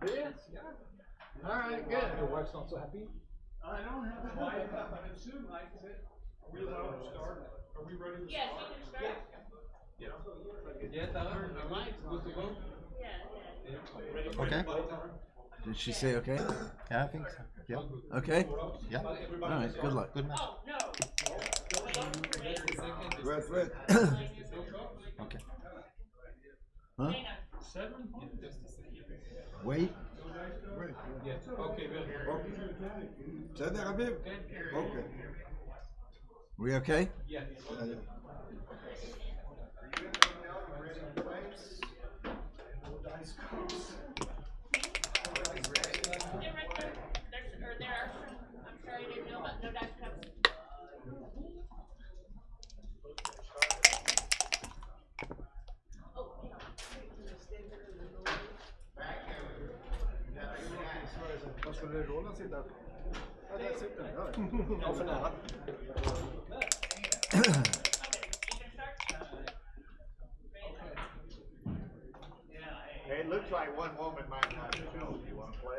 Yes. All right, good. Your wife's not so happy? I don't have a wife, but soon likes it. Are we allowed to start? Are we ready to Yes, start? you can start. Yes, I heard the lights supposed to go. Yeah. Okay. Did she say okay? Yeah, I think so. Yeah. Okay. Yeah. All right. Good luck. Good match. Oh, no. Red. Okay. Huh? 7? Wait. Yes. Okay, good. Said that, Aviv? Okay. We okay? Yes. They're right there. There are some, I'm sorry, I didn't know about no dice cups. Vad skulle Roland sitta? Ja, där sitter den. Ja, för nära. Hey, it looks like one woman might not show. You want to play?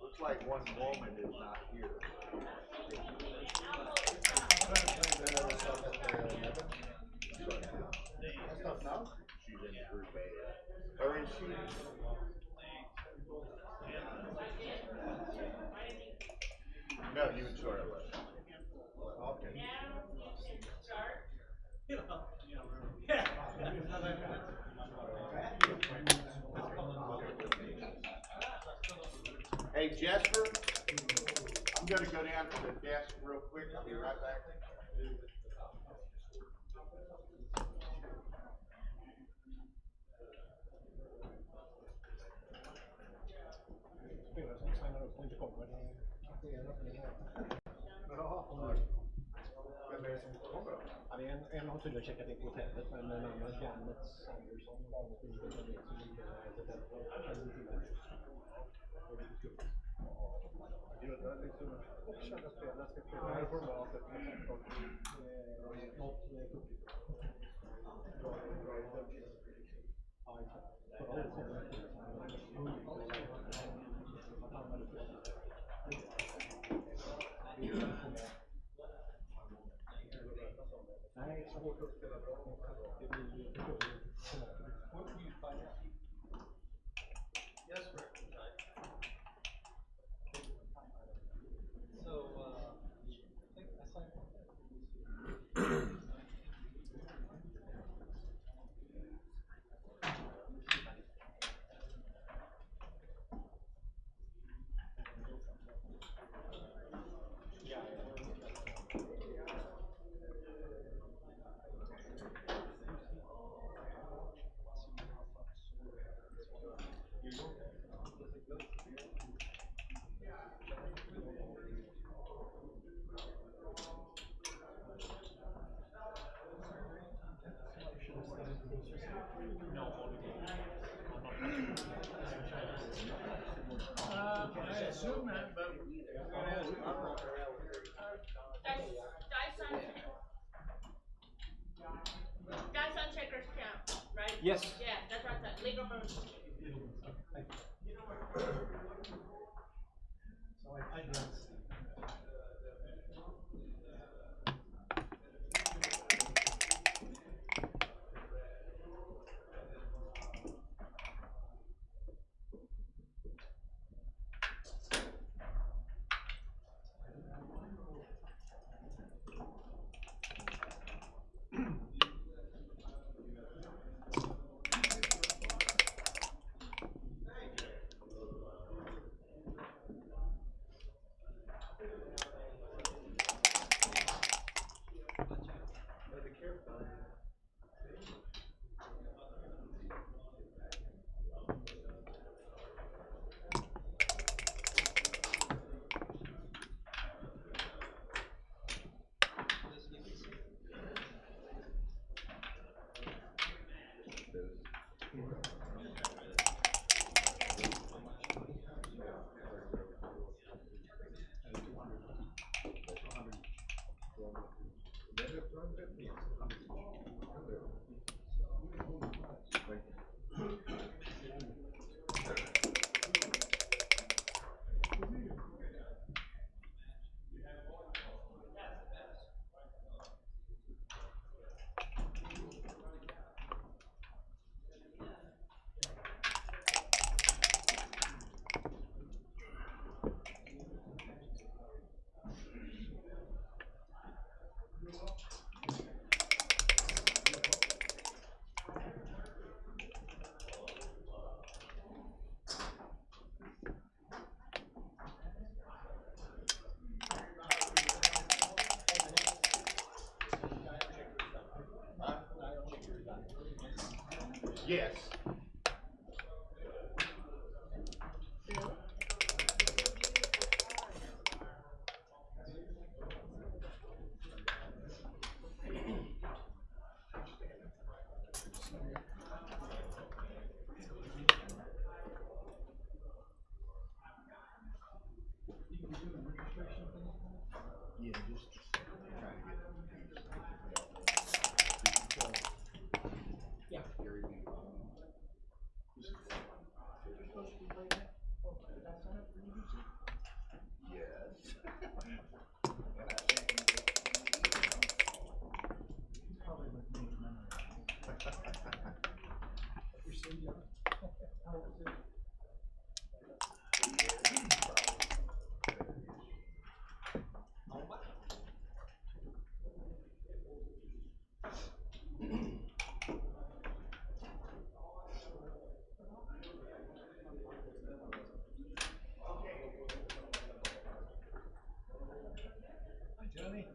Looks like one woman is not here. She's in group A. Or is she? No, you would start at 11. Okay. Hey, Jesper, I'm going to go down to the desk real quick. I'll be right back. Spelare som signar upp och inte kommer. Det är en öppning här. Ja, vem är det som kommer då? Ja, det är en har tydligen checkat in på hotellet, men en annan Janet Sanderson var det som ligger grundar liksom och kända spelare ska spela det här formatet med något kuppigt. Bra idé. Ja, exakt. Förra året kom det till nej, svårt att spela bra. Det blir Jesper. So, I think I signed No, I assume that, but. Dice on checkers count, right? Yes. Yeah, that's right. That legal moves. So I guess. Yes. Yeah, just try to get Yeah. Yes. Probably with me. You're so young. How old is it? Hi, Johnny.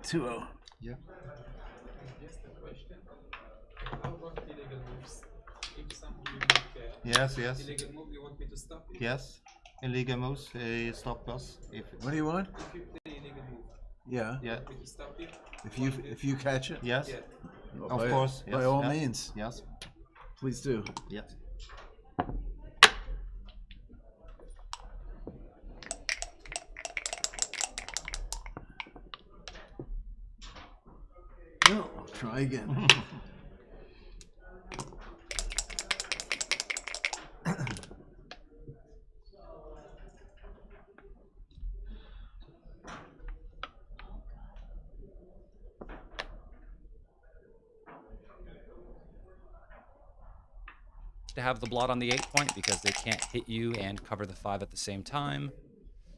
Two-oh. Yeah. Just a question. How about illegal moves? If someone will make Yes, yes. illegal move, you want me to stop it? Yes. Illegal moves, stop us. If it's, What do you want? If you play illegal move, Yeah. yeah. want me to stop it? If you catch it, Yes. Yeah. Of by, course. by Yes. all yeah. means, Yes. please do. Yes. No, try again. To have the blot on the 8 point because they can't hit you and cover the 5 at the same time.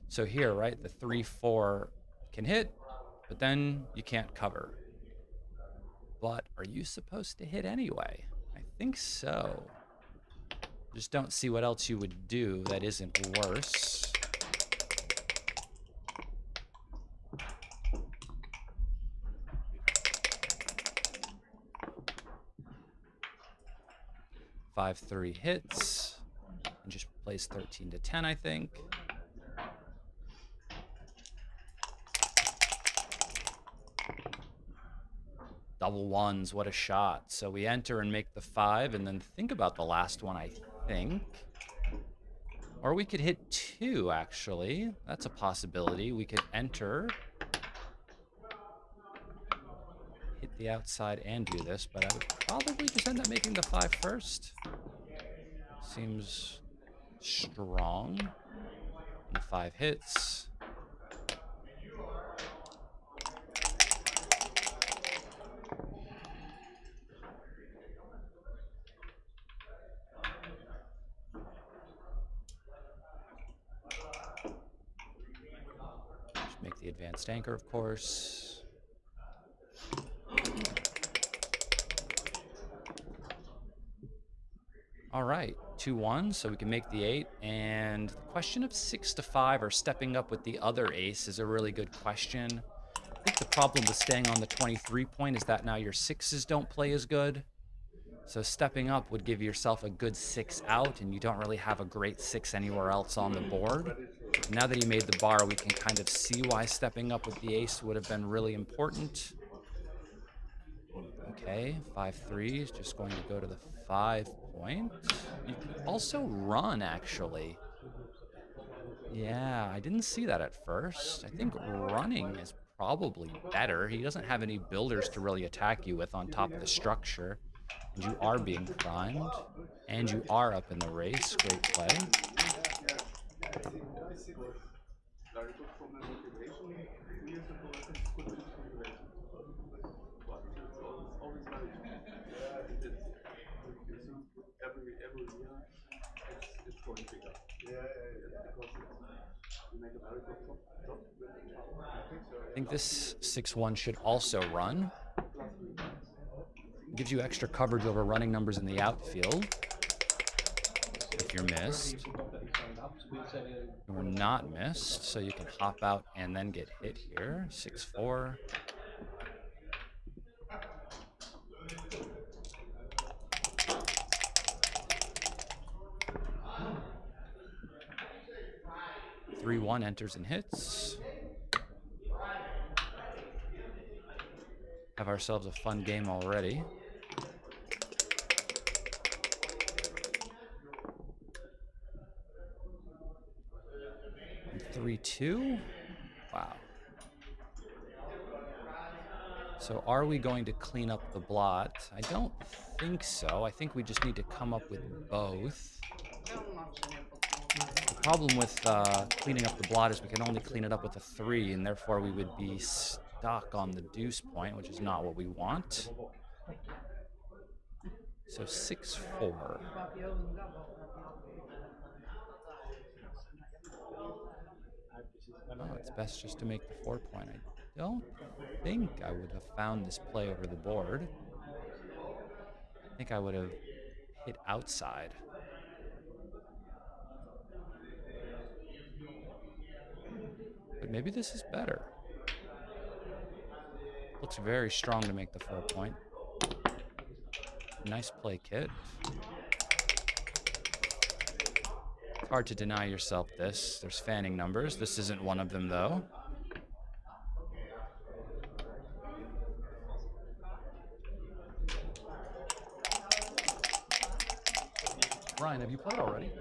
So here, right, the 3-4 can hit, but then you can't cover. But are you supposed to hit anyway? I think so. Just don't see what else you would do that isn't worse. Five, 3 hits, and just plays 13 to 10, I think. Double ones, what a shot. So we enter and make the 5, and then think about the last one, I think. Or we could hit 2, actually. That's a possibility. We could enter, hit the outside, and do this, but I would probably just end up making the 5 first. Seems strong. And the 5 hits. Just make the advanced anchor, of course. All right, 2-1, so we can make the 8. And the question of 6 to 5 or stepping up with the other ace is a really good question. I think the problem with staying on the 23 point is that now your 6s don't play as good. So stepping up would give yourself a good 6 out, and you don't really have a great 6 anywhere else on the board. Now that he made the bar, we can kind of see why stepping up with the ace would have been really important. Okay, 5-3 is just going to go to the 5 point. You can also run, actually. Yeah, I didn't see that at first. I think running is probably better. He doesn't have any builders to really attack you with on top of the structure. And you are being primed. And you are up in the race. Great play. I think this 6-1 should also run. Gives you extra coverage over running numbers in the outfield. If you're missed. You're not missed, so you can hop out and then get hit here. 6-4. (3-1) enters and hits. Have ourselves a fun game already. And 3-2. Wow. So are we going to clean up the blot? I don't think so. I think we just need to come up with both. The problem with cleaning up the blot is we can only clean it up with a 3, and therefore we would be stuck on the deuce point, which is not what we want. So 6-4. Oh, it's best just to make the 4 point. I don't think I would have found this play over the board. I think I would have hit outside. But maybe this is better. Looks very strong to make the 4 point. Nice play, Kit. It's hard to deny yourself this. There's fanning numbers. This isn't one of them, though. Ryan, have you played already?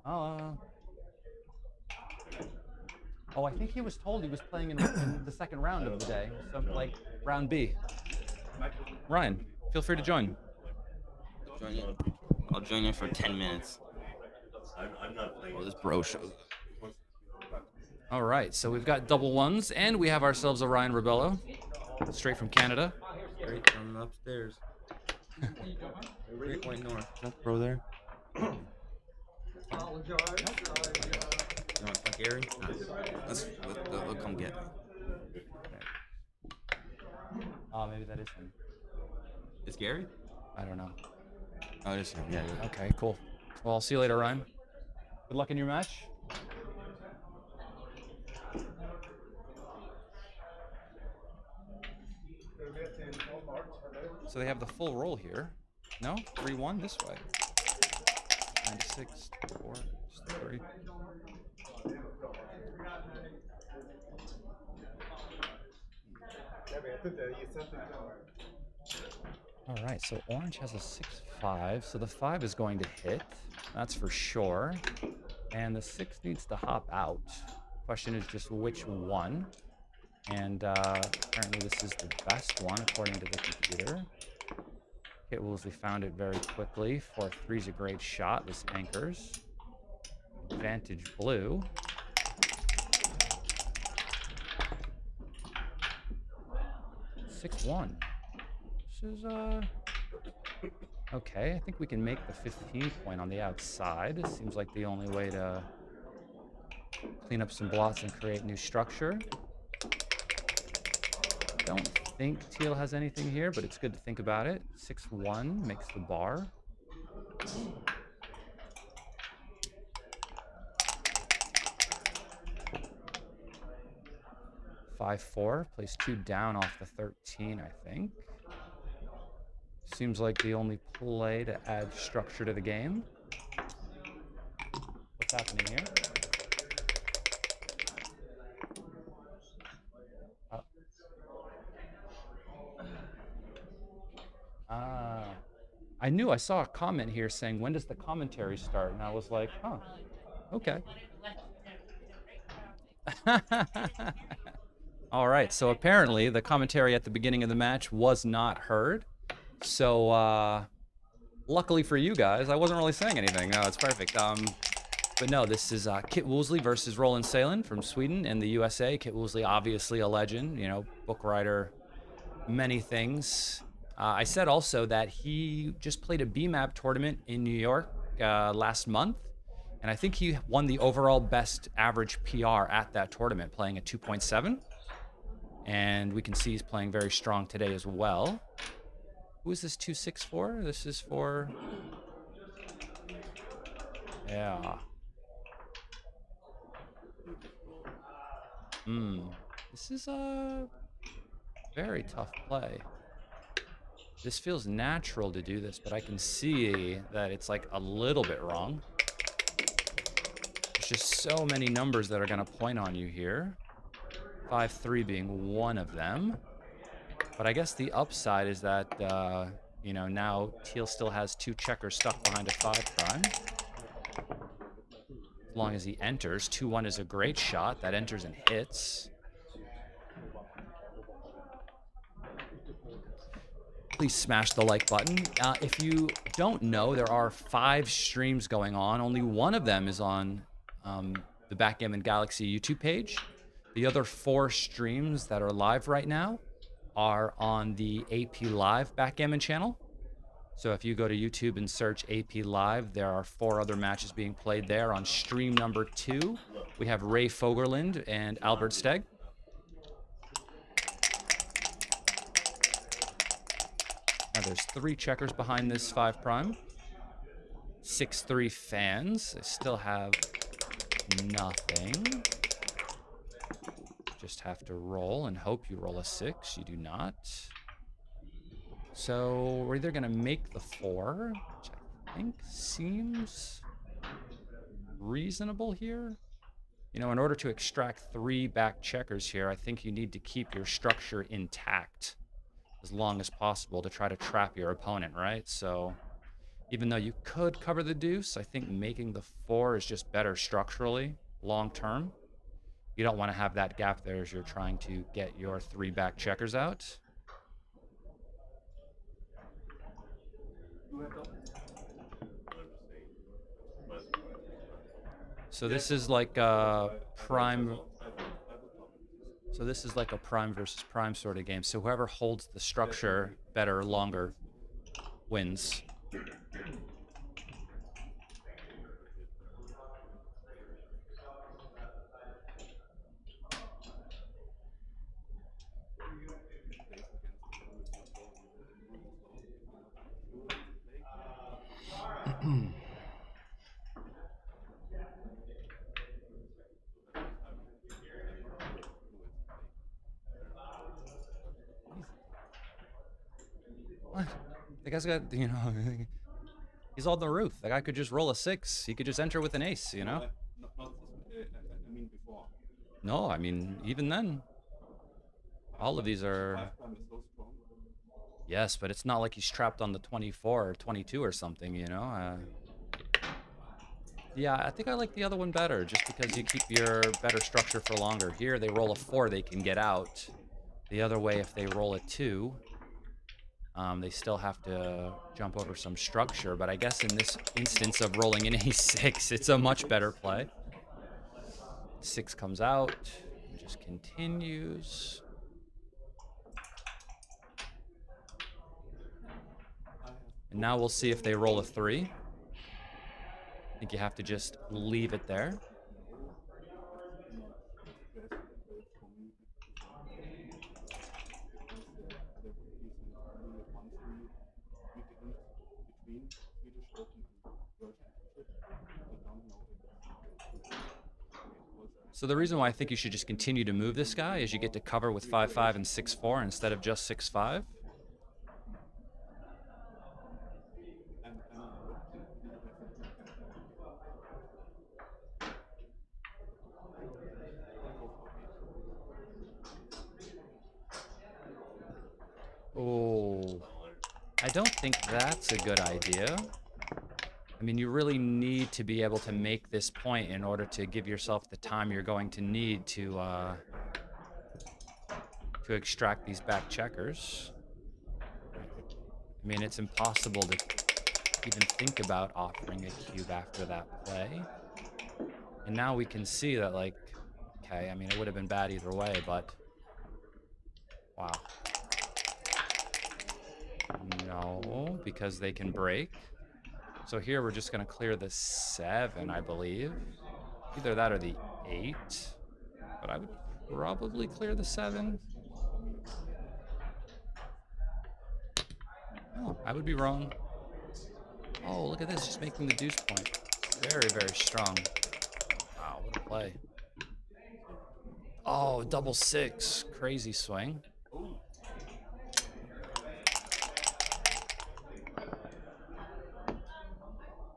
Oh, I think he was told he was playing in the second round of the day. So, like, round B. Ryan, feel free to join. I'll join in for 10 minutes. Oh, this bro show. All right, so we've got double ones, and we have ourselves a Ryan Rebello, straight from Canada. Straight from upstairs. 3 point north. Is that bro there? You want to talk Gary? They'll come get me. Maybe that is him. Is Gary? I don't know. Oh, it is him. Yeah. Okay, cool. Well, I'll see you later, Ryan. Good luck in your match. So they have the full roll here. No? 3-1 this way. 96, 4, 3. All right, so orange has a 6-5, so the 5 is going to hit. That's for sure. And the 6 needs to hop out. Question is just which one. And apparently this is the best one according to the computer. Kit Woolsey found it very quickly. 4-3 is a great shot. This anchors. Advantage blue. (6-1). This is okay. I think we can make the 15 point on the outside. It seems like the only way to clean up some blots and create new structure. Don't think teal has anything here, but it's good to think about it. 6-1 makes the bar. (5-4) plays 2 down off the 13, I think. Seems like the only play to add structure to the game. What's happening here? I knew I saw a comment here saying, when does the commentary start? And I was like, huh, okay. All right, so apparently the commentary at the beginning of the match was not heard. So luckily for you guys, I wasn't really saying anything. No, it's perfect. But no, this is Kit Woolsey versus Roland Salen from Sweden and the USA. Kit Woolsey, obviously a legend, you know, book writer, many things. I said also that he just played a BMAP tournament in New York last month. And I think he won the overall best average PR at that tournament, playing a 2.7. And we can see he's playing very strong today as well. Who is this 2-6 for? This is for... Yeah. This is a very tough play. This feels natural to do this, but I can see that it's like a little bit wrong. There's just so many numbers that are going to point on you here. 5-3 being one of them. But I guess the upside is that, you know, now teal still has 2 checkers stuck behind a 5 prime. As long as he enters. 2-1 is a great shot. That enters and hits. please smash the like button. If you don't know, there are 5 streams going on. Only one of them is on the Backgammon Galaxy YouTube page. The other 4 streams that are live right now are on the AP Live Backgammon channel. So if you go to YouTube and search AP Live, there are 4 other matches being played there. On stream number 2, we have Ray Fogerland and Albert Steg. Now there's 3 checkers behind this 5 prime. 6-3 fans. They still have nothing. Just have to roll and hope you roll a 6. You do not. So we're either going to make the 4, which I think seems reasonable here. You know, in order to extract 3 back checkers here, I think you need to keep your structure intact as long as possible to try to trap your opponent, right? So even though you could cover the deuce, I think making the 4 is just better structurally, long term. You don't want to have that gap there as you're trying to get your 3 back checkers out. So this is like a prime. So this is like a prime versus prime sort of game. So whoever holds the structure better, longer, wins. What? The guy's got, you know, he's on the roof. The guy could just roll a 6. He could just enter with an ace, you know? No, I mean, even then, all of these are... Yes, but it's not like he's trapped on the 24 or 22 or something, you know? Yeah, I think I like the other one better, just because you keep your better structure for longer. Here, they roll a 4, they can get out. The other way, if they roll a 2, they still have to jump over some structure. But I guess in this instance of rolling an a6, it's a much better play. 6 comes out, and just continues. And now we'll see if they roll a 3. I think you have to just leave it there. So the reason why I think you should just continue to move this guy is you get to cover with 5-5 and 6-4 instead of just 6-5. Oh, I don't think that's a good idea. I mean, you really need to be able to make this point in order to give yourself the time you're going to need to extract these back checkers. I mean, it's impossible to even think about offering a cube after that play. And now we can see that, like, okay, I mean, it would have been bad either way, but wow. No, because they can break. So here we're just going to clear the 7, I believe. Either that or the 8. But I would probably clear the 7. Oh, I would be wrong. Oh, look at this, just making the deuce point. Very, very strong. Wow, what a play. Oh, double 6. Crazy swing.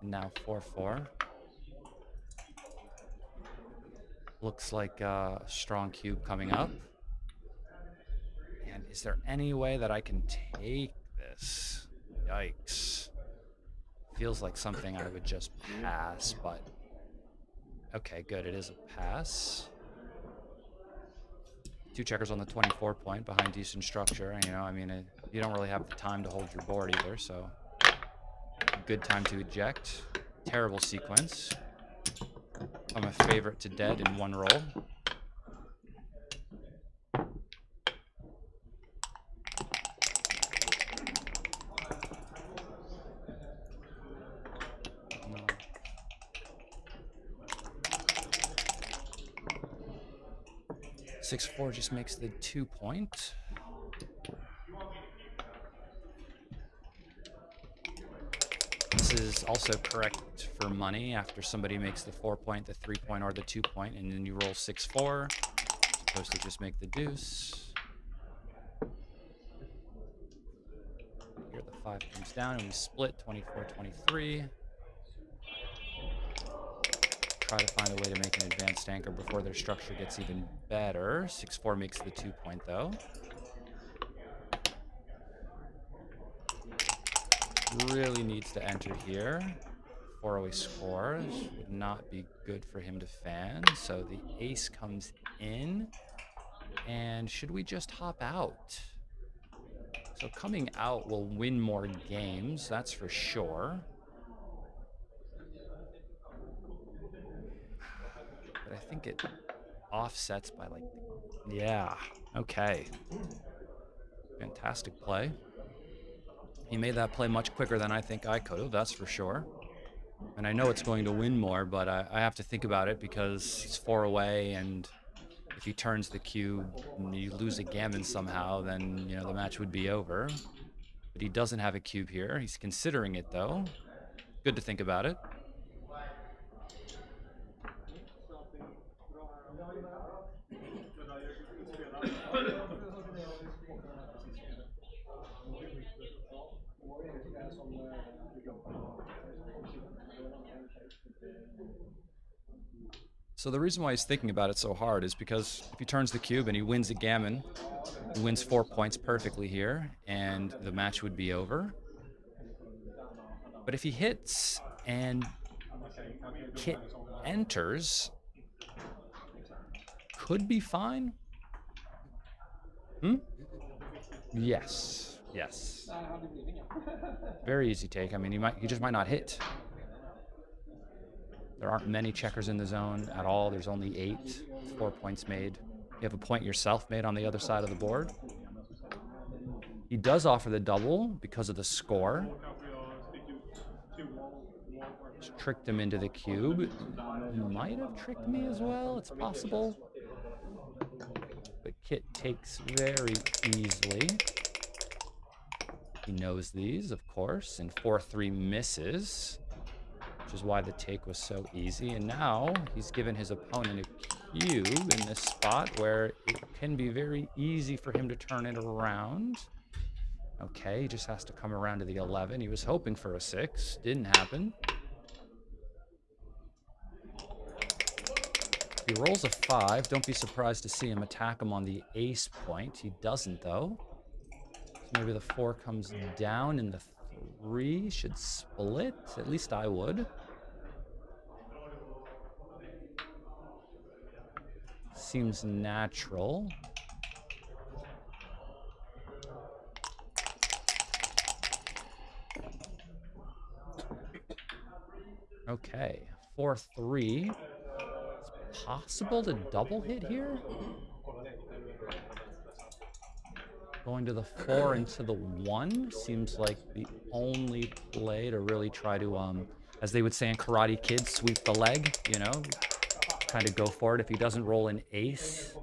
Now 4-4. Looks like a strong cube coming up. And is there any way that I can take this? Yikes. Feels like something I would just pass, but... Okay, good, it is a pass. 2 checkers on the 24 point behind decent structure. You know, I mean, you don't really have the time to hold your board either, so good time to eject. Terrible sequence. I'm a favorite to dead in 1 roll. No. 6-4 just makes the 2 point. This is also correct for money after somebody makes the 4 point, the 3 point, or the 2 point, and then you roll 6-4. Supposed to just make the deuce. Here the 5 comes down and we split 24-23. Try to find a way to make an advanced anchor before their structure gets even better. 6-4 makes the 2 point though. Really needs to enter here. 4-away scores would not be good for him to fan. So the ace comes in. And should we just hop out? So coming out will win more games, that's for sure. But I think it offsets by like, yeah, okay. Fantastic play. He made that play much quicker than I think I could have, that's for sure. And I know it's going to win more, but I have to think about it because he's 4 away, and if he turns the cube and you lose a gammon somehow, then, you know, the match would be over. But he doesn't have a cube here. He's considering it, though. Good to think about it. So the reason why he's thinking about it so hard is because if he turns the cube and he wins a gammon, he wins 4 points perfectly here, and the match would be over. But if he hits and Kit enters, could be fine. Yes, yes. Very easy take. I mean, he just might not hit. There aren't many checkers in the zone at all. There's only 8. 4 points made. You have a point yourself made on the other side of the board. He does offer the double because of the score. Just tricked him into the cube. He might have tricked me as well. It's possible. But Kit takes very easily. He knows these, of course, and 4-3 misses, which is why the take was so easy. And now he's given his opponent a cube in this spot where it can be very easy for him to turn it around. Okay, he just has to come around to the 11. He was hoping for a 6. Didn't happen. He rolls a 5. Don't be surprised to see him attack him on the ace point. He doesn't, though. So maybe the 4 comes down and the 3 should split. At least I would. Seems natural. Okay, 4-3. It's possible to double hit here. Going to the 4 into the 1 seems like the only play to really try to, as they would say in Karate Kid, sweep the leg, you know? Kind of go for it. If he doesn't roll an ace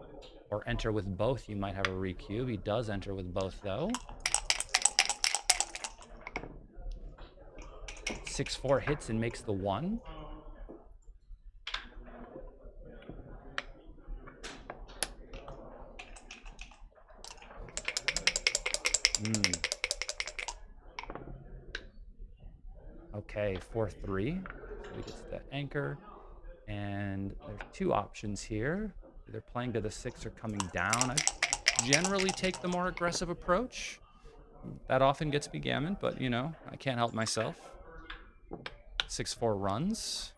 or enter with both, you might have a recube. He does enter with both, though. 6-4 hits and makes the 1. Okay, 4-3. So he gets the anchor. And there's 2 options here. Either playing to the 6 or coming down. I generally take the more aggressive approach. That often gets me gammon, but you know, I can't help myself. 6-4 runs.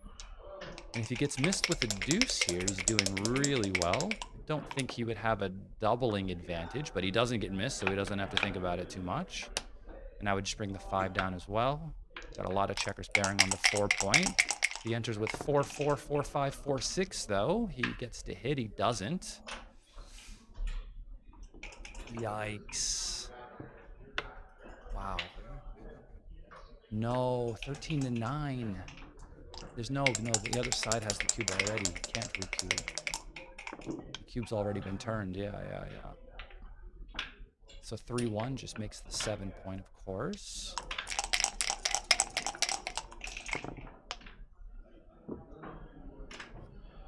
And if he gets missed with a deuce here, he's doing really well. don't think he would have a doubling advantage, but he doesn't get missed, so he doesn't have to think about it too much. And I would just bring the 5 down as well. Got a lot of checkers bearing on the 4 point. He enters with 4-4, 4-5, 4-6, though. He gets to hit. He doesn't. Yikes. Wow. No, 13-9. There's no, the other side has the cube already. You can't recube. The cube's already been turned. Yeah. So 3-1 just makes the 7 point, of course.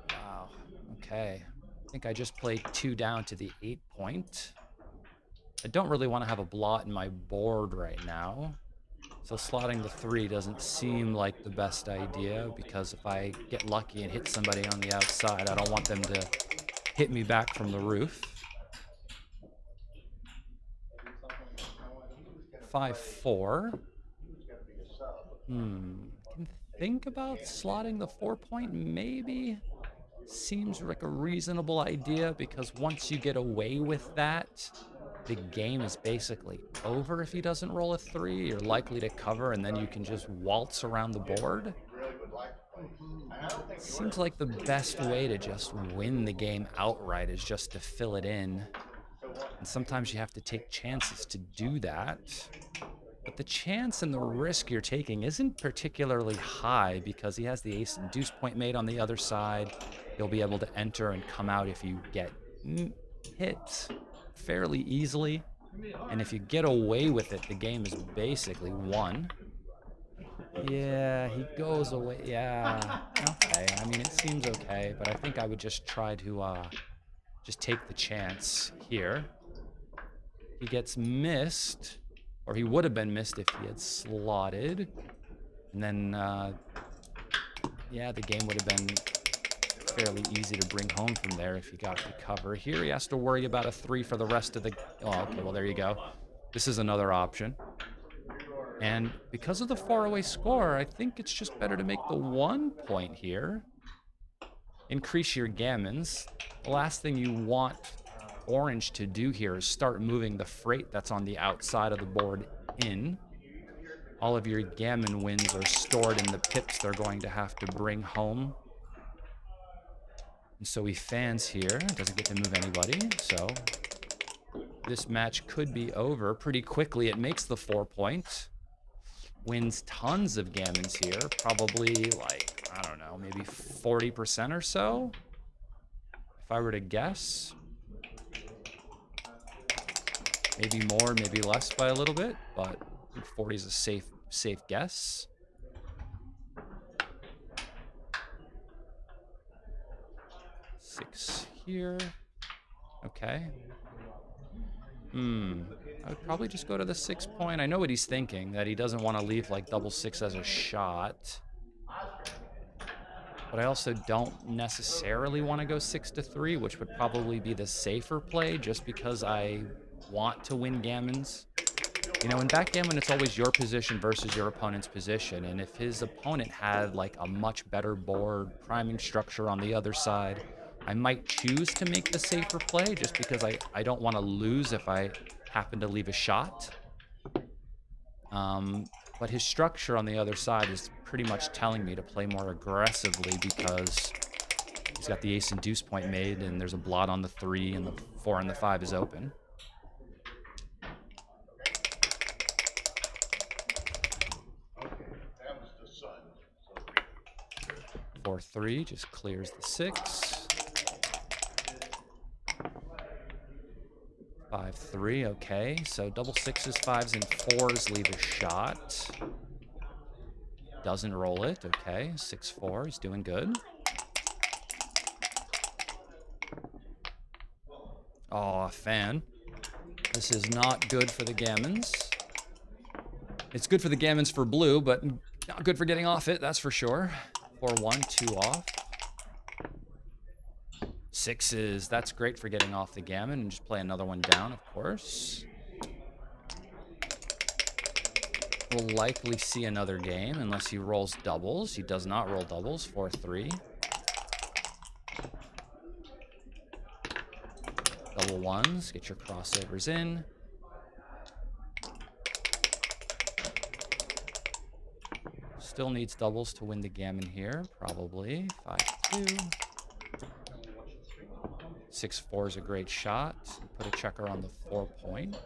Wow. Okay. I think I just played 2 down to the 8 point. I don't really want to have a blot in my board right now. So slotting the 3 doesn't seem like the best idea, because if I get lucky and hit somebody on the outside, I don't want them to hit me back from the roof. 5-4. Can think about slotting the 4 point, maybe. Seems like a reasonable idea, because once you get away with that, the game is basically over. If he doesn't roll a 3, you're likely to cover, and then you can just waltz around the board. Seems like the best way to just win the game outright is just to fill it in. And sometimes you have to take chances to do that. But the chance and the risk you're taking isn't particularly high, because he has the ace and deuce point made on the other side. You'll be able to enter and come out if you get hit fairly easily. And if you get away with it, the game is basically won. Yeah, he goes away. Yeah, okay. I mean, it seems okay, but I think I would just try to just take the chance here. He gets missed, or he would have been missed if he had slotted. And then, yeah, the game would have been fairly easy to bring home from there if he got the cover. Here he has to worry about a 3 for the rest of the... Oh, okay, well, there you go. This is another option. And because of the faraway score, I think it's just better to make the 1 point here. Increase your gammons. The last thing you want orange to do here is start moving the freight that's on the outside of the board in. All of your gammon wins are stored in the pips they're going to have to bring home. And so he fans here, doesn't get to move anybody, so this match could be over pretty quickly. It makes the 4 point, wins tons of gammons here, probably like, I don't know, maybe 40% or so, if I were to guess. Maybe more, maybe less by a little bit, but I think 40 is a safe guess. Six here. Okay. I would probably just go to the 6 point. I know what he's thinking, that he doesn't want to leave like double 6 as a shot. But I also don't necessarily want to go 6-3, which would probably be the safer play, just because I want to win gammons. You know, in backgammon, it's always your position versus your opponent's position. And if his opponent had like a much better board priming structure on the other side, I might choose to make the safer play, just because I don't want to lose if I happen to leave a shot. But his structure on the other side is pretty much telling me to play more aggressively, because he's got the ace and deuce point made, and there's a blot on the 3, and the 4 and the 5 is open. That was the sun. 4-3 just clears the 6. 5-3, okay. So double 6s, 5s, and 4s leave a shot. Doesn't roll it, okay. 6-4, he's doing good. Oh, a fan. This is not good for the gammons. It's good for the gammons for blue, but not good for getting off it, that's for sure. 4-1, 2 off. 6s, that's great for getting off the gammon, and just play another one down, of course. We'll likely see another game unless he rolls doubles. He does not roll doubles. 4-3. double ones. Get your crossovers in. Still needs doubles to win the gammon here, probably. 5-2. 6-4 is a great shot. Put a checker on the 4 point.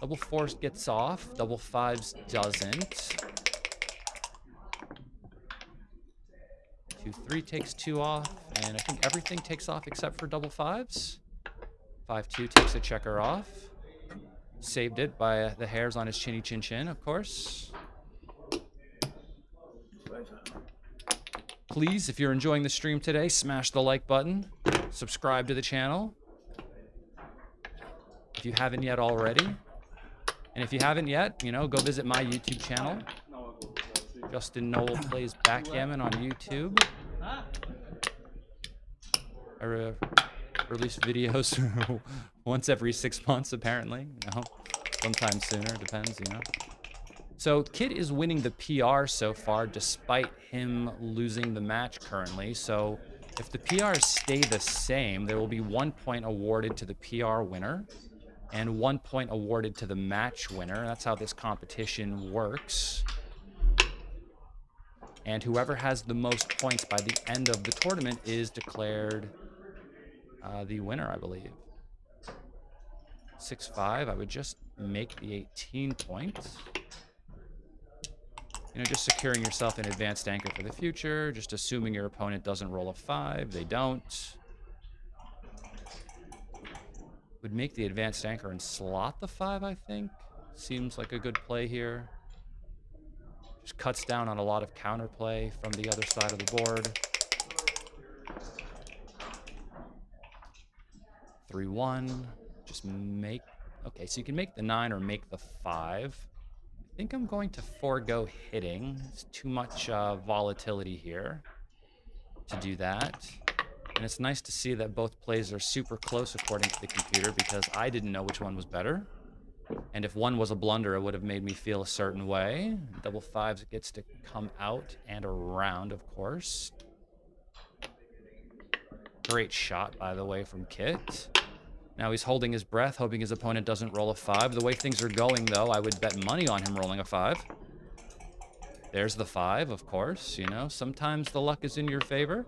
Double fours gets off. Double fives doesn't. 2-3 takes 2 off, and I think everything takes off except for double fives. 5-2 takes a checker off. Saved it by the hairs on his chinny chin chin, of course. Please, if you're enjoying the stream today, smash the like button. Subscribe to the channel if you haven't yet already. And if you haven't yet, you know, go visit my YouTube channel. Justin Noel Plays Backgammon on YouTube. I release videos once every 6 months, apparently. You know, sometimes sooner, depends, you know. So Kit is winning the PR so far, despite him losing the match currently. So if the PRs stay the same, there will be 1 point awarded to the PR winner and 1 point awarded to the match winner. That's how this competition works. And whoever has the most points by the end of the tournament is declared the winner, I believe. 6-5, I would just make the 18 points. You know, just securing yourself an advanced anchor for the future, just assuming your opponent doesn't roll a 5. They don't. Would make the advanced anchor and slot the 5, I think. Seems like a good play here. Just cuts down on a lot of counterplay from the other side of the board. 3-1. Just make... Okay, so you can make the 9 or make the 5. I think I'm going to forego hitting. It's too much volatility here to do that. And it's nice to see that both plays are super close according to the computer, because I didn't know which one was better. And if one was a blunder, it would have made me feel a certain way. Double fives gets to come out and around, of course. Great shot, by the way, from Kit. Now he's holding his breath, hoping his opponent doesn't roll a 5. The way things are going, though, I would bet money on him rolling a 5. There's the 5, of course. You know, sometimes the luck is in your favor,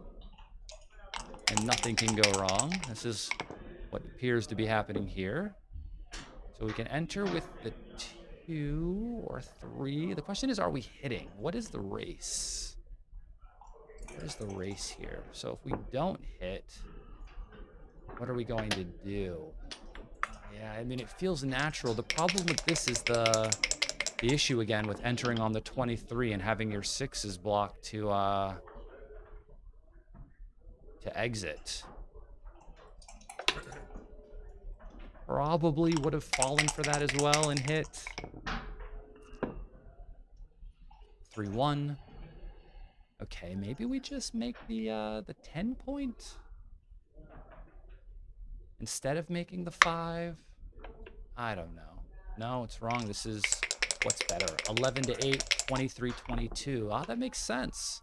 and nothing can go wrong. This is what appears to be happening here. So we can enter with the 2 or 3. The question is, are we hitting? What is the race? What is the race here? So if we don't hit, what are we going to do? Yeah, I mean, it feels natural. The problem with this is the issue again with entering on the 23 and having your 6s blocked to exit. Probably would have fallen for that as well and hit. 3-1. Okay, maybe we just make the 10 point instead of making the 5. I don't know. No, it's wrong. This is what's better. 11-8, 23-22. Ah, that makes sense.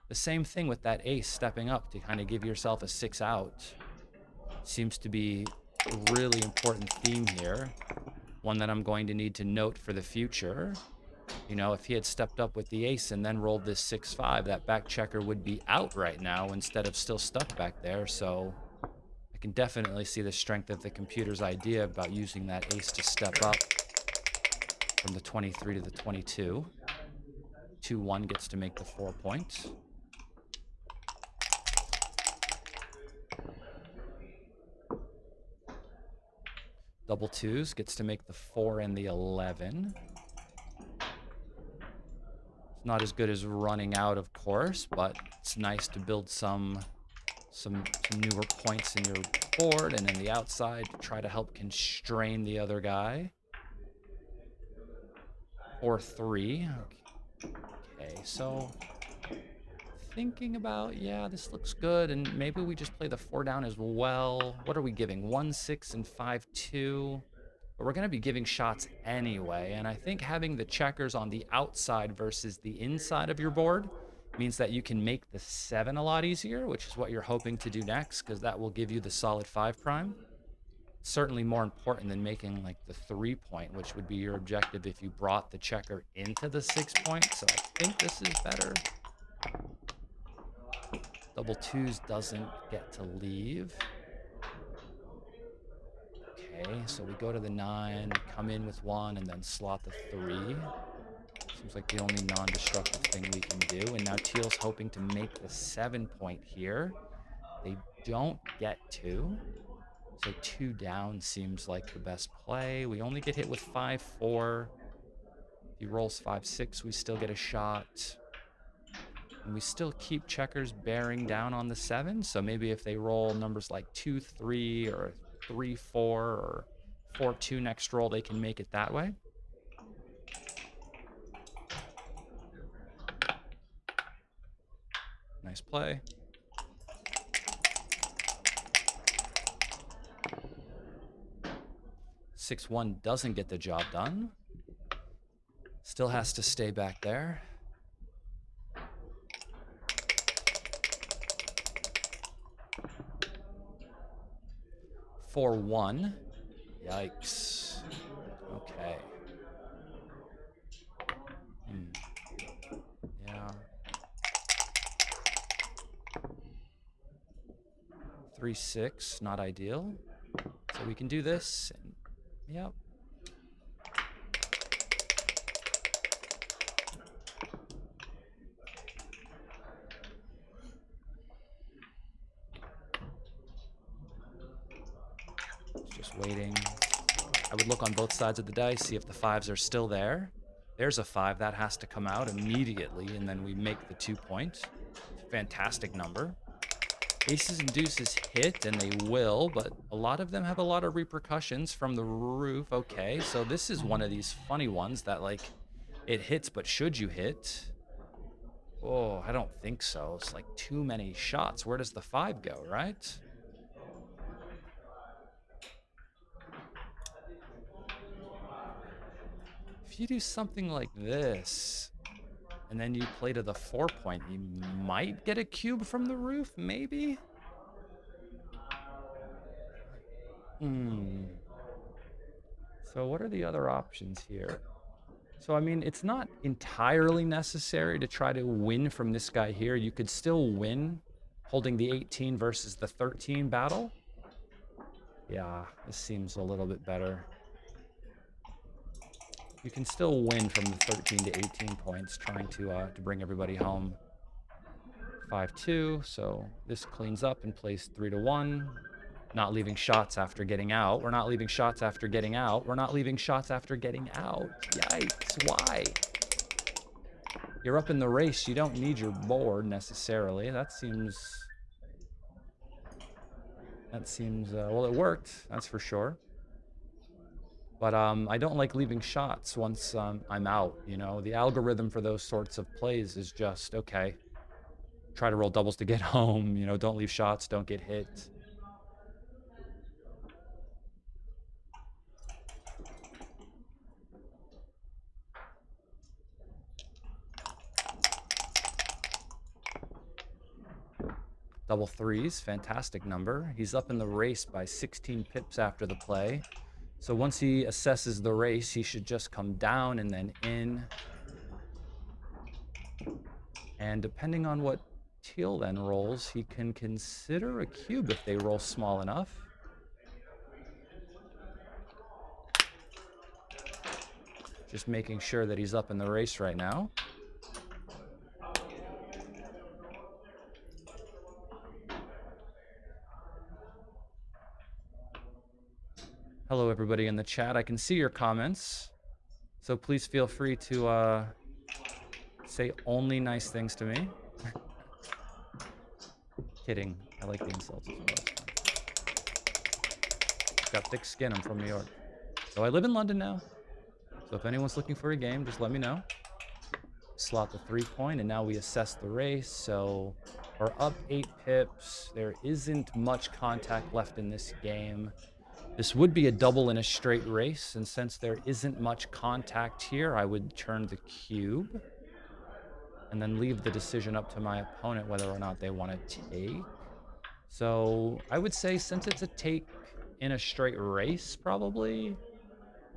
The same thing with that ace stepping up to kind of give yourself a 6 out. Seems to be a really important theme here. One that I'm going to need to note for the future. You know, if he had stepped up with the ace and then rolled this 6-5, that back checker would be out right now instead of still stuck back there. So I can definitely see the strength of the computer's idea about using that ace to step up from the 23 to the 22. 2-1 gets to make the 4 points. Double 2s gets to make the 4 and the 11. It's not as good as running out, of course, but it's nice to build some newer points in your board and in the outside to try to help constrain the other guy. 4-3. Okay, so thinking about, yeah, this looks good, and maybe we just play the 4 down as well. What are we giving? 1-6 and 5-2. But we're going to be giving shots anyway, and I think having the checkers on the outside versus the inside of your board means that you can make the 7 a lot easier, which is what you're hoping to do next, because that will give you the solid 5 prime. Certainly more important than making like the 3 point, which would be your objective if you brought the checker into the 6 point. So I think this is better. Double 2s doesn't get to leave. Okay, so we go to the 9, come in with 1, and then slot the 3. Seems like the only non-destructive thing we can do. And now Teal's hoping to make the 7 point here. They don't get to. So 2 down seems like the best play. We only get hit with 5-4. If he rolls 5-6, we still get a shot. And we still keep checkers bearing down on the 7. So maybe if they roll numbers like 2-3 or 3-4 or 4-2 next roll, they can make it that way. Nice play. 6-1 doesn't get the job done. Still has to stay back there. For 1. Yikes. Okay. Yeah. 3-6, not ideal. So we can do this. And, yep. Just waiting. I would look on both sides of the dice, see if the 5s are still there. There's a 5 that has to come out immediately, and then we make the 2 point. Fantastic number. Aces and deuces hit, and they will, but a lot of them have a lot of repercussions from the roof. Okay, so this is one of these funny ones that, like, it hits, but should you hit? Oh, I don't think so. It's like too many shots. Where does the 5 go, right? If you do something like this, and then you play to the 4 point, you might get a cube from the roof, maybe? So what are the other options here? So, I mean, it's not entirely necessary to try to win from this guy here. You could still win holding the 18 versus the 13 battle. Yeah, this seems a little bit better. You can still win from the 13 to 18 points, trying to bring everybody home. 5-2, so this cleans up and plays 3-1. Not leaving shots after getting out. We're not leaving shots after getting out. We're not leaving shots after getting out. Yikes, why? You're up in the race. You don't need your board necessarily. That seems, well, it worked, that's for sure. But I don't like leaving shots once I'm out, you know. The algorithm for those sorts of plays is just, okay, try to roll doubles to get home, you know, don't leave shots, don't get hit. Double 3s, fantastic number. He's up in the race by 16 pips after the play. So once he assesses the race, he should just come down and then in. And depending on what Teal then rolls, he can consider a cube if they roll small enough. Just making sure that he's up in the race right now. Hello, everybody in the chat. I can see your comments, so please feel free to say only nice things to me. Kidding. I like the insults as well. Got thick skin. I'm from New York. So I live in London now. So if anyone's looking for a game, just let me know. Slot the 3 point, and now we assess the race. So we're up 8 pips. There isn't much contact left in this game. This would be a double in a straight race, and since there isn't much contact here, I would turn the cube. and then leave the decision up to my opponent whether or not they want to take. So I would say since it's a take in a straight race, probably.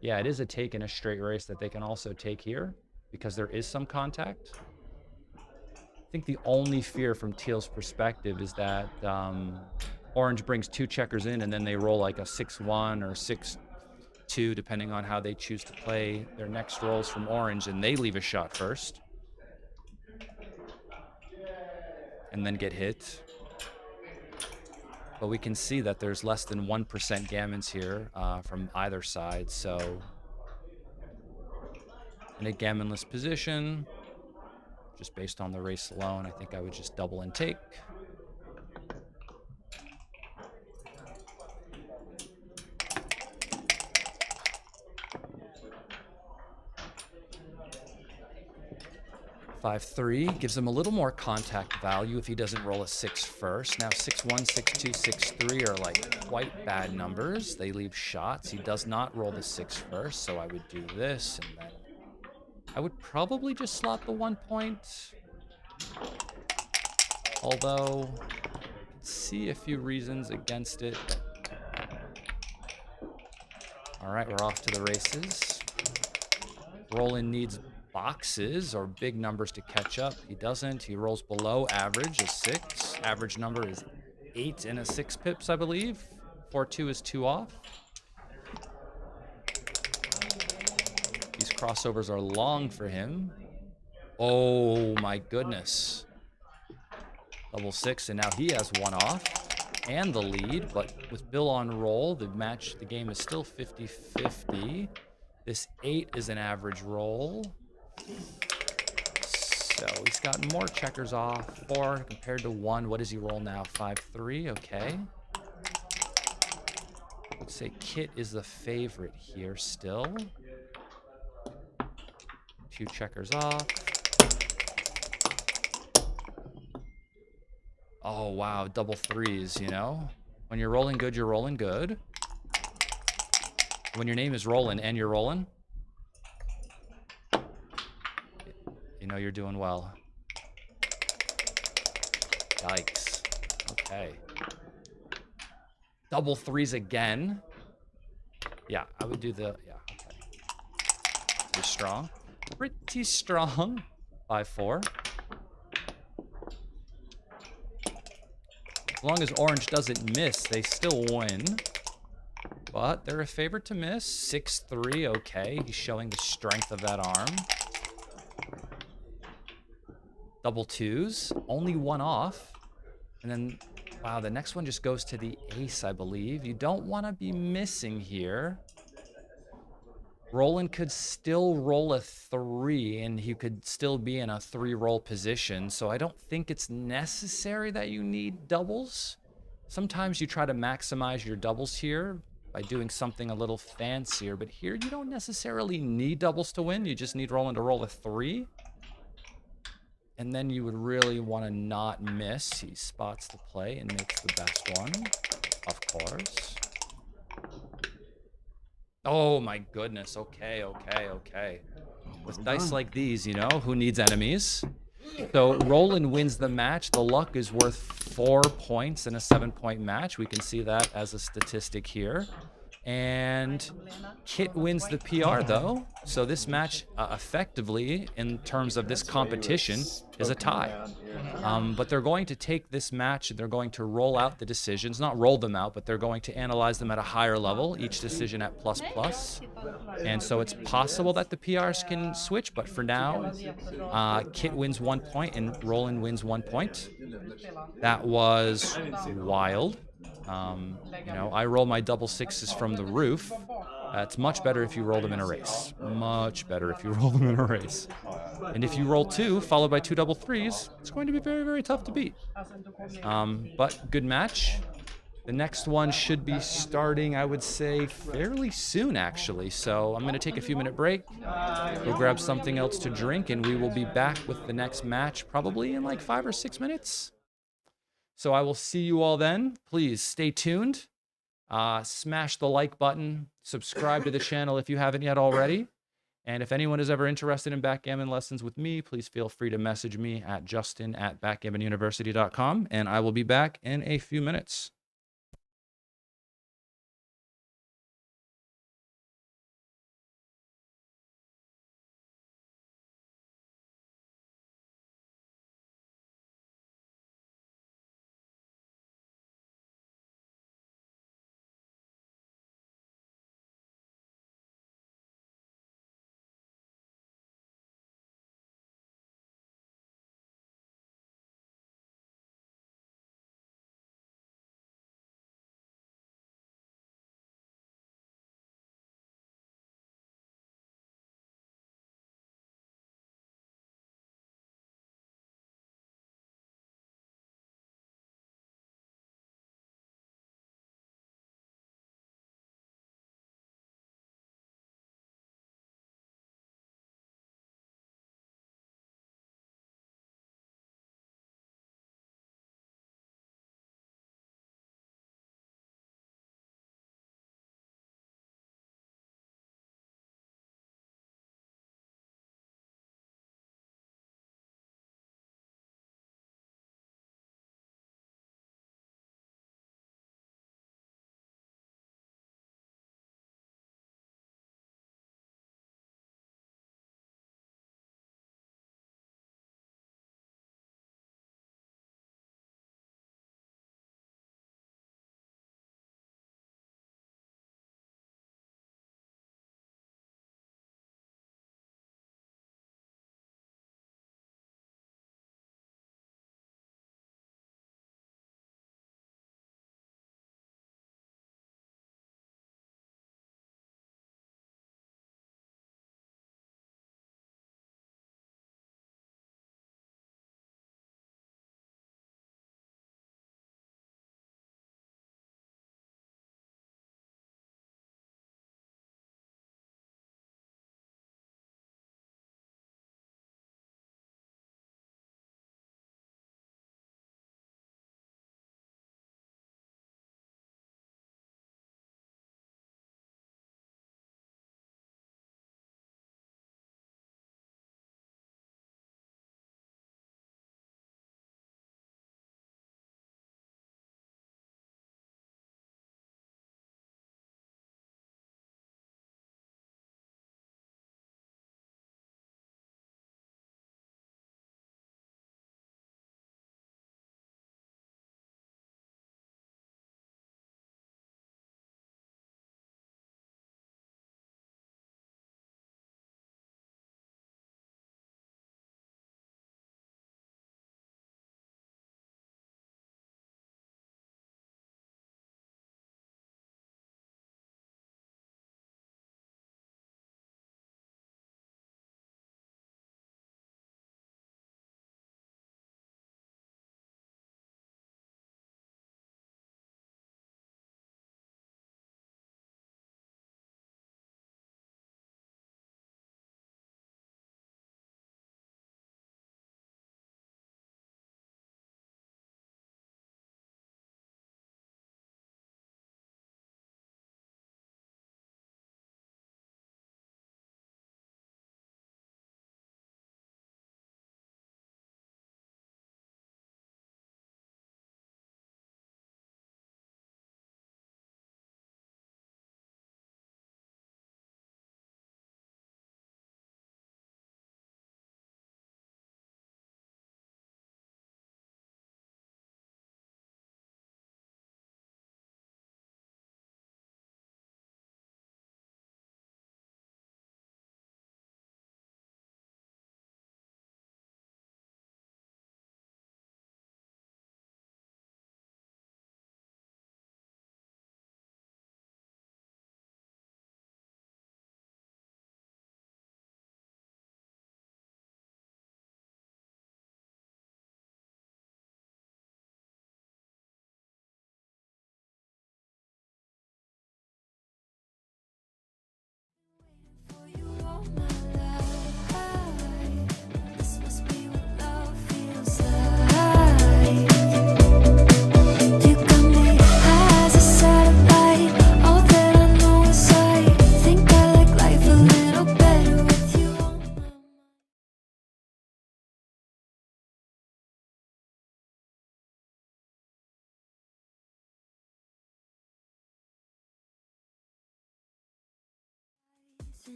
Yeah, it is a take in a straight race that they can also take here because there is some contact. I think the only fear from Teal's perspective is that Orange brings 2 checkers in and then they roll like a 6-1 or 6-2, depending on how they choose to play their next rolls from Orange, and they leave a shot first and then get hit. But we can see that there's less than 1% gammons here from either side, so in a gammonless position, just based on the race alone, I think I would just double and take. Five-three gives him a little more contact value if he doesn't roll a 6 first. Now 6-1, 6-2, 6-3 are like quite bad numbers. They leave shots. He does not roll the 6 first, so I would do this, and then I would probably just slot the 1 point. Although, I can see a few reasons against it. All right, we're off to the races. Roland needs boxes or big numbers to catch up. He doesn't. He rolls below average, a 6. Average number is 8 and a 6 pips, I believe. 4-2 is 2 off. These crossovers are long for him. Oh my goodness. Double 6, and now he has 1 off and the lead, but with Bill on roll, the game is still 50-50. This 8 is an average roll. So he's got more checkers off. 4 compared to 1. What does he roll now? 5-3, okay. Let's say Kit is the favorite here still. 2 checkers off. Oh, wow, double 3s, you know? When you're rolling good, you're rolling good. When your name is Roland and you're rolling, you know you're doing well. Yikes. Okay. Double 3s again. Yeah, I would do the, yeah, okay. Pretty strong. Pretty strong. 5-4. As long as Orange doesn't miss, they still win. But they're a favorite to miss. 6-3, okay. He's showing the strength of that arm. Double 2s, only 1 off. And then, wow, the next one just goes to the ace, I believe. You don't want to be missing here. Roland could still roll a 3, and he could still be in a 3-roll position. So I don't think it's necessary that you need doubles. Sometimes you try to maximize your doubles here by doing something a little fancier. But here, you don't necessarily need doubles to win. You just need Roland to roll a 3. And then you would really want to not miss. He spots the play and makes the best one, of course. Oh my goodness, okay. With dice like these, you know, who needs enemies? So Roland wins the match. The luck is worth 4 points in a 7-point match. We can see that as a statistic here. And Kit wins the PR though. So this match effectively, in terms of this competition, is a tie. But they're going to take this match and they're going to roll out the decisions, not roll them out, but they're going to analyze them at a higher level, each decision at ++. And so it's possible that the PRs can switch, but for now, Kit wins 1 point and Roland wins 1 point. That was wild. You know, I roll my double 6s from the roof. It's much better if you roll them in a race. Much better if you roll them in a race. And if you roll 2, followed by 2 double 3s, it's going to be very, very tough to beat. But good match. The next one should be starting, I would say, fairly soon, actually. So I'm going to take a few-minute break. We'll grab something else to drink, and we will be back with the next match probably in like 5 or 6 minutes. So I will see you all then. Please stay tuned. Smash the like button. Subscribe to the channel if you haven't yet already. And if anyone is ever interested in backgammon lessons with me, please feel free to message me at justin@backgammonuniversity.com, and I will be back in a few minutes.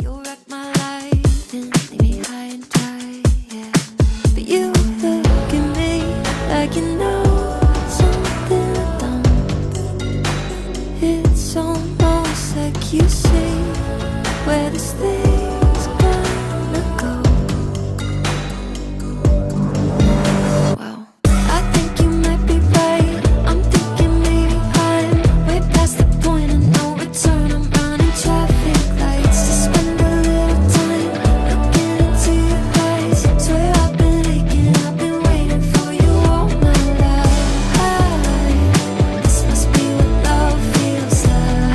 You'll wreck my life and leave me high and dry, yeah. But you look at me like you know something I don't. It's almost like you see where this thing's gonna go. Well, I think you might be right. I'm thinking maybe I'm way past the point of no return. I'm running traffic lights to spend a little time looking into your eyes. Swear I've been aching, I've been waiting for you all my life. This must be what love feels like.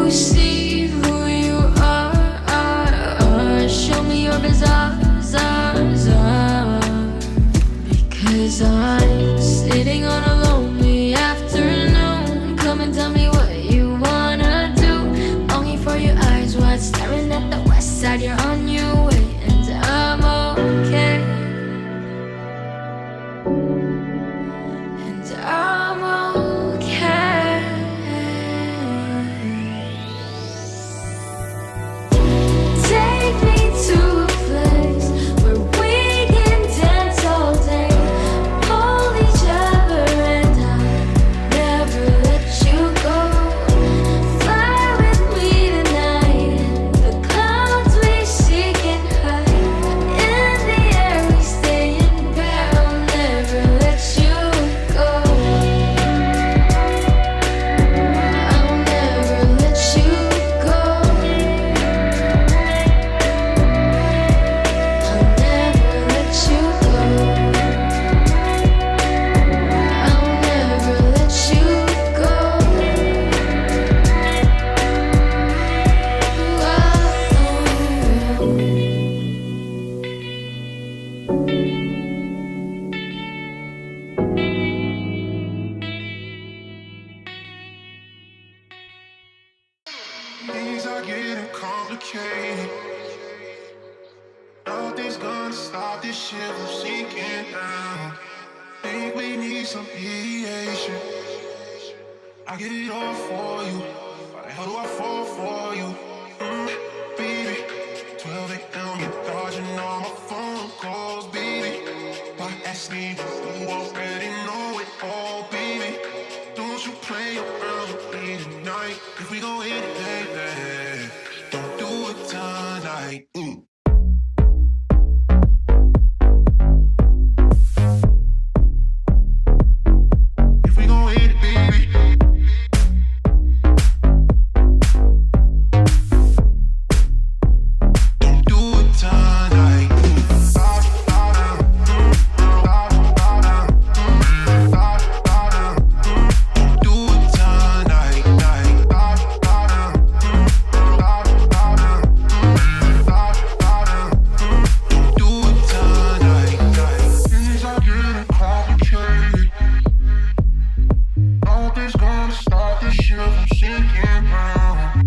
you see who you are. Show me your bizarre. Because I'm sitting on a lonely afternoon. Come and tell me what you wanna do. Longing for your eyes wide, staring at the west side. You're on your way and I'm okay. And I'm okay. Take me to a place where we can dance all day, hold each other and I'll never let you go. Fly with me tonight, the clouds we see can hide. In the air we stay in pair, I'll never let you go. I'll never let you go. I'll never let you go. I'll never let you go. Things are getting complicated. Nothing's gonna stop this shit from sinking down. Think we need some mediation. I get it all for you. Why the hell do I fall for you? Baby, 12 a.m. you're dodging all my phone calls, baby. Why ask me? You already know it all, baby. Don't you play around with me tonight. If we go in, baby, don't do it tonight. If we go in, baby, don't do it tonight. Don't do it tonight. Things are getting complicated. Nothing's gonna stop this shit from sinking down.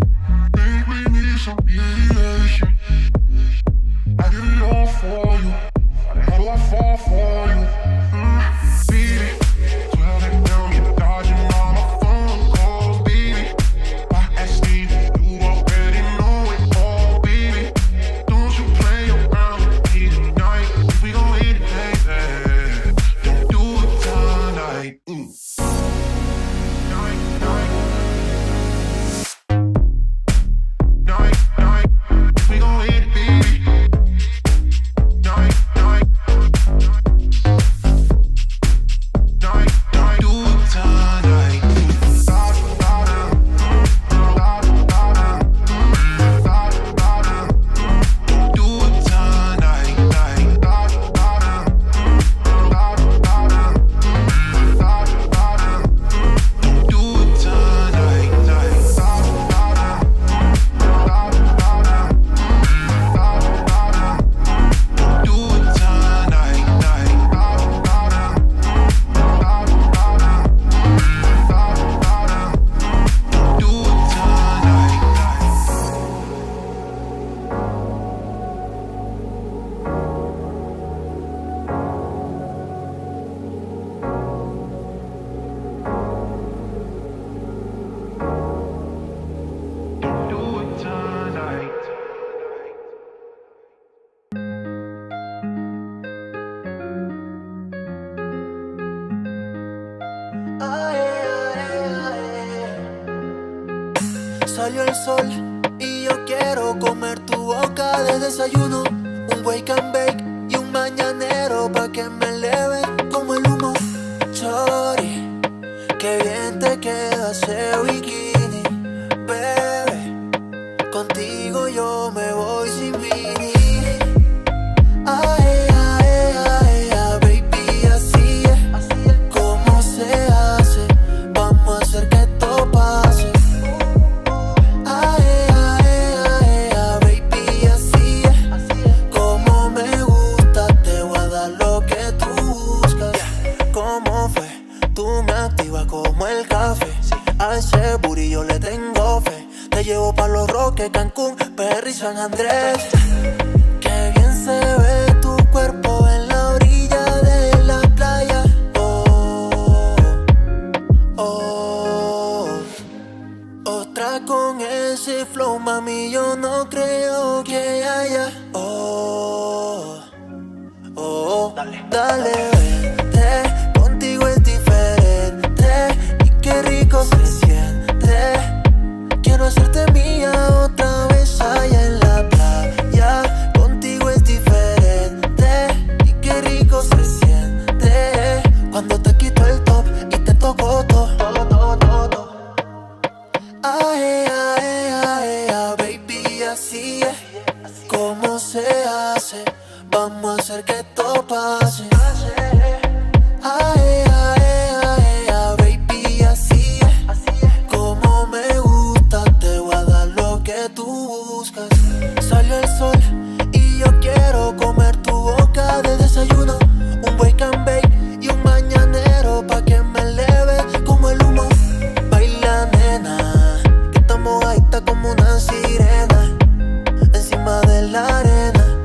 Think we need some mediation. I did it all for you. Why the hell do I fall for you? Baby, 12 a.m. you're dodging all my phone calls, baby. Why ask me? You already know it all, baby. Don't you play around with me tonight. If we go in, baby, don't do it tonight. Night. If we go in, baby. Night. Do it tonight. Do it tonight. Do it Salió el sol y yo quiero comer tu boca de desayuno. Un wake and bake y un mañanero pa' que me eleve como el humo. Chori, qué bien te queda ese bikini, bebé. Contigo yo me voy sin mini. Ae, ae, ae, ae, baby, así es. ¿Cómo se hace? Vamos a hacer que esto pase. Ae, Te llevo pa' Los Roques, Cancún, PR y San Andrés. Qué bien se ve tu cuerpo en la orilla de la playa. Oh, oh. Otra con ese flow, mami, yo no creo que haya. Oh, oh, dale, vente, contigo es diferente. Y qué rico se siente. Quiero hacerte mía otra vez allá en la playa. Contigo es diferente. Y qué rico se siente cuando te quito el top y te toco todo. Ay, ay, ay, ay, baby, así es como se hace. Vamos a hacer que esto pase. Ay, ay, ay, ay, baby, así es como me gusta. Te voy a dar lo que tú buscas. Salió el sol y yo quiero comer tu boca de desayuno. Un wake and bake y un mañanero pa' que me eleve como el humo. Baila, nena, que estamos ahí, está como una sirena. Encima de la arena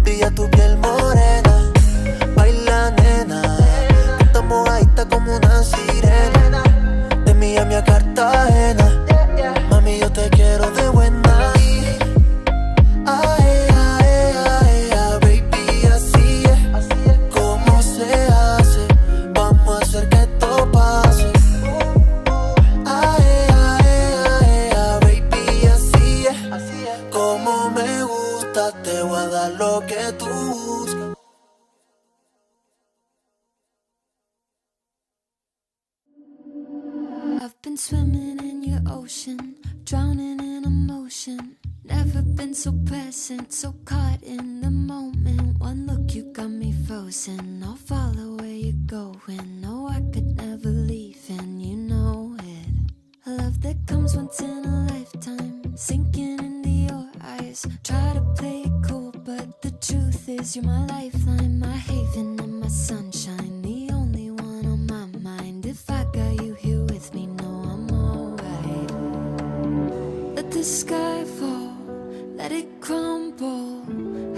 brilla tu piel morena. Baila, nena, que estamos ahí, está como una sirena. De Miami a Cartagena, mami, yo te quiero de buena. Ay, ay, ay, ay, baby, así es como se hace. Vamos a hacer que esto pase. Ay, ay, ay, ay, baby, así es como me gusta. Te voy a dar lo que tú buscas. I've been swimming in your ocean, drowning in emotion. Never been so present, so caught in the moment. One look, you got me frozen. I'll follow where you're going. No, I could never leave, and you know it. A love that comes once in a lifetime, sinking into your eyes. Try to play it cool, but the truth is you're my lifeline, my haven and my sunshine. The only one on my mind. If I got you here with me, no, I'm alright. Let the sky fall, let it crumble.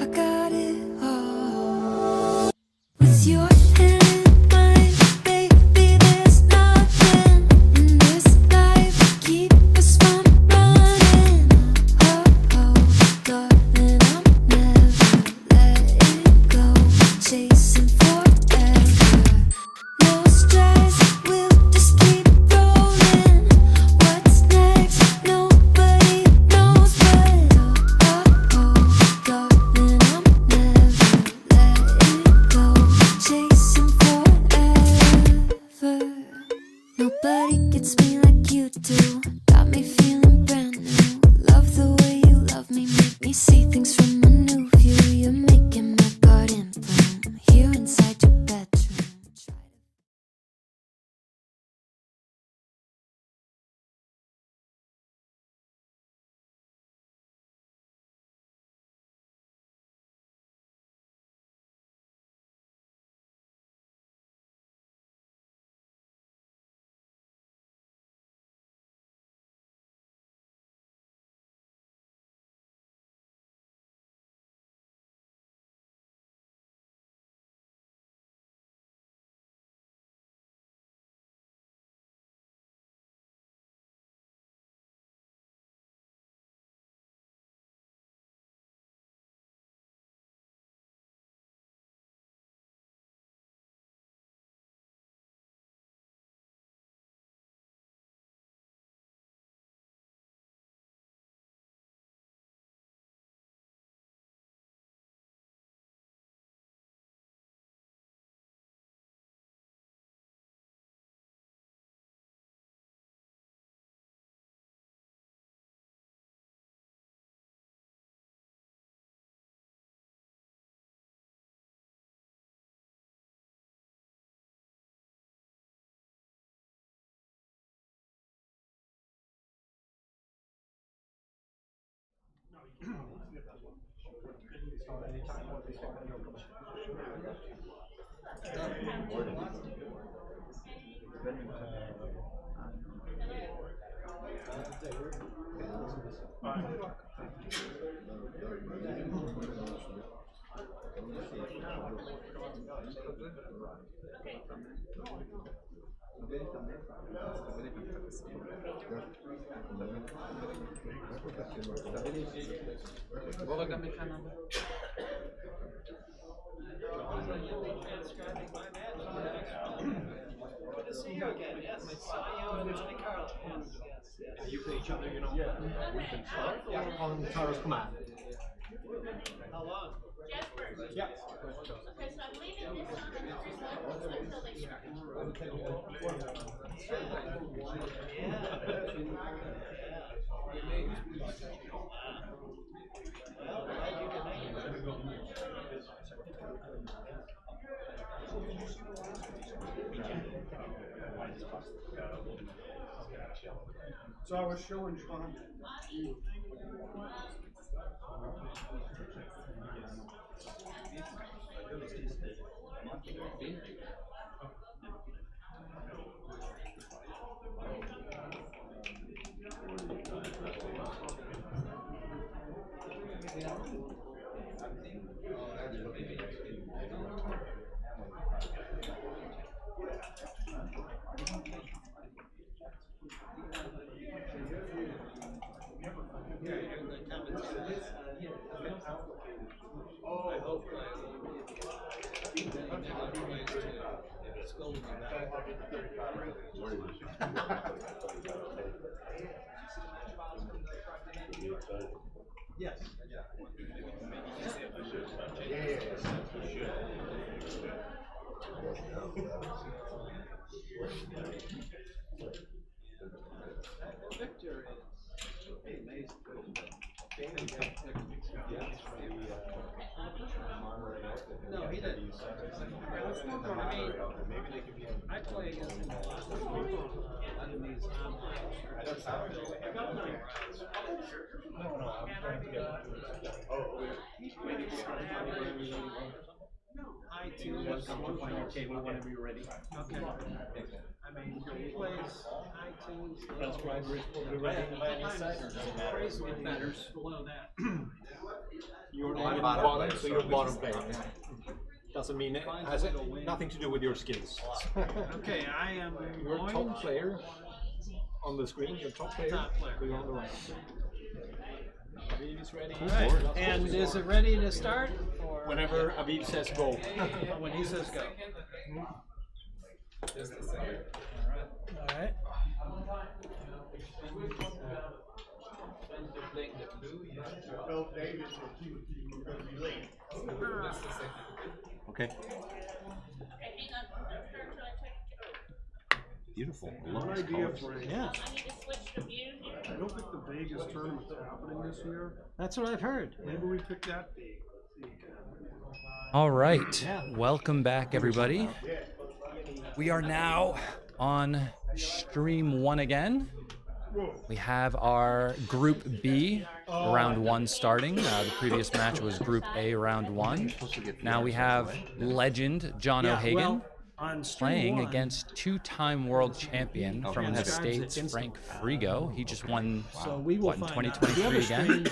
I got it all. With your hand in mine, baby, there's nothing in this life to keep us from running. Oh, oh, darling, I'm never letting go, chasing forever. No stress, we'll just keep rolling. What's next? Nobody knows, but oh, oh, darling, I'm never letting go, chasing forever. Nobody gets me like you do. Got me feeling brand new. Love the way you love me, make me see things from a new view. You're making my garden bloom here inside your bedroom. You play each other, you know? Yeah. We can start on Tara's command. How long? Jesper. Yeah. Okay, so I'm leaving this on the first level until they start. So I was showing Sean. Yes. Victor is amazing. No, he didn't. I play against him a lot. In these iTunes, come to find your table whenever you're ready. Okay. I mean, he plays iTunes. That's why we're ready. Crazy good batters below that. You're on bottom, so you're bottom player. Doesn't mean it has nothing to do with your skills. Okay, I am your top player on the screen. Your top player. You're on the right. Aviv is ready. Right. And is it ready to start? Or whenever Aviv says go. When he says go. Just a second. All right. When you're playing the blue, you have to Tell David that you were going to be late. just a second. Okay. Okay, hang on. Don't start till I check. Beautiful. One idea for it. Yeah. I need to switch to view here. I don't think the Vegas tournament's happening this year. That's what I've heard. Maybe we pick that date. All right, welcome back, everybody. We are now on stream 1 again. We have our Group B, round 1 starting. The previous match was Group A, round 1. Now we have legend John O'Hagan playing against 2-time world champion from the States, Frank Frigo. He just won, what, in 2023 again?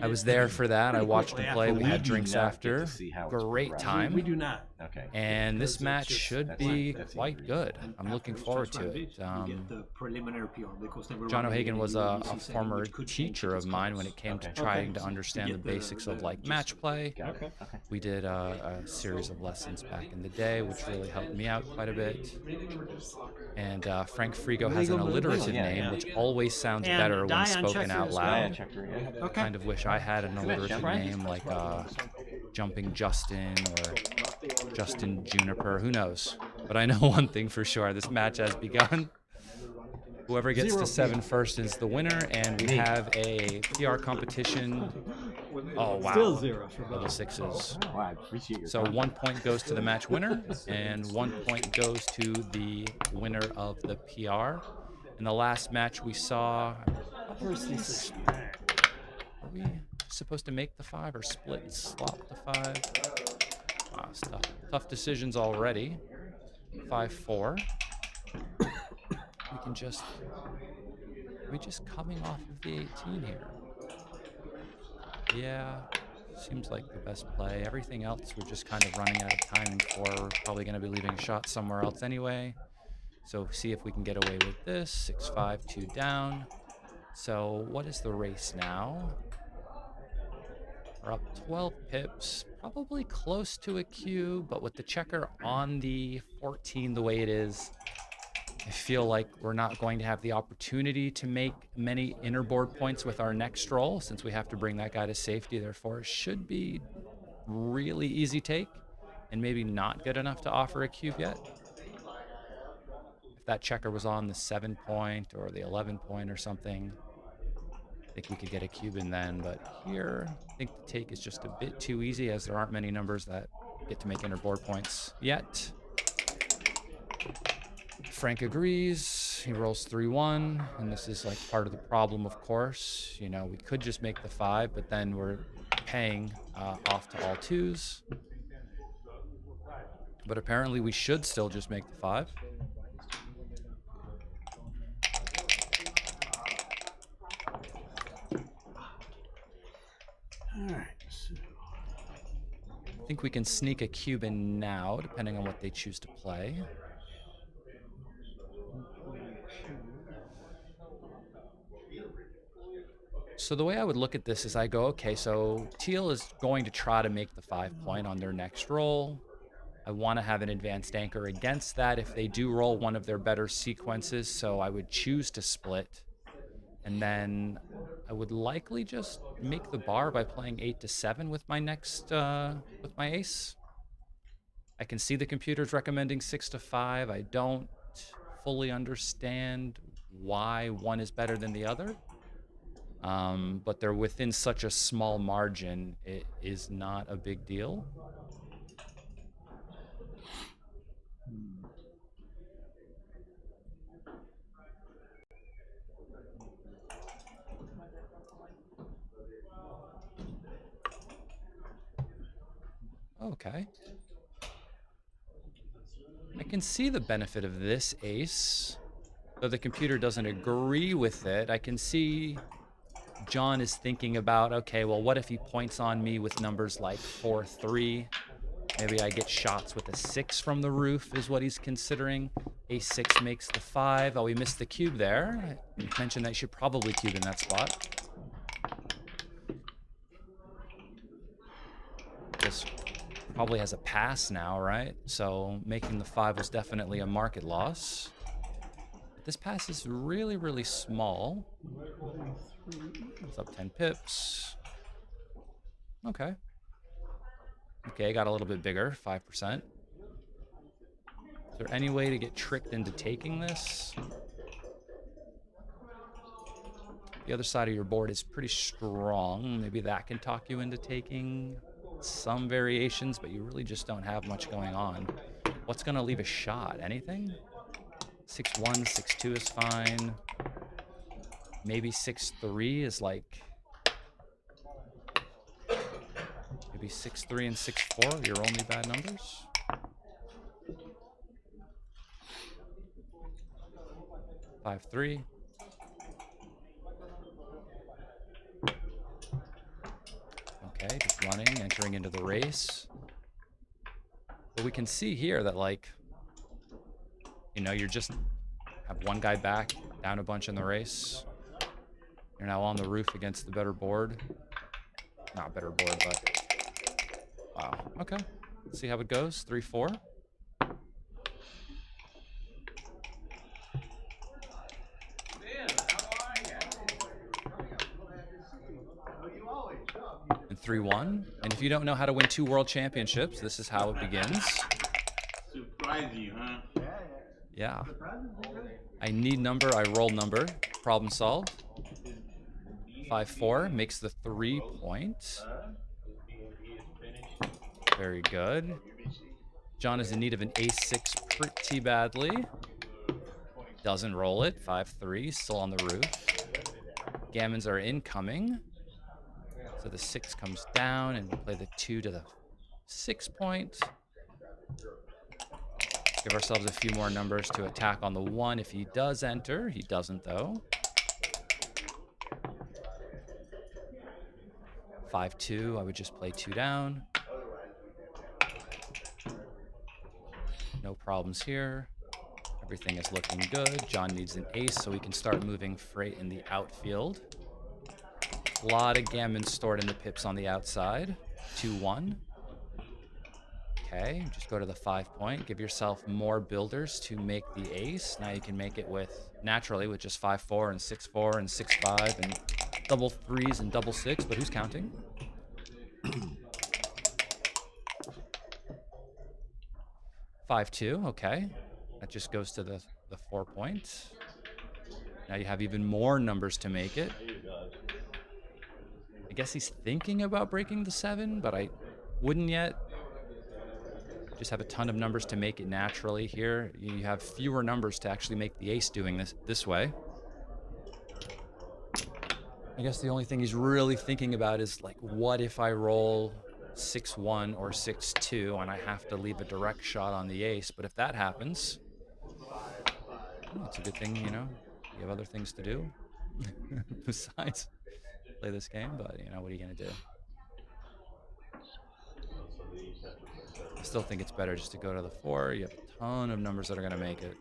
I was there for that. I watched him play. We had drinks after. Great time. We do not. Okay. And this match should be quite good. I'm looking forward to it. John O'Hagan was a former teacher of mine when it came to trying to understand the basics of like match play. We did a series of lessons back in the day, which really helped me out quite a bit. And Frank Frigo has an alliterative name, which always sounds better when spoken out loud. Kind of wish I had an alliterative name like Jumping Justin or Justin Juniper, who knows? But I know one thing for sure, this match has begun. Whoever gets to 7 first is the winner, and we have a PR competition. Oh, wow. Still 0 for level 6s. Oh, I appreciate your So 1 point goes to the match winner, and 1 point goes to the winner of the PR. In the last match we saw, are we supposed to make the 5 or split and swap the 5? Wow, it's tough. Tough decisions already. 5-4. we just coming off of the 18 here? Yeah, seems like the best play. Everything else we're just kind of running out of timing for. We're probably going to be leaving a shot somewhere else anyway. So see if we can get away with this. 6-5, 2 down. So what is the race now? We're up 12 pips, probably close to a cube, but with the checker on the 14 the way it is, I feel like we're not going to have the opportunity to make many inner board points with our next roll since we have to bring that guy to safety. Therefore, it should be really easy take and maybe not good enough to offer a cube yet. If that checker was on the 7-point or the 11-point or something, I think we could get a cube in then. But here, I think the take is just a bit too easy as there aren't many numbers that get to make inner board points yet. Frank agrees. He rolls 3-1, and this is like part of the problem, of course. You know, we could just make the 5, but then we're paying off to all 2s. But apparently we should still just make the 5. All right. I think we can sneak a cube in now, depending on what they choose to play. So the way I would look at this is I go, okay, so Teal is going to try to make the 5-point on their next roll. I want to have an advanced anchor against that if they do roll one of their better sequences, so I would choose to split. And then I would likely just make the bar by playing 8-7 with my next, with my ace. I can see the computer's recommending 6-5. I don't fully understand why one is better than the other. But they're within such a small margin, it is not a big deal. Okay. I can see the benefit of this ace, though the computer doesn't agree with it. I can see John is thinking about, okay, well, what if he points on me with numbers like 4-3? Maybe I get shots with a 6 from the roof is what he's considering. A6 makes the 5. Oh, we missed the cube there. I mentioned that you should probably cube in that spot. This probably has a pass now, right? So making the 5 was definitely a market loss. This pass is really, really small. It's up 10 pips. Okay. Okay, got a little bit bigger, 5%. Is there any way to get tricked into taking this? The other side of your board is pretty strong. Maybe that can talk you into taking some variations, but you really just don't have much going on. What's going to leave a shot? Anything? 6-1, 6-2 is fine. Maybe 6-3 is like... Maybe 6-3 and 6-4 are your only bad numbers. Five, 3. Okay, just running, entering into the race. But we can see here that, like, you know, you're just have one guy back, down a bunch in the race. You're now on the roof against the better board. Not better board, but wow. Okay, let's see how it goes. 3-4. And 3-1. And if you don't know how to win 2 world championships, this is how it begins. Surprise you, huh? Yeah. I need number, I roll number. Problem solved. 5-4 makes the 3-point. Very good. John is in need of an A6 pretty badly. Doesn't roll it. 5-3, still on the roof. Gammons are incoming. So the 6 comes down, and we play the 2 to the 6-point. Give ourselves a few more numbers to attack on the 1 if he does enter. He doesn't, though. 5-2, I would just play 2 down. No problems here. Everything is looking good. John needs an ace so we can start moving freight in the outfield. A lot of gammon stored in the pips on the outside. 2-1. Okay, just go to the 5-point. Give yourself more builders to make the ace. Now you can make it with, naturally, with just 5-4 and 6-4 and 6-5 and double 3s and double 6, but who's counting? 5-2, okay. That just goes to the 4-point. Now you have even more numbers to make it. I guess he's thinking about breaking the 7, but I wouldn't yet. Just have a ton of numbers to make it naturally here. You have fewer numbers to actually make the ace doing this way. I guess the only thing he's really thinking about is, like, what if I roll 6-1 or 6-2 and I have to leave a direct shot on the ace? But if that happens, well, it's a good thing, you know, you have other things to do besides play this game, but, you know, what are you going to do? I still think it's better just to go to the 4. You have a ton of numbers that are going to make it.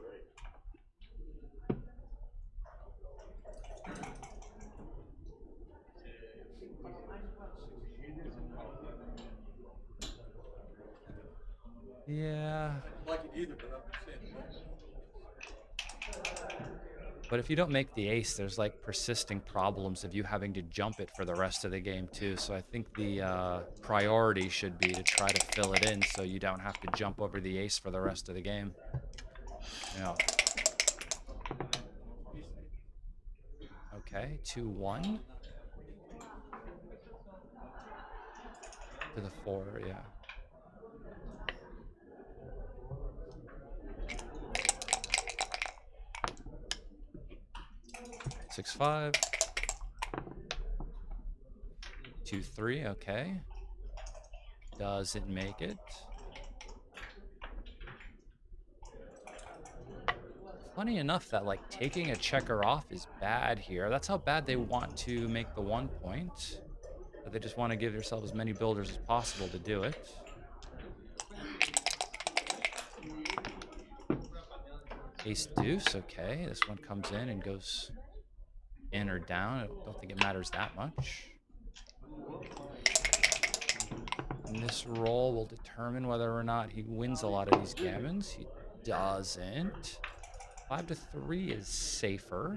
Yeah. Like it either, but I'm saying. But if you don't make the ace, there's like persisting problems of you having to jump it for the rest of the game too. So I think the priority should be to try to fill it in so you don't have to jump over the ace for the rest of the game. Yeah. Okay, 2-1. To the 4, yeah. Six, 5. 2-3, okay. Doesn't make it. Funny enough that, like, taking a checker off is bad here. That's how bad they want to make the 1 point. But they just want to give themselves as many builders as possible to do it. Ace deuce, okay. This one comes in and goes in or down. I don't think it matters that much. And this roll will determine whether or not he wins a lot of these gammons. He doesn't. 5-3 is safer.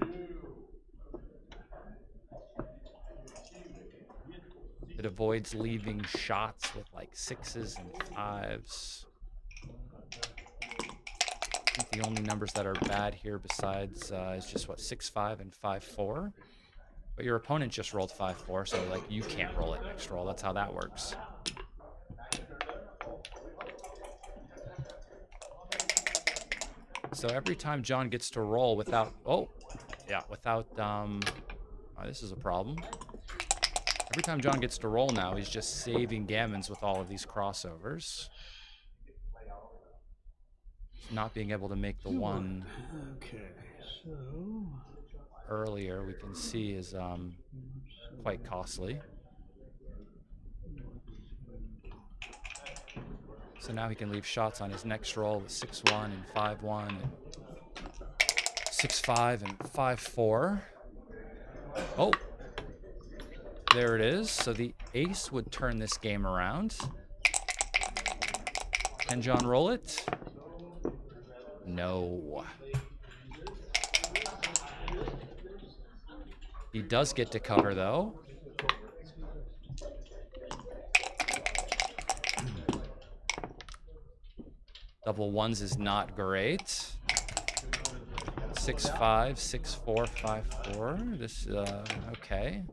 It avoids leaving shots with like 6s and 5s. I think the only numbers that are bad here besides is just what, 6-5 and 5-4. But your opponent just rolled 5-4, so like you can't roll it next roll. That's how that works. So every time John gets to roll without, this is a problem. Every time John gets to roll now, he's just saving gammons with all of these crossovers. Not being able to make the 1 earlier, we can see is quite costly. So now he can leave shots on his next roll with 6-1 and 5-1 and 6-5 and 5-4. Oh, there it is. So the ace would turn this game around. Can John roll it? No. He does get to cover, though. Double 1s is not great. 6-5, 6-4, 5-4. This, okay.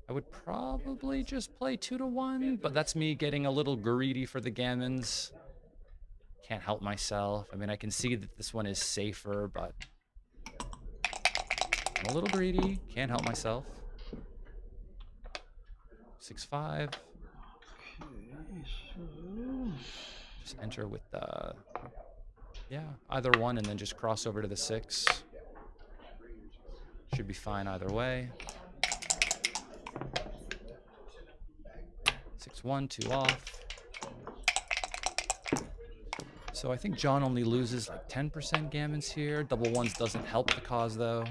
I would probably just play 2-1, but that's me getting a little greedy for the gammons. Can't help myself. I mean, I can see that this one is safer, but I'm a little greedy. Can't help myself. 6-5. Just enter with the, either one and then just cross over to the 6. Should be fine either way. 6-1, 2 off. So I think John only loses like 10% gammons here. Double ones doesn't help the cause though.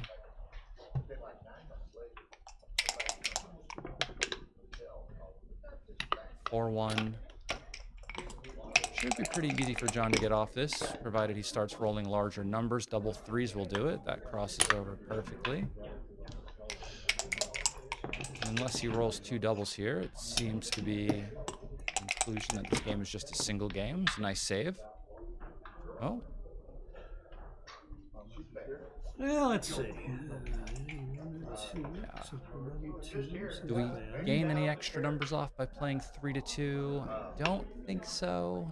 4-1. Should be pretty easy for John to get off this, provided he starts rolling larger numbers. Double threes will do it. That crosses over perfectly. Unless he rolls 2 doubles here, it seems to be a conclusion that this game is just a single game. It's a nice save. Oh. Well, let's see. Do we gain any extra numbers off by playing 3-2? I don't think so.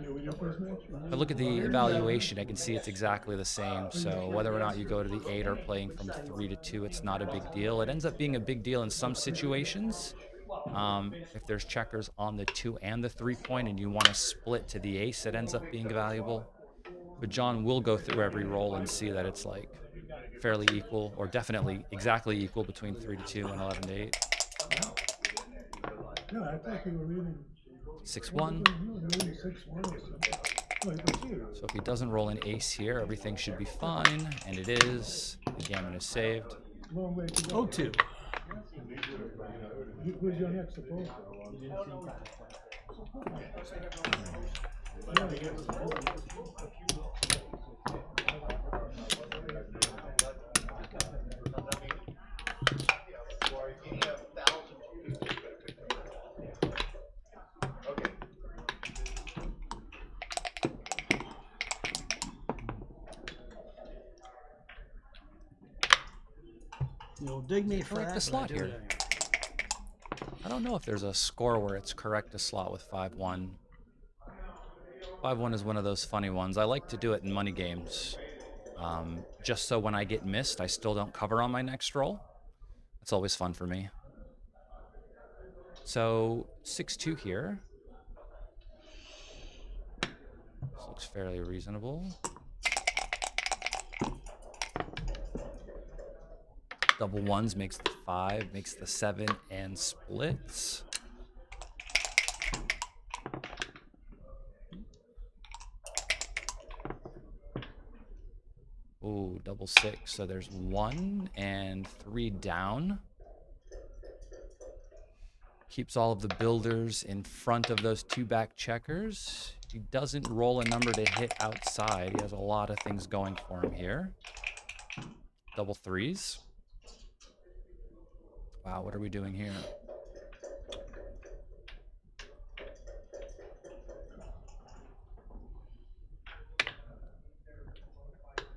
If I look at the evaluation, I can see it's exactly the same. So whether or not you go to the 8 or playing from 3-2, it's not a big deal. It ends up being a big deal in some situations. If there's checkers on the 2 and the 3 point and you want to split to the ace, it ends up being valuable. But John will go through every roll and see that it's like fairly equal, or definitely exactly equal between 3-2 and 11-8. 6-1. So if he doesn't roll an ace here, everything should be fine, and it is. The gammon is saved. 0-2. Who's your next opponent? You'll dig me for Correct the slot here. I don't know if there's a score where it's correct to slot with 5-1. 5-1 is one of those funny ones. I like to do it in money games, just so when I get missed, I still don't cover on my next roll. It's always fun for me. So 6-2 here. This looks fairly reasonable. Double ones makes the 5, makes the 7, and splits. Ooh, double 6. So there's 1 and 3 down. Keeps all of the builders in front of those 2 back checkers. He doesn't roll a number to hit outside. He has a lot of things going for him here. Double 3s. Wow, what are we doing here?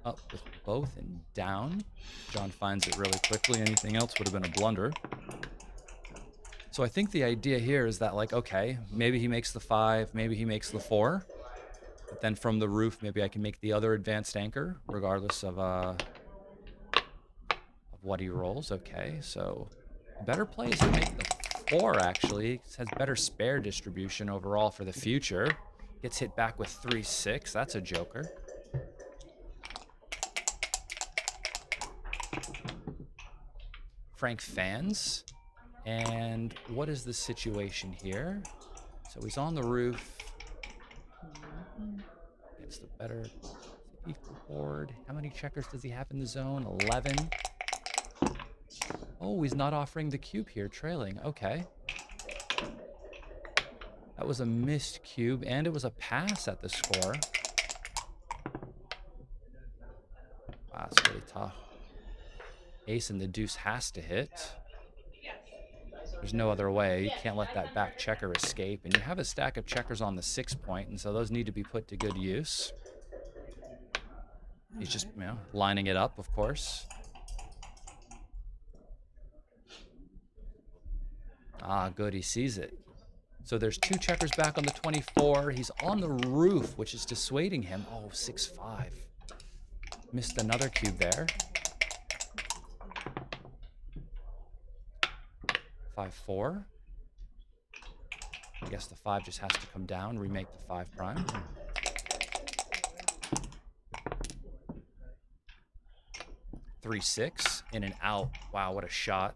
Up with both and down. John finds it really quickly. Anything else would have been a blunder. So I think the idea here is that, like, okay, maybe he makes the 5, maybe he makes the 4. But then from the roof, maybe I can make the other advanced anchor, regardless of what he rolls. Okay, so better play is to make the 4, actually. It has better spare distribution overall for the future. Gets hit back with 3-6. That's a joker. Frank fans. And what is the situation here? So he's on the roof. Gets the better equal board. How many checkers does he have in the zone? 11. Oh, he's not offering the cube here, trailing. Okay. That was a missed cube, and it was a pass at the score. Wow, that's really tough. Ace and the deuce has to hit. There's no other way. You can't let that back checker escape. And you have a stack of checkers on the 6 point, and so those need to be put to good use. He's just, you know, lining it up, of course. Ah, good, he sees it. So there's 2 checkers back on the 24. He's on the roof, which is dissuading him. Oh, 6-5. Missed another cube there. 5-4. I guess the 5 just has to come down, remake the 5 prime. Three, 6, in and out. Wow, what a shot.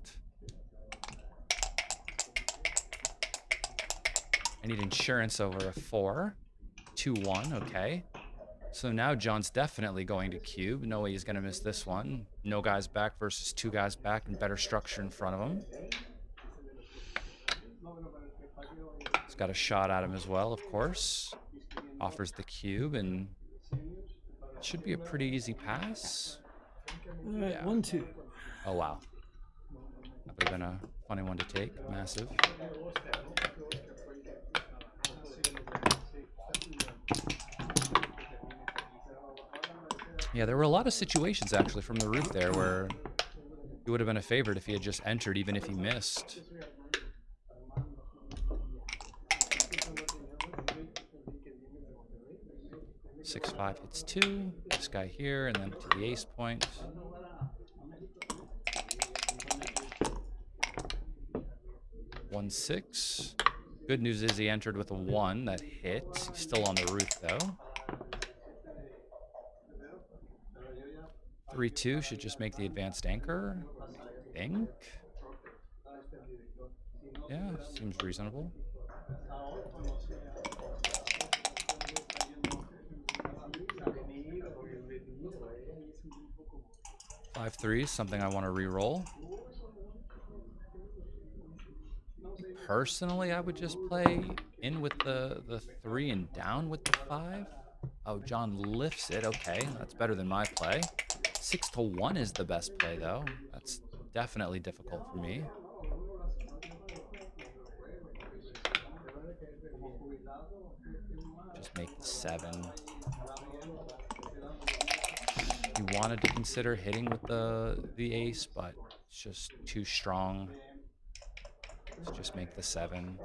I need insurance over a 4. 2-1, okay. So now John's definitely going to cube. No way he's going to miss this one. No guys back versus 2 guys back and better structure in front of him. He's got a shot at him as well, of course. Offers the cube, and it should be a pretty easy pass. All right, Yeah. 1-2. Oh, wow. That would have been a funny one to take. Massive. Yeah, there were a lot of situations actually from the roof there where he would have been a favorite if he had just entered, even if he missed. Six, 5 hits 2. This guy here, and then to the ace point. One, 6. Good news is he entered with a 1 that hit. He's still on the roof though. 3-2 should just make the advanced anchor, I think. Yeah, seems reasonable. 5-3 is something I want to re-roll. Personally, I would just play in with the 3 and down with the 5. Oh, John lifts it. Okay, that's better than my play. 6-1 is the best play, though. That's definitely difficult for me. Just make the 7. You wanted to consider hitting with the ace, but it's just too strong. Let's just make the 7.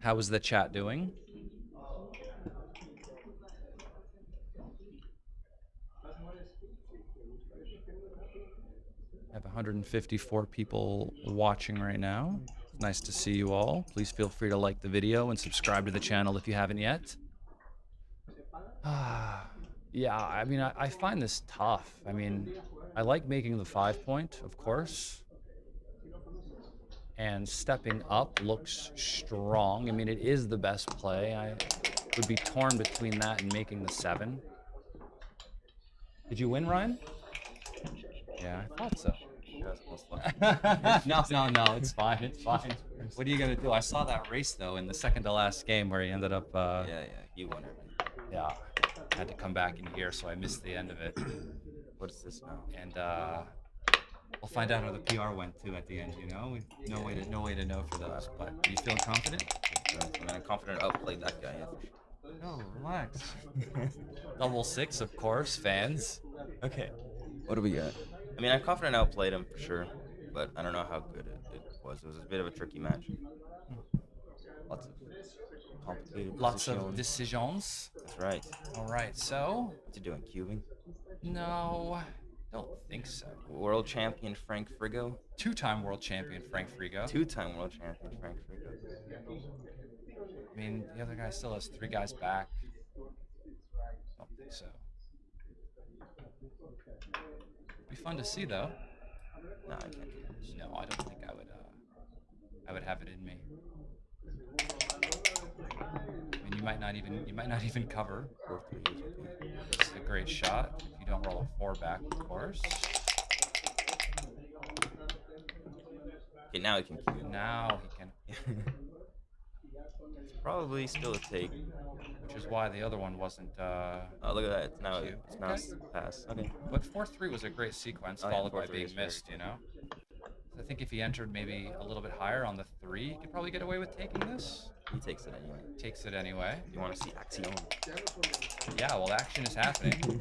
How was the chat doing? I have 154 people watching right now. Nice to see you all. Please feel free to like the video and subscribe to the channel if you haven't yet. Yeah, I mean, I find this tough. I mean, I like making the 5 point, of course. And stepping up looks strong. I mean, it is the best play. I would be torn between that and making the 7. Did you win, Ryan? Yeah, I thought so. No, it's fine, it's fine. What are you gonna do? I saw that race though in the second to last game where he ended up. Yeah, he won it. Yeah, had to come back in here, so I missed the end of it. What is this now? And we'll find out how the PR went too at the end. You know, no way to know for those. But are you feeling confident? I mean, I'm confident I'll play that guy. Yeah. No, relax. Double 6, of course, fans. Okay. What do we got? I mean, I'm confident I outplayed him for sure, but I don't know how good it was. It was a bit of a tricky match. Lots of complicated Lots of decisions. That's right. All right, so. What's he doing? Cubing? No, don't think so. World champion Frank Frigo. 2-time world champion Frank Frigo. 2-time world champion Frank Frigo. I mean, the other guy still has 3 guys back. Don't think so. Be fun to see though. No, I can't. No, I don't think I would have it in me. I mean, you might not even cover. 4-3. This is a great shot. If you don't roll a 4 back, of course. Okay, now he can cube. Now he can. It's probably still a take. Which is why the other one wasn't. Oh, look at that! It's now Okay. pass. Okay. But 4-3 was a great sequence, Oh, yeah, followed by 4-3 being is very missed. cool. You know. I think if he entered maybe a little bit higher on the 3, he could probably get away with taking this. He takes it anyway. Takes it anyway. You want to see action? Yeah, well, action is happening.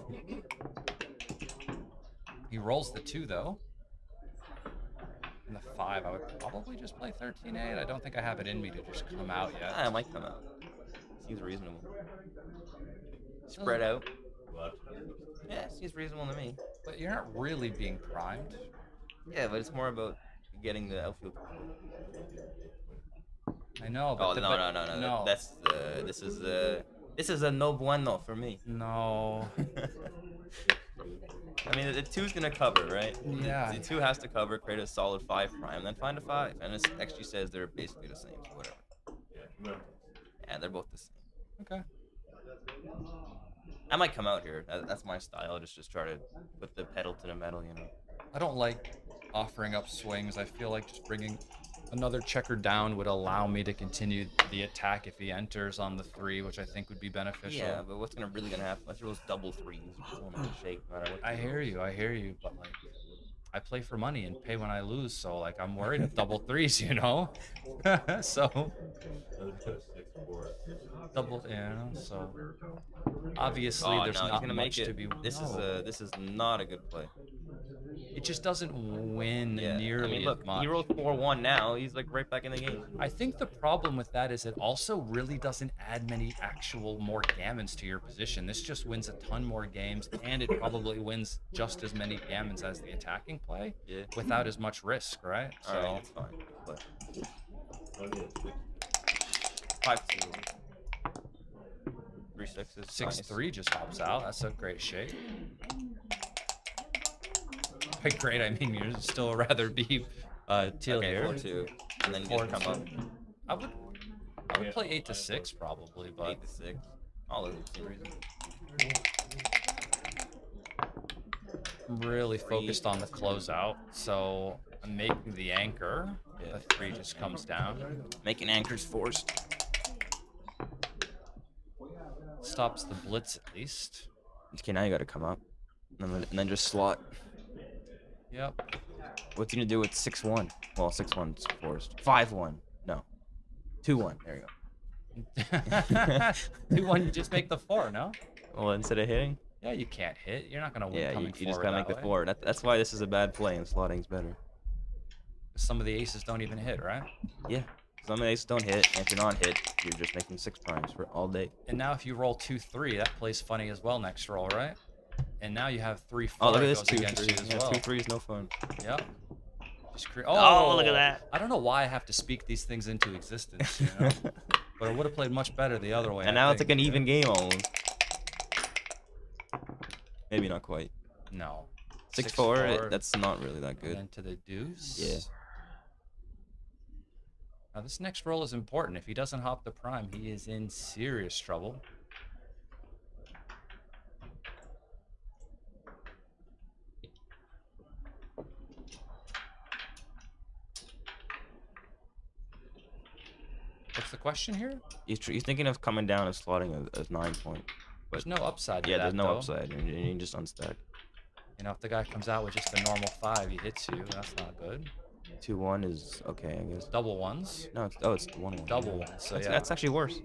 He rolls the 2 though. And the 5, I would probably just play 13-8. I don't think I have it in me to just come out yet. I might come out. Seems reasonable. Spread out. Yeah, seems reasonable to me. But you're not really being primed. Yeah, but it's more about getting the outfield. I know, but Oh no. That's this is a no bueno for me. No. I mean, the 2's gonna cover, right? Yeah. The 2 has to cover, create a solid 5 prime, then find a 5, and it actually says they're basically the same, so whatever. Yeah, they're both the same. Okay. I might come out here. That's my style. Just try to put the pedal to the metal, you know. I don't like offering up swings. I feel like just bringing another checker down would allow me to continue the attack if he enters on the 3, which I think would be beneficial. Yeah, but what's really gonna happen? Let's those double 3s. Shake, no matter what. I hear you, but like, I play for money and pay when I lose, so like I'm worried of double 3s, you know. So double, so obviously there's not much to be. This is not a good play. It just doesn't win nearly I mean, look, as much. he rolled 4-1 now. He's like right back in the game. I think the problem with that is it also really doesn't add many actual more gammons to your position. This just wins a ton more games, and it probably wins just as many gammons as the attacking play without as much risk, right? All right, that's fine. But 5-2. 3 6s. 6-3 just hops out. That's a great shape. By great, I mean you'd still rather be teal okay, here. 4-2, and then just come up. I would play 8-6 probably, but 8-6. All of the reasons. I'm really focused on the closeout, so I'm making the anchor. The 3 just comes down. Making anchors forced. Stops the blitz at least. Okay, now you got to come up, and then just slot. Yep. What's he gonna do with 6-1? Well, 6-1's forced. 5-1. No. 2-1. There you go. 2-1, you just make the 4, no? Well, instead of hitting? Yeah, you can't hit. You're not gonna win Yeah, coming you just forward gotta make that the way. 4. That's why this is a bad play, and slotting's better. Some of the aces don't even hit, right? Yeah. Some of the aces don't hit, and if you're not hit, you're just making 6 primes for all day. And now if you roll 2-3, that plays funny as well next roll, right? And now you have 3-4 Oh, look at this goes against 2-3. you as Yeah, well. 2-3 is no fun. Yep. Just Oh, look at that. I don't know why I have to speak these things into existence, you know? But I would have played much better the other way. And now it's like an even game almost. Maybe not quite. No. 6-4, that's not really that good. And then to the deuce. Yeah. Now this next roll is important. If he doesn't hop the prime, he is in serious trouble. What's the question here? He's thinking of coming down and slotting a 9-point. There's no upside to Yeah, that, there's no though. upside. You just unstack. You know, if the guy comes out with just a normal 5, he hits you. That's not good. 2-1 is okay, I guess. Double ones. No, it's 1-1. Double ones. So That's actually worse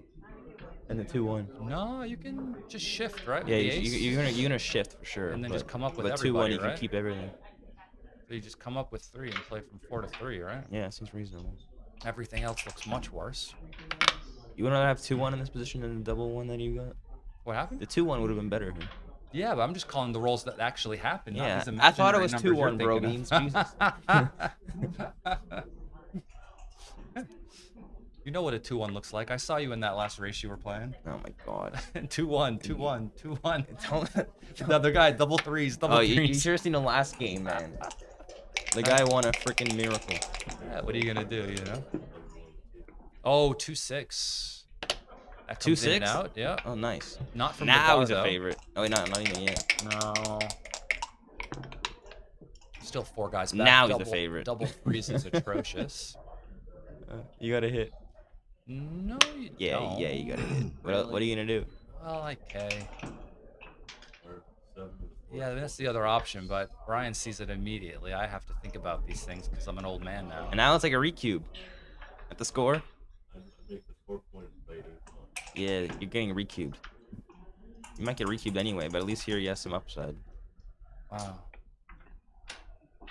than the 2-1. No, you can just shift, right? Yeah, with the ace? you're gonna shift for sure. And then just come up with but everybody, 2-1, you right? can keep everything. So you just come up with 3 and play from 4 to 3, right? Yeah, seems reasonable. Everything else looks much worse. You would rather have 2-1 in this position than the double 1 that you got? What happened? The 2-1 would have been better here. Yeah, but I'm just calling the rolls that actually happened. Yeah, not these I thought it imaginary was numbers you're 2-1, bro. thinking of. Jesus. You know what a 2-1 looks like. I saw you in that last race you were playing. Oh my god. 2-1, 2-1, 2-1. The other guy, double 3s, double 3s. You should have seen the last game, man. The guy won a freaking miracle. Yeah, what are you gonna do, you know? Oh, 2-6. That comes 2-6? in and out, yeah. Oh, nice. Not from now the he's a bar, though. favorite. Oh, wait, not even yet. No. Still 4 guys back. Now he's double, a favorite. Double 3s is atrocious. You gotta hit. No, you Yeah, don't. yeah, you gotta hit. What are you gonna do? Well, okay. Yeah, that's the other option, but Brian sees it immediately. I have to think about these things because I'm an old man now. And now it's like a recube. At the score? Yeah, you're getting recubed. You might get recubed anyway, but at least here you have some upside. Wow.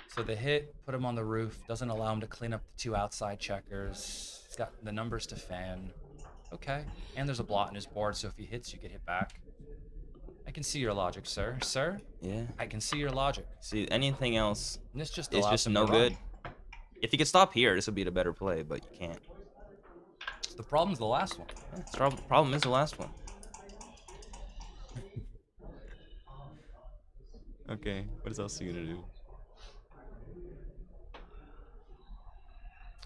So the hit, put him on the roof, doesn't allow him to clean up the 2 outside checkers. He's got the numbers to fan. Okay. And there's a blot in his board, so if he hits, you get hit back. I can see your logic, sir. Sir? Yeah. I can see your logic. See, anything else And this just is allows just him no to run. good. If you could stop here, this would be the better play, but you can't. The problem's the last one. The problem is the last one. Okay, what else are you gonna do?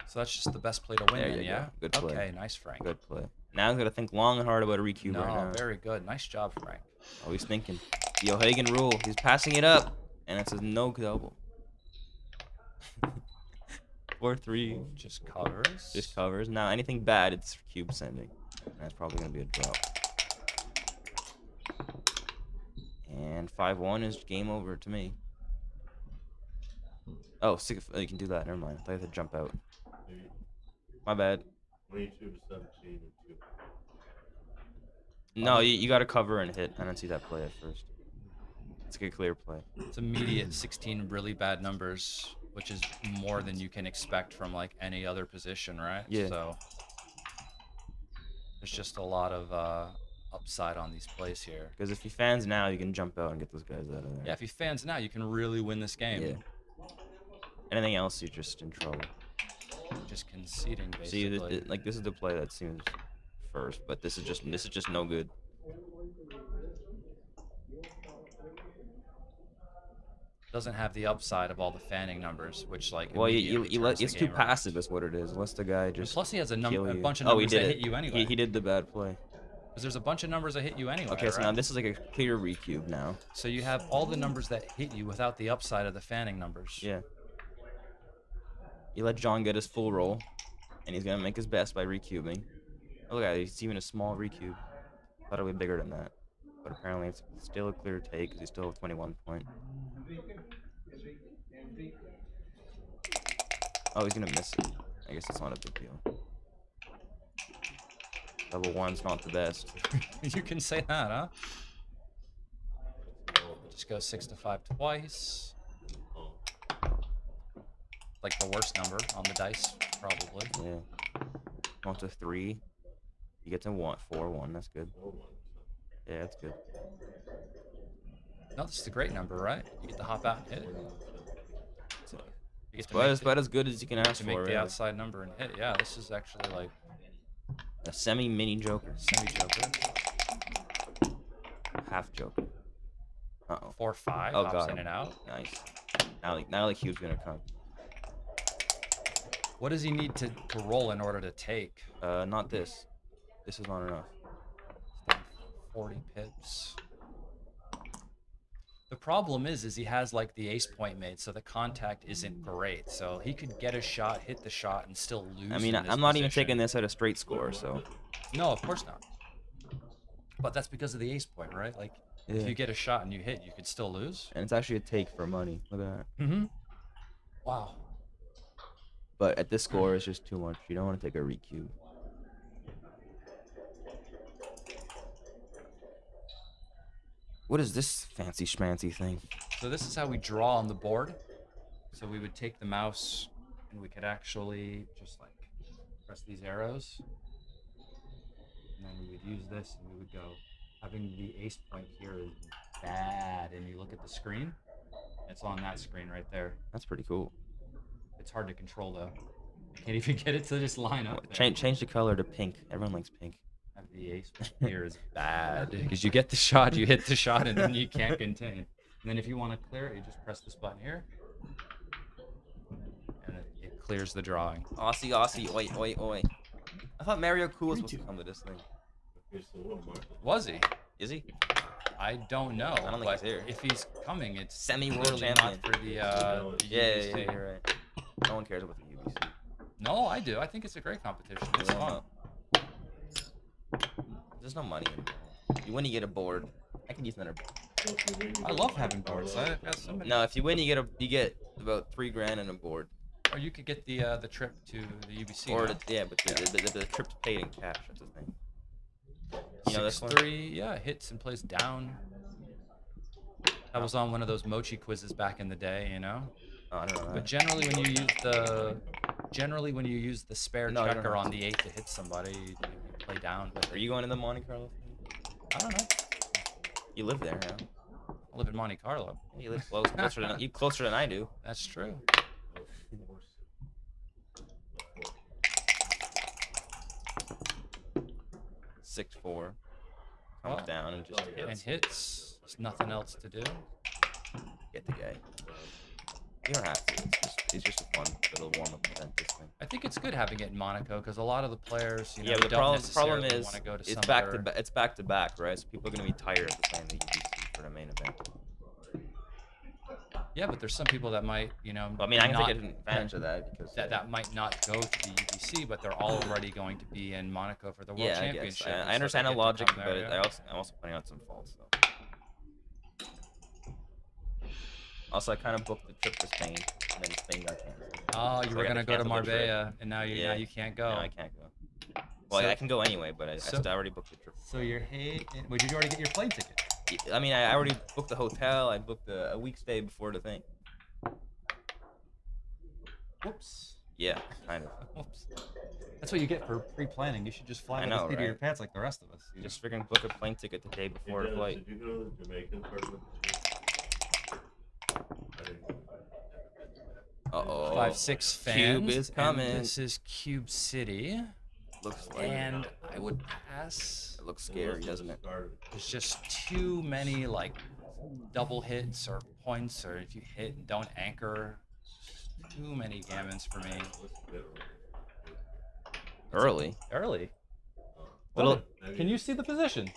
So that's just the best play to win, There then, you go. yeah? Good play. Okay, nice, Frank. Good play. Now he's gotta think long and hard about a recube No, right now. very good. Nice job, Frank. Oh, he's thinking. The O'Hagan rule. He's passing it up, and it's a no double. 4-3. Just covers. Just covers. Now anything bad, it's cube sending. That's probably gonna be a drop. And 5-1 is game over to me. Oh, you can do that. Never mind. I thought you had to jump out. My bad. 22 to 17. No, you got to cover and hit. I didn't see that play at first. It's a good clear play. It's immediate 16 really bad numbers, which is more than you can expect from like any other position, right? Yeah. So there's just a lot of upside on these plays here. Because if he fans now, you can jump out and get those guys out of there. Yeah, if he fans now, you can really win this game. Yeah. Anything else, you're just in trouble. Just conceding, basically. See, like this is the play that seems first, but this is just no good. Doesn't have the upside of all the fanning numbers, which like. Well, immediately turns it's the too game around. passive, is what it is. Unless the guy just. Plus, he has a kill you. bunch of Oh, numbers he did that it. hit you anyway. He did the bad play. Because there's a bunch of numbers that hit you anyway. Okay, so right? now this is like a clear recube now. So you have all the numbers that hit you without the upside of the fanning numbers. Yeah. You let John get his full roll, and he's gonna make his best by recubing. Oh, look at it, it's even a small recube. Thought it would be bigger than that, but apparently it's still a clear take because he's still at 21 point. Oh, he's gonna miss it. I guess it's not a big deal. Double one's not the best. You can say that, huh? Just go 6-5 twice. Like the worst number on the dice, probably. Yeah. Want to 3. You get to 4-1. That's good. Yeah, that's good. No, this is a great number, right? You get to hop out and hit it. So, You it's get to about as good as you can ask to for. make the really. outside number and hit. Yeah, this is actually like A semi-mini joker. semi-joker. Half joker. Uh-oh. 4-5. Oh, hops got in him. and out. Nice. Now like Hugh's gonna come. What does he need to roll in order to take? Not this. This is not enough. 40 pips. The problem is he has like the ace point made, so the contact isn't great. So he could get a shot, hit the shot, and still lose. I mean, in this I'm not even position. taking this at a straight score, so. No, of course not. But that's because of the ace point, right? Like, Yeah. if you get a shot and you hit, you could still lose. And it's actually a take for money. Look at that. Mm-hmm. Wow. But at this score, it's just too much. You don't want to take a recube. What is this fancy schmancy thing? So this is how we draw on the board. So we would take the mouse and we could actually just like press these arrows. And then we would use this and we would go. Having the ace point here is bad. And you look at the screen, it's on that screen right there. That's pretty cool. It's hard to control though. I can't even get it to just line up. Change the color to pink. Everyone likes pink. Have the ace here is bad because you get the shot, you hit the shot, and then you can't contain. And then if you want to clear it, you just press this button here, and it clears the drawing. Aussie, oi, oi, oi. I thought Mario Cool was supposed to come to this thing. Was he? Is he? I don't know. I don't think but he's here. if he's coming, it's Semi-world clearly champion. not for the Yeah, UBC. you're right. No one cares about the UBC. No, I do. I think it's a great competition. It's fun. There's no money involved. You win, you get a board. I can use another board. I love having boards. I got so many. No, if you win, you get about $3 grand and a board. Or you could get the trip to the UBC. Or no? yeah, but the trip's paid in cash. That's the thing. You know this one? 6-3, yeah, hits and plays down. That was on one of those mochi quizzes back in the day, you know. Oh, I don't know. But That. generally when you use the spare No, you don't checker have on to. the 8 to hit somebody, you play down. With Are you going to the Monte Carlo? I don't know. You live there, yeah. I live in Monte Carlo. You live closer than I do. That's true. 6-4. Comes Well, down and just hits. And hits. There's nothing else to do. Get the guy. You don't have to. It's just a fun little warm-up event. This thing. I think it's good having it in Monaco because a lot of the players, you know, Yeah, but the don't problem necessarily is want to go to it's some back other- to back. It's back to back, right? So people are gonna be tired of playing the UBC for the main event. Yeah, but there's some people that might, you know, Well, I mean, I can not, take advantage of that because that might not go to the UBC, but they're already going to be in Monaco for the World yeah, I guess. Championship. I and so understand they the get to logic, come but there, yeah. I'm also pointing out some faults though. Also, I kind of booked the trip to Spain, and then Spain got canceled. Oh, you So were I gonna gotta go to cancel the trip. Marbella, and now you can't go. No, I can't go. Well, So- I can go anyway, but I already booked the trip. So you're Wait, did you already get your plane ticket? I mean, I already booked the hotel. I booked a week stay before the thing. Whoops. Yeah, kind of. Whoops. That's what you get for pre-planning. You should just fly I by know, the seat of your right? pants like the rest of us. You just freaking book a plane ticket the day before the flight. Did you go to the Jamaican part of Uh-oh. 5-6 fans. Cube is and coming. This is Cube City. Looks like And I would pass. it looks scary, doesn't it? There's just too many like double hits or points, or if you hit and don't anchor, too many gammons for me. Early. Early. Little. Can you see the position?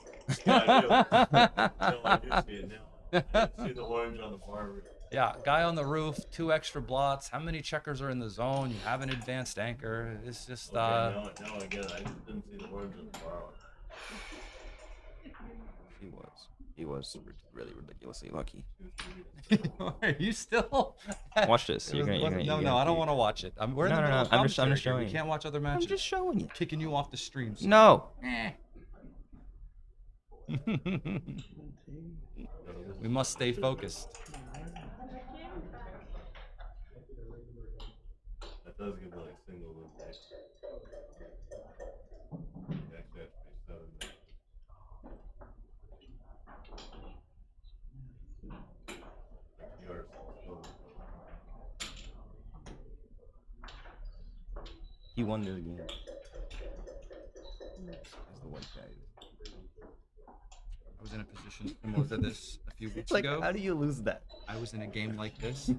Yeah, I do. No, I do see it now. I see the orange on the far. Yeah, guy on the roof, 2 extra blots. How many checkers are in the zone? You have an advanced anchor. It's just Okay, now I get it. I just didn't see the orange on the far. He was really ridiculously lucky. Are you still? Watch this. You're gonna, No, I don't want to watch it. We're in the No, middle of I'm just commentary here. showing We you. can't watch other matches. I'm just showing you. Kicking you off the streams. No. We must stay focused. That does give like single loop. Actually, that's 7. He won the game. That's the one guy. I was in a position similar to this a few weeks Like, ago. how do you lose that? I was in a game like this,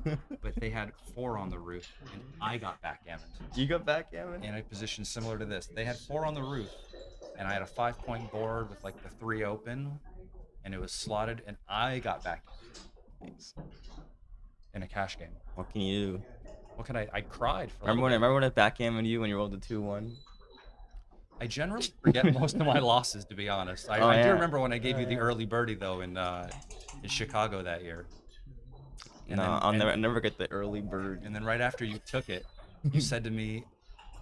but they had 4 on the roof, and I got backgammoned. You got backgammon? In a position similar to this. They had 4 on the roof, and I had a 5-point board with like the 3 open, and it was slotted, and I got backgammoned in a cash game. What can you do? What can I cried for a Remember when I backgammoned you when you rolled the 2-1? I generally forget most of my losses, to be honest. I do yeah. remember when I gave you the early birdie though in Chicago that year. And No, then- I'll never get the early bird. And then right after you took it, you said to me,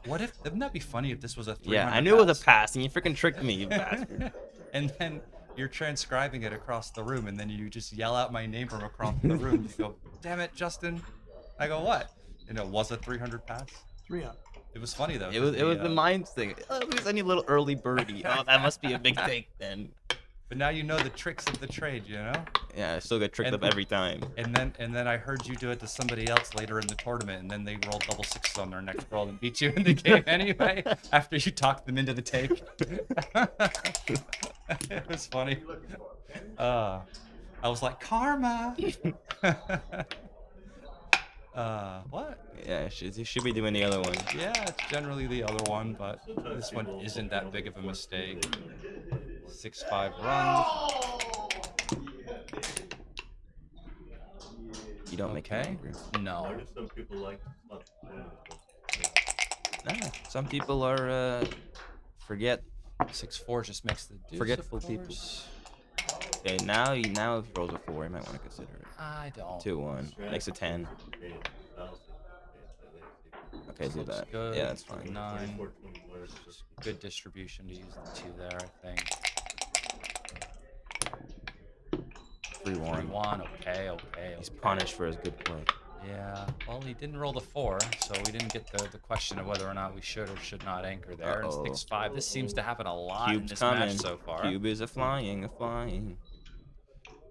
wouldn't that be funny if this was a 300 Yeah, I knew it was a pass?" pass, and you freaking tricked me, you bastard. And then you're transcribing it across the room, and then you just yell out my name from across the room. You go, "Damn it, Justin!" I go, "What?" And it was a 300 pass. 300. It was funny though. It was the mind thing. Oh, at least I need a little early birdie. Oh, that must be a big thing then. But now you know the tricks of the trade, you know. Yeah, I still get tricked up every time. And then I heard you do it to somebody else later in the tournament, and then they rolled double sixes on their next roll and beat you in the game anyway. After you talked them into the take. It was funny. I was like, karma. What? Yeah, you should be doing the other one. Yeah, it's generally the other one, but this one isn't that big of a mistake. 6-5 runs. You don't make Okay. me angry. No. Why do some people like Nah, some people are forget 6-4 just makes the deuce, forgetful of people. course. Okay, now if he rolls a 4, you might want to consider it. I don't. 2-1 makes a 10. Okay, do that. Good. Yeah, that's fine. 9. Good distribution to use the 2 there, I think. 3-1. 3-1. Okay. He's punished for his good play. Yeah. Well, he didn't roll the 4, so we didn't get the question of whether or not we should or should not anchor there. Uh-oh. And 6-5. This seems to happen a lot in Cube's this coming. match so far. Cube is a flying.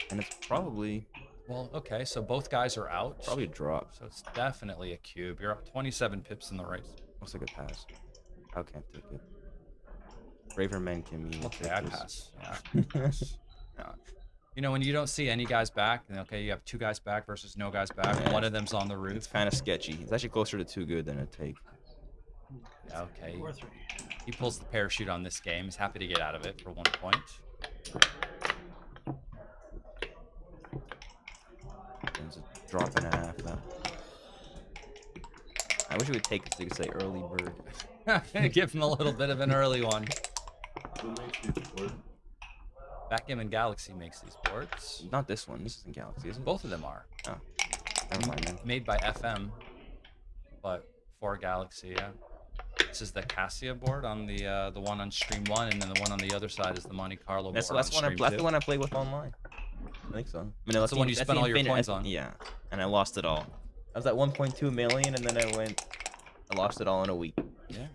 And it's probably Well, okay. So both guys are out. a drop. So it's definitely a cube. You're up 27 pips in the race. Looks like a pass. How can't take it? Braver men can be. Okay, I pass. Yeah. Yeah. You know, when you don't see any guys back, and okay, you have 2 guys back versus no guys back. Yeah. One of them's on the roof. It's kind of sketchy. It's actually closer to too good than a take. Yeah, okay. He pulls the parachute on this game. He's happy to get out of it for 1 point. It's a drop and a half now. I wish it would take it so you could say early bird. Give him a little bit of an early one. Who makes these boards? Backgammon Galaxy makes these boards. Not this one. This isn't Galaxy, is it? Both of them are. Oh, never mind then. Made by FM, but for Galaxy, yeah. This is the Cassia board on the one on Stream 1, and then the one on the other side is the Monte Carlo That's board the on one. Stream That's 2. the one I play with online. I think so. I mean, That's the one you that's spent all your Infinite- coins on. Yeah, and I lost it all. I was at 1.2 million, and then I lost it all in a week. Yeah.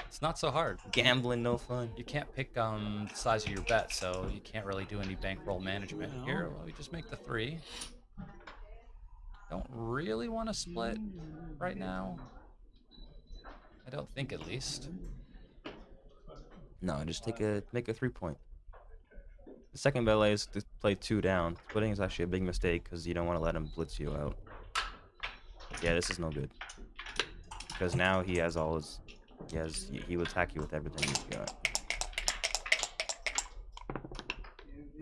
It's not so hard. Gambling, no fun. You can't pick the size of your bet, so you can't really do any bankroll management. Here, well, we just make the 3. Don't really want to split right now. I don't think, at least. No, just make a 3-point. The second ballet is to play 2 down. Splitting is actually a big mistake because you don't want to let him blitz you out. Yeah, this is no good. Because now he has all his, he will attack you with everything he's got.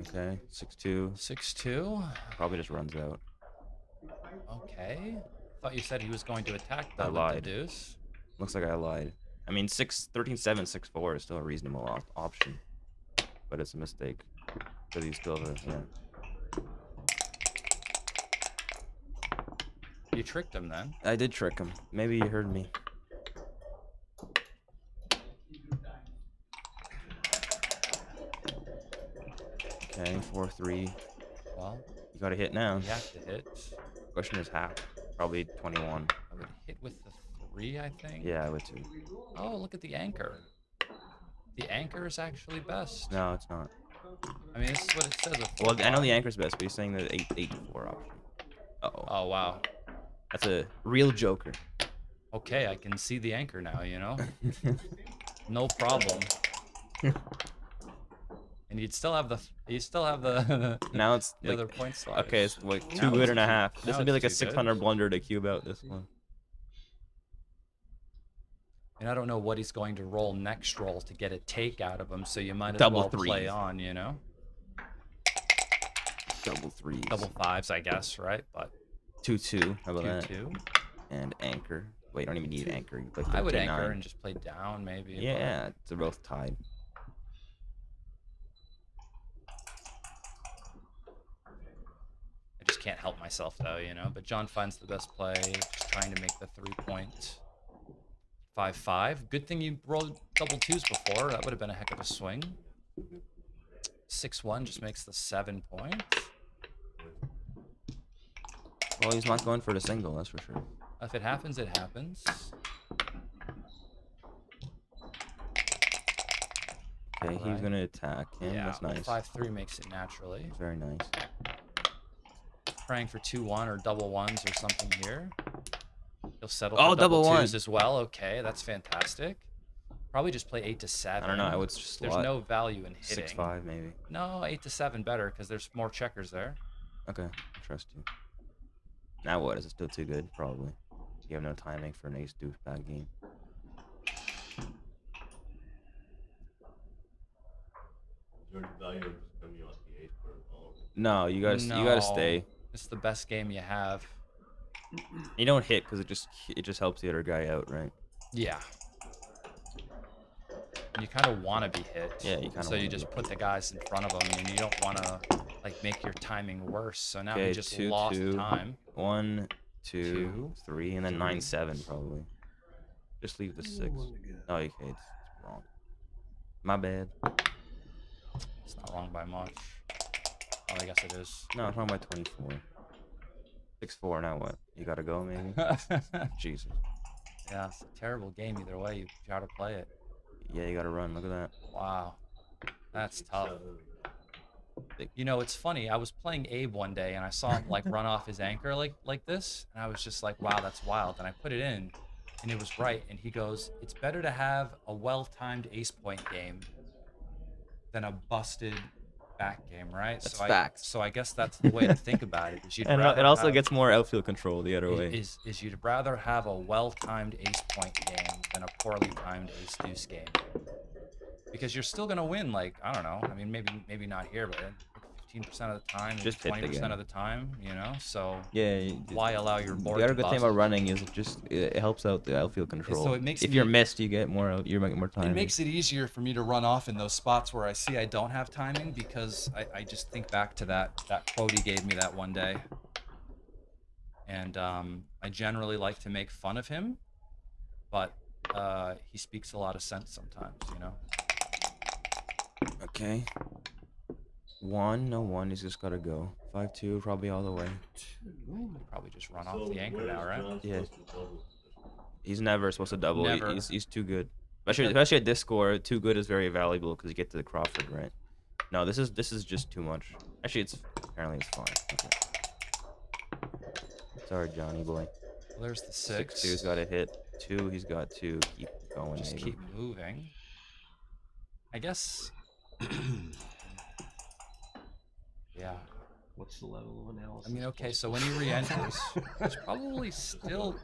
Okay, 6-2. 6-2. Probably just runs out. Okay. Thought you said he was going to attack I the lied. deuce. Looks like I lied. I mean, 13-7, 6-4 is still a reasonable option, but it's a mistake because he's still yeah. You tricked him then. I did trick him. Maybe you heard me. Okay, 4-3. Well, You got to hit now. you have to hit. Question is half. Probably 21. I would hit with the 3, I think. Yeah, I would too. Oh, look at the anchor. The anchor is actually best. No, it's not. I mean, this is what it says. Well, I know the anchor's best, but he's saying the 8-4 option. Uh-oh. Oh, wow. That's a real joker. Okay, I can see the anchor now, you know? No problem. And you'd still have the Now it's the like, other point slide. okay, it's like Now 2 good it's and a too- half. This now would be like a it's too good. 600 blunder to cube out this one. And I don't know what he's going to roll next roll to get a take out of him, so you might as Double well play threes. on, you know? Double 3s. Double 5s, I guess, right? But 2-2. How about that? 2-2. And anchor. Wait, you don't even need anchor. You play I would 13-9. anchor and just play down, maybe. but- Yeah, they're both tied. I just can't help myself, though, you know? But John finds the best play, just trying to make the 3-point 5-5. Good thing you rolled double 2s before. That would have been a heck of a swing. 6-1 just makes the 7 point. Well, he's not going for the single, that's for sure. If it happens, it happens. Okay, he's Alright. going to attack him. Yeah, That's nice. 5-3 makes it naturally. Very nice. Praying for 2-1 or double 1s or something here. He'll settle Oh, for double double 2s one. as well. Okay, that's fantastic. Probably just play 8-7. I don't know, I would just There's slot no value in hitting. 6-5 maybe. No, 8-7 better because there's more checkers there. Okay, I trust you. Now what? Is it still too good? Probably. You have no timing for an ace deuce bad game. No, you gotta stay. It's the best game you have. You don't hit because it just helps the other guy out, right? Yeah. You kind of want to be hit. Yeah, you kinda So you wanna just put the guys in front of them, and you don't want to like make your timing worse. So now Okay, we just 2-2. lost time. 1, 2, Two, 3, and then 9-7 probably. Just leave the 6. Oh, okay, it's wrong. My bad. It's not wrong by much. Oh, I guess it is. No, it's wrong by 24. 6-4. Now what? You gotta go maybe. Jesus. Yeah, it's a terrible game either way. You try to play it. Yeah, you gotta run. Look at that. Wow, that's tough. You know, it's funny. I was playing Abe one day, and I saw him like run off his anchor like this, and I was just like, "Wow, that's wild." And I put it in, And it was right. And he goes, it's better to have a well-timed ace point game than a busted back game, right? That's so facts. So I guess that's the way to think about it. Is you'd And rather it also have- gets more outfield control the other way. Is you'd rather have a well-timed ace point game than a poorly timed ace deuce game, because you're still gonna win. Like, I don't know. I mean, maybe not here, but 15% of the time, Just hit the 20% game. of the time, you know. So Yeah. why allow your board The other to good thing bust? about running is it helps out the outfield control. So it makes if me- you're missed, you get more. You're making more time. It makes it easier for me to run off in those spots where I see I don't have timing, because I just think back to that quote he gave me that one day. And I generally like to make fun of him, but he speaks a lot of sense sometimes, you know. Okay. 1, no 1. He's just gotta go. 5-2, probably all the way. Probably just run off the anchor now, right? Yeah. He's never supposed to double. Never. He's too good. Especially at this score, too good is very valuable because you get to the Crawford, right? No, this is just too much. Actually, apparently it's fine. Okay. Sorry, Johnny boy. Well, there's the 6. 6-2's got to hit. 2, he's got to keep going. Just maybe. keep moving. I guess. Yeah. What's the level of analysis? I mean, okay, so when he re-enters, he's probably still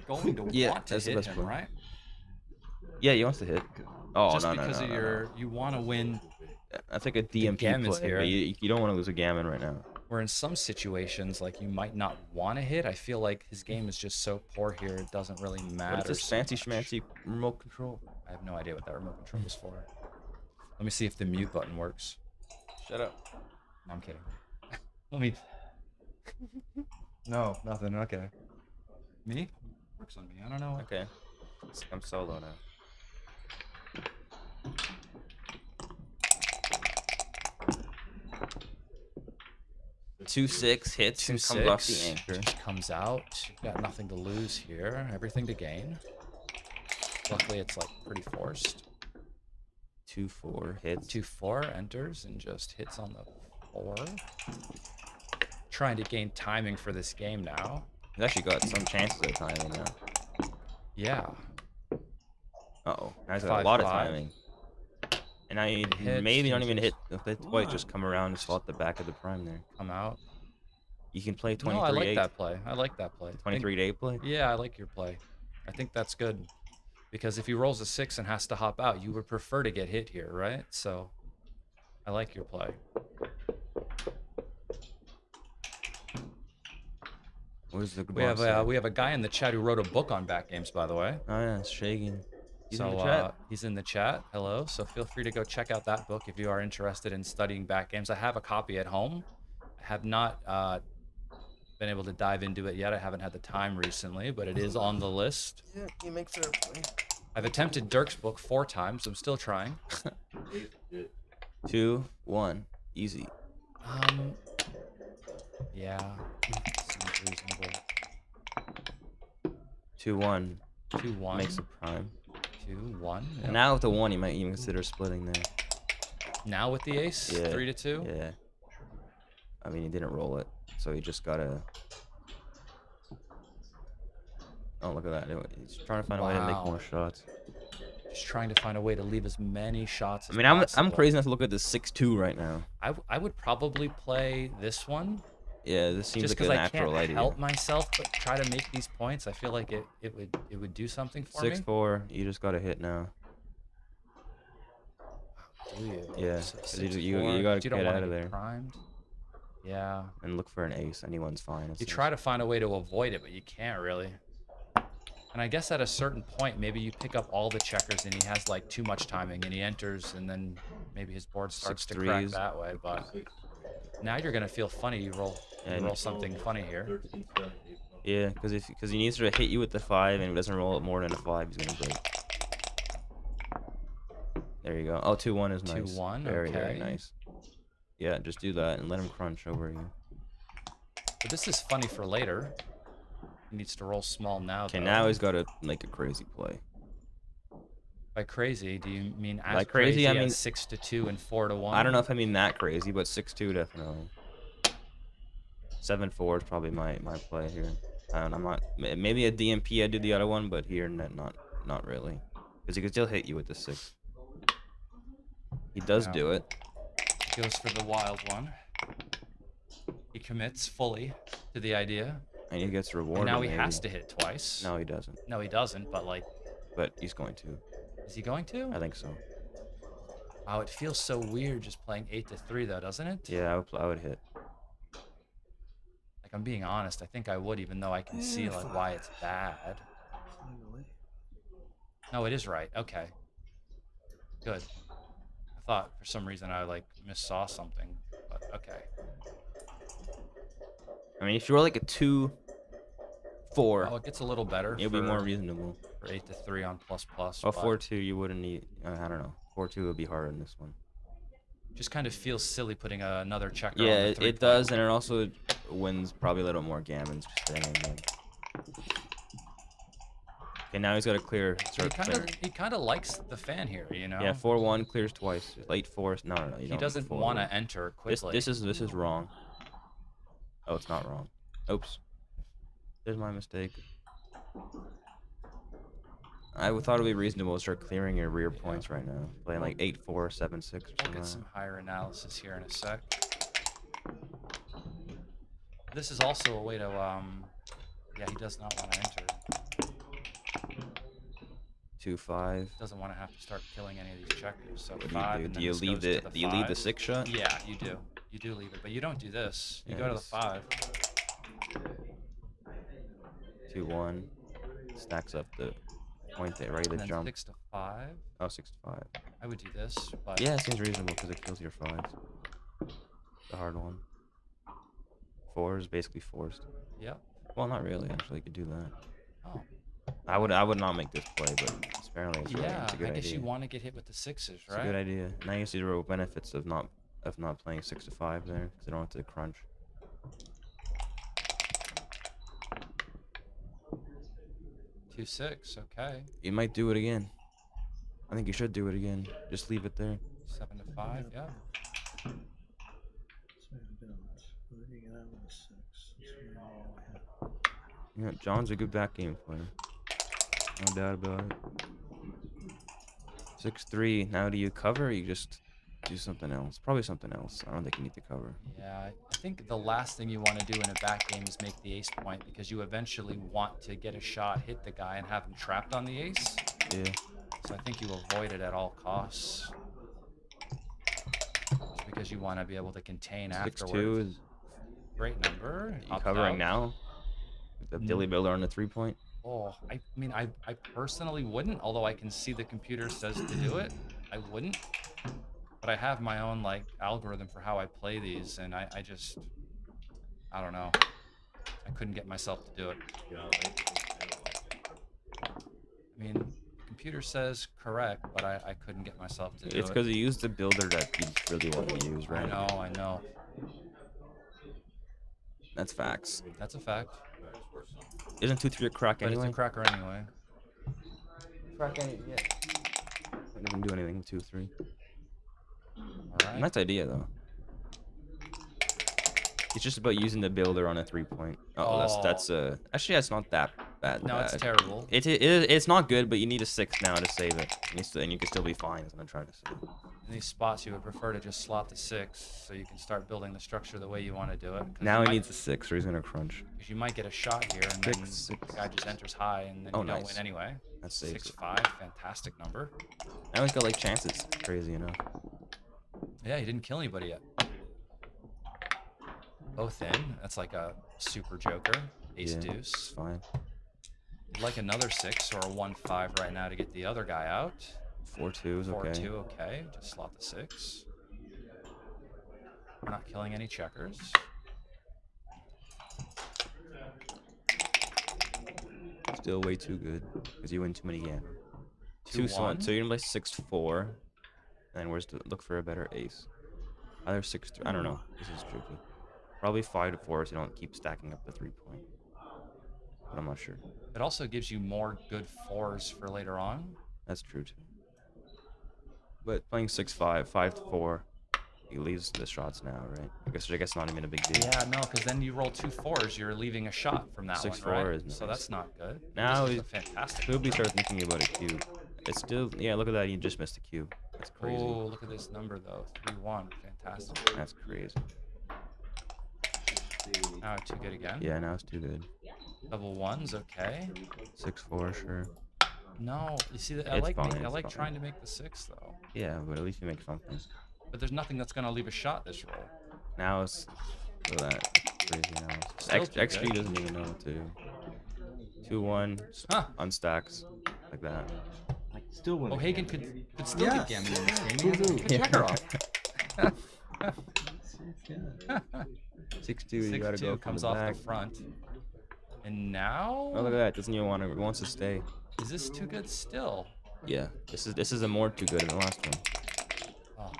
going to Yeah, want to that's the hit best him, point. right? Yeah, he wants to hit. Oh, Just no, because no, of no, your, no. you want to win. That's like a DMP gammon's play. here. But you don't want to lose a gammon right now. Where in some situations, like, you might not want to hit. I feel like his game is just so poor here, it doesn't really matter. But it's this so fancy much. schmancy remote control. I have no idea what that remote control is for. Let me see if the mute button works. Shut up. No, I'm kidding. Let me. No, nothing. Okay. Me? Works on me. I don't know. Okay. I'm solo now. Two 6 hits and comes off the anchor. Just comes out. You've got nothing to lose here. Everything to gain. Luckily, it's like pretty forced. 2-4 hits. 2-4 enters and just hits on the 4. Trying to gain timing for this game now. He's actually got some chances of timing now. Yeah. Uh-oh. Now he's got a lot of 5-5. timing. And now you Hits, maybe don't even hit. changes. If quite just come around and slot the back of the prime there. Come out. You can play 23-8. No, I like that play. I like that play. 23-8 play? Yeah, I like your play. I think that's good. Because if he rolls a 6 and has to hop out, you would prefer to get hit here, right? So, I like your play. Where's the We have a guy in the chat who wrote a book on back games, by the way. Oh yeah, it's shaking. He's so in the chat. He's in the chat. Hello. So feel free to go check out that book if you are interested in studying back games. I have a copy at home. I have not been able to dive into it yet. I haven't had the time recently, but it is on the list. Yeah, he makes it. I've attempted Dirk's book 4 times. I'm still trying. 2, 1, easy. Yeah. Seems reasonable. 2-1. 2-1. Makes a prime. 2-1. And Yep. now with the 1, you might even consider splitting there. Now with the ace, Yeah. 3-2. Yeah. I mean, he didn't roll it, so he just gotta. Oh, look at that! He's trying to find a way to make Wow. more shots. Just trying to find a way to leave as many shots as I mean, I'm possible. crazy enough to look at this 6-2 right now. I would probably play this one. Yeah, this seems Just like a because I natural can't idea. help myself but try to make these points. I feel like it would do something for me. 6-4. You just gotta hit now. Do you? Yeah, So 'cause you 6-4, gotta you don't get wanna out of get there. Primed. Yeah. And look for an ace. Anyone's fine. You try to find a way to avoid it, but you can't really. And I guess at a certain point, maybe you pick up all the checkers and he has like too much timing and he enters and then maybe his board starts to crack 6-3s. that way. But now you're gonna feel funny. You roll something funny here. Yeah, because he needs to hit you with the 5, and if he doesn't roll it more than a 5, he's gonna break. There you go. Oh, 2-1 is nice. 2-1, Very okay. nice. Yeah, just do that and let him crunch over you. But this is funny for later. He needs to roll small now. Okay, though. now he's got to make a crazy play. By crazy, do you mean as By crazy, I as mean 6-2 and 4-1? I don't know if I mean that crazy, but 6-2 definitely. 7-4 is probably my play here. And I'm not. Maybe a DMP I do the other one, but here not really, because he can still hit you with the 6. He does Yeah. do it. Goes for the wild one. He commits fully to the idea. And he gets rewarded. And now he maybe. has to hit twice. No, he doesn't. No, he doesn't, but like... But he's going to. Is he going to? I think so. Oh, it feels so weird just playing 8 to 3 though, doesn't it? Yeah, I would hit. Like, I'm being honest, I think I would, even though I can see like why it's bad. No, it is right. Okay. Good. I thought for some reason I like missaw something, but okay. I mean, if you were like a 2-4, Oh, it gets a little better. it'll be more reasonable. For 8 to 3 on plus. Oh, but 4-2, you wouldn't need. I don't know. 4-2 would be harder in this one. Just kind of feels silly putting another checker. Yeah, on the it does, and it also wins probably a little more gammons just staying in game. Okay, now he's got to clear. He kind of likes the fan here, you know. Yeah, 4-1 clears twice. 8-4. No. He doesn't want to enter quickly. This is wrong. Oh, it's not wrong. Oops. There's my mistake. I thought it would be reasonable to start clearing your rear points right now. Playing like 8-4, 7-6. We'll get some higher analysis here in a sec. This is also a way to, yeah, he does not want to enter. 2-5. Doesn't want to have to start killing any of these checkers. So What 5. do you And do? then Do you this leave goes to the? Do you leave the 5. 6 shot? Yeah, you do. You do leave it, but you don't do this. You Yeah, go to the this- 5. 2-1. Stacks up the point there, ready to And then jump. 6 to 5. Oh, 6-5. I would do this, but Yeah, it seems reasonable because it kills your 5s. The hard one. 4 is basically forced. Yep. Well, not really. Actually, you could do that. Oh. I would not make this play, but apparently it's, Yeah, it's a good I guess idea. you want to get hit with the 6s, It's right? a good idea. Now you see the real benefits of not playing 6 to 5 there because they don't have to crunch. Two 6, okay. You might do it again. I think you should do it again. Just leave it there. 7 to 5, yeah. Yeah, John's a good backgammon player. No doubt about it. 6-3. Now do you cover or you just do something else? Probably something else. I don't think you need to cover. Yeah, I think the last thing you want to do in a back game is make the ace point because you eventually want to get a shot, hit the guy, and have him trapped on the ace. Yeah. So I think you avoid it at all costs. Just because you want to be able to contain 6-2 afterwards. is. Great number. You Opt covering out. now? With the Dilly Builder on the 3-point? Oh, I mean, I personally wouldn't, although I can see the computer says to do it. I wouldn't. But I have my own, like, algorithm for how I play these, and I don't know. I couldn't get myself to do it. I mean, the computer says correct, but I couldn't get myself to do it. It's because you used the builder that you really want to use, right? I know. That's facts. That's a fact. Isn't 2-3 a crack But anyway? it's a cracker anyway. Crack anyway, yeah. It doesn't do anything with 2-3. Alright. Nice idea, though. It's just about using the builder on a 3-point. Oh, that's actually that's not that bad. No, it's terrible. It's not good, but you need a 6 now to save it, and you can still be fine. Is what I'm trying to say. In these spots, you would prefer to just slot the 6 so you can start building the structure the way you want to do it. Now he needs a 6, or he's gonna crunch. Because you might get a shot here, and then the guy just enters high, and then you don't win anyway. That saves it. 6-5, fantastic number. Now he's got like chances. Crazy enough. Yeah, he didn't kill anybody yet. Both in. That's like a super joker. Ace Yeah, deuce. it's fine. You'd like another 6 or a 1-5 right now to get the other guy out. 4-2 is okay. 4-2, okay. Just slot the 6. We're not killing any checkers. Still way too good because you win too many games. 2-1. So you're gonna play 6-4, and where's to look for a better ace? Either 6-3. I don't know. This is tricky. Probably 5-4, so you don't keep stacking up the 3-point. But I'm not sure. It also gives you more good 4s for later on. That's true too. But playing 6-5, 5-4, He leaves the shots now, right? I guess not even a big deal. Yeah, no, because then you roll 2 4s, you're leaving a shot from that 6-4 one, right? is So nice. that's not good. Now this is he's a fantastic. He'll be start thinking about a cube. It's still, yeah, look at that. He just missed a cube. That's crazy. Oh, look at this number though, 3-1, fantastic. That's crazy. Now 2 good again. Yeah, now it's too good. Double 1s, okay. 6-4, sure. No, you see that I It's like fine, I it's like fine. trying to make the 6 though. Yeah, but at least you make something. But there's nothing that's gonna leave a shot this roll. Now it's look at that crazy now. Still too XP good. doesn't even know what to do. 2-1, Huh. unstacks like that. Like, still winning. O'Hagan could still Yes. get gammon in this game. He has a checker off. 6-2, you gotta 6-2 go comes from off the back. the front. And now Oh, look at that. Doesn't even want to. Wants to stay. is this too good still? Yeah. This is a more too good than the last one. Oh.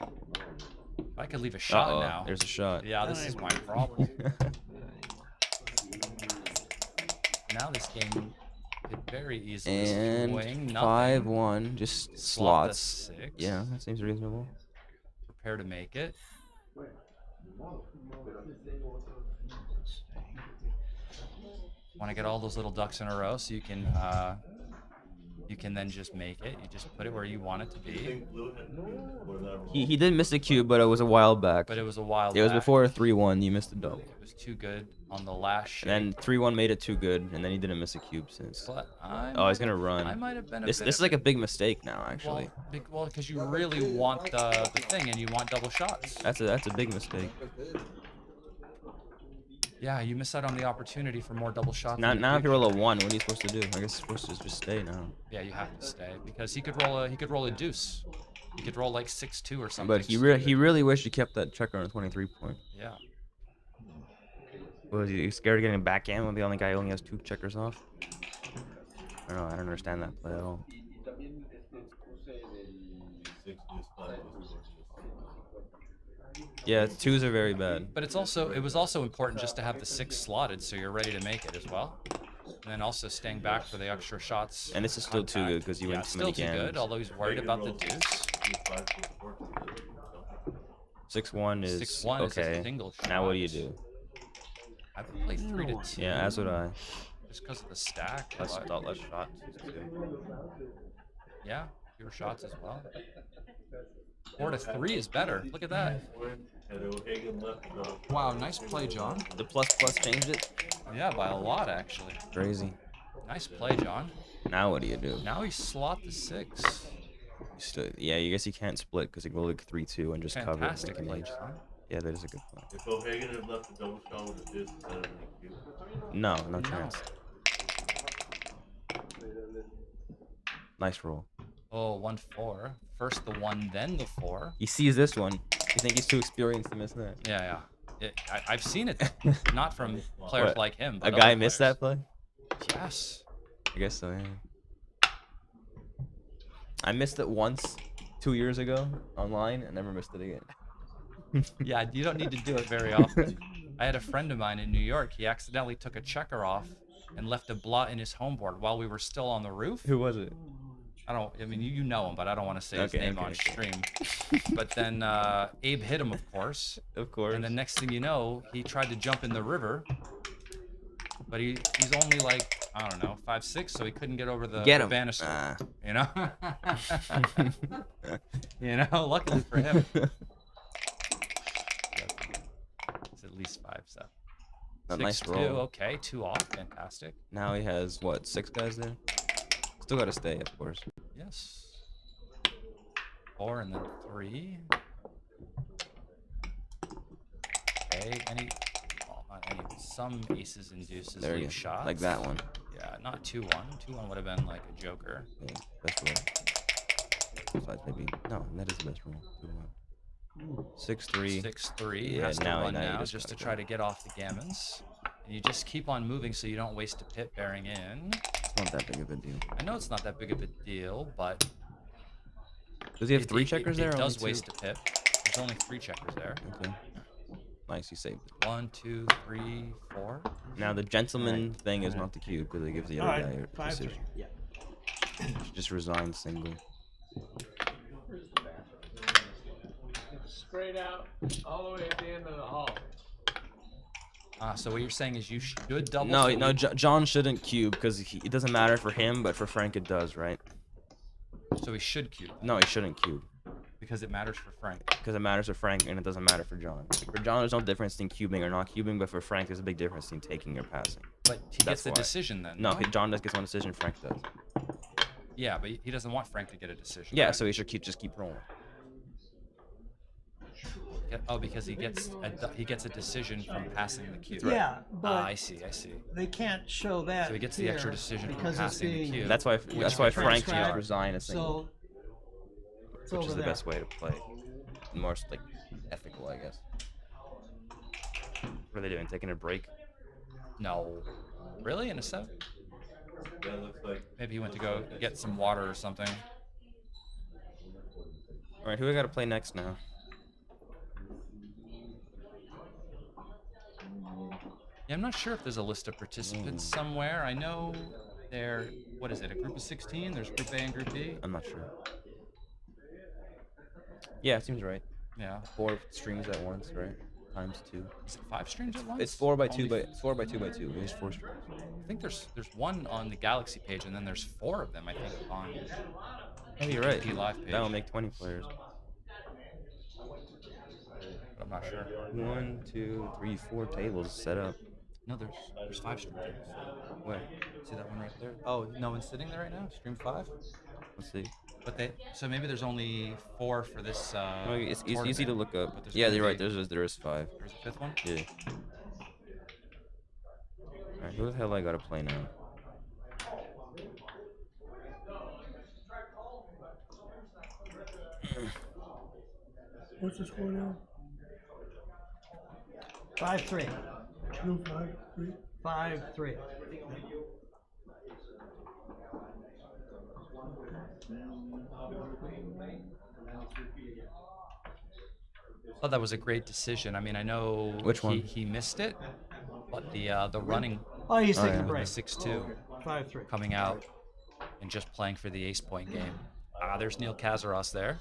If I could leave a shot Uh-oh, now. there's a shot. Yeah, this is my problem. Now this game could very easily And swing. Nothing. 5-1, just Slot the slots. 6. Yeah, that seems reasonable. Prepare to make it. Want to get all those little ducks in a row so you can then just make it. You just put it where you want it to be. He did miss a cube, but it was a while back. But it was a while It was back. before 3-1. You missed a double. It was too good on the last shake. And then 3-1 made it too good, and then he didn't miss a cube since. But I Oh, he's might gonna have- run. I might have been a This bit is of like a big mistake now, actually. Well, because you really want the thing and you want double shots. That's a big mistake. Yeah, you miss out on the opportunity for more double shots. Now, in the now if you future. roll a 1, what are you supposed to do? I guess you're supposed to just stay now. Yeah, you have to stay because he could roll a deuce. He could roll like 6-2 or something. But he really wished he kept that checker on a 23 point. Yeah. Was he scared of getting backgammon when the only guy only has 2 checkers off? I don't know. I don't understand that play at all. Yeah, 2s are very bad. But it was also important just to have the 6 slotted so you're ready to make it as well. And then also staying back for the extra shots. And this is still too good because you win too still many too games. good, although he's worried about the deuce. 6-1 is 6-1 is a okay. single Now what do shot. you do? I would play 3-2. Yeah, as would I. Just because of the stack. Less but- shots. Yeah, fewer shots as well. 4-3 is better. Look at that. Wow, nice play, John. The plus changed it. Yeah, by a lot actually. Crazy. Nice play, John. Now what do you do? Now he slot the 6. Yeah, I guess you can't split because you go like 3-2 and just cover it. Fantastic like an play, ace. John. Yeah, that is a good play. If O'Hagan had left the double shot with a disc instead of a cube. No chance. Nice roll. Oh, 1-4. First the 1, then the 4. He sees this one. You think he's too experienced to miss that? Yeah. I've seen it. Not from players What, like him. A But guy other missed players. that play? Yes. I guess so, yeah. I missed it once 2 years ago online and never missed it again. Yeah, you don't need to do it very often. I had a friend of mine in New York. He accidentally took a checker off and left a blot in his home board while we were still on the roof. Who was it? I mean, you know him, but I don't want to say his Okay, name okay, on okay. stream. But then Abe hit him, of course. Of course. And the next thing you know, he tried to jump in the river. But he's only like, I don't know, 5'6", so he couldn't get over the Get him. banister. Ah. You know? You know, luckily for him. It's at least 5'7". A nice 6-2, roll. okay, 2 off, fantastic. Now he has, what, 6 guys there? Still got to stay, of course. Yes. 4 and then 3. Okay, not any, some aces and deuces There you leave go. shots. Like that one. Yeah, not 2-1. 2-1 would have been like a joker. Yeah, best roll. Besides, maybe. No, that is the best roll. 6-3. 6-3. Yeah, has to now run you now just just to gotta try go. to get off the gammons. And you just keep on moving so you don't waste a pip bearing in. It's not that big of a deal. I know it's not that big of a deal, but Does he have 3 checkers there? It or does only waste 2? a pip. There's only 3 checkers there. Okay. Nice, he saved it. 1, 2, 3, 4. Now the gentleman thing is not the cube because it gives the other guy a decision. Yeah. Just resign single. straight out, all the way at the end of the hall. So what you're saying is you should double. No, so no, we- John shouldn't cube because it doesn't matter for him, but for Frank it does, right? So he should cube No, he shouldn't cube because it matters for Frank. because it matters for Frank and it doesn't matter for John. For John, there's no difference in cubing or not cubing, but for Frank, there's a big difference in taking or passing. But he That's gets the why. decision then. No, John does get one decision. Frank does. Yeah, but he doesn't want Frank to get a decision. Yeah, right? so he should just keep rolling. Oh, because he gets a decision from passing the cube. Yeah, but I see. they can't show that. So he gets the here extra decision from because it's passing the being- cube. That's why Frank should transcribed. resign a single, So it's which over is the there. best way to play. More like ethical, I guess. What are they doing? Taking a break? No. Really? In a set? Yeah, it looks like. Maybe he went to go get some water or something. All right, who we got to play next now? Yeah, I'm not sure if there's a list of participants somewhere. I know what is it, a group of 16? There's Group A and Group B? I'm not sure. Yeah, it seems right. Yeah. 4 streams at once, right? Times 2. Is it 5 streams at once? It's 4 by 2 Only by it's 4 by 2 by 2. There's 4 streams. I think there's one on the Galaxy page, and then there's 4 of them, I think, on Oh, you're right. the live page. That'll make 20 players. But I'm not sure. 1, 2, 3, 4 tables set up. No, there's 5 streams. Where? See that one right there? Oh, no one's sitting there right now? Stream 5? Let's see. But so maybe there's only 4 for this. No, it's easy to tournament, look up. but there's Yeah, gonna you're right. be- There is 5. There's a 5th one. Yeah. Alright, who the hell I gotta play now? What's the score now? 5-3. 2-5-3. 5-3. I thought that was a great decision. I mean, I know Which one? he missed it, but the running Oh, he's taking yeah. a with break. the 6-2 5-3. coming out and just playing for the ace point game. There's Neil Kazaros there,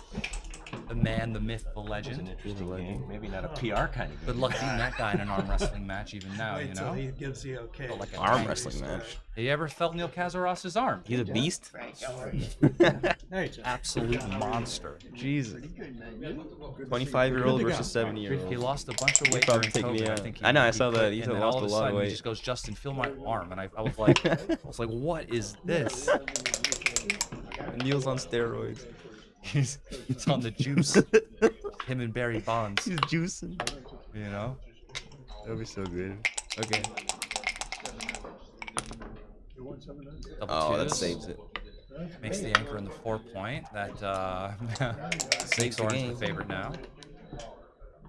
the man, the myth, the legend. He's a legend. Maybe not a PR kind of Good luck beating that guy in an arm wrestling match, even now. Wait You till know, he gives the okay. Felt like a Arm tank. wrestling match. Have you ever felt Neil Kazaros's arm? He's a beast. There you go. Absolute monster. Jesus. 25-year-old Good to versus go. 70-year-old. He lost a bunch of weight probably during take me COVID. I out. think I know, I he saw that. quit, He and then lost all a of lot of sudden weight. He just goes, Justin, feel my arm, and I was like, what is this? Neil's on steroids. He's on the juice. Him and Barry Bonds. He's juicing. You know? That'll be so good. Okay. Double Oh, that twos. saves it. Makes the anchor in the 4-point. That Saves makes the Orange game. the favorite now.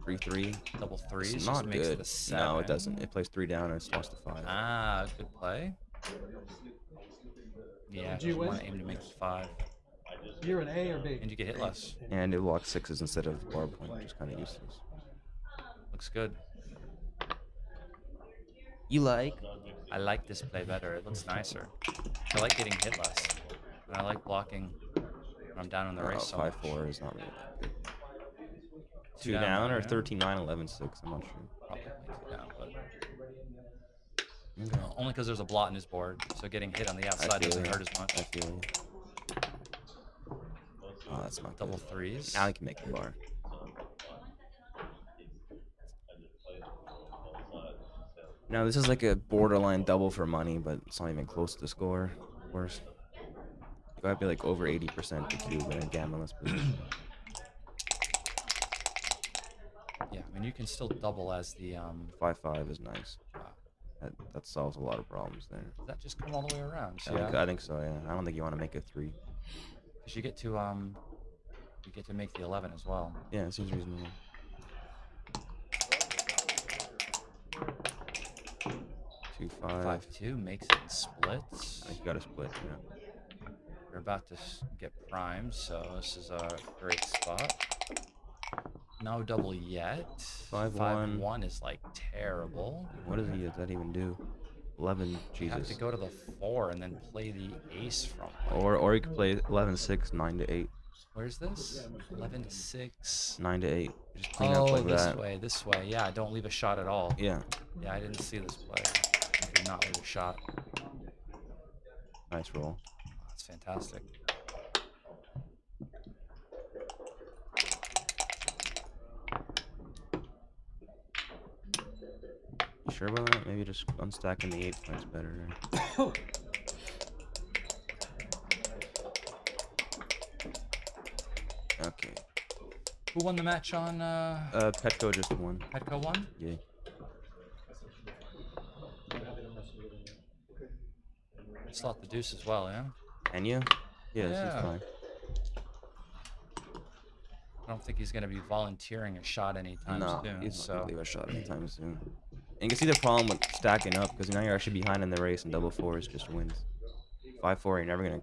3-3. Double threes. It's just not makes good. it a 7. No, it doesn't. It plays 3 down and it's lost to 5. Ah, good play. Yeah, Did you you win? want to aim to make it 5. You're an A or B? And you get hit less. And it blocks 6s instead of bar point, which is kind of useless. Looks good. You like? I like this play better. It looks nicer. I like getting hit less. And I like blocking when I'm down in the race so much. 5-4 is not really that good. 2 Two down or yeah. 13-9, 11-6. I'm not sure. Probably 2 down, but Okay. only because there's a blot in his board, so getting hit on the outside feel doesn't you. hurt as much. I feel you. Oh, that's not Double good. threes. Now he can make the bar. Now this is like a borderline double for money, but it's not even close to the score. Worse. You gotta be like over 80% to cube in a gammonless position. Yeah, I mean you can still double as the 5-5 is nice. That solves a lot of problems there. Does that just come all the way around? I think so. Yeah. I don't think you want to make a 3. Because you get to make the 11 as well. Yeah, it seems reasonable. 2-5. 5-2 makes it in splits. I think you gotta split. Yeah. We're about to get primed, so this is a great spot. No double yet. 5-1. 5-1 is like terrible. What does that even do? 11. You have to Jesus. go to the 4 and then play the ace from. Or you could play 11-6, 9-8. Where's this? 11 to 6. 9 to 8. Just clean up Oh, like this that. way, this way. Yeah, don't leave a shot at all. Yeah. Yeah, I didn't see this play. Do not leave a shot. Nice roll. That's fantastic. You sure about that? Maybe just unstacking the 8 points better. Okay. Who won the match on Petco just won. Petco won? Yeah. Slot the deuce as well, yeah? Can you? Yeah, this is fine. I don't think he's going to be volunteering a shot anytime soon. He's not So gonna leave a shot anytime soon. And you can see the problem with stacking up, because now you're actually behind in the race, and double fours just wins. 5-4, you're never gonna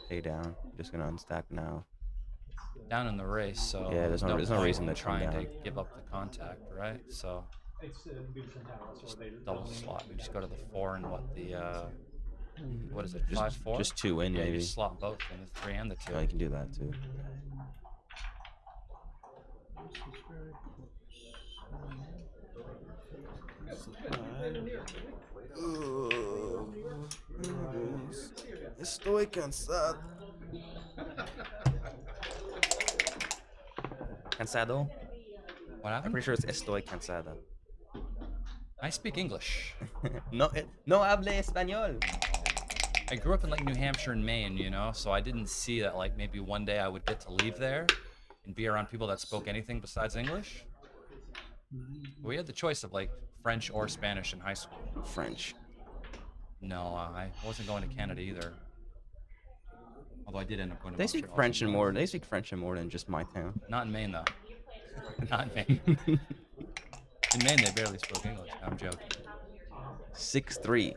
pay down. You're just gonna unstack now. down in the race, so Yeah, there's no reason to come trying to down. give up the contact, right? So just double slot. We just go to the 4 and what the what is it? 5-4. Just 2 in, yeah, maybe. You just slot both in the 3 and the 2. Oh, you can do that too. Estoy cansado. Cansado? What happened? I'm pretty sure it's estoy cansado. I speak English. No hable español. I grew up in like New Hampshire and Maine, you know, so I didn't see that like maybe one day I would get to leave there and be around people that spoke anything besides English. We had the choice of like French or Spanish in high school. French. No, I wasn't going to Canada either. Although I did end up going to They speak Montreal. French in more. They speak French in more than just my town. Not in Maine though. Not in Maine. In Maine they barely spoke English. I'm joking. 6-3.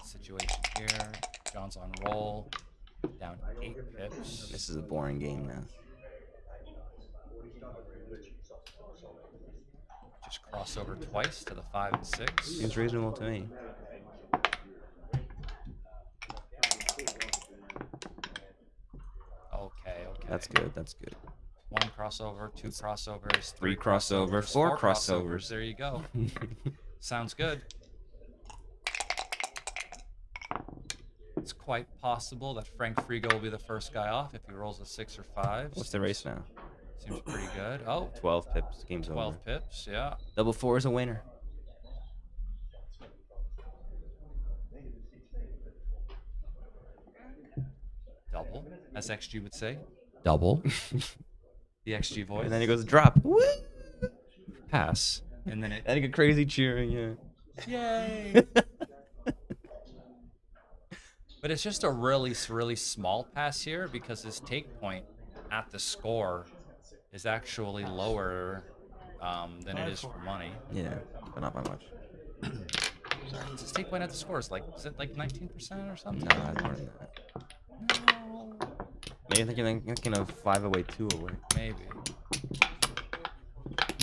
Situation here. John's on roll. Down 8 pips. This is a boring game now. Just cross over twice to the 5 and 6. Seems reasonable to me. Okay. That's good. That's good. 1 crossover, 2 crossovers, 3 crossover, 4 crossovers. There you go. Sounds good. It's quite possible that Frank Frigo will be the first guy off if he rolls a 6 or 5. What's the race now? Seems pretty good. Oh, 12 pips. Game's 12 over. pips, yeah. Double 4 is a winner. Double, as XG would say. Double. The XG voice. And then he goes drop. Woo! Pass. And then it. And you get crazy cheering, yeah. Yay! But it's just a really small pass here because his take point at the score is actually lower than it is for money. Yeah, but not by much. His take point at the score is like, is it like 19% or something? No, more than that. No. Maybe you're thinking of 5 away, 2 away. Maybe.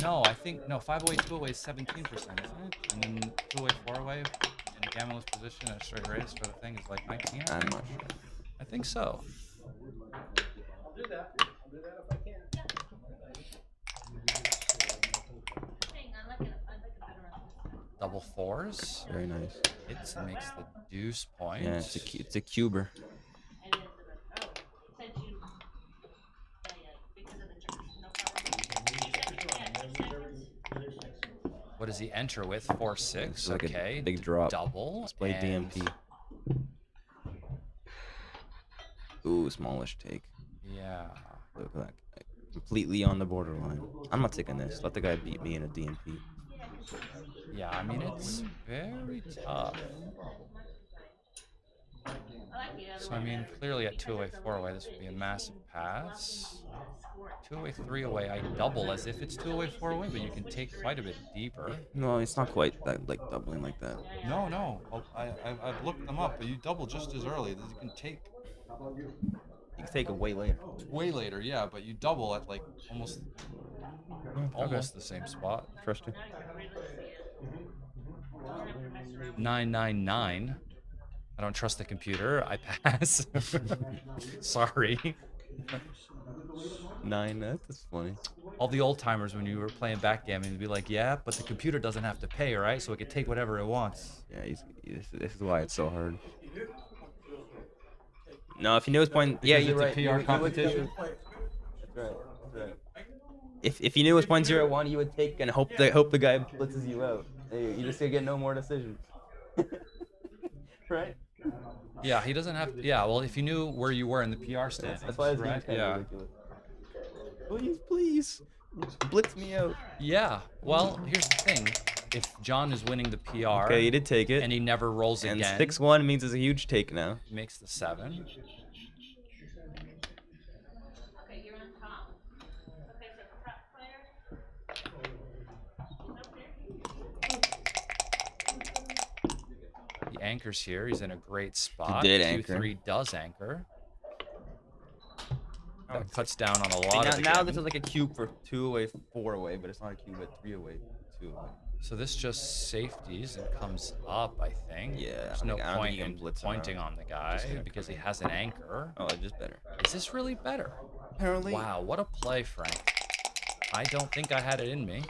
No, I think, no, 5 away, 2 away is 17%, isn't it? And then 2 away, 4 away in Gammon's position at a straight race for the thing is like 19. I'm not sure. I think so. I'll do that. I'll do that if I can. Double 4s. Very nice. Hits and makes the deuce point. Yeah, it's a cuber. What does he enter with? 4-6. Like okay. a big drop. Double. Let's play and DMP. Ooh, smallish take. Yeah. Look at that. Completely on the borderline. I'm not taking this. Let the guy beat me in a DMP. Yeah, I mean, it's very tough. So, I mean, clearly at 2 away, 4 away, this would be a massive pass. 2 away, 3 away, I double as if it's 2 away, 4 away, but you can take quite a bit deeper. No, it's not quite that like doubling like that. No. I've looked them up, but you double just as early. You can take You can take it way later. way later, yeah, but you double at like almost the same spot. Trust you. 999. I don't trust the computer. I pass. Sorry. 9, that's funny. All the old timers when you were playing backgammon would be like, yeah, but the computer doesn't have to pay, right? So it can take whatever it wants. Yeah, this is why it's so hard. No, if you knew his point, yeah, Because you're it's right. a PR competition. That's right. That's right. If you knew it was 0.01, you would take and hope the guy blitzes you out. You just get no more decisions. Right? Yeah, he doesn't have. Yeah, well, if you knew where you were in the PR standings, That's why it's right? kind Yeah. of ridiculous. Please, blitz me out. Yeah. Well, here's the thing: if John is winning the PR, Okay, he did take it, and he never rolls and again, 6-1 means it's a huge take now. he makes the 7. Okay, you're on top. Okay, so prep player. He anchors here. He's in a great spot. did anchor. 2-3 does anchor. That cuts down on a See, lot of the now games. this is like a cube for 2 away, 4 away, but it's not a cube at 3 away, 2 away. So this just safeties and comes up, I think. Yeah, There's I no don't think point you can in blitz pointing around. on the guy because he has an anchor. Oh, it's just better. Is this really better? Apparently. Wow, what a play, Frank. I don't think I had it in me.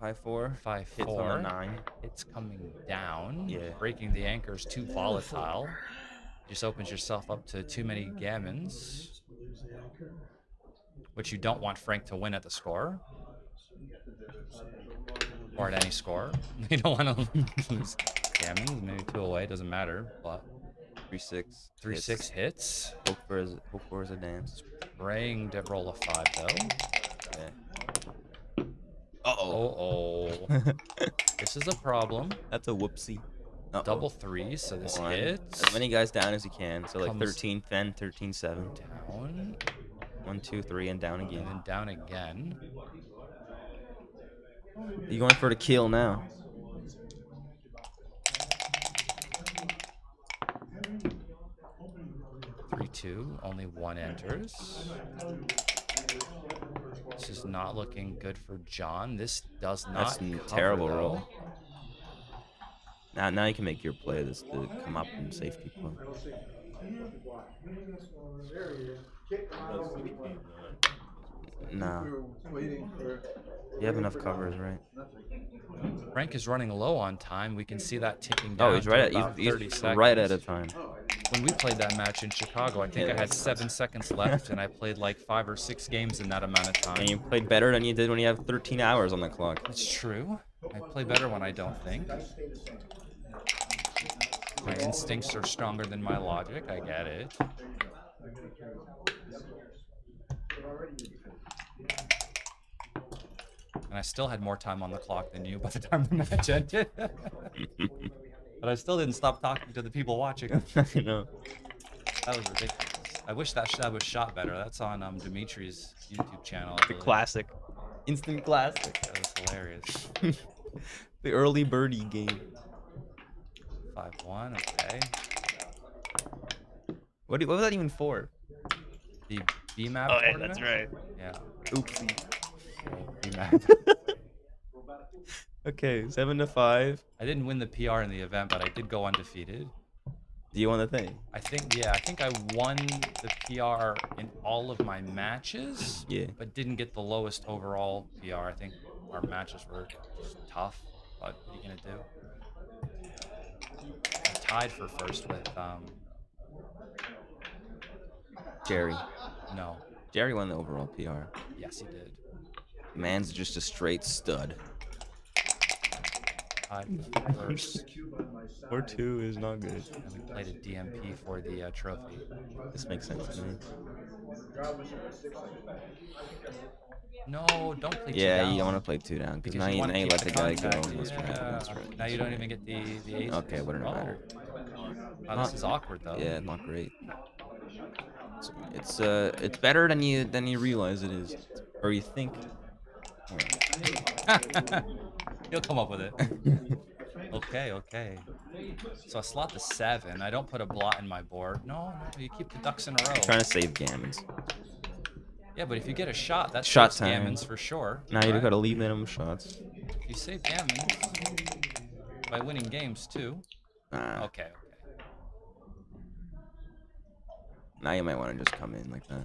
5-4. 5-4. Hits on the 9. It's coming down. Yeah. Breaking the anchor is too volatile. Just opens yourself up to too many gammons, which you don't want Frank to win at the score. Or at any score. You don't want to lose gammons. Maybe 2 away, doesn't matter. But 3-6. 3-6 hits. Hope for is a dance. Praying to roll a 5 though. Yeah. Uh-oh. This is a problem. That's a whoopsie. Double 3, so this One. hits. As many guys down as you can. So like Comes 13, then 13-7. Down. 1, 2, 3, and down again. And then down again. You going for the kill now? Three, 2. Only 1 enters. This is not looking good for John. This does not. That's a cover, terrible though. roll. Now you can make your play. This to come up and safety play. No. You have enough covers, right? Frank is running low on time. We can see that ticking down. Oh, he's right to at about 30 he's seconds. right at a time. When we played that match in Chicago, I think Yeah. I had 7 seconds left, and I played like 5 or 6 games in that amount of time. And you played better than you did when you have 13 hours on the clock. It's true. I play better when I don't think. My instincts are stronger than my logic. I get it. And I still had more time on the clock than you by the time the match ended. But I still didn't stop talking to the people watching. I know. That was ridiculous. I wish that was shot better. That's on Dimitri's YouTube channel. I The believe. classic. Instant classic. That was hilarious. The early birdie game. 5-1, okay. What was that even for? The B-map Oh, yeah, tournament? that's right. Yeah. Oopsie. B-map. Okay, 7-5. I didn't win the PR in the event, but I did go undefeated. Do you want the thing? I think I won the PR in all of my matches. Yeah. But didn't get the lowest overall PR. I think our matches were just tough. But what are you gonna do? I tied for first with Jerry. No. Jerry won the overall PR. Yes, he did. Man's just a straight stud. Tied for first. Or 2 is not good. And we played a DMP for the trophy. This makes sense to me. No, don't play 2 Yeah, down. you don't want to play 2 down because now you you wanna keep let the the guy go. contact. That's right, Yeah. that's right. Now you don't even get the ace. Okay, wouldn't matter. Oh, this is awkward though. Yeah, not great. It's better than you realize it is, or you think. He'll come up with it. Okay. So I slot the 7. I don't put a blot in my board. No, you keep the ducks in a row. Trying to save gammons. Yeah, but if you get a shot, that's Shot saves time. gammons for sure. Now you right? gotta leave them shots. You save gammons by winning games too. Nah. Okay. Now you might want to just come in like that.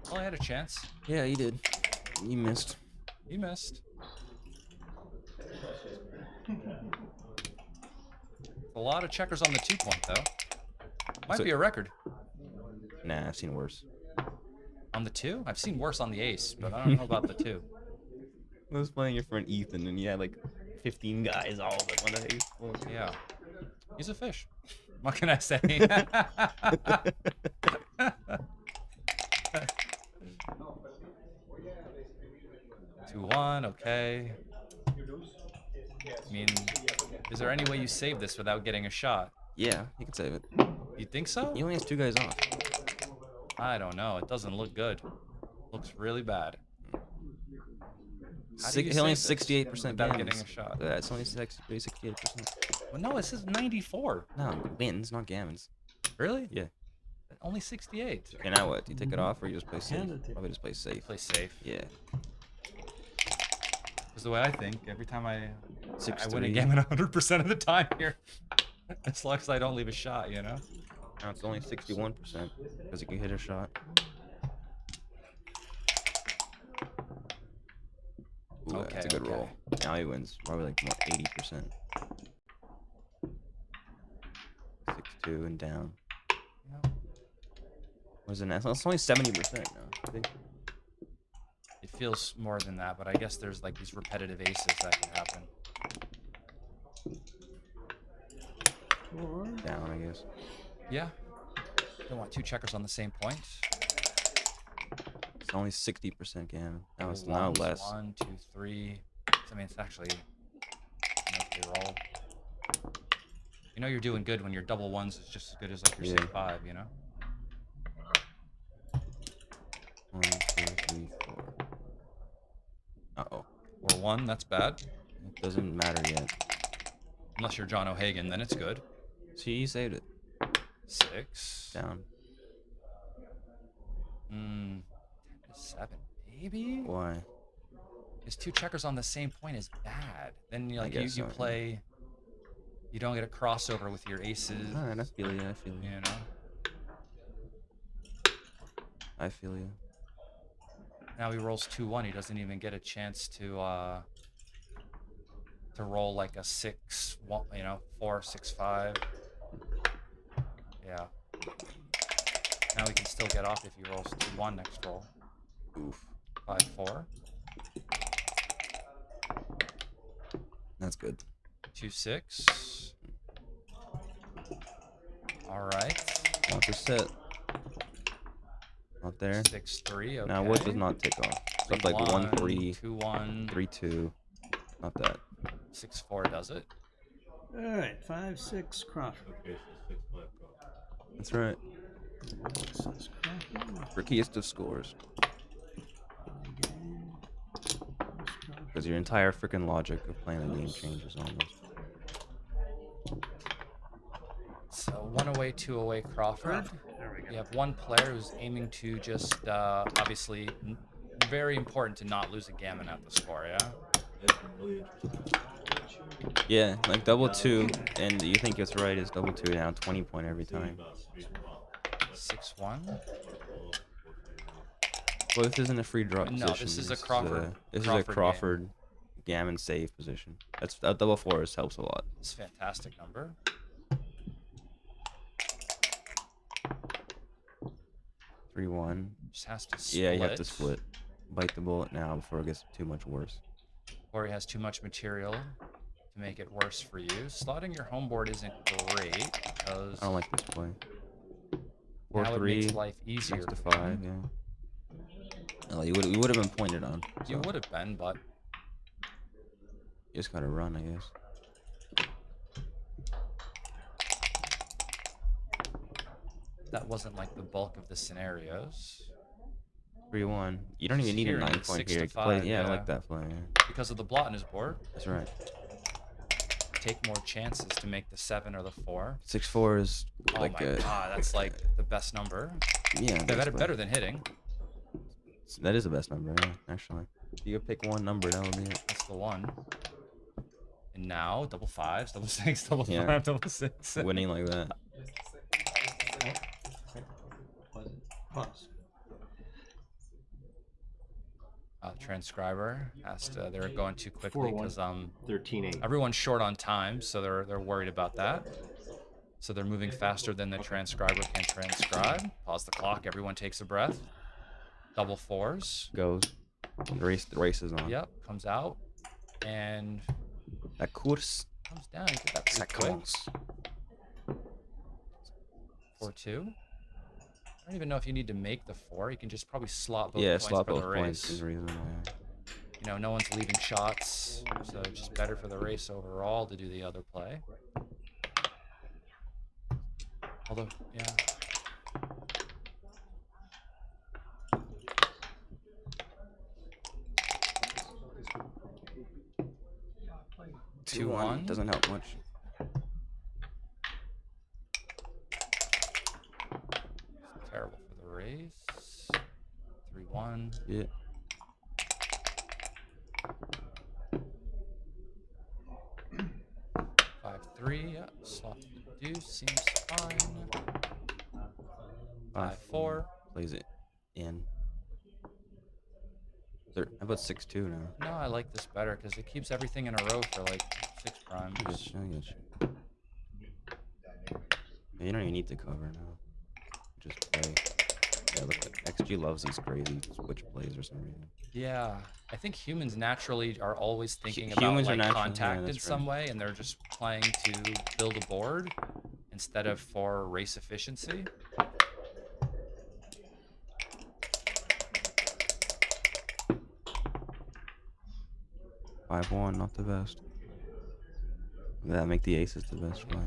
Well, I had a chance. Yeah, you did. You missed. You missed. A lot of checkers on the 2-point though. Might So- be a record. Nah, I've seen worse. On the 2? I've seen worse on the ace, but I don't know about the 2. I was playing your friend Ethan, and you had like 15 guys all of it on the ace. Yeah. He's a fish. What can I say? 2-1, okay. I mean, is there any way you save this without getting a shot? Yeah, you can save it. You think so? He only has 2 guys off. I don't know. It doesn't look good. Looks really bad. How do you He only has save this 68% without gammons. getting a shot? Yeah, it's only 68%. Well, no, it says 94. No, wins, not gammons. Really? Yeah. Only 68. Okay, now what? Do you take it off or you just play safe? Hand it to- Probably just play safe. Play safe. Yeah. Because the way I think, every time I win a 6-3. gammon 100% of the time here. As long as I don't leave a shot, you know? Now it's only 61% because you can hit a shot. Ooh, Okay, that's a good okay. roll. Now he wins. Probably like more 80%. 6-2 and down. What is it now? It's only 70% now. I think. It feels more than that, but I guess there's like these repetitive aces that can happen. Down, I guess. Yeah. Don't want 2 checkers on the same point. It's only 60% gammon. Now it's One, now less. 1, 2, 3. I mean, it's actually an okay roll. You know you're doing good when your double ones is just as good as like your Yeah. 6-5, you know? 1, 2, 3, 4. Uh-oh. Or 1, that's bad. It doesn't matter yet. Unless you're John O'Hagan, then it's good. See, he saved it. 6. Down. 7, maybe? Why? Because 2 checkers on the same point is bad. Then you like you guess so, yeah. play. You don't get a crossover with your aces. Alright, I feel you. I feel you. You know. I feel you. Now he rolls 2-1. He doesn't even get a chance to roll like a 6, 1, 4, 6, 5. Yeah. Now he can still get off if he rolls 2-1 next roll. Oof. 5, 4. That's good. 2, 6. All right. Not the set. Not there. 6, 3. Okay. Now what does not take off? Stuff like 1, 3, 2, 1. 3, 2. Not that. 6, 4 does it. All right, 5, 6, Crawford. Okay, so 6, 5, go. That's right. 6, Crawford. Rickiest of scores. Because your entire freaking logic of playing the game changes almost. So 1 away, 2 away, Crawford. There we go. You have one player who's aiming to just, obviously, very important to not lose a gammon at the score, yeah? That's really interesting. Yeah, like double 2, and you think it's right, is double 2 down 20 point every time. 6-1. Well, this isn't a free draw No, position. this is a Crawford. This is Crawford a game. Crawford gammon save position. That's double 4s helps a lot. It's a fantastic number. 3-1. Just has to split. Yeah, you have to split. Bite the bullet now before it gets too much worse. Or he has too much material to make it worse for you. Slotting your home board isn't great because I don't like this play. now 4-3. it makes life easier. Next to for 5, you. yeah. Oh, you would have been pointed on. You so would have been, but you just gotta run, I guess. that wasn't like the bulk of the scenarios. 3-1. You don't even need a Here, 9 point 6 here. to To play. 5, Yeah, I yeah. like that play. Yeah. Because of the blot in his board, That's right. take more chances to make the 7 or the 4. 6-4 is Oh like my god, that's like the best number. yeah, Better than hitting. that is the best number, yeah, actually. If you could pick one number, that would be it. That's the one. And now, double fives, double six, double Yeah. five, double six. Winning like that. Pause. Transcriber has to. They're going too quickly 4-1. because 13-8. everyone's short on time, so they're worried about that. So they're moving faster than the transcriber can transcribe. Pause the clock. Everyone takes a breath. Double fours. Goes. The race is on. Yep, comes out and That course. comes down. You get that pretty Ça quick. commence. 4-2. I don't even know if you need to make the 4. You can just probably slot both Yeah, points slot for both the points race. is reasonable. Yeah. You know, no one's leaving shots, so it's just better for the race overall to do the other play. Although, yeah. Two 2-1. one doesn't help much. Terrible for the race. 3-1. Yeah. Five, 3. Yeah. Slot the deuce seems fine. 5-4. Plays it in. How about 6-2 now? No, I like this better because it keeps everything in a row for like 6 primes. I get you. Yeah, you don't even need to cover now. Just play. Yeah, look, XG loves these crazy switch plays for some reason. Yeah, I think humans naturally are always thinking about Humans are like naturally- contact yeah, in that's some right. way, and they're just playing to build a board instead of for race efficiency. Five one, not the best. That make the aces the best play.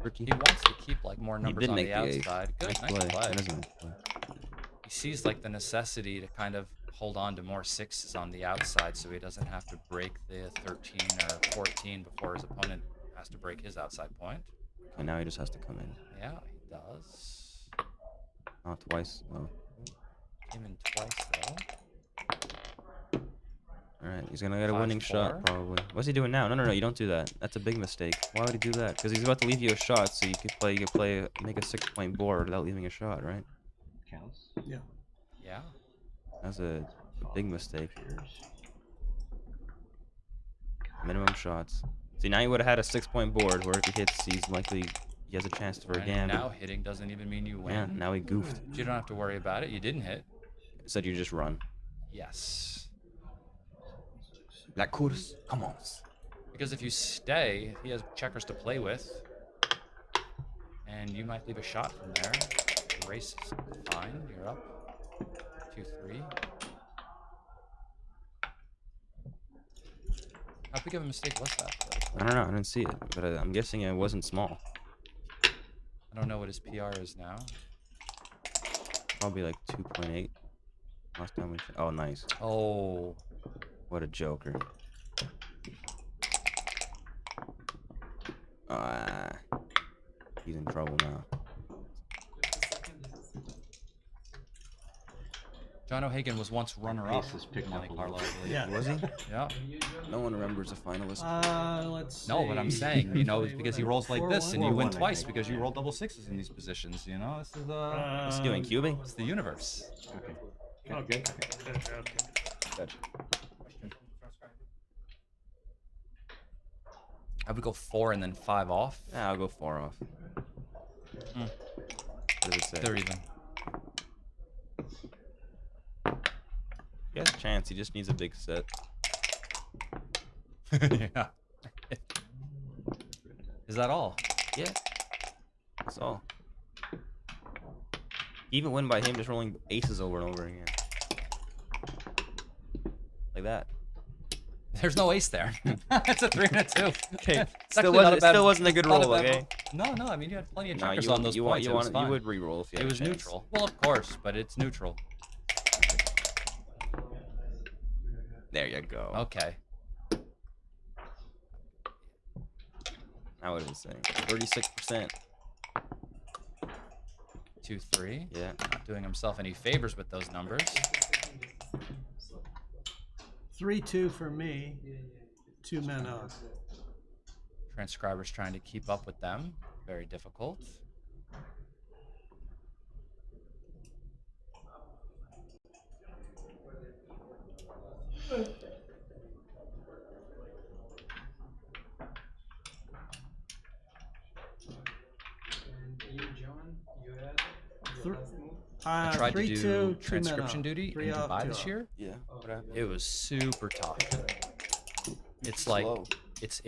Ricky. He wants to keep like more He numbers did on make the the ace. outside. Good, Nice nice play. play. That is a nice play. He sees like the necessity to kind of hold on to more 6s on the outside, so he doesn't have to break the 13 or 14 before his opponent has to break his outside point. And now he just has to come in. Yeah, he does. Not twice. Oh. Came in twice though. Alright, he's gonna get a 5-4. winning shot probably. What's he doing now? No, you don't do that. That's a big mistake. Why would he do that? Because he's about to leave you a shot, so you could make a 6-point board without leaving a shot, right? Counts. Yeah. Yeah. That's a big mistake. Minimum shots. See, now he would have had a 6-point board where if he hits, he has a chance for a And gambit. now hitting doesn't even mean you win. Yeah, now he goofed. You don't have to worry about it. You didn't hit. Said you just run. Yes. La course, come on. Because if you stay, he has checkers to play with. And you might leave a shot from there. The race is fine. You're up. 2-3. How big of a mistake was that, though? I don't know. I didn't see it, but I'm guessing it wasn't small. I don't know what his PR is now. Probably like 2.8. Last time we. Oh, nice. Oh. What a joker. He's in trouble now. John O'Hagan was once runner-up Pace has in picked Monte up a Carlo. little. I believe. Yeah. Was he? Yeah. No one remembers a finalist. Let's see. No, but I'm saying, you know, it's because he rolls like this, and you win 4-1, I twice think. because you roll double 6s in these positions. You know, this is What's he doing? Cubing? it's the universe. Okay. Okay. Okay. Gotcha. I would go 4 and then 5 off. Yeah, I'll go 4 off. Hmm. What does it say? They're even. He has a chance. He just needs a big set. Yeah. Is that all? Yeah. That's all. Even win by him just rolling aces over and over again. Like that. There's no ace there. It's a 3 and a 2. Okay. It's Still actually not wasn't a good not roll, bad okay? roll. No, I mean you had plenty of No, checkers you, on those you, points. you, It was you fine. would re-roll if you It had was a chance. neutral. Well, of course, but it's neutral. There you go. Okay. Now what does it say? 36%. 2-3. Yeah. Not doing himself any favors with those numbers. 3-2 for me. 2 men up. Transcribers trying to keep up with them. Very difficult. And you, John, you had Thr- your last move. I tried to 3-2, do 2 men transcription up. duty 3 in up, Dubai 2 this up. year. Yeah. What happened? It was super tough. It's like Slow. it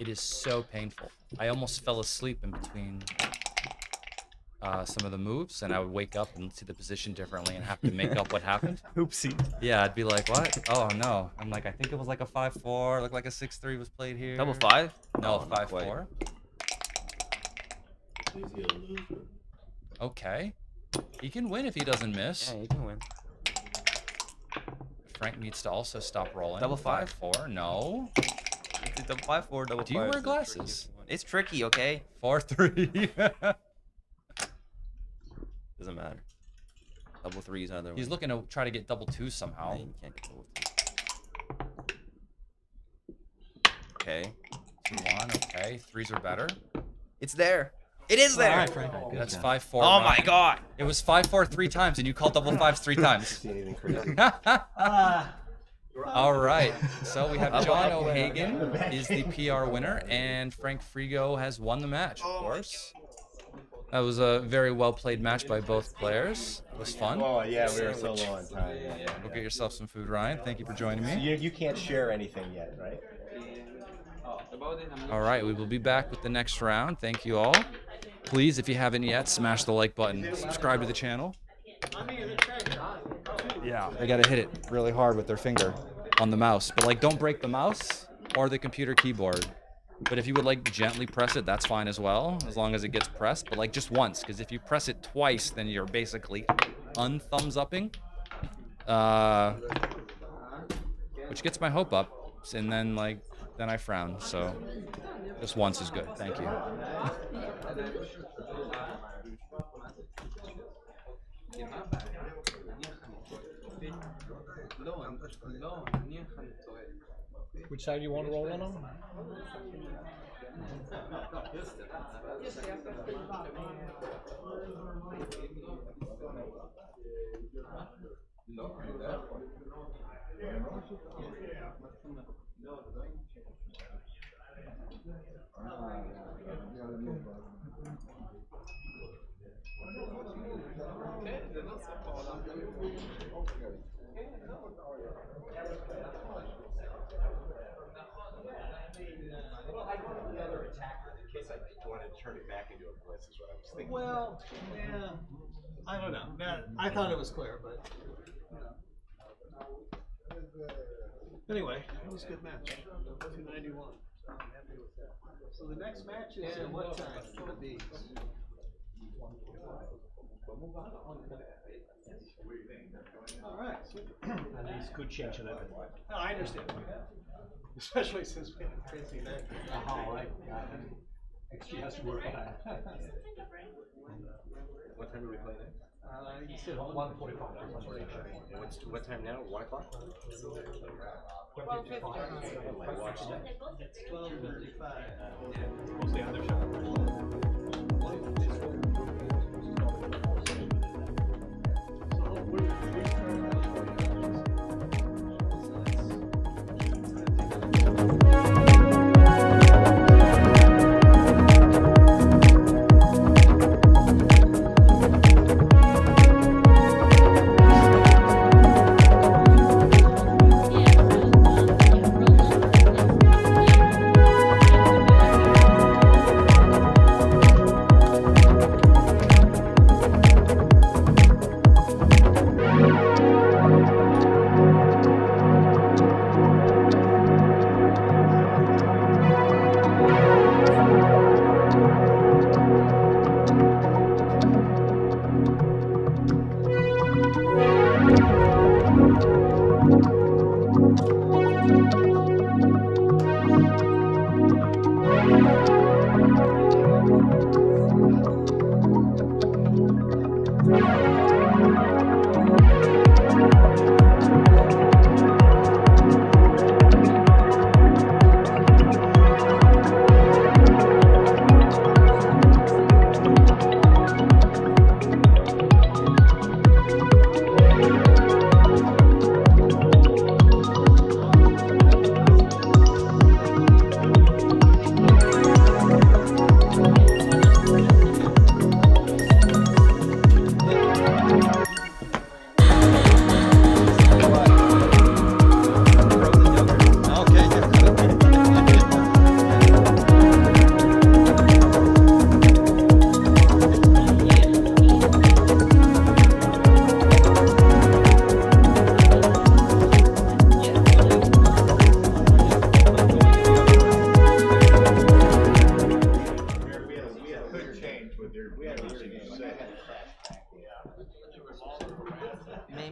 is so painful. I almost fell asleep in between some of the moves, and I would wake up and see the position differently and have to make up what happened. Oopsie. Yeah, I'd be like, what? Oh no. I'm like, I think it was like a 5-4, looked like a 6-3 was played here. Double 5? No, not quite. 5-4. Okay. He can win if he doesn't miss. Yeah, you can win. Frank needs to also stop rolling. Double 5? 5-4, no. It's a double 5-4, double 5. Do you wear is a tricky glasses? one. It's tricky, okay? 4-3. Doesn't matter. Double 3s either way. He's looking to try to get double 2 somehow. Yeah, you can't get double 3. Okay. 2-1, okay. 3s are better. It's there. It is there. All right, Frank. That's 5-4. Oh Ryan. my god. It was 5-4 3 times, and you called double 5s 3 times. Anything crazy? All right. So we have John O'Hagan is the PR winner, and Frank Frigo has won the match, of course. That was a very well played match by both players. It was fun. Oh yeah, we were so low on time. Yeah. Go get yourself some food, Ryan. Thank you for joining So me. you can't share anything yet, right? All right, we will be back with the next round. Thank you all. Please, if you haven't yet, smash the like button. Subscribe to the channel. Yeah, they gotta hit it really hard with their finger on the mouse. But like, don't break the mouse or the computer keyboard. But if you would like gently press it, that's fine as well, as long as it gets pressed. But like just once, because if you press it twice, then you're basically un-thumbs-upping. Which gets my hope up, and then I frown. So just once is good. Thank you. Which side do you want to roll in on? Well, yeah. I don't know. I thought it was clear, but anyway, it was a good match. 291. So the next match is at what time? With these? All right. And these could change a little bit. No, I understand. Especially since we had a crazy night. Right. XG has to work on that. What time do we play next? You said 1:45. What time now? 1 o'clock? 12:55. 12:55. What's the other Yeah.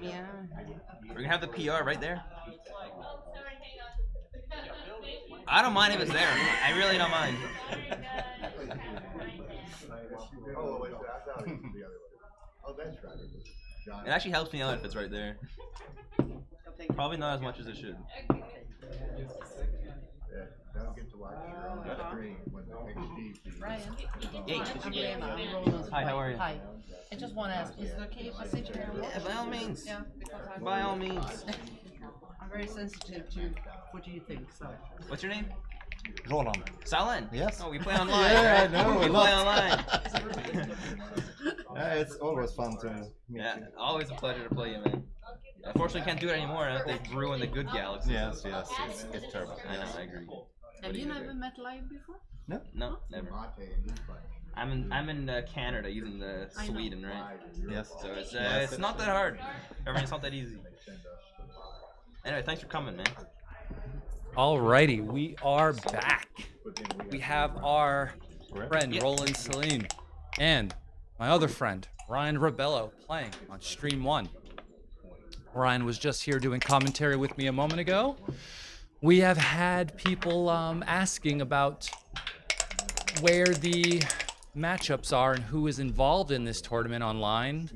yeah. We're gonna have the PR right there. I don't mind if it's there. I really don't mind. Oh, wait, I thought it was the other way. Oh, that's right. John. It actually helps me out if it's right there. Probably not as much as it should. Yeah, don't get to watch your own screen when the next Steve. Ryan, Hey. I'm Roland. Hi, how are you? Hi. I just want to ask, is it okay if I sit here and watch? Yeah, by all means. Yeah, because I'm, By all means. I'm very sensitive to what do you think, so. What's your name? Roland. Salin? Yes. Oh, we play online. Yeah, right? I know. We a play lot. online. Yeah, it's always fun to meet Yeah, you. always a pleasure to play you, man. Unfortunately, can't do it anymore. They've ruined the good galaxy. Yes, it's terrible. I know, I agree. Have you never met live before? No. No, never. I'm in Canada, using the I know. Sweden, right? Yes. So it's not that hard. I mean, it's not that easy. Anyway, thanks for coming, man. Alrighty, we are back. We have our friend Yeah. Roland Celine and my other friend Ryan Rebello playing on Stream 1. Ryan was just here doing commentary with me a moment ago. We have had people asking about where the matchups are and who is involved in this tournament online.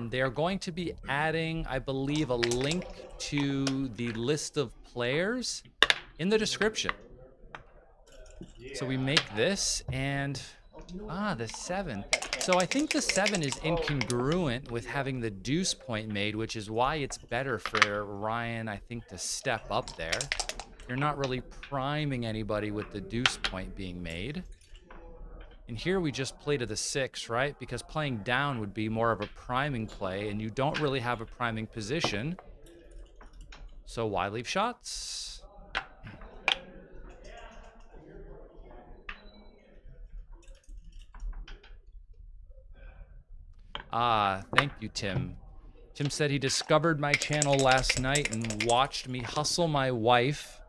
They are going to be adding, I believe, a link to the list of players in the description. So we make this and the 7. So I think the 7 is incongruent with having the deuce point made, which is why it's better for Ryan, I think, to step up there. You're not really priming anybody with the deuce point being made. And here we just play to the 6, right? Because playing down would be more of a priming play, and you don't really have a priming position. So why leave shots? Thank you, Tim. Tim said he discovered my channel last night and watched me hustle my wife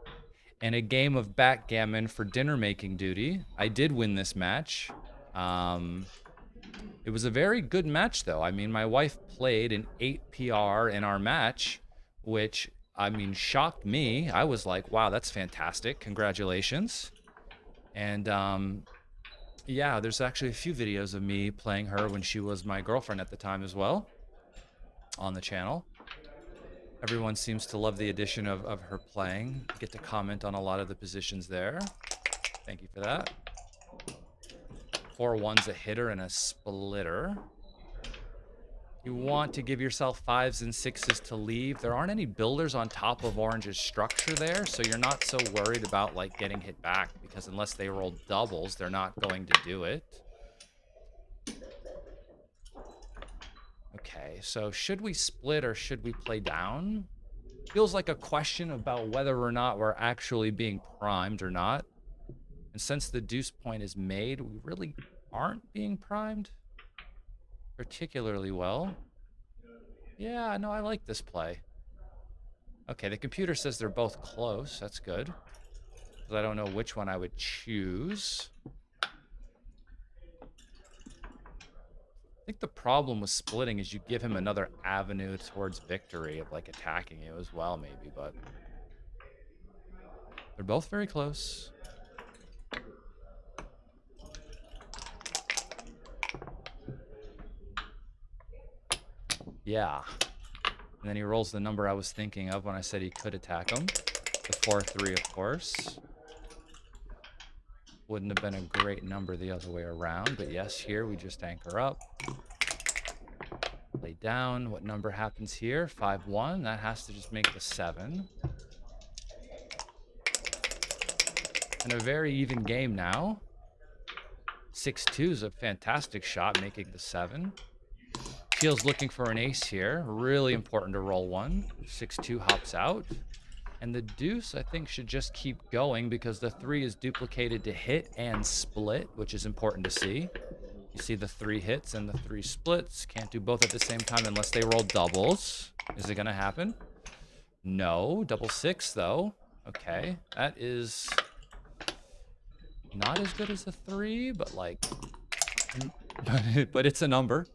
in a game of backgammon for dinner making duty. I did win this match. It was a very good match, though. I mean, my wife played an 8 PR in our match, which, I mean, shocked me. I was like, wow, that's fantastic. Congratulations. And, yeah, there's actually a few videos of me playing her when she was my girlfriend at the time as well on the channel. Everyone seems to love the addition of her playing. Get to comment on a lot of the positions there. Thank you for that. 4-1's a hitter and a splitter. You want to give yourself 5s and 6s to leave. There aren't any builders on top of Orange's structure there, so you're not so worried about like getting hit back, because unless they roll doubles, they're not going to do it. Okay, so should we split or should we play down? Feels like a question about whether or not we're actually being primed or not. And since the deuce point is made, we really aren't being primed particularly well. Yeah, no, I like this play. Okay, the computer says they're both close. That's good. Because I don't know which one I would choose. I think the problem with splitting is you give him another avenue towards victory of like attacking you as well, maybe, but they're both very close. Yeah. And then he rolls the number I was thinking of when I said he could attack him. The 4-3, of course. Wouldn't have been a great number the other way around, but yes, here we just anchor up. Play down. What number happens here? 5-1. That has to just make the 7. And a very even game now. 6-2 is a fantastic shot, making the 7. Teal's looking for an ace here. Really important to roll one. 6-2 hops out. And the deuce, I think, should just keep going because the 3 is duplicated to hit and split, which is important to see. You see the 3 hits and the 3 splits. Can't do both at the same time unless they roll doubles. Is it going to happen? No. Double 6, though. Okay. That is not as good as the 3, but like... but it's a number.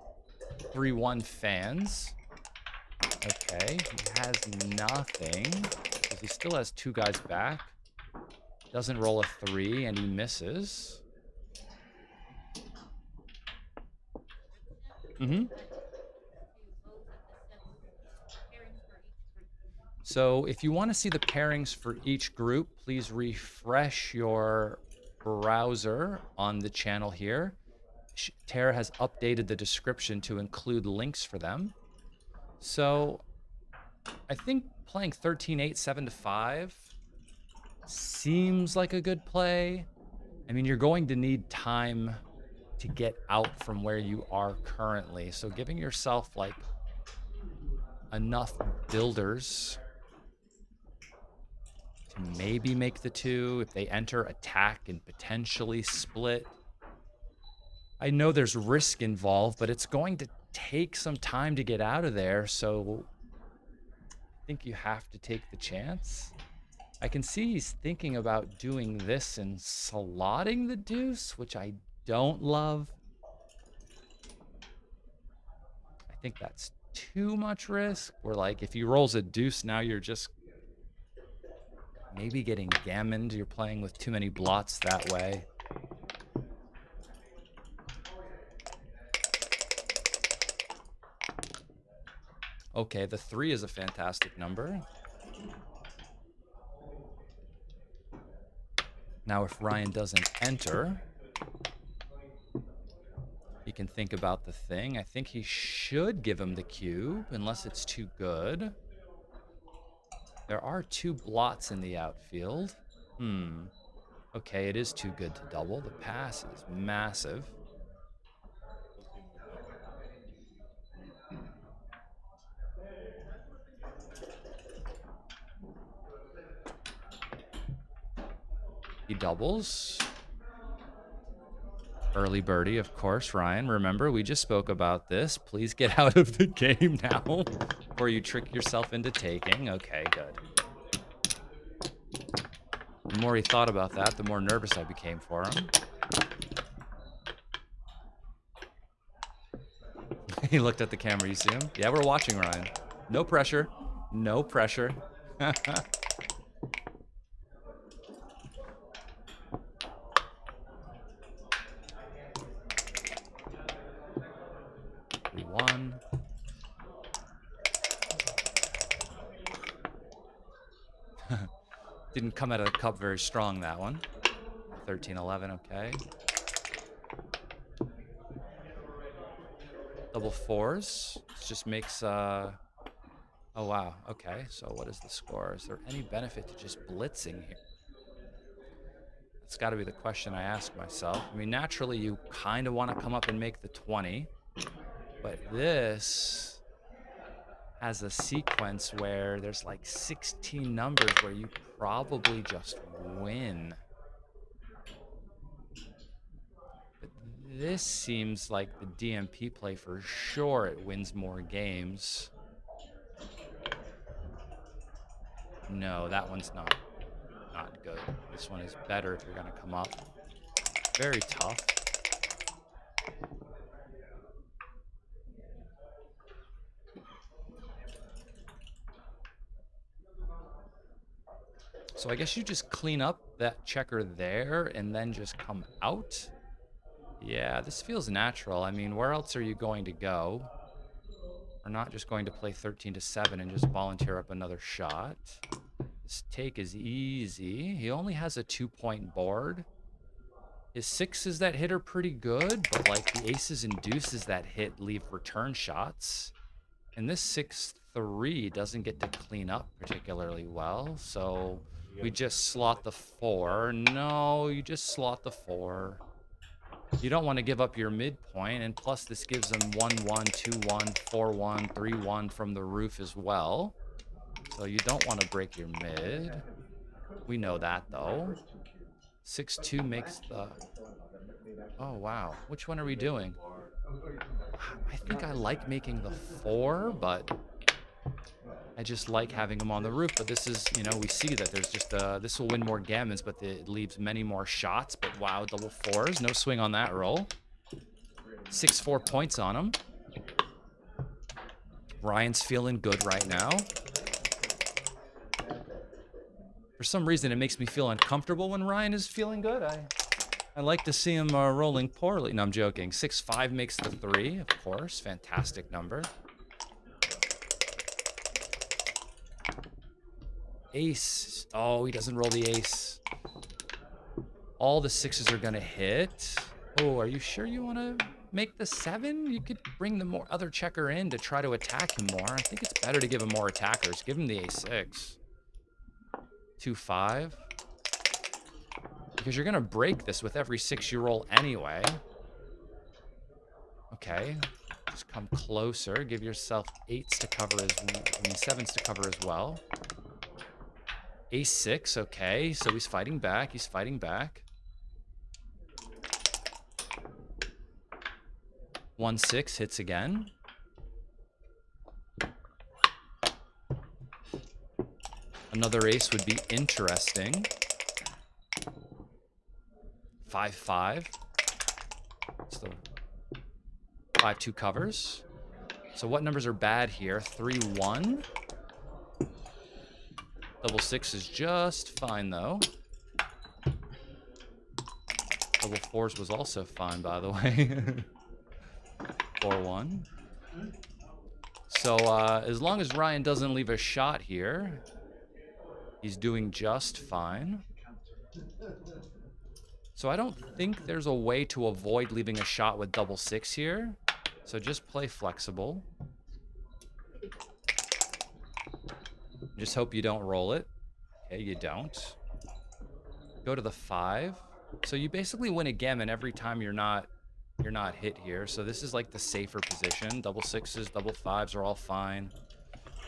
3-1 fans. Okay, he has nothing. Because he still has 2 guys back. Doesn't roll a 3, and he misses. So if you want to see the pairings for each group, please refresh your browser on the channel here. Tara has updated the description to include links for them. So I think playing 13-8, 7-5 seems like a good play. I mean, you're going to need time to get out from where you are currently. So giving yourself like enough builders to maybe make the 2 if they enter, attack, and potentially split. I know there's risk involved, but it's going to take some time to get out of there, so I think you have to take the chance. I can see he's thinking about doing this and slotting the deuce, which I don't love. I think that's too much risk. Or like if he rolls a deuce, now you're just maybe getting gammoned. You're playing with too many blots that way. Okay, the 3 is a fantastic number. Now, if Ryan doesn't enter, he can think about the thing. I think he should give him the cube, unless it's too good. There are 2 blots in the outfield. Okay, it is too good to double. The pass is massive. He doubles. Early birdie, of course, Ryan. Remember, we just spoke about this. Please get out of the game now before you trick yourself into taking. Okay, good. The more he thought about that, the more nervous I became for him. He looked at the camera. You see him? Yeah, we're watching, Ryan. No pressure. No pressure. 1. Didn't come out of the cup very strong, that one. 13-11, okay. Double 4s. This just makes, oh, wow. Okay, so what is the score? Is there any benefit to just blitzing here? That's got to be the question I ask myself. I mean, naturally, you kind of want to come up and make the 20. But this has a sequence where there's like 16 numbers where you probably just win. But this seems like the DMP play for sure. It wins more games. No, that one's not good. This one is better if you're going to come up. Very tough. So I guess you just clean up that checker there and then just come out. Yeah, this feels natural. I mean, where else are you going to go? We're not just going to play 13-7 and just volunteer up another shot. This take is easy. He only has a 2-point board. His 6s that hit are pretty good, but like the aces and deuces that hit leave return shots. And this 6-3 doesn't get to clean up particularly well, so we just slot the 4. No, you just slot the 4. You don't want to give up your midpoint, and plus this gives him 1-1, 2-1, 4-1, 3-1 from the roof as well. So you don't want to break your mid. We know that, though. 6-2 makes the... Oh, wow. Which one are we doing? I think I like making the 4, but I just like having him on the roof. But this is, you know, we see that there's just, this will win more gammons, but it leaves many more shots. But wow, double 4s. No swing on that roll. 6-4 points on him. Ryan's feeling good right now. For some reason, it makes me feel uncomfortable when Ryan is feeling good. I like to see him rolling poorly. No, I'm joking. 6-5 makes the 3, of course. Fantastic number. Ace. Oh, he doesn't roll the ace. All the 6s are going to hit. Oh, are you sure you want to make the 7? You could bring the other checker in to try to attack him more. I think it's better to give him more attackers. Give him the a6. 2-5. Because you're going to break this with every 6 you roll anyway. Okay. Just come closer. Give yourself 8s to cover 7s to cover as well. A6, okay. So he's fighting back. He's fighting back. 1-6 hits again. Another ace would be interesting. 5-5. So 5-2 covers. So what numbers are bad here? 3-1. Double 6 is just fine though. Double 4s was also fine, by the way. 4-1. So as long as Ryan doesn't leave a shot here, he's doing just fine. So I don't think there's a way to avoid leaving a shot with double 6 here. So just play flexible. Just hope you don't roll it. Okay, you don't. Go to the 5. So you basically win a gammon every time you're not hit here. So this is like the safer position. Double 6s, double 5s are all fine.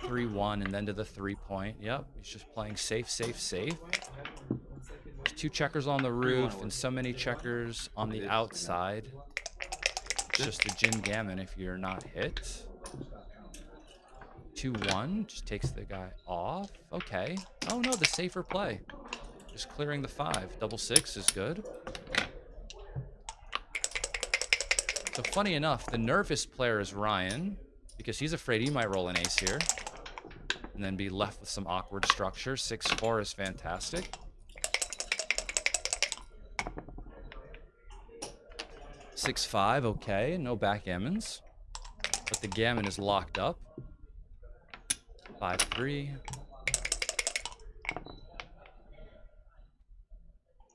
3-1 and then to the 3-point. Yep, he's just playing safe, safe, safe. There's 2 checkers on the roof and so many checkers on the outside. It's just a gin gammon if you're not hit. 2-1 just takes the guy off. Okay. Oh no, the safer play. Just clearing the 5. Double 6 is good. So funny enough, the nervous player is Ryan because he's afraid he might roll an ace here and then be left with some awkward structure. 6-4 is fantastic. 6-5, okay, no backgammons, but the gammon is locked up. 5-3.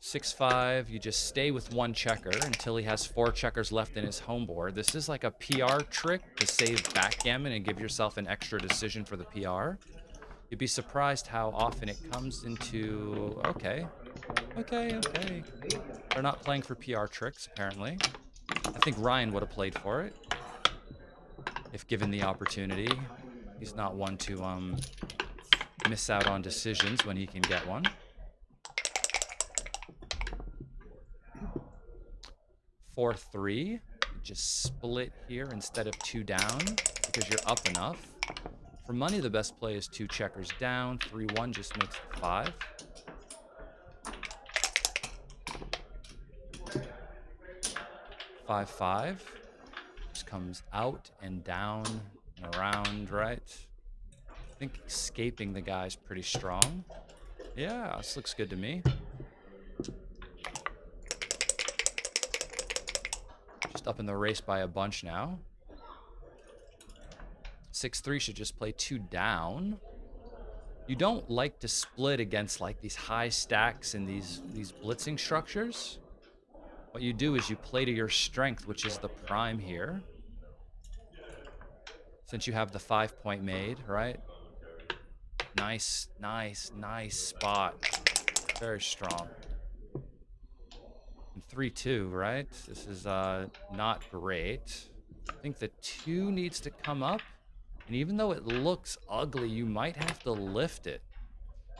6-5, you just stay with 1 checker until he has 4 checkers left in his home board. This is like a PR trick to save backgammon and give yourself an extra decision for the PR. You'd be surprised how often it comes into... Okay. They're not playing for PR tricks, apparently. I think Ryan would have played for it if given the opportunity. He's not one to miss out on decisions when he can get one. 4-3. Just split here instead of 2 down because you're up enough. For money, the best play is 2 checkers down. 3-1 just makes it 5. 5-5. Just comes out and down and around, right? I think escaping the guy's pretty strong. Yeah, this looks good to me. Just up in the race by a bunch now. 6-3 should just play 2 down. You don't like to split against like these high stacks and these blitzing structures. What you do is you play to your strength, which is the prime here. Since you have the 5-point made, right? Nice spot. Very strong. And 3-2, right? This is not great. I think the 2 needs to come up. And even though it looks ugly, you might have to lift it.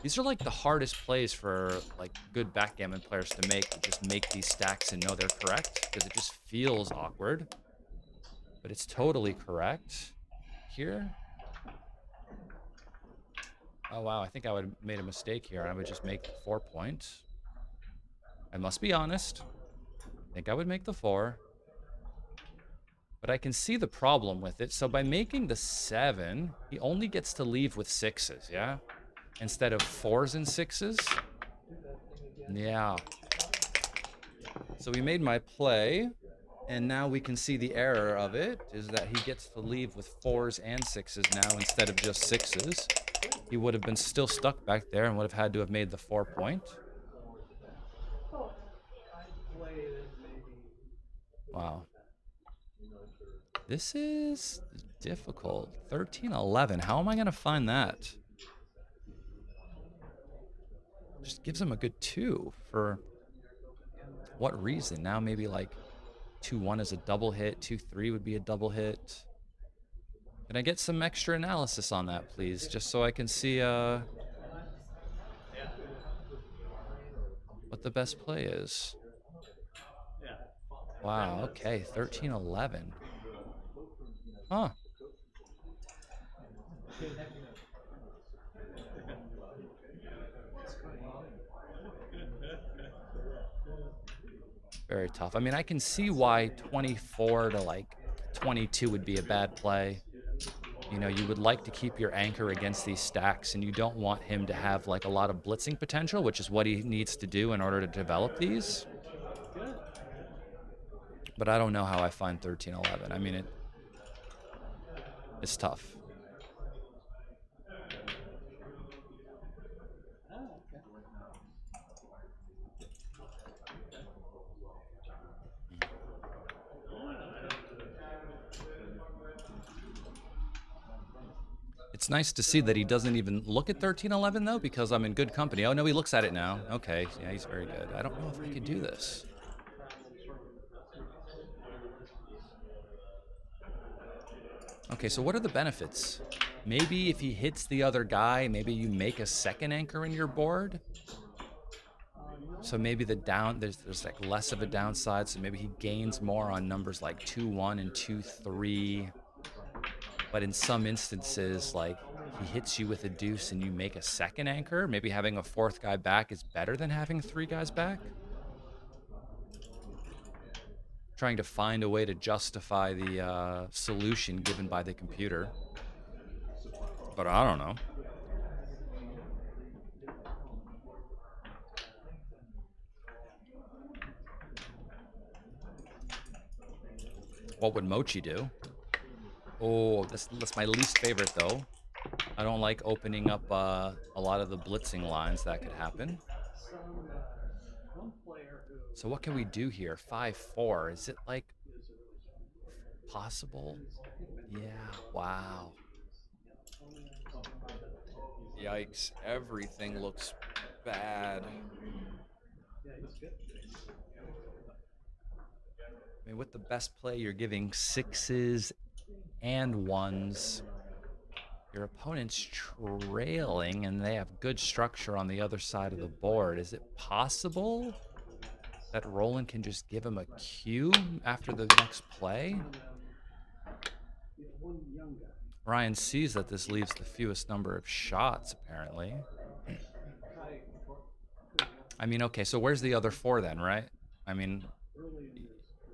These are like the hardest plays for like good backgammon players to just make these stacks and know they're correct, because it just feels awkward. But it's totally correct. Here. Oh wow, I think I would have made a mistake here. I would just make the 4-point. I must be honest. I think I would make the 4. But I can see the problem with it. So by making the 7, he only gets to leave with 6s, yeah? Instead of 4s and 6s. Yeah. So we made my play, and now we can see the error of it, is that he gets to leave with 4s and 6s now instead of just 6s. He would have been still stuck back there and would have had to have made the 4-point. Wow. This is difficult. 13-11. How am I going to find that? Just gives him a good 2. For what reason? Now maybe like 2-1 is a double hit. 2-3 would be a double hit. Can I get some extra analysis on that, please? Just so I can see what the best play is. Wow, okay. 13-11. Huh. Very tough. I mean, I can see why 24 to like 22 would be a bad play. You know, you would like to keep your anchor against these stacks, and you don't want him to have like a lot of blitzing potential, which is what he needs to do in order to develop these. But I don't know how I find 13-11. I mean, it's tough. It's nice to see that he doesn't even look at 13-11 though, because I'm in good company. Oh no, he looks at it now. Okay, yeah, he's very good. I don't know if I could do this. Okay, so what are the benefits? Maybe if he hits the other guy, maybe you make a second anchor in your board. So maybe there's like less of a downside, so maybe he gains more on numbers like 2-1 and 2-3. But in some instances, like he hits you with a deuce and you make a second anchor, maybe having a 4th guy back is better than having 3 guys back. Trying to find a way to justify the solution given by the computer. But I don't know. What would Mochi do? Oh, that's my least favorite, though. I don't like opening up a lot of the blitzing lines that could happen. So what can we do here? 5-4. Is it, like, possible? Yeah, wow. Yikes. Everything looks bad. I mean, with the best play, you're giving 6s and 1s. Your opponent's trailing, and they have good structure on the other side of the board. Is it possible that Roland can just give him a cue after the next play? Ryan sees that this leaves the fewest number of shots, apparently. I mean, okay, so where's the other 4 then, right? I mean,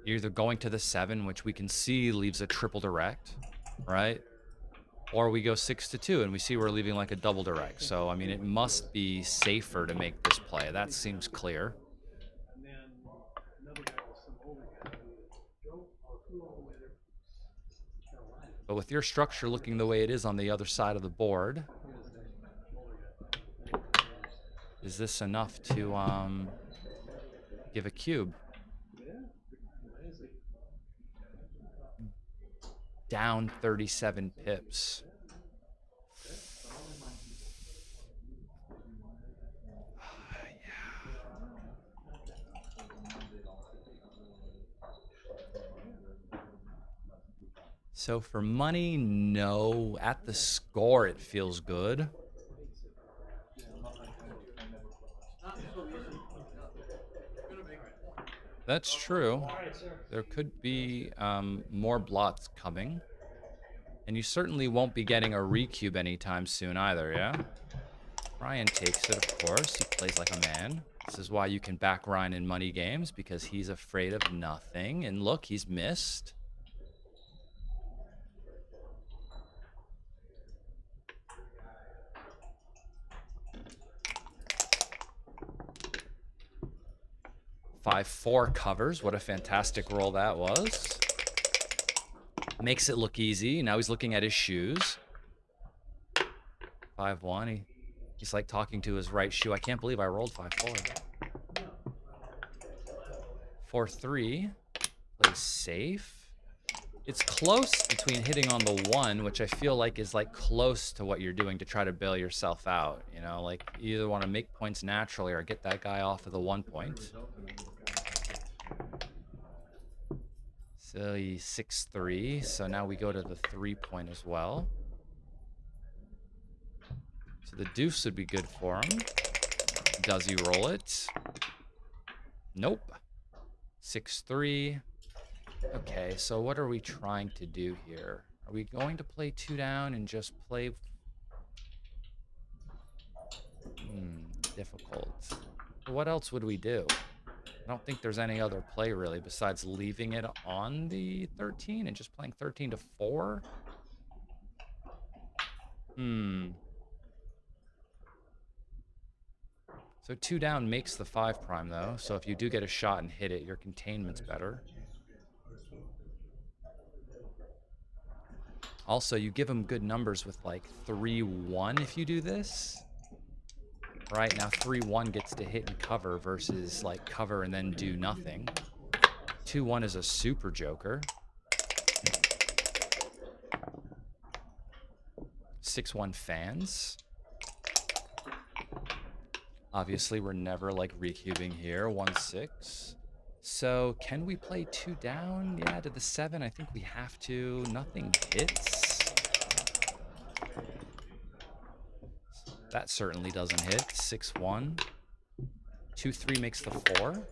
you're either going to the 7, which we can see leaves a triple direct, right? Or we go 6-2, and we see we're leaving like a double direct. So, I mean, it must be safer to make this play. That seems clear. But with your structure looking the way it is on the other side of the board, is this enough to give a cube? Down 37 pips. So for money, no. At the score, it feels good. That's true. There could be more blots coming. And you certainly won't be getting a recube anytime soon either, yeah? Ryan takes it, of course. He plays like a man. This is why you can back Ryan in money games, because he's afraid of nothing. And look, he's missed. 5-4 covers. What a fantastic roll that was. Makes it look easy. Now he's looking at his shoes. 5-1. He's like talking to his right shoe. I can't believe I rolled 5-4. 4-3. Plays safe. It's close between hitting on the 1, which I feel like is like close to what you're doing to try to bail yourself out. You know, like you either want to make points naturally or get that guy off of the 1 point. So he's 6-3. So now we go to the 3 point as well. So the deuce would be good for him. Does he roll it? Nope. 6-3. Okay, so what are we trying to do here? Are we going to play 2 down and just play... difficult. What else would we do? I don't think there's any other play really besides leaving it on the 13 and just playing 13 to 4. So 2 down makes the 5 prime though. So if you do get a shot and hit it, your containment's better. Also, you give him good numbers with like 3-1 if you do this. Right now 3-1 gets to hit and cover versus like cover and then do nothing. 2-1 is a super joker. 6-1 fans. Obviously we're never like recubing here. 1-6. So can we play 2 down? Yeah, to the 7. I think we have to. Nothing hits. That certainly doesn't hit. 6-1. 2-3 makes the 4.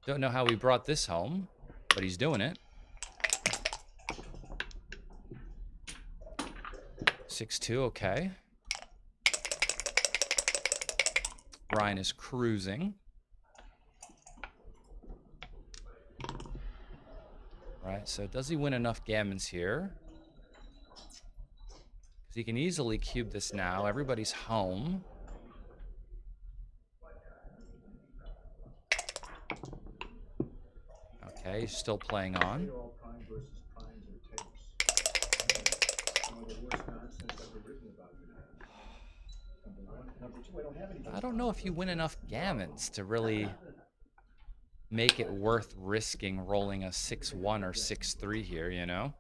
Don't know how we brought this home, but he's doing it. 6-2, okay. Ryan is cruising. Right, so does he win enough gammons here? Because he can easily cube this now. Everybody's home. Okay, he's still playing on. I don't know if you win enough gammons to really make it worth risking rolling a 6-1 or 6-3 here, you know?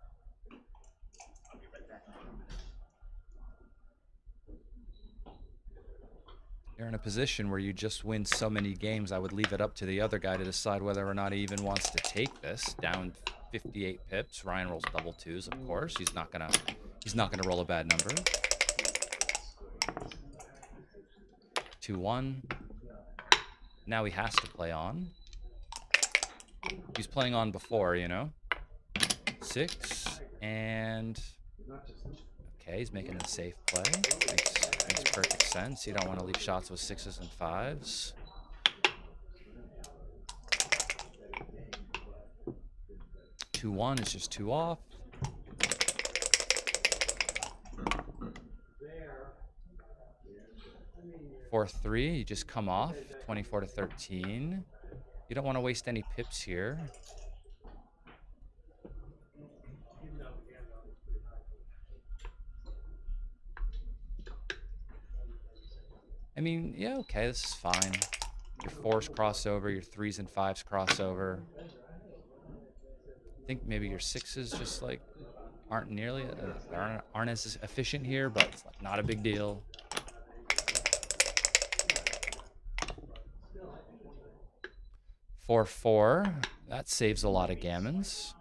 You're in a position where you just win so many games, I would leave it up to the other guy to decide whether or not he even wants to take this. Down 58 pips. Ryan rolls double 2s, of course. He's not gonna roll a bad number. 2-1. Now he has to play on. He's playing on before, you know. 6 and okay, he's making a safe play. Makes perfect sense. You don't want to leave shots with 6s and 5s. (2-1) is just 2 off. 4-3, you just come off. 24 to 13. You don't want to waste any pips here. I mean, yeah, okay, this is fine. Your 4s cross over, your 3s and 5s cross over. I think maybe your 6s just like aren't nearly aren't as efficient here, but it's like not a big deal. 4-4, that saves a lot of gammons.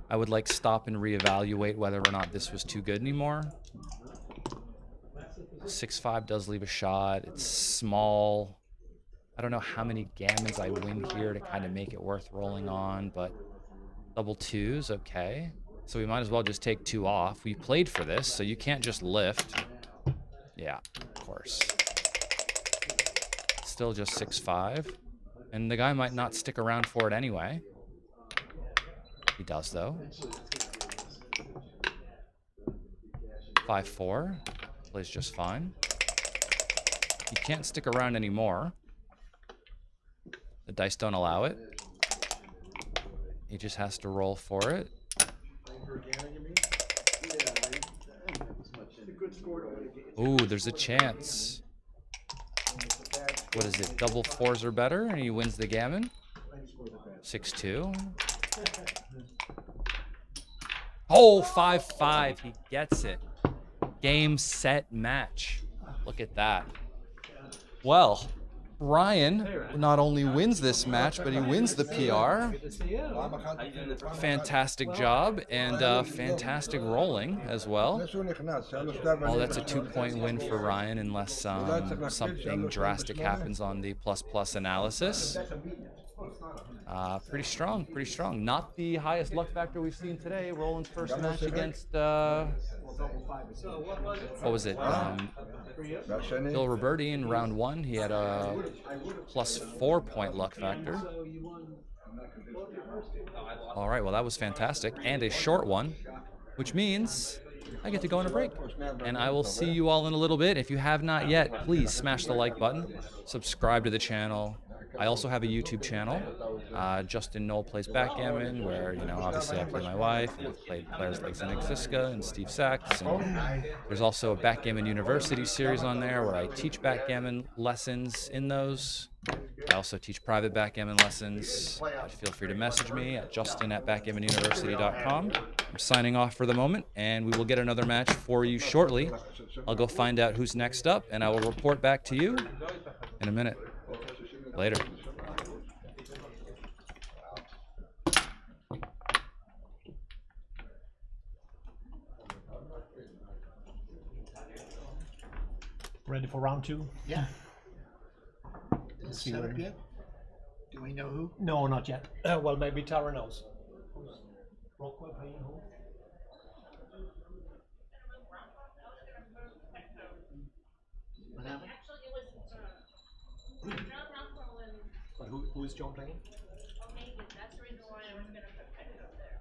I would like stop and reevaluate whether or not this was too good anymore. 6-5 does leave a shot. It's small. I don't know how many gammons I win here to kind of make it worth rolling on, but double 2s, okay. So we might as well just take 2 off. We played for this, so you can't just lift. Yeah, of course. still just 6-5. And the guy might not stick around for it anyway. He does, though. 5-4. Plays just fine. He can't stick around anymore. The dice don't allow it. He just has to roll for it. Ooh, there's a chance. What is it? Double fours or better, and he wins the gammon. 6-2. Oh, 5-5. He gets it. Game, set, match. Look at that. Well, Ryan not only wins this match, but he wins the PR. Fantastic job and fantastic rolling as well. Oh, that's a 2-point win for Ryan unless something drastic happens on the plus analysis. Pretty strong, pretty strong. Not the highest luck factor we've seen today. Roland's first match against, what was it? Bill Roberti in round 1. He had a plus 4-point luck factor. All right, well, that was fantastic. And a short one, which means I get to go on a break. And I will see you all in a little bit. If you have not yet, please smash the like button. Subscribe to the channel. I also have a YouTube channel, Justin Knoll Plays Backgammon, where, you know, obviously I play my wife, and I've played players like Zdenek Ziska and Steve Sachs. And there's also a Backgammon University series on there where I teach backgammon lessons in those. I also teach private backgammon lessons. Feel free to message me at justin@backgammonuniversity.com. I'm signing off for the moment, and we will get another match for you shortly. I'll go find out who's next up, and I will report back to you in a minute. Later. Ready for round 2? Yeah. Is it See set where- up yet? Do we know who? No, not yet. Well, maybe Tara knows. Rockwell playing who? What happened? But who is John playing? That's the reason why I was gonna put it up there.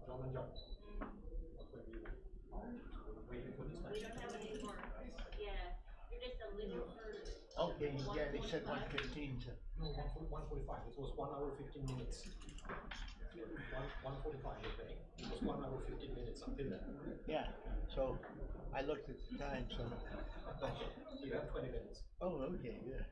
John and John. We don't have any more. Yeah, you're just a little further. Okay, yeah, they said 1:15 to. No, 1:45. It was 1 hour 15 minutes. 1:45 you're playing. It was 1 hour 15 minutes until then. Yeah, so I looked at the time, so. You have 20 minutes. Oh, okay, good.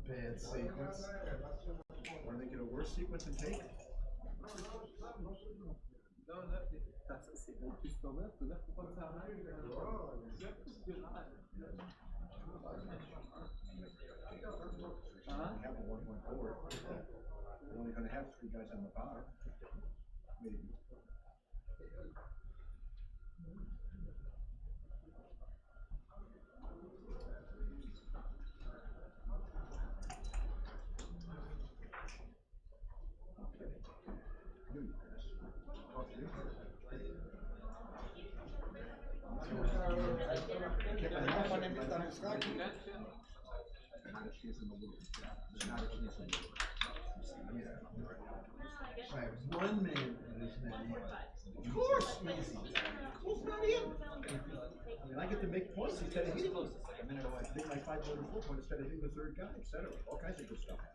Bad sequence. Or they get a worse sequence and take it. Have a 1-1 forward. You're only gonna have 3 guys on the bottom. Maybe. One man in this man. Of course, Macy. Of course, not him. I mean, I get to make points instead of hitting. A minute ago, I hit my 5-point or 4-point instead of hitting the third guy, etc. All kinds of good stuff happens.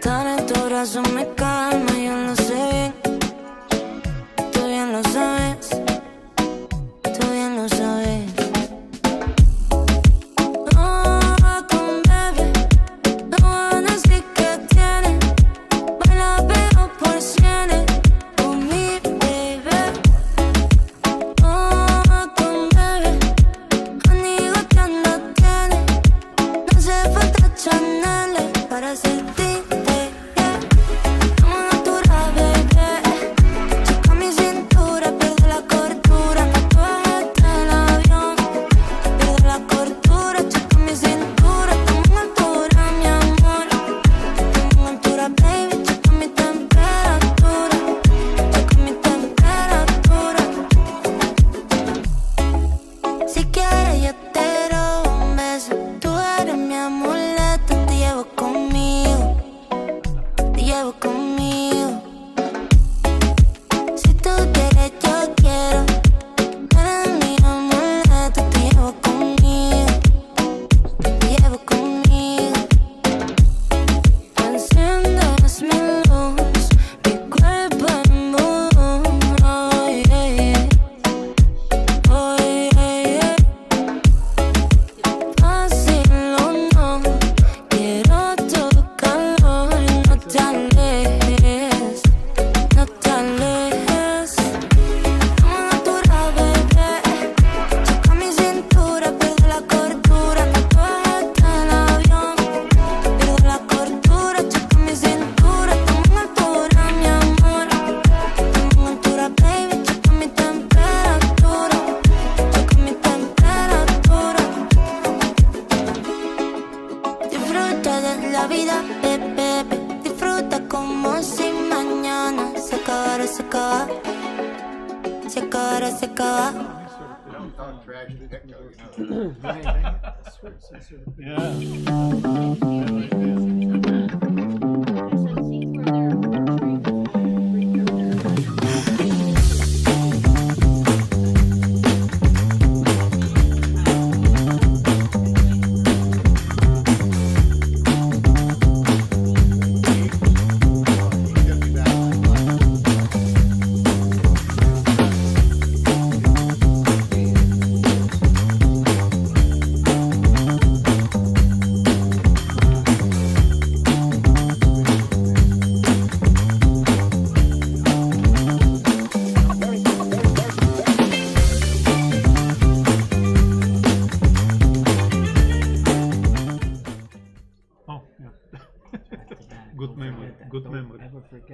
estar en tu brazo me calma, yo lo sé bien. Tú bien lo sabes, tú bien lo sabes. Oh, con bebé, no van a decir que tiene. Baila pero por cienes, con mi bebé. Oh, con bebé, amigo que anda tiene. No hace falta Chanel para sentirte.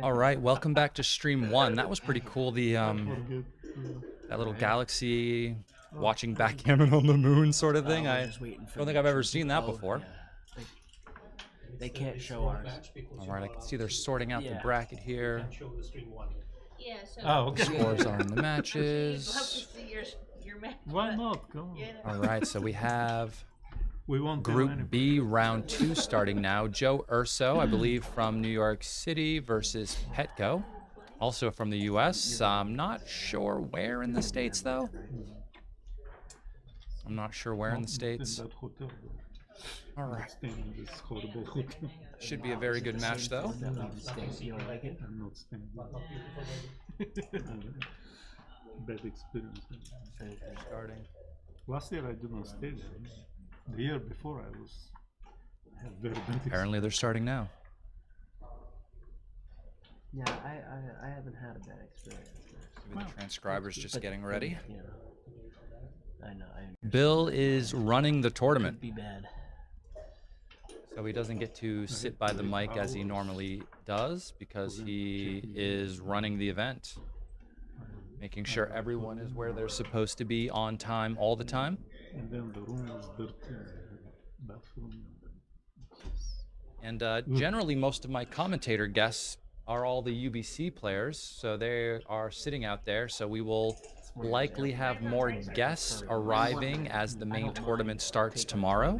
All right, welcome back to stream 1. That was pretty cool. The that little galaxy watching backgammon on the moon sort of thing. I don't think I've ever seen that before. They can't show ours. All right, I can see they're sorting out the bracket here. Yeah, so Okay. Scores on the matches. We'll have to see your match. Why not? Come on. All right, so we have We won't do Group anything. B, round 2 starting now. Joe Urso, I believe from New York City versus Petco, also from the U.S. I'm not sure where in the States, though. I'm not sure where in the States. In that hotel. All right. Staying in this horrible hotel. Should be a very good match, though. You don't like it? I'm not staying there. Bad experience. Starting. Last year I did not stay there. The year before I was had very bad experience. Apparently they're starting now. Yeah, I haven't had a bad experience. Maybe the transcriber's just getting ready. You know, I know. Bill is running the tournament. Could be bad. So he doesn't get to sit by the mic as he normally does because he is running the event, making sure everyone is where they're supposed to be on time all the time. And then the room was dirty, bathroom. And generally, most of my commentator guests are all the UBC players, so they are sitting out there. So we will likely have more guests arriving as the main tournament starts tomorrow.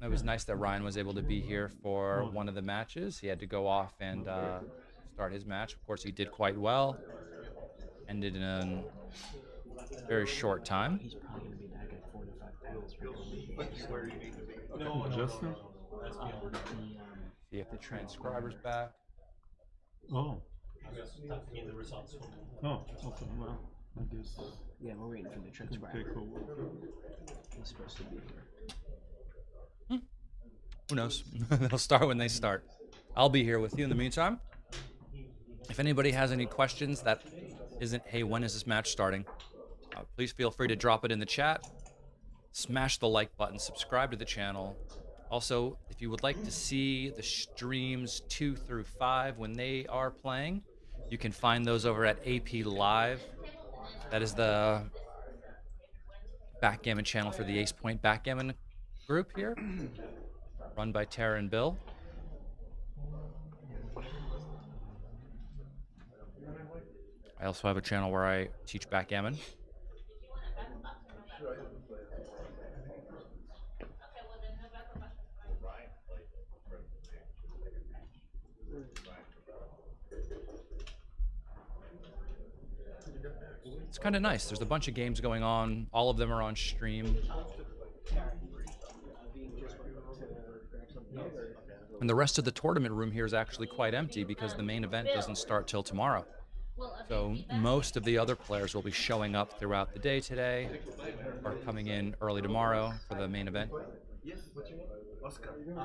It was nice that Ryan was able to be here for one of the matches. He had to go off and start his match. Of course, he did quite well. Ended in a very short time. He's probably going to be back at 45 pounds. Justin? See if the transcriber's back. Oh. The results from Oh, okay, well, I guess. Yeah, we're waiting for the transcriber. Okay, cool. He's supposed to be here. Who knows? They'll start when they start. I'll be here with you in the meantime. If anybody has any questions that isn't, hey, when is this match starting? Please feel free to drop it in the chat. Smash the like button, subscribe to the channel. Also, if you would like to see the streams 2 through 5 when they are playing, you can find those over at AP Live. That is the backgammon channel for the Ace Point Backgammon group here, run by Tara and Bill. I also have a channel where I teach backgammon. It's kind of nice. There's a bunch of games going on. All of them are on stream. And the rest of the tournament room here is actually quite empty because the main event doesn't start till tomorrow. So most of the other players will be showing up throughout the day today or coming in early tomorrow for the main event.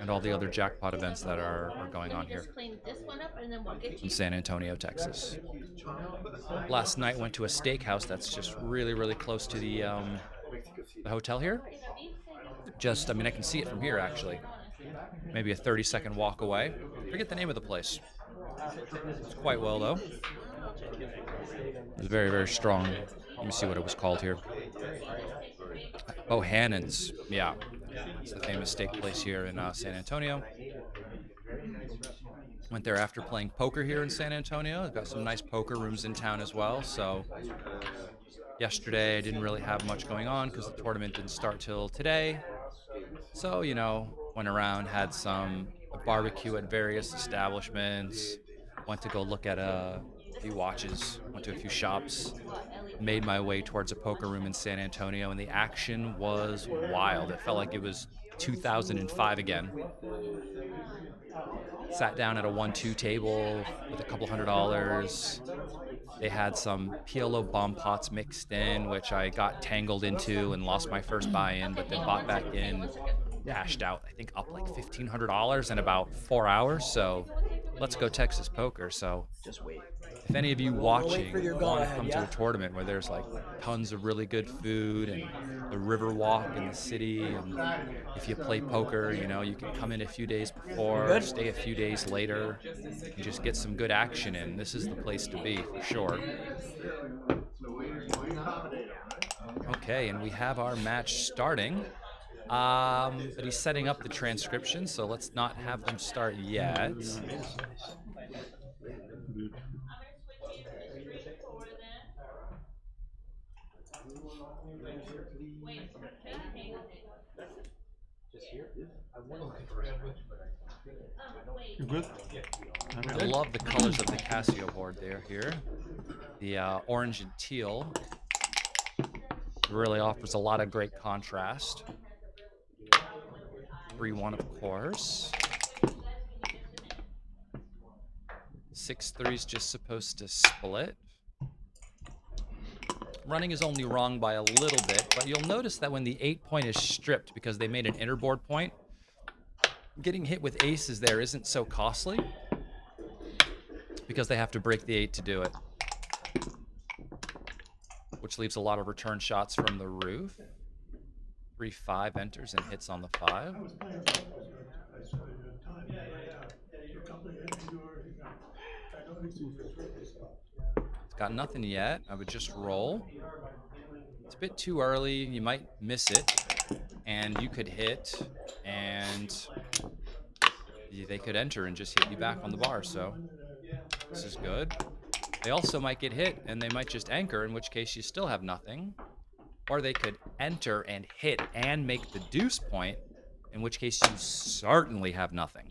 And all the other jackpot events that are going on here in San Antonio, Texas. Last night went to a steakhouse that's just really, really close to the hotel here. Just, I mean, I can see it from here actually. Maybe a 30-second walk away. I forget the name of the place. It's quite well though. It was very, very strong. Let me see what it was called here. Bohannon's, yeah. It's the famous steak place here in San Antonio. Went there after playing poker here in San Antonio. They've got some nice poker rooms in town as well. So yesterday I didn't really have much going on because the tournament didn't start till today. So, you know, went around, had a barbecue at various establishments. Went to go look at a few watches, went to a few shops, made my way towards a poker room in San Antonio, and the action was wild. It felt like it was 2005 again. Sat down at a 1-2 table with a couple $100. They had some PLO bomb pots mixed in, which I got tangled into and lost my first buy-in, but then bought back in, cashed out, I think up like $1,500 in about 4 hours. So let's go Texas poker. So just wait. If any of you watching want to come to a tournament where there's like tons of really good food and the river walk in the city, and if you play poker, you know, you can come in a few days before, stay a few days later, and just get some good action in. This is the place to be for sure. Okay, and we have our match starting. But he's setting up the transcription, so let's not have them start yet. You good? I love the colors of the Casio board there here. The orange and teal really offers a lot of great contrast. 3-1, of course. 6-3 is just supposed to split. Running is only wrong by a little bit, but you'll notice that when the 8-point is stripped because they made an interboard point, getting hit with aces there isn't so costly because they have to break the 8 to do it, which leaves a lot of return shots from the roof. 3-5 enters and hits on the 5. It's got nothing yet. I would just roll. It's a bit too early. You might miss it, and you could hit, and they could enter and just hit you back on the bar. So this is good. They also might get hit, and they might just anchor, in which case you still have nothing. Or they could enter and hit and make the deuce point, in which case you certainly have nothing.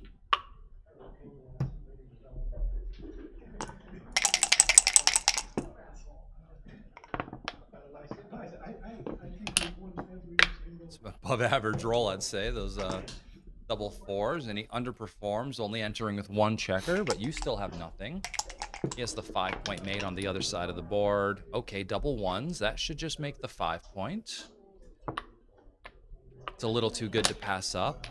It's above average roll, I'd say. Those double fours, and he underperforms, only entering with 1 checker, but you still have nothing. He has the 5-point mate on the other side of the board. Okay, double ones. That should just make the 5-point. It's a little too good to pass up.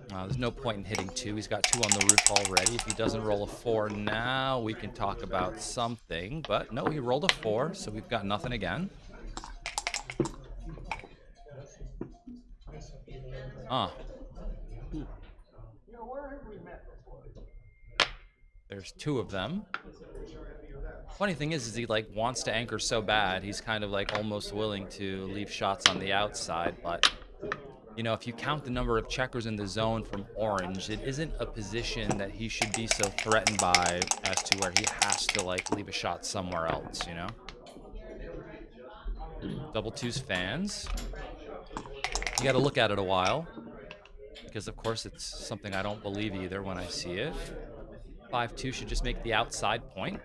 There's no point in hitting 2. He's got 2 on the roof already. If he doesn't roll a 4 now, we can talk about something. But no, he rolled a 4, so we've got nothing again. There's 2 of them. Funny thing is he like wants to anchor so bad, he's kind of like almost willing to leave shots on the outside, but you know, if you count the number of checkers in the zone from orange, it isn't a position that he should be so threatened by as to where he has to like leave a shot somewhere else, you know? Double 2's fans. You got to look at it a while, because of course it's something I don't believe either when I see it. 5-2 should just make the outside point.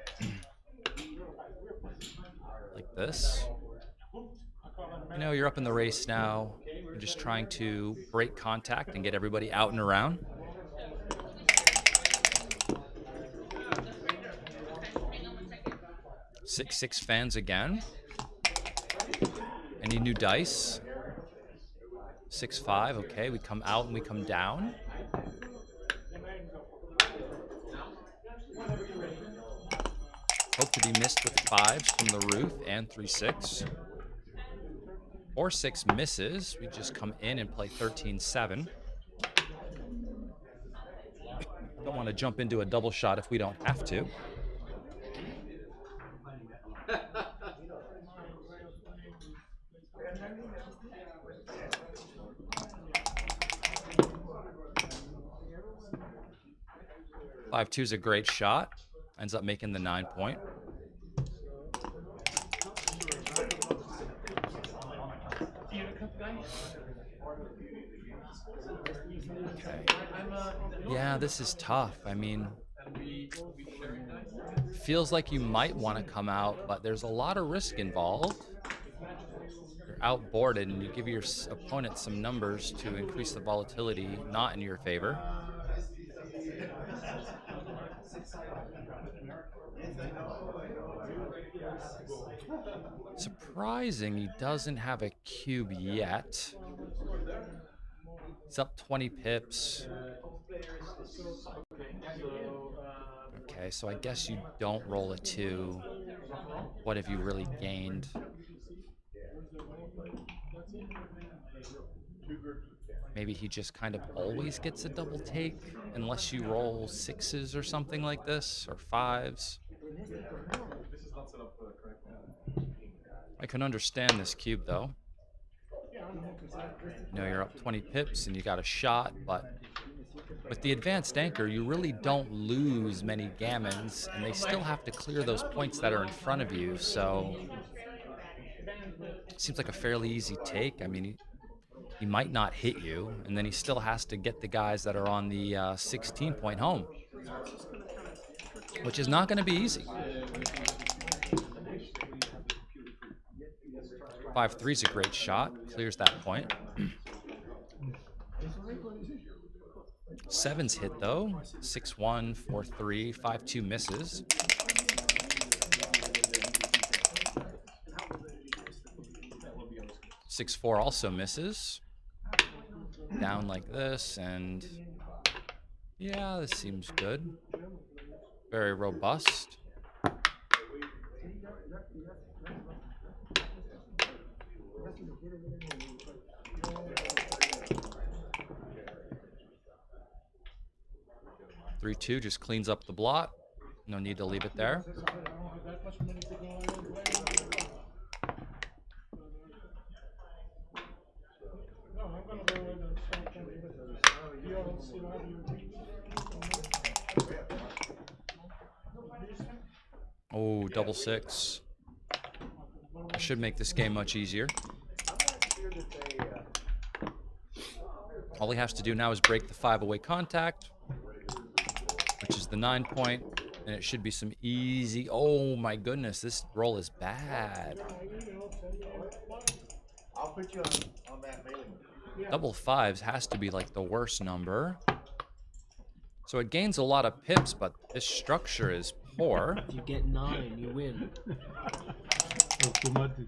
Like this. You know, you're up in the race now. You're just trying to break contact and get everybody out and around. Six fans again. Any new dice? 6-5. Okay, we come out and we come down. Hope to be missed with 5s from the roof and 3-6. Or 6 misses. We just come in and play 13-7. Don't want to jump into a double shot if we don't have to. Five 2's a great shot. Ends up making the 9-point. Okay. Yeah, this is tough. I mean, feels like you might want to come out, but there's a lot of risk involved. You're outboarded, and you give your opponent some numbers to increase the volatility, not in your favor. Surprising he doesn't have a cube yet. It's up 20 pips. Okay, so I guess you don't roll a 2. What have you really gained? Maybe he just kind of always gets a double take unless you roll 6s or something like this, or 5s. I can understand this cube though. You know, you're up 20 pips and you got a shot, but with the advanced anchor, you really don't lose many gammons, and they still have to clear those points that are in front of you, so it seems like a fairly easy take. I mean, he might not hit you, and then he still has to get the guys that are on the 16-point home, which is not going to be easy. 5-3's a great shot, clears that point. 7's hit though. 6-1, 4-3, 5-2 misses. 6-4 also misses. Down like this, and yeah, this seems good. Very robust. Three 2 just cleans up the blot. No need to leave it there. Oh, double 6. Should make this game much easier. All he has to do now is break the 5-away contact, which is the 9-point, and it should be some easy. Oh my goodness, this roll is bad. I'll put you on that mailing. Double fives has to be like the worst number. So it gains a lot of pips, but this structure is poor. If you get 9, you win. Automatic.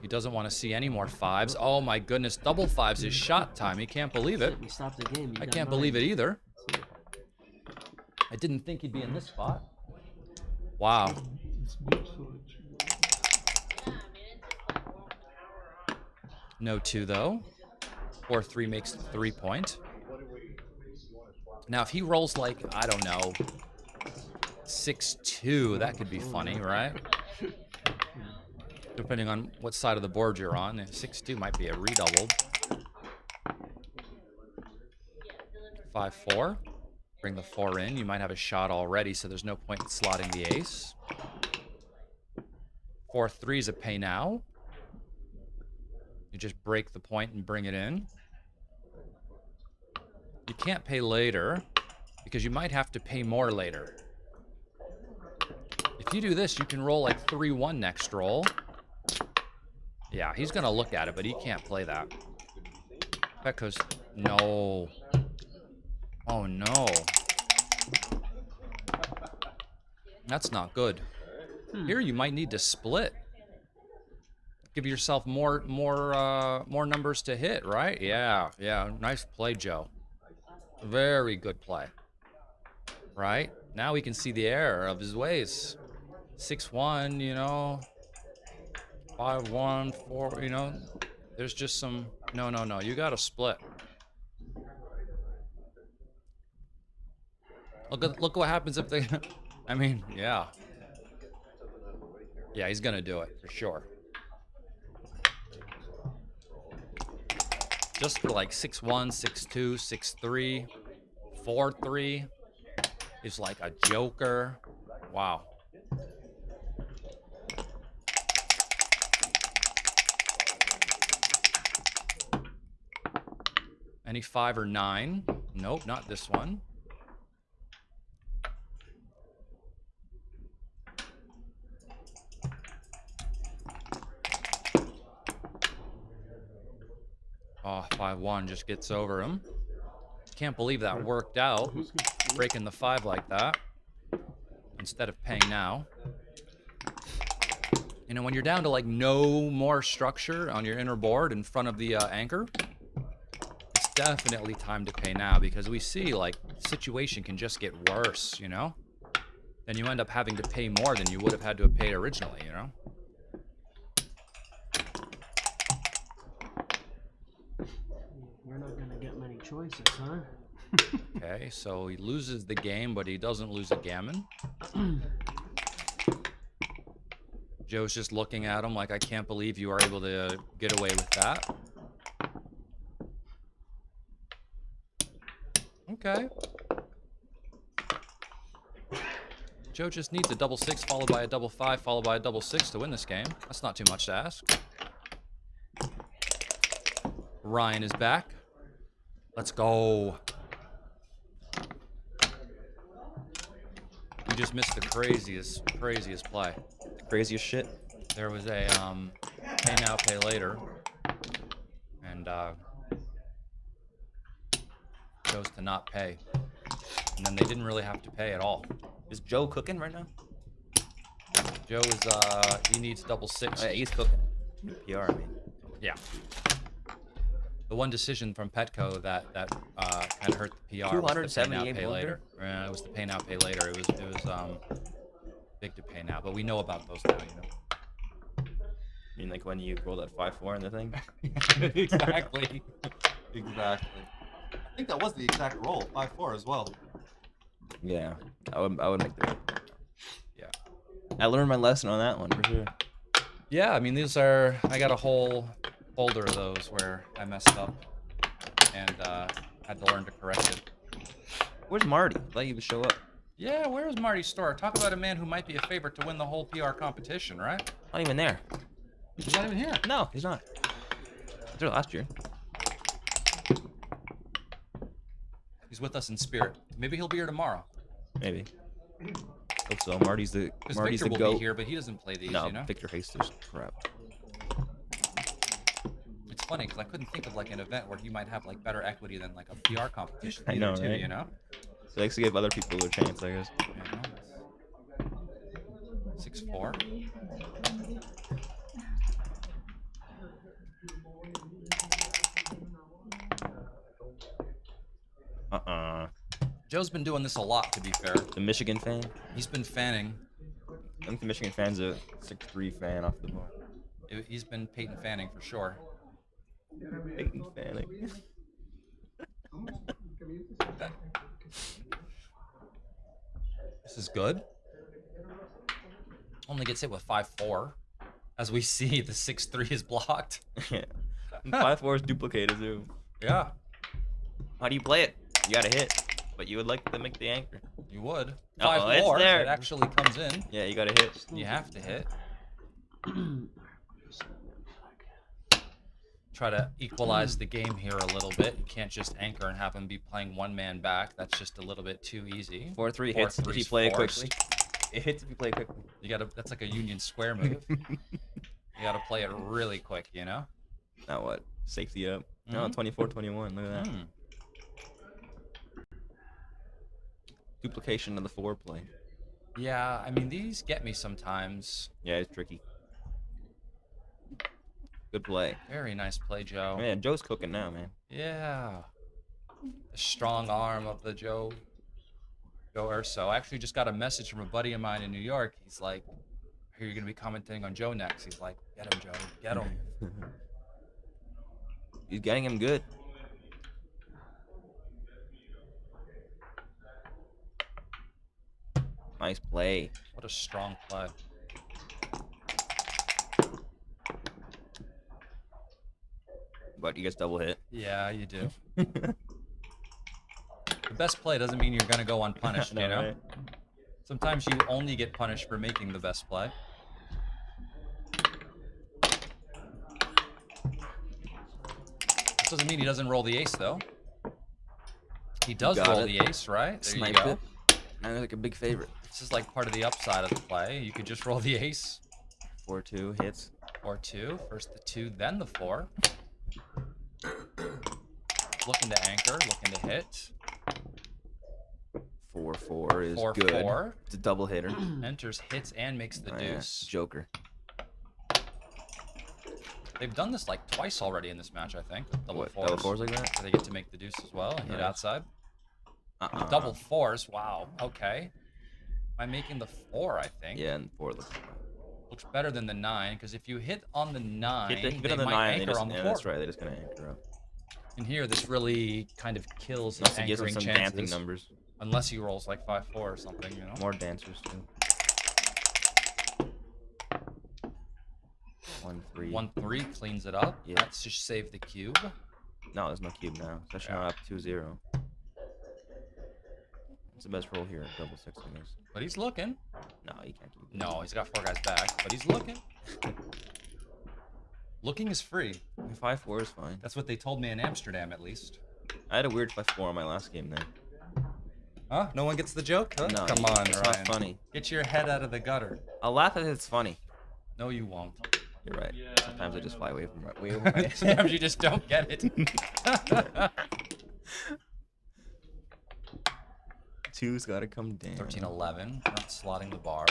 He doesn't want to see any more fives. Oh my goodness, double fives is shot time. He can't believe it. We stopped the game. I can't believe it either. I didn't think he'd be in this spot. Wow. No 2 though. 4-3 makes the 3-point. Now if he rolls like, I don't know, 6-2, that could be funny, right? Depending on what side of the board you're on. 6-2 might be a redoubled. 5-4. Bring the 4 in. You might have a shot already, so there's no point in slotting the ace. 4-3 is a pay now. You just break the point and bring it in. You can't pay later because you might have to pay more later. If you do this, you can roll like 3-1 next roll. Yeah, he's gonna look at it, but he can't play that. Petko's no. Oh no. That's not good. Here you might need to split. Give yourself more numbers to hit, right? Yeah, yeah. Nice play, Joe. Very good play. Right? Now we can see the error of his ways. 6-1, you know. 5-1, 4, you know. There's just some no. You gotta split. Look what happens if they I mean, yeah. Yeah, he's gonna do it for sure. Just for like 6-1, 6-2, 6-3, 4-3 is like a joker. Wow. Any 5 or 9? Nope, not this one. Oh, 5-1 just gets over him. Can't believe that worked out. Breaking the 5 like that. Instead of paying now. You know, when you're down to like no more structure on your inner board in front of the anchor, it's definitely time to pay now because we see like the situation can just get worse, you know? Then you end up having to pay more than you would have had to have paid originally, you know? You're not gonna get many choices, huh? Okay, so he loses the game, but he doesn't lose a gammon. Joe's just looking at him like, I can't believe you are able to get away with that. Okay. Joe just needs a double 6 followed by a double 5 followed by a double 6 to win this game. That's not too much to ask. Ryan is back. Let's go. We just missed the craziest play. The craziest shit. There was a pay now, pay later, and chose to not pay, and then they didn't really have to pay at all. Is Joe cooking right now? Joe is he needs double 6. Yeah, he's cooking. PR, I mean. Yeah. The one decision from Petco that kind of hurt the PR was the pay now, pay later. It was the pay now, pay later. It was big to pay now, but we know about those now, you know. I mean, like when you roll that 5-4 in the thing? Exactly. Exactly. I think that was the exact roll, 5-4 as well. Yeah, I would make the. Yeah. I learned my lesson on that one for sure. Yeah, I mean these are. I got a whole folder of those where I messed up and had to learn to correct it. Where's Marty? Let you show up. Yeah, where's Marty's store? Talk about a man who might be a favorite to win the whole PR competition, right? Not even there. He's not even here. No, he's not. He was there last year. He's with us in spirit. Maybe he'll be here tomorrow. Maybe. Hope so. Marty's the Victor will goat. be here, but he doesn't play these, No, you know? Victor hates this crap. It's funny because I couldn't think of like an event where he might have like better equity than like a PR competition. I know, too, right? You know? So he likes to give other people a chance, I guess. 6-4. Joe's been doing this a lot, to be fair. The Michigan fan? He's been fanning. I think the Michigan fan's a 6'3" fan off the bar. He's been Peyton Fanning for sure. Peyton Fanning. This is good. Only gets hit with 5-4. As we see, the 6-3 is blocked. Yeah. 5-4 is duplicated too. Yeah. How do you play it? You gotta hit. But you would like to make the anchor. You would. Uh-oh, it's 5-4, there. it actually comes in. Yeah, you gotta hit. You have to hit. Try to equalize the game here a little bit. You can't just anchor and have him be playing one man back. That's just a little bit too easy. 4-3 hits if you play it quickly. It hits if you play it quickly. You gotta. That's like a Union Square move. You gotta play it really quick, you know. Now what? Safety up. No, 24-21. Look at that. Duplication of the 4 play. Yeah, I mean these get me sometimes. Yeah, it's tricky. Good play. Very nice play, Joe. Man, Joe's cooking now, man. Yeah. The strong arm of the Joe Urso. I actually just got a message from a buddy of mine in New York. He's like, I hear you're going to be commenting on Joe next. He's like, get him, Joe. Get him. He's getting him good. Nice play. What a strong play. But you guys double hit. Yeah, you do. The best play doesn't mean you're going to go unpunished, you know? Right? Sometimes you only get punished for making the best play. This doesn't mean he doesn't roll the ace, though. He does roll the ace, right? There Snipe you go. it. I look like a big favorite. This is like part of the upside of the play. You could just roll the ace. 4-2 hits. 4-2. First the 2, then the 4. Looking to anchor, looking to hit. 4-4 is 4-4. good. It's a double hitter. Enters, hits, and makes the deuce. Yeah. Joker. They've done this like twice already in this match, I think. Double What, fours. double fours like that? So they get to make the deuce as well and hit outside. Double fours. Wow. Okay. Am I making the 4? I think. Yeah, and 4 looks better than the 9 because if you hit on the 9, hit they on the might 9. anchor on the 4. That's right. They're just gonna anchor up. And here, this really kind of kills his Unless it gives him anchoring some chances. dancing numbers. Unless he rolls like 5-4 or something, you know. More dancers too. 1-3. 1-3 cleans it up. Yeah. Let's just save the cube. No, there's no cube now. Especially not up 2-0. It's the best roll here. Double 6, I guess. But he's looking. No, he can't keep. No, he's got 4 guys back, but he's looking. Looking is free. 5-4 is fine. That's what they told me in Amsterdam, at least. I had a weird 5-4 on my last game there. Huh? No one gets the joke? Huh? No, Come on, it's Ryan. not funny. Get your head out of the gutter. I'll laugh if it's funny. No, you won't. You're right. Sometimes I just fly away from way over my head. Sometimes you just don't get it. 2's got to come down. 13-11. Not slotting the bar.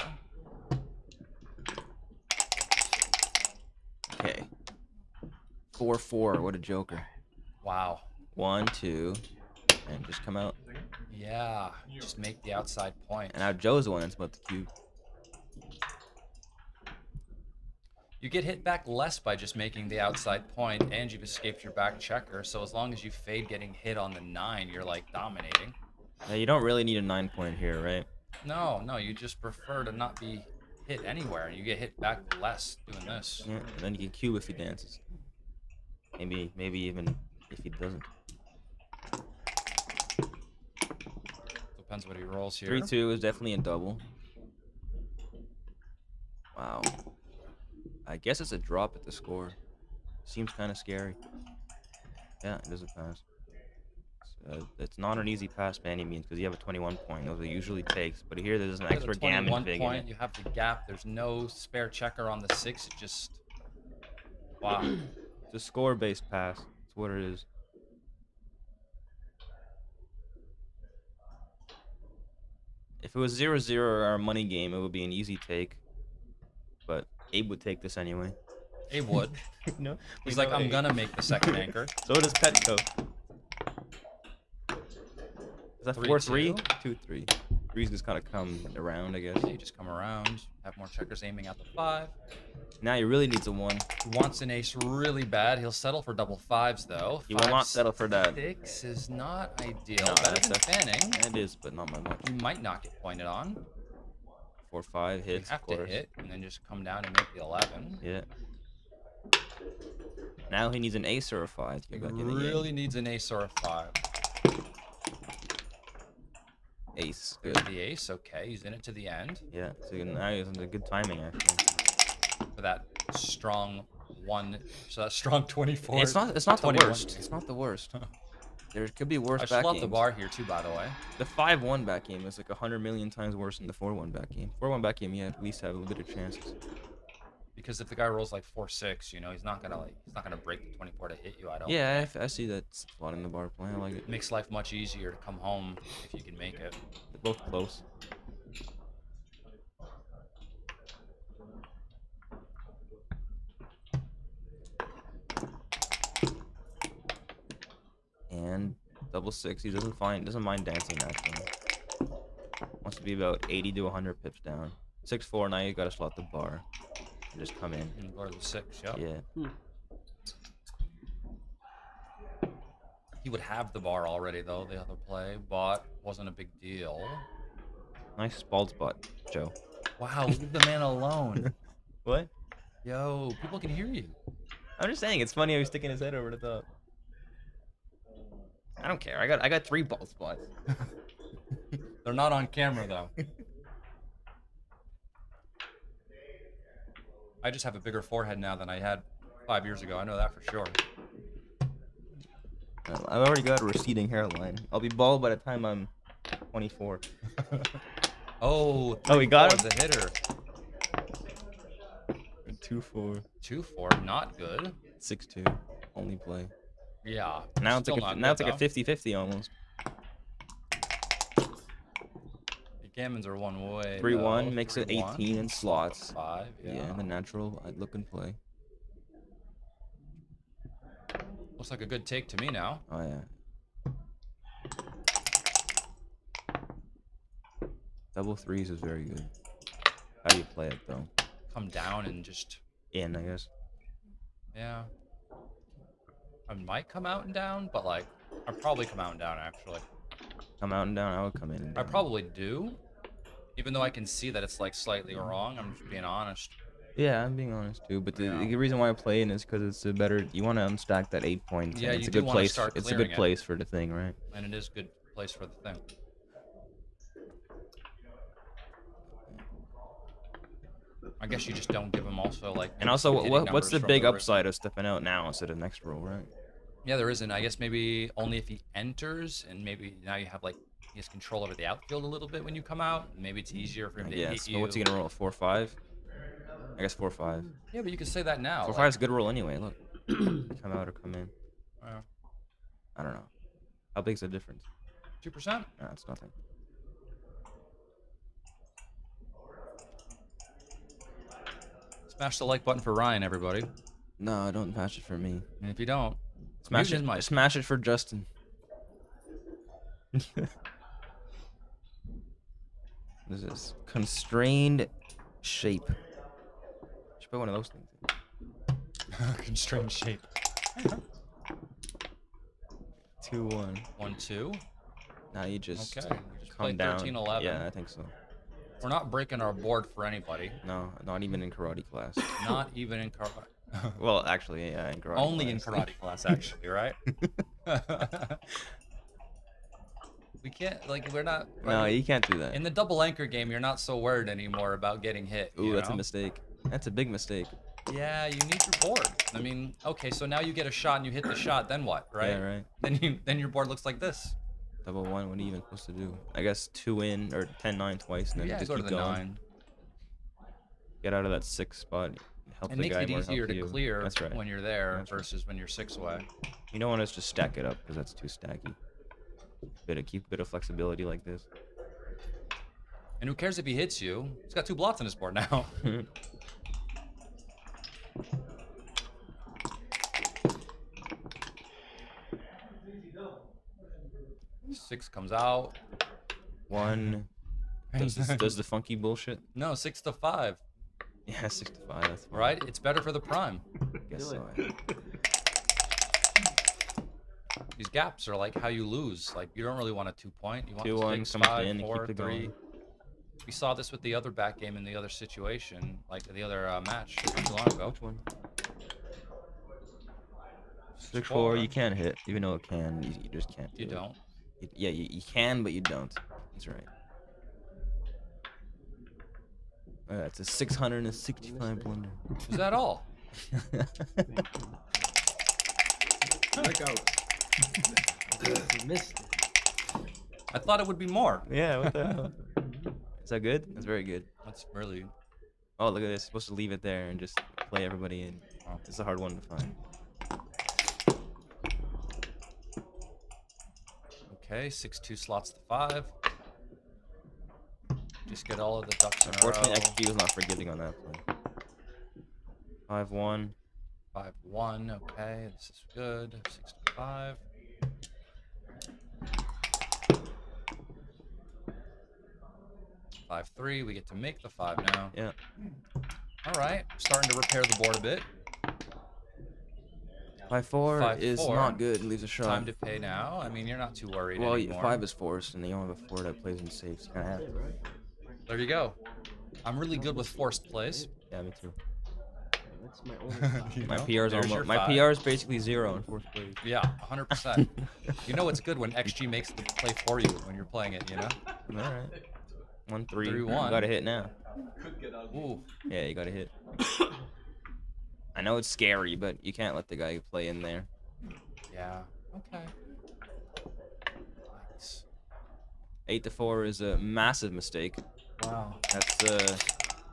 Okay. 4-4. What a joker. Wow. 1, 2, and just come out. Yeah. Just make the outside point. And now Joe's the one that's about the cube. You get hit back less by just making the outside point, and you've escaped your back checker. So as long as you fade getting hit on the 9, you're like dominating. Now, you don't really need a 9-point here, right? No, you just prefer to not be hit anywhere. You get hit back less doing this. Yeah, and then you can cube if he dances. Maybe even if he doesn't. Depends what he rolls here. 3-2 is definitely a double. Wow. I guess it's a drop at the score. Seems kind of scary. Yeah, it doesn't pass. So It's not an easy pass by any means because you have a 21 point. Those are usually takes. But here there's an There's extra a 21 gammon fig in point. it. You have the gap. There's no spare checker on the 6. It just wow. It's a score-based pass. That's what it is. If it was 0-0 or a money game, it would be an easy take. But Abe would take this anyway. Abe would. No, He's like, I'm gonna make the second anchor. So does Petco. Is that 4-3? 3-2. 2-3. Three's just kind of come around, I guess. Yeah, you just come around, have more checkers aiming at the 5. Now he really needs a 1. He wants an ace really bad. He'll settle for double 5s though. He will not settle for that. 6 is not ideal. No, Better than fanning. It is, but not by much. You might not get pointed on. 4-5 hits. You have to hit and then just come down and make the 11. Yeah. Now he needs an ace or a 5. He really needs an ace or a 5. Ace. Good. The ace, okay. He's in it to the end. Yeah, so now he's in good timing, actually. For that strong 1, so that strong 24. It's not the worst. It's not the worst. There could be worse I back should love games. the bar here too, by the way. The 5-1 back game is like 100 million times worse than the 4-1 back game. 4-1 back game, yeah, at least have a little bit of chances. Because if the guy rolls like 4-6, you know, he's not gonna break the 24 to hit you. I don't. Yeah, I see that spot in the bar play. I like it. Makes life much easier to come home if you can make it. They're both close. And double 6. He doesn't mind dancing actually. Wants to be about 80 to 100 pips down. 6-4. Now you gotta slot the bar. Just come in. And go to the 6, yep. Yeah. He would have the bar already, though, the other play, but wasn't a big deal. Nice bald spot, Joe. Wow, leave the man alone. What? Yo, people can hear you. I'm just saying, it's funny how he's sticking his head over the top. I don't care. I got 3 bald spots. They're not on camera, though. I just have a bigger forehead now than I had 5 years ago. I know that for sure. I've already got a receding hairline. I'll be bald by the time I'm 24. Oh, he got him? The hitter. 2-4. 2-4, not good. 6-2, only play. Yeah. Now it's like a 50-50 almost. The gammons are one way. 3-1 makes it 18 in slots. 5, yeah. The natural. I'd look and play. Looks like a good take to me now. Oh yeah. Double 3s is very good. How do you play it though? Come down and just in, I guess. Yeah. I might come out and down, but like I'd probably come out and down actually. Come out and down. I would come in and down. I probably do, even though I can see that it's like slightly wrong. I'm just being honest. Yeah, I'm being honest too. But the reason why I play in is because it's a better. You want to unstack that 8 points. Yeah, it's you a good do place. Start it's a good place for the thing, right? And it is a good place for the thing. I guess you just don't give them also like. And also, what's the big upside of stepping out now instead of next roll, right? Yeah, there isn't. I guess maybe only if he enters, and maybe now you have like he has control over the outfield a little bit when you come out. Maybe it's easier for him to hit you. So what's he gonna roll? 4-5? I guess 4-5. Yeah, but you can say that now. 4-5 is a good roll anyway. Look, come out or come in. I don't know. How big's the difference? 2%. No, it's nothing. Smash the like button for Ryan, everybody. No, don't smash it for me. And if you don't, smash it. Smash it for Justin. What is this? Constrained shape. Should put one of those things. Constrained shape. 2-1. 1-2. Now you just play come down. 13-11. Yeah, I think so. We're not breaking our board for anybody. No, not even in karate class. Not even in karate. Well, actually, yeah, in karate. Only in karate class, actually, right? We can't, like, we're not. No, you can't do that. In the double anchor game, you're not so worried anymore about getting hit. Ooh, that's a mistake. That's a big mistake. Yeah, you need your board. I mean, okay, so now you get a shot and you hit the shot, then what, right? Yeah, right. Then your board looks like this. Double 1, what are you even supposed to do? I guess 2 in, or 10-9 twice, and then Yeah, just go to keep the going. 9. Get out of that 6 spot. Help It the makes guy it more, easier help to you. clear That's right. when you're there That's right. versus when you're 6 away. You don't want to just stack it up, because that's too stacky. Keep a bit of flexibility like this. And who cares if he hits you? He's got 2 blots on his board now. 6 comes out. 1 does the funky bullshit. No, 6 to 5. Yeah, 6 to 5. That's fine. Right? It's better for the prime. Guess so. These gaps are like how you lose. Like you don't really want a 2-point. You want 2-1 6, comes 5, in and 4, keep it 3. going. We saw this with the other back game in the other situation, like the other match not too long ago. Which one? 6-4. You can't hit, even though it can. You just can't. You don't. Yeah, you can, but you don't. That's right. It's a 665 blunder. Is that all? Look out. You missed. I thought it would be more. Yeah, what the hell? Is that good? That's very good. That's really... Oh, look at this. Supposed to leave it there and just play everybody in. Oh, it's a hard one to find. Okay, 6-2 slots to 5. Just get all of the ducks in a row. Unfortunately, XG was not forgiving on that play. 5-1. 5-1, okay, this is good. 6 to 5. Five, 3, we get to make the 5 now. Yeah. Alright, starting to repair the board a bit. 5-4 is 5-4. not good. Leaves a shot. Time to pay now. I mean, you're not too worried Well, anymore. 5 is forced, and you don't have a 4 that plays in safes. You kind of have to, right? There you go. I'm really good with forced plays. Yeah, me too. That's my only My PR is There's your almost. My 5. PR is basically 0 in forced plays. Yeah, 100%. You know it's good when XG makes the play for you when you're playing it, you know? All right. 1-3. 3-1. Got to hit now. Ooh. Yeah, you got to hit. I know it's scary, but you can't let the guy play in there. Yeah. Okay. Nice. 8-4 is a massive mistake. Wow. That's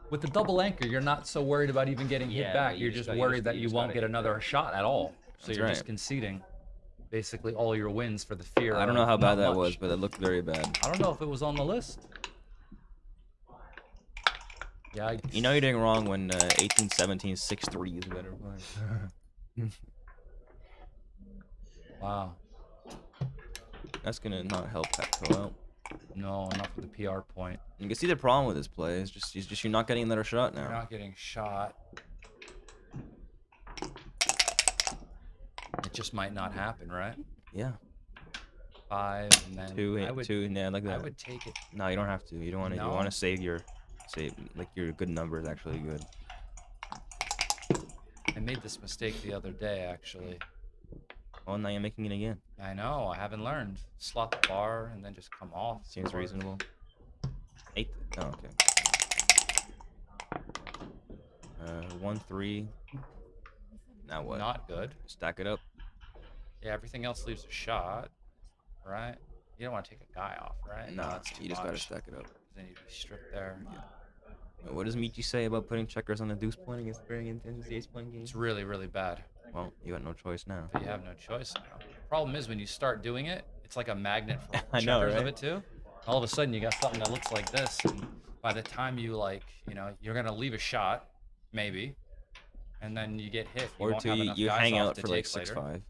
With the double anchor, you're not so worried about even getting hit Yeah, back. you You're just just gotta- worried that you you just won't gotta get hit another shot at all. So That's you're right. just conceding basically all your wins for the fear. I don't know of how bad not that much. was, but it looked very bad. I don't know if it was on the list. Yeah. You know you're doing wrong when 18-17 6-3 is better. Wow. That's gonna not help Petco out. No, not for the PR point. You can see the problem with this play. It's just you're not getting another shot now. You're not getting shot. It just might not happen, right? Yeah. 5 and then 2, I would, 2, yeah, like that. I would take it. No, you don't have to. You don't want to. No? You want to save like your good number is actually good. I made this mistake the other day, actually. Oh, now you're making it again. I know. I haven't learned. Slot the bar and then just come off. Seems reasonable. 8. Oh, okay. 1-3. Now what? Not good. Stack it up. Yeah, everything else leaves a shot, right? You don't want to take a guy off, right? No, that's too you just gotta much. stack it up. Then you'd be stripped there. What does Michi say about putting checkers on the deuce point against very intense ace point game? It's really, really bad. Well, you got no choice now. But you have no choice now. Problem is, when you start doing it, it's like a magnet for I know, checkers of right? it too. All of a sudden, you got something that looks like this, and by the time you you're gonna leave a shot, maybe, and then you get hit. Or won't two, have enough you guys hang off out to for like take later. 6-5.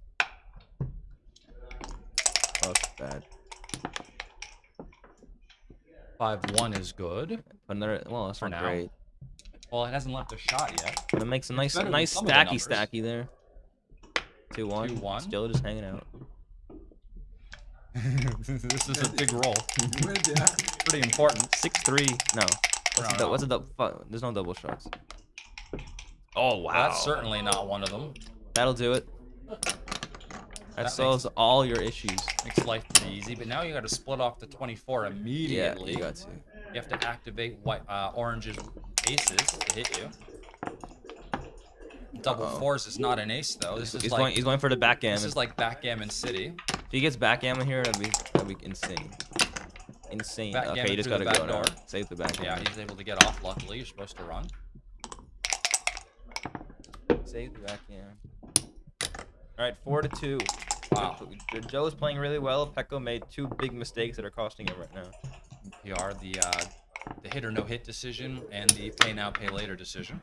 Oh, that's bad. 5-1 is good. Another, well, that's For not now. great. Well, it hasn't left a shot yet. But it makes a nice, better than nice some of the stacky numbers. there. 2-1. 2-1. Still just hanging out. This is a big roll. Pretty important. 6-3. No. No. What's a double? There's no double shots. Oh wow. That's certainly not one of them. That'll do it. That solves all your issues. Makes life pretty easy. But now you got to split off the 24 immediately. Yeah, you got to. You have to activate orange's aces to hit you. double fours is not an ace though. This is He's like going for the backgammon. this is like backgammon city. If he gets backgammon here, that'd be insane. Insane. Backgammon Okay, you just through the gotta go back now. door. Save the backgammon. Yeah, he's able to get off. Luckily, you're supposed to run. Save the backgammon. All right, 4-2. Wow. Joe is playing really well. Pecco made 2 big mistakes that are costing him right now. PR the hit or no hit decision and the pay now pay later decision.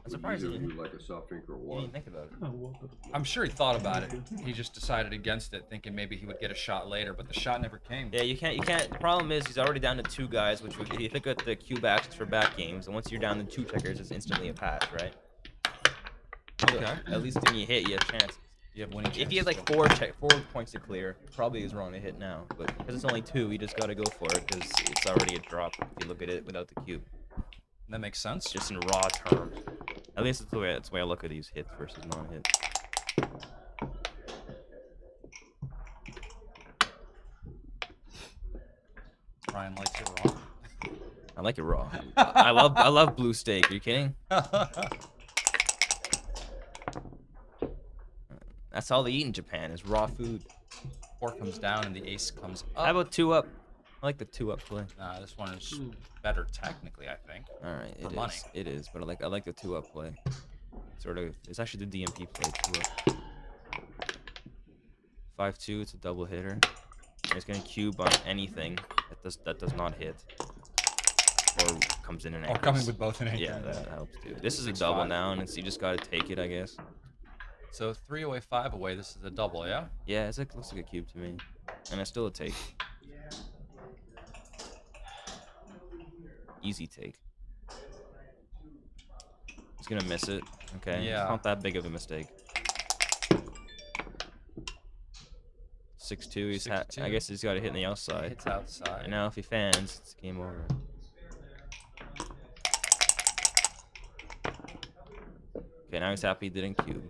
I'm surprised he didn't, like a soft drink or he what? didn't think about it. I'm sure he thought about it. He just decided against it, thinking maybe he would get a shot later, but the shot never came. Yeah, you can't. The problem is he's already down to 2 guys, which if you think of the cube axis for back games, and once you're down to 2 checkers, it's instantly a pass, right? So Okay. at least when you hit, you have chances. You have winning If he has chances. like 4 points to clear, probably is wrong to hit now. But because it's only 2, you just gotta go for it because it's already a drop if you look at it without the cube. That makes sense. Just in raw terms. At least that's the way I look at these hits versus non-hits. Ryan likes it raw. I like it raw. I love blue steak. Are you kidding? That's all they eat in Japan is raw food. 4 comes down and the ace comes up. How about 2 up? I like the 2 up play. Nah, this one is better technically, I think. All right, For money. It is, but I like the 2 up play. Sort of. It's actually the DMP play 2 up. 5-2. It's a double hitter. And it's gonna cube on anything that does not hit or comes in an anchor. Or coming with both an anchor. Yeah, that helps too. This is a 6-5. double now, and you just gotta take it, I guess. So 3 away, 5 away. This is a double, yeah? Yeah, looks like a cube to me, and it's still a take. Easy take. He's gonna miss it. Okay. Yeah. It's not that big of a mistake. 6-2. He's 6-2. I guess he's got to hit on the outside. Hits outside. And now if he fans, it's game over. Okay, now he's happy he didn't cube.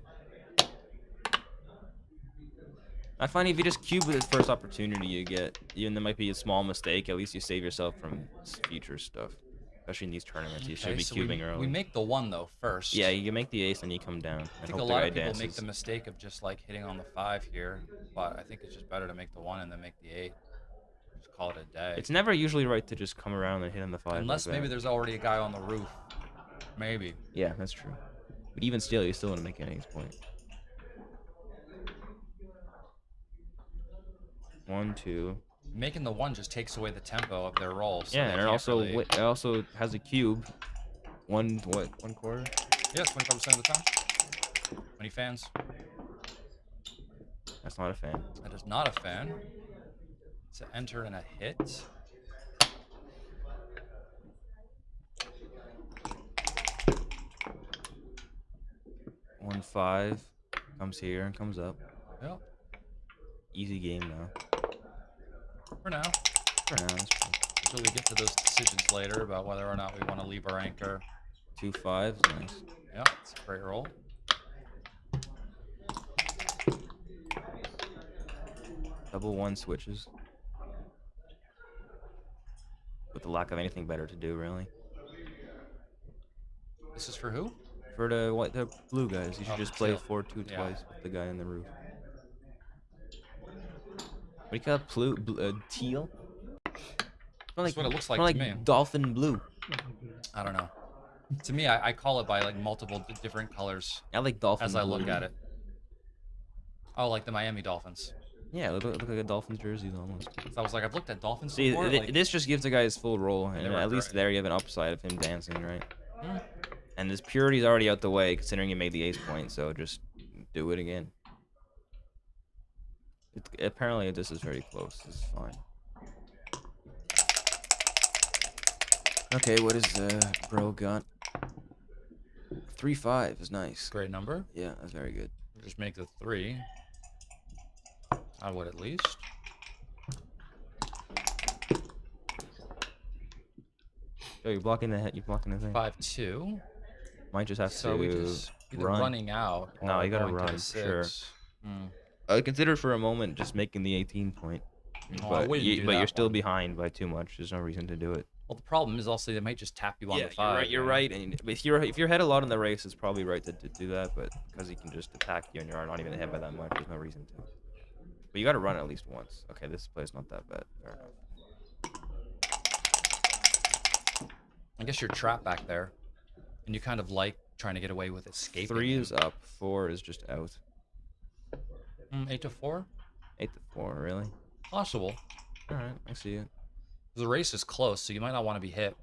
I find if you just cube with the first opportunity you get, even there might be a small mistake, at least you save yourself from future stuff. Especially in these tournaments, you should be so cubing early. We make the 1 though first. Yeah, you make the ace and you come down. I think a lot of people make the mistake of just like hitting on the 5 here, but I think it's just better to make the 1 and then make the 8. Just call it a day. It's never usually right to just come around and hit on the 5. Unless like maybe that. there's already a guy on the roof. Maybe. Yeah, that's true. But even still, you still want to make an ace point. 1, 2. Making the 1 just takes away the tempo of their roll. So Yeah, they and it can't also really... has a cube. 1 quarter? Yeah, 25% of the time. When he fans. That's not a fan. That is not a fan. It's an enter and a hit. One 5 comes here and comes up. Yep. Easy game now. For now. For now, that's true. Until we get to those decisions later about whether or not we want to leave our anchor. 2 5s, nice. Yeah, it's a great roll. Double 1 switches. With the lack of anything better to do, really. This is for who? For the blue guys, you should just play teal. 4-2 Yeah. twice with the guy on the roof. What do you call it? Teal? That's what it looks like more to me. Dolphin blue. I don't know. To me, I call it by like multiple different colors. I like dolphin as I blue. look at it. Oh, like the Miami Dolphins. Yeah, look like a Dolphins jersey almost. So I was like, I've looked at Dolphins See, before. like, this just gives the guy his full roll, and They were at least great. there you have an upside of him dancing, right? Hmm. And his purity's already out the way, considering you made the ace point, so just do it again. Apparently, this is very close. This is fine. Okay, what is bro got? 3-5 is nice. Great number. Yeah, that's very good. Just make the 3. I would at least. Oh, you're blocking the head. You're blocking the thing. 5-2. Might just have So to we just either run. running out. No, or you gotta going to run. the Sure. 6. Hmm. I consider for a moment just making the 18 point. Oh, I But, wouldn't do but that you're still one. behind by too much. There's no reason to do it. Well, the problem is also they might just tap you on Yeah, the 5. you're right. And if you're ahead a lot in the race, it's probably right to do that. But because he can just attack you and you're not even ahead by that much, there's no reason to. But you got to run at least once. Okay, this play's not that bad. Fair enough. I guess you're trapped back there, and you kind of like trying to get away with escaping. 3 him. is up. 4 is just out. 8 to 4. 8 to 4, really? Possible. All right, I see it. The race is close, so you might not want to be hit.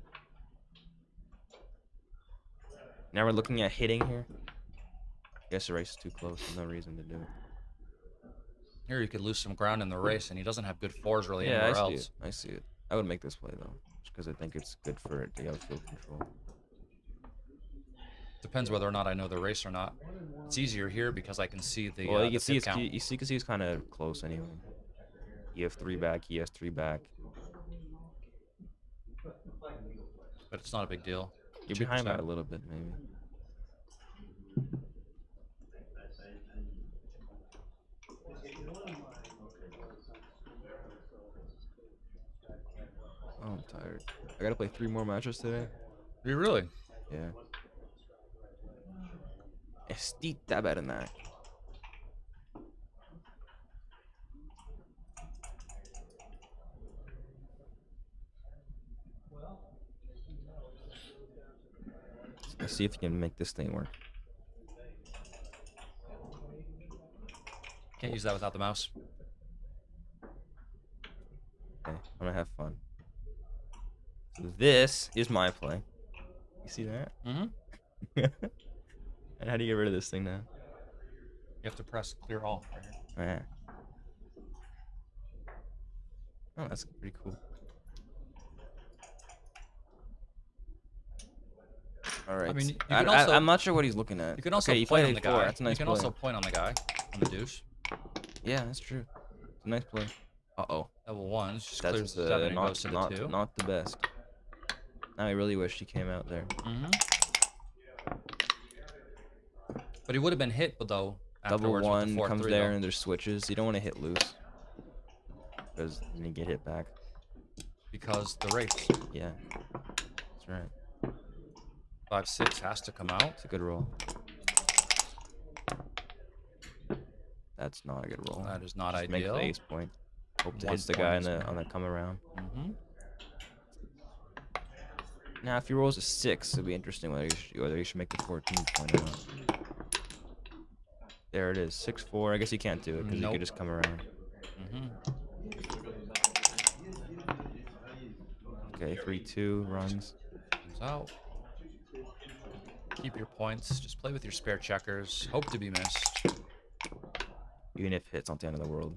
Now we're looking at hitting here. I guess the race is too close. There's no reason to do it. Here you could lose some ground in the race, and he doesn't have good 4s really Yeah, anywhere I see else. it. I see it. I would make this play though, just because I think it's good for the outfield control. Depends whether or not I know the race or not. It's easier here because I can see the. Well, you the can see pip count. you see because he's kind of close anyway. You have 3 back. He has 3 back. But it's not a big deal. You're behind by a little bit, maybe. Oh, I'm tired. I gotta play 3 more matches today. Are you really? Yeah. Estita Bernac. Let's see if you can make this thing work. Can't use that without the mouse. Okay, I'm gonna have fun. So this is my play. You see that? Mm-hmm. And how do you get rid of this thing now? You have to press clear all. Right here. Yeah. Oh, that's pretty cool. All right. I mean, you can also, I'm not sure what he's looking at. You can also okay, point on the A4. guy. That's a nice you can play. also point on the guy, on the douche. Yeah, that's true. It's a nice play. Uh-oh. Level 1 just That's clears the 7 and not, goes to the not, 2. not the best. Now I really wish he came out there. Mm-hmm. But he would have been hit, but though. Double afterwards with the 1 comes 4-3 there though. and there's switches. You don't want to hit loose. Because then you get hit back. Because the race. Yeah. That's right. 5-6 has to come out. It's a good roll. That's not a good roll. That is not Just ideal. Make the ace point. Hope to hit the guy on the come around. Mm-hmm. Now, if he rolls a 6, it'll be interesting whether you should make the 14 point or not. There it is, 6-4. I guess he can't do it because he could just come around. Mm-hmm. Okay, 3-2 runs. Comes out. Keep your points. Just play with your spare checkers. Hope to be missed. Even if it's not the end of the world.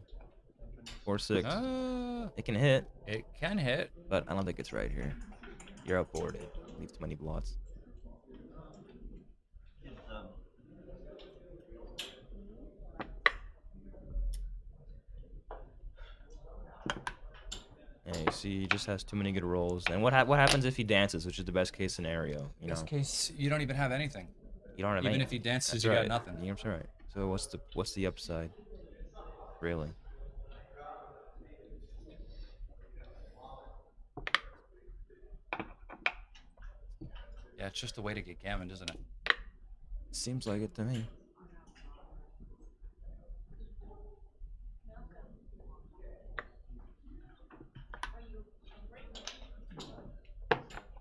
4-6. It can hit. It can hit. But I don't think it's right here. You're outboarded. Leave too many blots. Yeah, you see, he just has too many good rolls. And what happens if he dances, which is the best case scenario? You Best know, case, you don't even have anything. you don't have Even any. if he dances, That's you right. got nothing. You're right. So what's the upside? Really? Yeah, it's just a way to get gammoned, isn't it? Seems like it to me.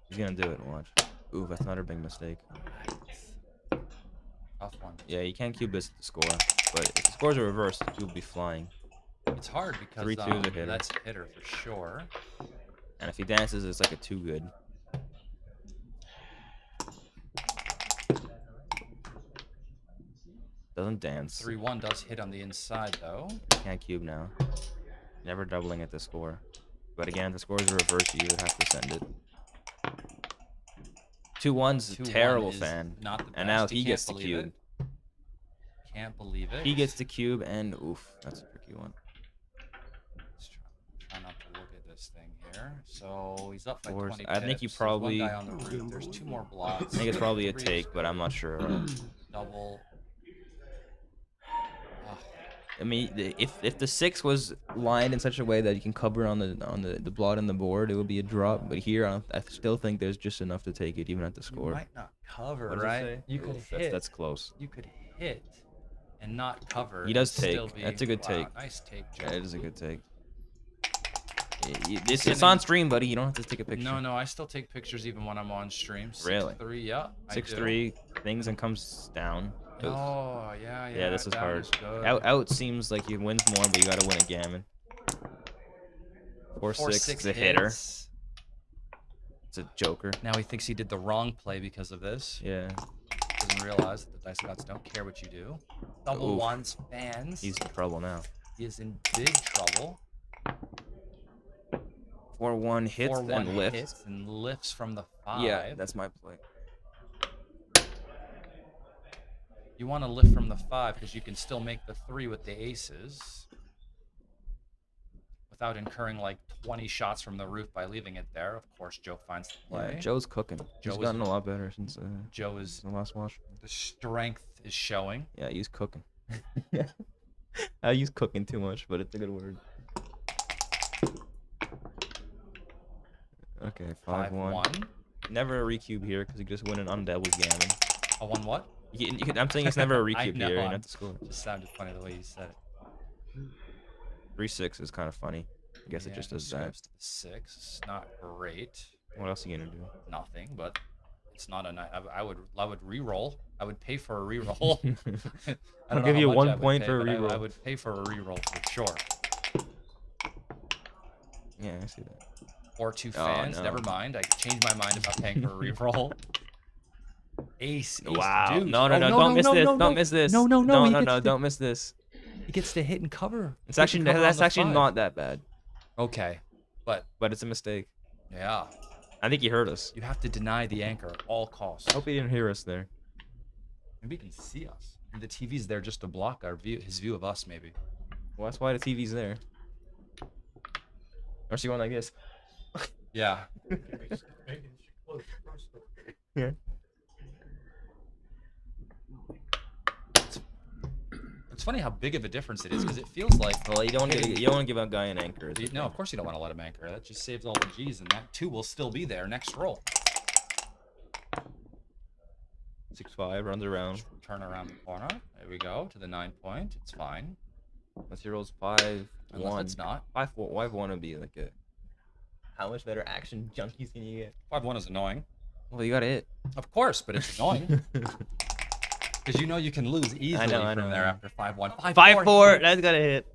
He's gonna do it. Watch. Ooh, that's not a big mistake. Tough one. Yeah, you can't cube this to score, but if the scores are reversed, you'll be flying. It's hard because 3-2 is a hitter. that's a hitter for sure. And if he dances, it's like a 2 good. Doesn't dance. 3-1 does hit on the inside though. Can't cube now. Never doubling at the score. But again, if the scores are reversed, you would have to send it. 2-1's a 2-1 terrible is fan. not the And now best. he You gets can't to believe cube. it. Can't believe it. He gets the cube, and oof, that's a tricky one. Let's try not to look at this thing here. So he's up by Fours. 20 I think pips. you There's probably- one guy on the route. There's 2 more blocks. I think it's probably a Three take, but I'm not sure. double. I mean, if the 6 was lined in such a way that you can cover on the blot on the board, it would be a drop. But here, I still think there's just enough to take it, even at the score. You might not cover, What does it right? say? You could Oof, hit. That's close. You could hit and not cover. He does and still take. be- That's a good wow, take. Nice take, Joe. Yeah, it is a good take. It's on stream, buddy. You don't have to take a picture. No, I still take pictures even when I'm on stream. 6'3", Really? yeah. 6'3", things and comes down. Oof. Oh, yeah. Yeah, this is that hard. was good. Out seems like you wins more, but you gotta win a gammon. 4-6 is a hitter. hits. It's a joker. Now he thinks he did the wrong play because of this. Yeah. Doesn't realize that the dice gods don't care what you do. Double Oof. ones, fans. He's in trouble now. He is in big trouble. 4-1 hits 4-1 and lifts. hits and lifts from the 5. Yeah, that's my play. You want to lift from the 5 because you can still make the 3 with the aces without incurring like 20 shots from the roof by leaving it there. Of course, Joe finds the play. Yeah, Joe's cooking. He's gotten a lot better since Joe is the last watch. The strength is showing. Yeah, he's cooking. I use cooking too much, but it's a good word. Okay, 5-1. Never a recube here because you just win an undoubled gammon. A 1 what? I'm saying it's never a I recube know, here. You I'm- have to score. It just sounded funny the way you said it. 3-6 is kind of funny. I guess it just does that. Goes to the 6. It's not great. What else are you gonna do? Nothing, but it's not a nice. I would re-roll. I would pay for a re-roll. I'll give you 1 point for a re-roll. I would pay for a re-roll for sure. Yeah, I see that. Or 2 Oh, fans. no. Never mind. I changed my mind about paying for a re-roll. Ace. Wow. Deuce. No, Oh, don't miss this. Don't miss this. No. Don't miss this. He gets to hit and cover. It's actually that's actually not that bad. Okay, but it's a mistake. Yeah. I think he heard us. You have to deny the anchor at all costs. I hope he didn't hear us there. Maybe he can see us. And the TV's there just to block our view, his view of us, maybe. Well, that's why the TV's there. Or she going like this. Yeah. Yeah. It's funny how big of a difference it is because it feels like. Well, you don't want to give a guy an anchor. No, of course you don't want to let him anchor. That just saves all the G's, and that 2 will still be there next roll. 6-5 runs around. Turn around the corner. There we go to the 9 point. It's fine. Unless he rolls 5-1. Unless it's not. 5-4. 5-1 would be like a. How much better action junkies can you get? 5-1 is annoying. Well, you got to hit. Of course, but it's annoying. Because you know you can lose easily from there after 5-1. 5-4. That's got to hit.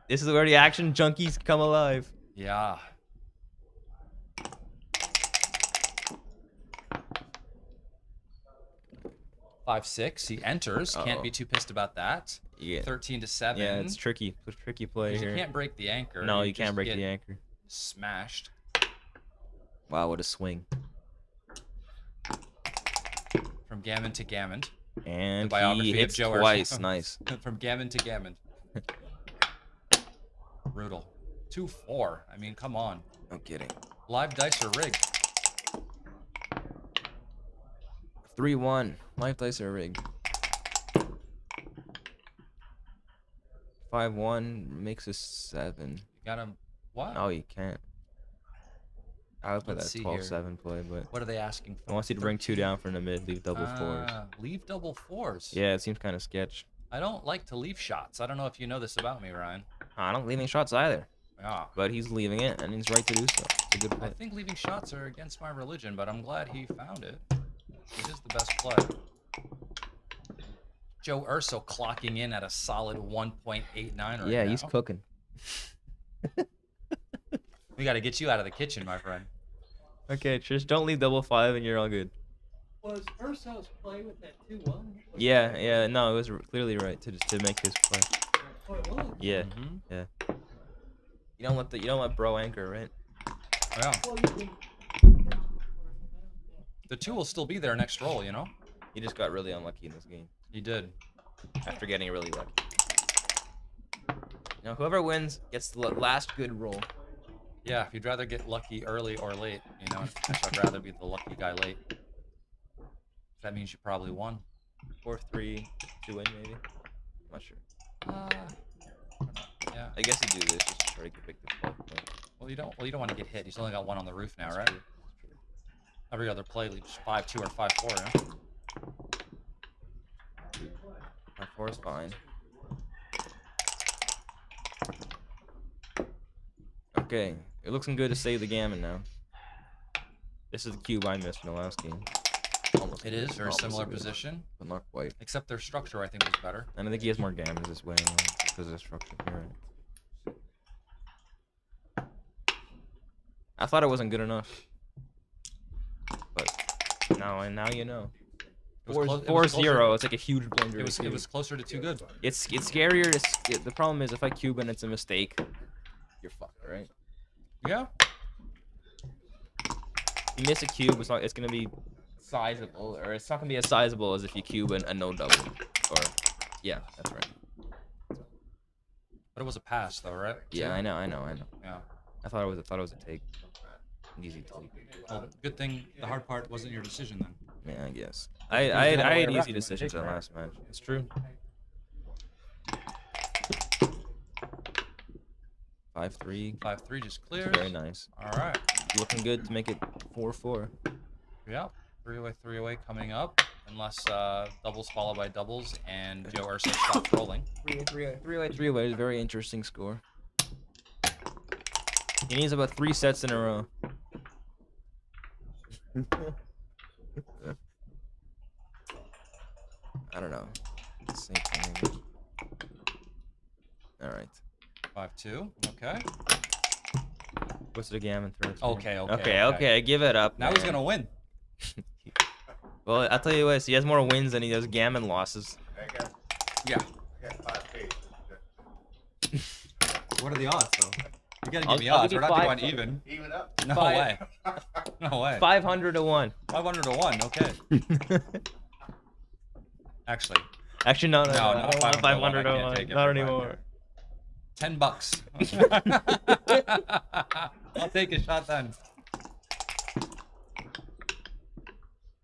This is where the action junkies come alive. Yeah. Five, 6. He enters. Can't be too pissed about that. Yeah. 13-7. Yeah, it's tricky. It's a tricky play here. You can't break the anchor. No, you just can't break get the anchor. Smashed. Wow, what a swing. From gammon to gammon. And the biography he hits of Joe twice. Urso. Nice. From gammon to gammon. Brutal. 2-4. I mean, come on. No kidding. Live dice are rigged. 3-1. Life dice are rigged. 5-1 makes us 7. You got him. What? No, you can't. I would play Let's that see 12-7 play, but what are they asking for? I want you to bring 2 down from the mid, leave double 4s. Leave double 4s. Yeah, it seems kind of sketch. I don't like to leave shots. I don't know if you know this about me, Ryan. I don't leaving shots either. Yeah. But he's leaving it, and he's right to do so. It's a good play. I think leaving shots are against my religion, but I'm glad he found it. It is the best play. Joe Urso clocking in at a solid 1.89 right now. Yeah, he's cooking. We got to get you out of the kitchen, my friend. Okay, Trish, don't leave double 5 and you're all good. Was Urso's play with that 2-1? Yeah, no, it was clearly right to make his play. Oh, it was? Yeah, yeah. You don't let bro anchor, right? Yeah. The 2 will still be there next roll, you know? He just got really unlucky in this game. He did. After getting really lucky. Now, whoever wins gets the last good roll. Yeah, if you'd rather get lucky early or late, you know, I'd rather be the lucky guy late. That means you probably won. 4-3 to win, maybe. I'm not sure. Yeah. I guess you do this just to try to pick the 12 point. Well, you don't want to get hit. He's only got one on the roof now, right? Every other play leaves 5-2 or 5-4, yeah? 5-4 is fine. Okay, it looks good to save the gammon now. This is the cube I missed in the last game. Almost It is very almost similar good, position, but not quite. except their structure I think was better. And I think he has more gammons this way because of the structure. Right. I thought it wasn't good enough, but now you know. It was 4-0. It's like a huge blunder. It was closer to too good. It's scarier. The problem is if I cube and it's a mistake, you're fucked, right? Yeah. You miss a cube, it's gonna be sizable, or it's not gonna be as sizable as if you cube a no double. Or yeah, that's right. But it was a pass though, right? Yeah, I know. Yeah. I thought it was a take. An easy take. Well, good thing the hard part wasn't your decision then. Yeah, I guess. I had easy decisions in the last match. It's true. 5-3. 5-3 just clears. Very nice. All right. Looking good to make it 4-4. Yeah. 3-away coming up. Unless doubles followed by doubles and Joe Ursa stops rolling. 3-away is a very interesting score. He needs about 3 sets in a row. I don't know. Same thing. All right. 5-2. Okay. What's the gammon threat? Okay. Give it up. Now man. he's gonna win. Well, I'll tell you what. He has more wins than he does gammon losses. Yeah. I got 5 pages. What are the odds though? You gotta I'll- give me I'll odds. give We're you not 5 doing even. Even up. No way. No way. 500 to 1. 500 to 1. Okay. Actually, no. No, 500 to 1. I can't take it Not for anymore. $10. I'll take a shot then.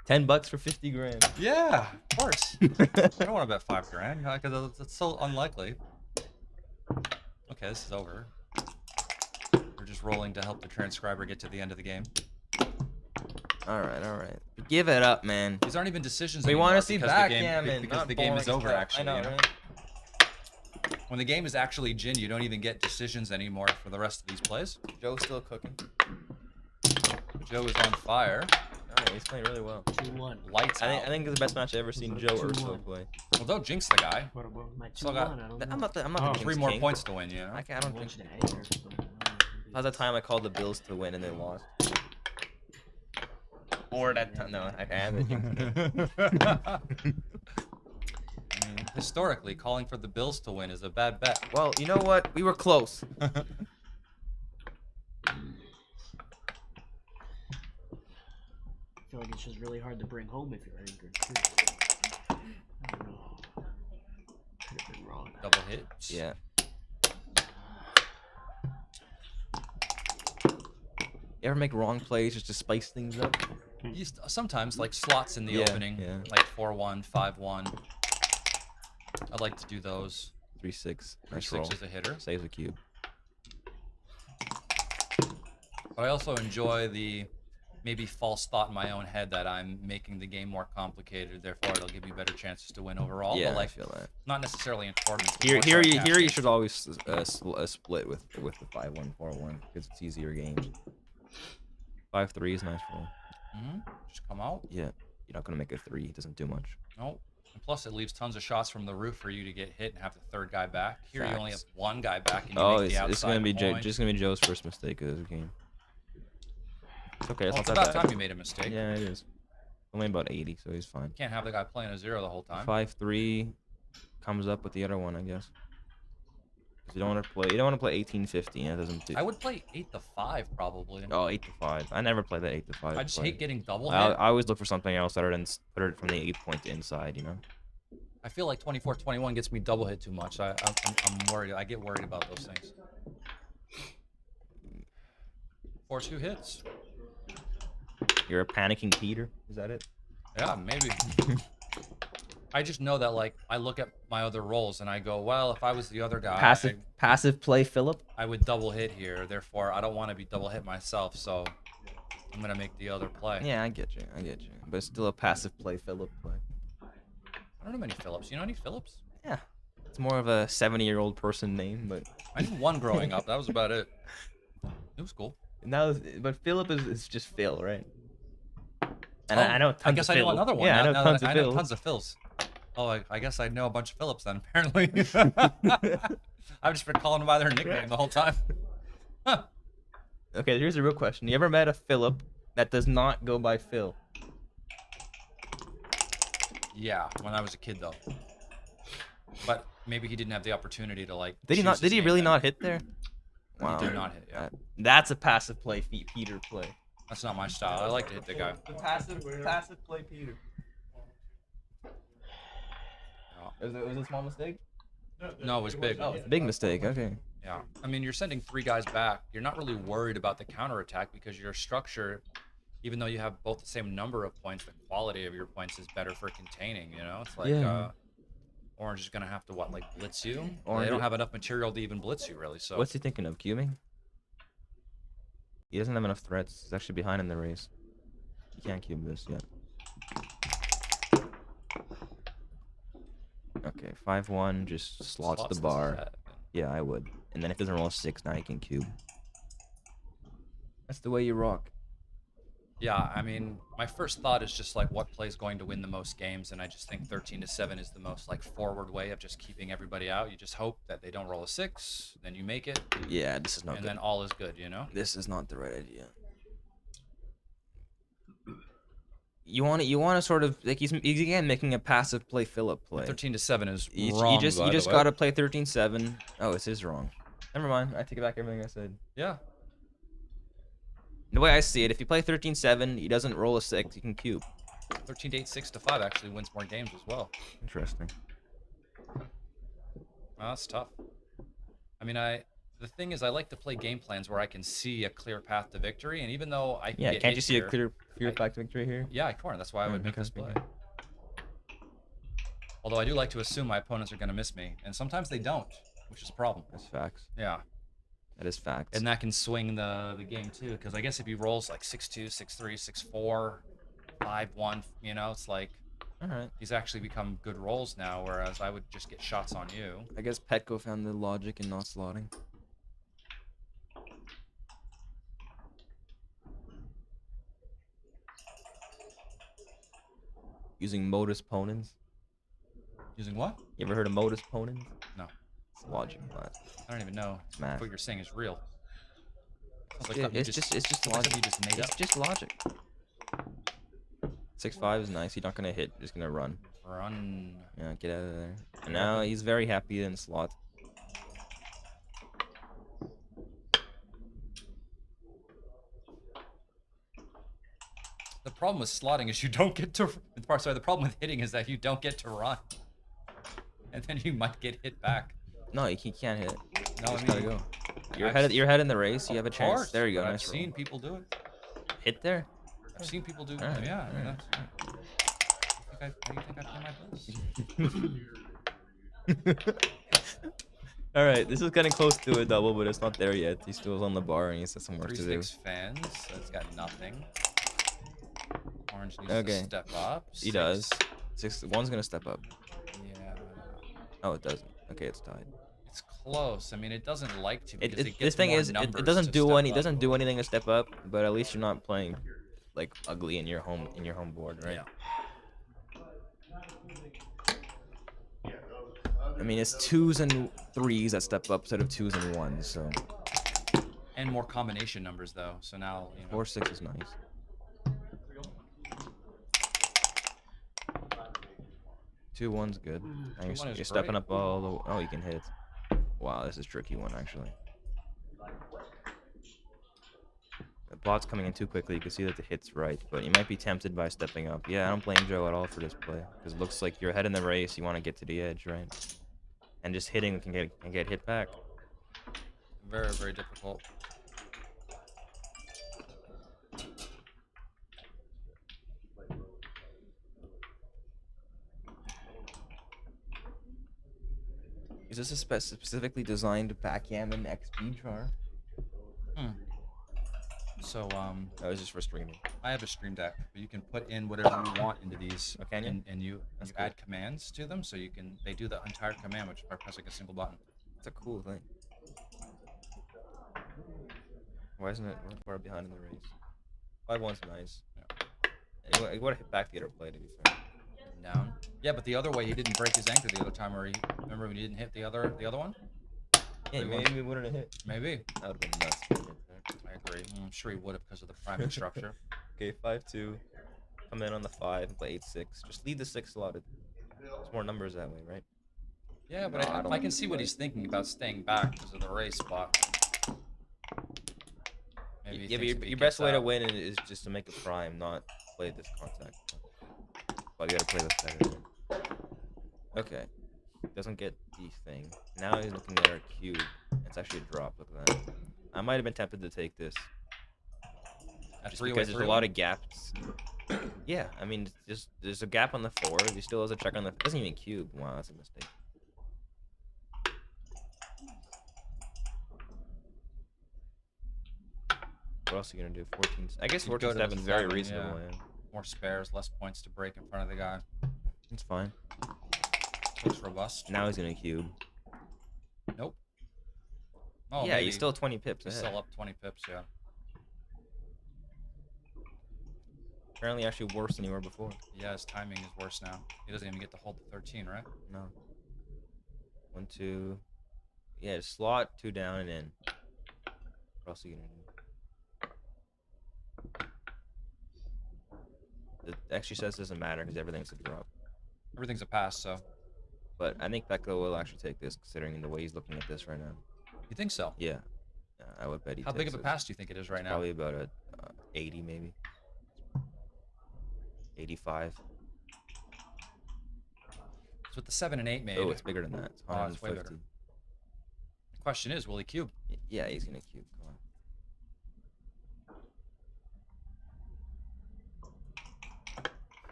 $10 for 50 grand. Yeah, of course. I don't want to bet 5 grand because it's so unlikely. Okay, this is over. We're just rolling to help the transcriber get to the end of the game. All right. Give it up, man. These aren't even decisions We anymore want to see because backgammon. because the game is over, actually. I know, you know? right? When the game is actually gin, you don't even get decisions anymore for the rest of these plays. Joe's still cooking. Joe is on fire. Oh, he's playing really well. 2-1. Lights out. I think it's the best match I've ever seen Joe Urso play. Well, don't jinx the guy. My 2-1, Still got I don't know. I'm not the three Kings more king. points to win, you know? I don't think. Watched it ahead or something. How's that time I called the Bills to win and they lost? Or that time? No, I haven't. I mean, historically, calling for the Bills to win is a bad bet. Well, you know what? We were close. I feel like it's just really hard to bring home if you're anchored too. I don't know. Could have been wrong. Double hits. Yeah. You ever make wrong plays just to spice things up? Sometimes, like slots in the opening, like 4-1, 5-1. I'd like to do those. 3-6. Nice 3-6 roll. is a hitter. Saves a cube. But I also enjoy the maybe false thought in my own head that I'm making the game more complicated, therefore it'll give me better chances to win overall. Yeah, but like, I feel that. Not necessarily in tournaments. but Here more you sarcastic. should always split with the 5-1, 4-1 because it's easier games. 5-3 is nice roll. Just come out. Yeah, you're not gonna make a 3. It doesn't do much. Nope. And plus, it leaves tons of shots from the roof for you to get hit and have the third guy back. Here, you only have one guy back, and you make the outside it's gonna be point. just gonna be Joe's first mistake of the game. It's okay. Well, It's it's not about that bad. time you made a mistake. Yeah, it is. Only about 80, so he's fine. Can't have the guy playing a 0 the whole time. 5-3 comes up with the other one, I guess. 'Cause you don't want to play 18-15. That doesn't do. I would play 8-5 probably. Oh, 8-5. I never play that 8-5. I just play. hate getting double I hit. always look for something else other than put it from the 8 point to inside. You know. I feel like 24-21 gets me double hit too much. I'm worried. I get worried about those things. Force 2 hits. You're a panicking Peter. Is that it? Yeah, maybe. I just know that like I look at my other rolls and I go, well, if I was the other guy, Passive play, Philip. I would double hit here. Therefore, I don't want to be double hit myself, so I'm gonna make the other play. Yeah, I get you. But it's still a passive play, Philip play. I don't know many Phillips. You know any Phillips? Yeah. It's more of a 70-year-old person name, but I knew one growing up. That was about it. It was cool. Now, but Philip is just Phil, right? And Oh, I know tons I guess of I know Phils. another one. Yeah, I know tons of I know Phils. tons of Phils. Oh, I guess I know a bunch of Phillips then, apparently. I've just been calling them by their nickname the whole time. Huh. Okay, here's a real question. You ever met a Philip that does not go by Phil? Yeah, when I was a kid, though. But maybe he didn't have the opportunity to, like, Did he not? Did he really not hit there? He did not hit, yeah. That's a passive play, Peter play. That's not my style. I like to hit the guy. The passive play, Peter. Was it a small mistake? No, it was big. Oh, it's a big mistake. Okay. Yeah. I mean, you're sending 3 guys back. You're not really worried about the counterattack because your structure, even though you have both the same number of points, the quality of your points is better for containing, you know? It's like, Orange is going to have to, what, like, blitz you? They don't have enough material to even blitz you, really, so... What's he thinking of? Cubing? He doesn't have enough threats. He's actually behind in the race. He can't cube this yet. Okay, 5-1 just slots the bar. Yeah, I would. And then if it doesn't roll a 6, now he can cube. That's the way you rock. Yeah, I mean, my first thought is just like what play is going to win the most games, and I just think 13-7 is the most like forward way of just keeping everybody out. You just hope that they don't roll a 6, then you make it. Yeah, this is not good. good. And then all is good, you know? This is not the right idea. You want to sort of like he's again making a passive play Philip play. 13-7 is wrong. You just gotta play 13-7. Oh, it is wrong. Never mind. I take back everything I said. Yeah. The way I see it, if you play 13-7, he doesn't roll a 6, he can cube. 13-8, 6-5 actually wins more games as well. Interesting. Well, that's tough. I mean, the thing is, I like to play game plans where I can see a clear path to victory, and even though I can get can't you hit see here, a clear path to victory here? Yeah, I can. That's why I would make this play. Although I do like to assume my opponents are going to miss me, and sometimes they don't, which is a problem. That's facts. Yeah. That is facts. And that can swing the game too, because I guess if he rolls like 6-2, 6-3, 6-4, 5-1, you know, it's like he's actually become good rolls now, whereas I would just get shots on you. I guess Petco found the logic in not slotting. Using modus ponens. Using what? You ever heard of modus ponens? No. It's logic class. I don't even know It's math. what you're saying is real. Sounds like Yeah, something you it's just something logic. you just made It's up. just logic. 6-5 is nice. He's not gonna hit. Just gonna run. Run. Yeah, get out of there. And now he's very happy in slot. The problem with slotting is you don't get to. Sorry, the problem with hitting is that you don't get to run, and then you might get hit back. No, he can't hit. No, You just I gotta mean, go. You're ahead in the race. You have a Of chance. course, There you go. but I've Nice roll. seen people do it. Hit there. I've seen people do. Alright, Yeah. I mean, alright. how do you think I play my bills? All right, this is getting close to a double, but it's not there yet. He still is on the bar and he has some work to do. 3-6 fans. So it's got nothing. Orange needs Okay. to step up. He does. 6-1's gonna step up. Yeah. Oh, it doesn't. Okay, it's tied. It's close. I mean, it doesn't like to because it The gets thing more is, numbers it doesn't to do step any. up. Doesn't do anything to step up, but at least you're not playing like ugly in your home board, right? Yeah. I mean, it's 2s and 3s that step up instead of 2s and 1s, so. And more combination numbers though. So now, you know. 4-6 is nice. 2-1's good. Now 2-1 is you're stepping great. up all the. Oh, you can hit. Wow, this is a tricky one actually. The bot's coming in too quickly. You can see that the hit's right, but you might be tempted by stepping up. Yeah, I don't blame Joe at all for this play because it looks like you're ahead in the race. You want to get to the edge, right? And just hitting can get hit back. Very, very difficult. Is this a specifically designed backgammon XP jar? So Oh, it's just for streaming. I have a stream deck, but you can put in whatever you want into these, Oh, can you? and you That's cool. add commands to them, so they do the entire command which by pressing a single button. It's a cool thing. Why isn't it far behind in the race? 5-1's nice. Yeah. He would have hit back the other play, to be fair. Down. Yeah, but the other way he didn't break his anchor the other time, where remember when he didn't hit the other one? Yeah, maybe he wouldn't have hit. Maybe. That would have been nuts. If he hit there. I agree. I'm sure he would have because of the priming structure. Okay, 5-2. Come in on the 5 and play 8-6. Just leave the 6 slotted. There's more numbers that way, right? Yeah, but I can see what he's thinking about staying back because of the race, but maybe Yeah, but your best way to win is just to make a prime, not play this contact. But you gotta play this better. Okay. Doesn't get the thing. Now he's looking at our cube. It's actually a drop. Look at that. I might have been tempted to take this. Just because there's a lot of gaps. Yeah, I mean, there's a gap on the 4. He still has a check on the. Doesn't even cube. Wow, that's a mistake. What else are you gonna do? 14. I guess 14-7 is very reasonable. Yeah. More spares, less points to break in front of the guy. It's fine. Looks robust. Now he's gonna cube. Nope. Oh, yeah, he's still 20 pips He's ahead. still up 20 pips, yeah. Apparently, actually worse than you were before. Yeah, his timing is worse now. He doesn't even get to hold the 13, right? No. 1, 2. Yeah, slot 2 down and in. What else are you gonna do? The extra says doesn't matter because everything's a drop. Everything's a pass, so. But I think Becco will actually take this, considering the way he's looking at this right now. You think so? Yeah. I would bet he How takes big of a this. pass do you think it is right now? Probably about a 80, maybe. 85. So with the 7 and 8 made. Oh, it's bigger than that. It's Oh, it's way 150. bigger. The question is, will he cube? Yeah, he's gonna cube. Come on.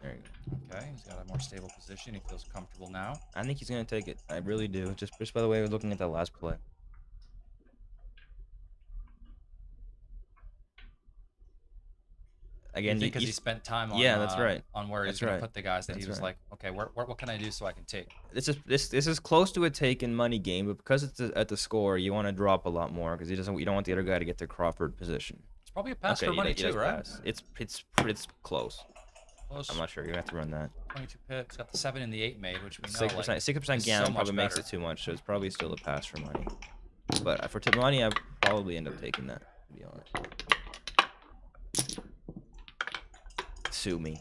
There you go. Okay, he's got a more stable position. He feels comfortable now. I think he's gonna take it. I really do. Just by the way we're looking at that last play. Again, because he spent time on that's right. on where he's That's going right. to put the guys that That's he was right. like, okay, what can I do so I can take? This is close to a take and money game, but because it's at the score, you want to drop a lot more because you don't want the other guy to get to Crawford position. It's probably a pass Okay, for he money does too, right? pass. It's close. Close. I'm not sure. You're gonna have to run that. 22 pips. Got the 7 and the 8 made, which we know 6%, like, 6% is gammon so much probably makes better. it too much, so it's probably still a pass for money. But for money, I probably end up taking that. To be honest. Sue me.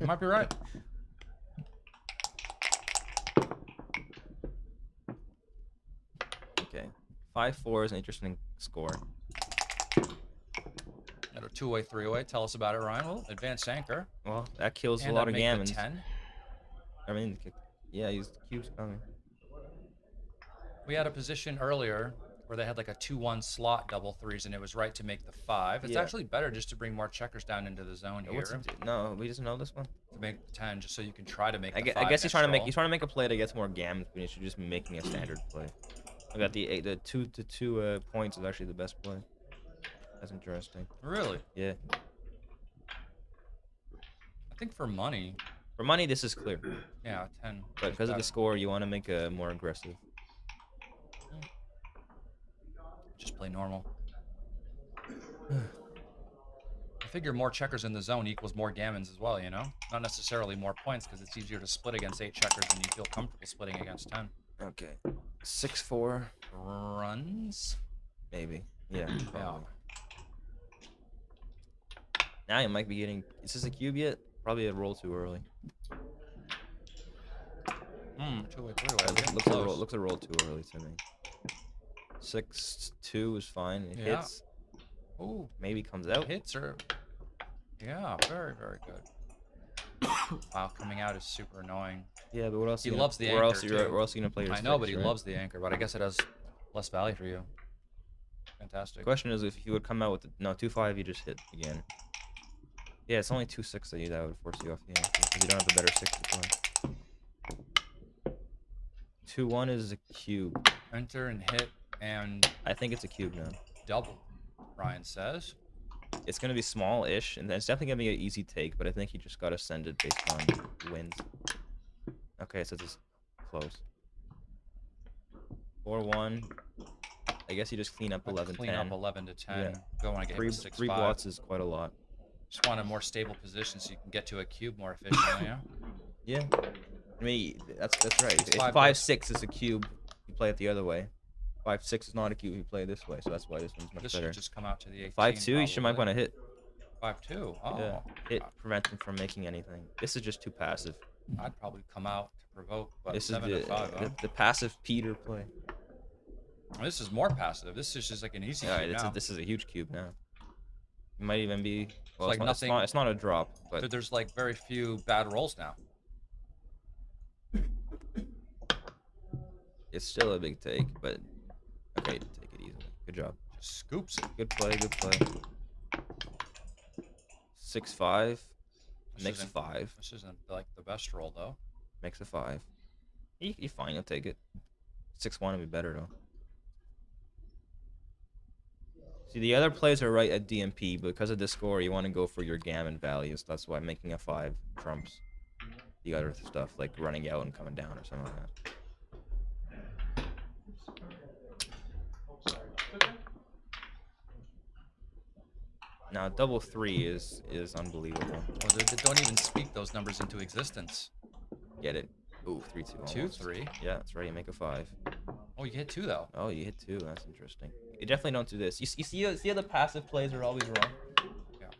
You might be right. Okay, 5-4 is an interesting score. Got a 2-way, 3-way. Tell us about it, Ryan. Well, advanced anchor. Well, that kills And a lot that of make the gammons. 10. I mean, yeah, he's cubes coming. We had a position earlier where they had like a 2-1 slot double threes, and it was right to make the 5. It's Yeah. actually better just to bring more checkers down into the zone here. No, we doesn't know this one. To make the 10, just so you can try to make. I the guess, 5 he's trying to make a play that gets more gammons, but he should just be making a standard play. I got the 2 points is actually the best play. That's interesting. Really? Yeah. I think for money. For money, this is clear. Yeah, 10. But because of the score, you want to make a more aggressive. Just play normal. I figure more checkers in the zone equals more gammons as well, you know? Not necessarily more points, because it's easier to split against 8 checkers than you feel comfortable splitting against 10. Okay. 6-4. Runs? Maybe. Yeah. Yeah. Probably. Now you might be getting. Is this a cube yet? Probably a roll too early. 2-way, 3-way. Looks a roll too early to me. 6-2 is fine. It Yeah. hits. Ooh. Maybe comes out. Hits are. Yeah, very, very good. Wow, coming out is super annoying. Yeah, but what else? He you loves the where anchor. else? Too. Where else are you gonna play your I know, but six, he right? loves the anchor. But I guess it has less value for you. Fantastic. The question is if he would come out with the, no 2-5, you just hit again. Yeah, it's only 2-6 that would force you off the anchor because you don't have a better 6 to play. 2-1 is a cube. Enter and hit and I think it's a cube now. double, Ryan says. It's gonna be small-ish, and it's definitely gonna be an easy take, but I think he just got ascended based on wins. Okay, so it's close. 4-1. I guess you just clean up 11-10. Clean up 11 to 10. Yeah. Don't want to get hit with 6-5. 3 blots is quite a lot. Just want a more stable position so you can get to a cube more efficiently. Yeah. Yeah. I mean, that's right. It's If 5-6 is a cube, you play it the other way. 5-6 is not a cube, you play it this way. So that's why this one's much This better. should just come out to the 18. 5-2, you should might probably. want to hit. 5-2. Oh. Yeah. Hit prevent him from making anything. This is just too passive. I'd probably come out to provoke, but This is 7 to 5. the passive Peter play. This is more passive. This is just like an easy cube now. This is a huge cube now. It might even be. Well, like nothing. It's not a drop, but There's like very few bad rolls now. it's still a big take. But okay, take it easily. Good job. Just scoops it. Good play. Good play. 6-5. Makes a 5. This isn't like the best roll though. Makes a 5. You fine. You'll take it. 6-1 would be better though. See, the other plays are right at DMP, but because of this score, you want to go for your gammon values. That's why making a 5 trumps the other stuff, like running out and coming down or something like that. Now, double 3 is unbelievable. Well, they don't even speak those numbers into existence. Get it? Ooh, 3-2. 2-3. Yeah, that's right. You make a 5. Oh, you hit 2 though. Oh, you hit 2. That's interesting. You definitely don't do this. You see how the passive plays are always wrong? Yeah.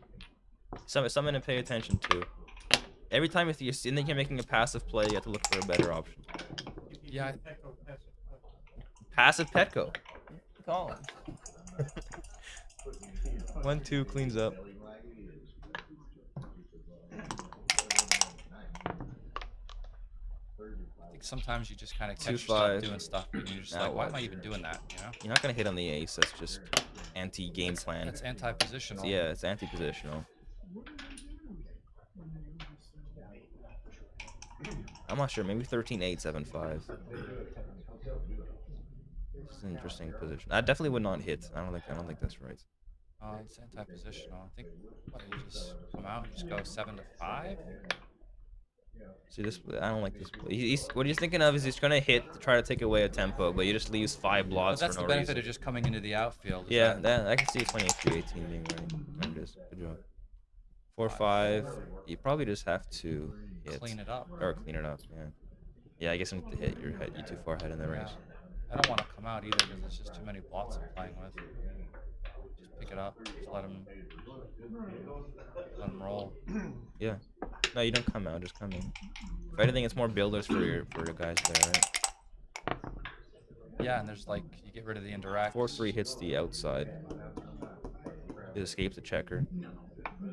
Something to pay attention to. Every time if you think you're making a passive play, you have to look for a better option. Yeah. Passive Petco. Call it. 1-2 cleans up. I think sometimes you just kind of catch 2-5. yourself doing stuff and you're just like, why am I even doing that? You know? You're not gonna hit on the ace. That's just anti-game plan. That's anti-positional. Yeah, it's anti-positional. I'm not sure. Maybe 13-8, 7-5. It's an interesting position. I definitely would not hit. I don't think that's right. It's anti-positional. I think what, you just come out and just go 7 to 5. See this? I don't like this. What he's thinking of is he's trying to hit to try to take away a tempo, but you just leaves 5 blots. But that's for no the benefit reason. of just coming into the outfield. Yeah, that I can see 28-3-18 being right. There it is. Good job. 4-5. You probably just have to hit. Clean it up. Or clean it up. Yeah. Yeah, I guess I need to hit. You're too far ahead in the race. I don't want to come out either because there's just too many blots I'm playing with. Just pick it up. Just let him roll. Yeah. No, you don't come out. Just come in. If anything, it's more builders for your guys there, right? Yeah, and there's like you get rid of the indirect. 4-3 hits the outside. It escapes the checker.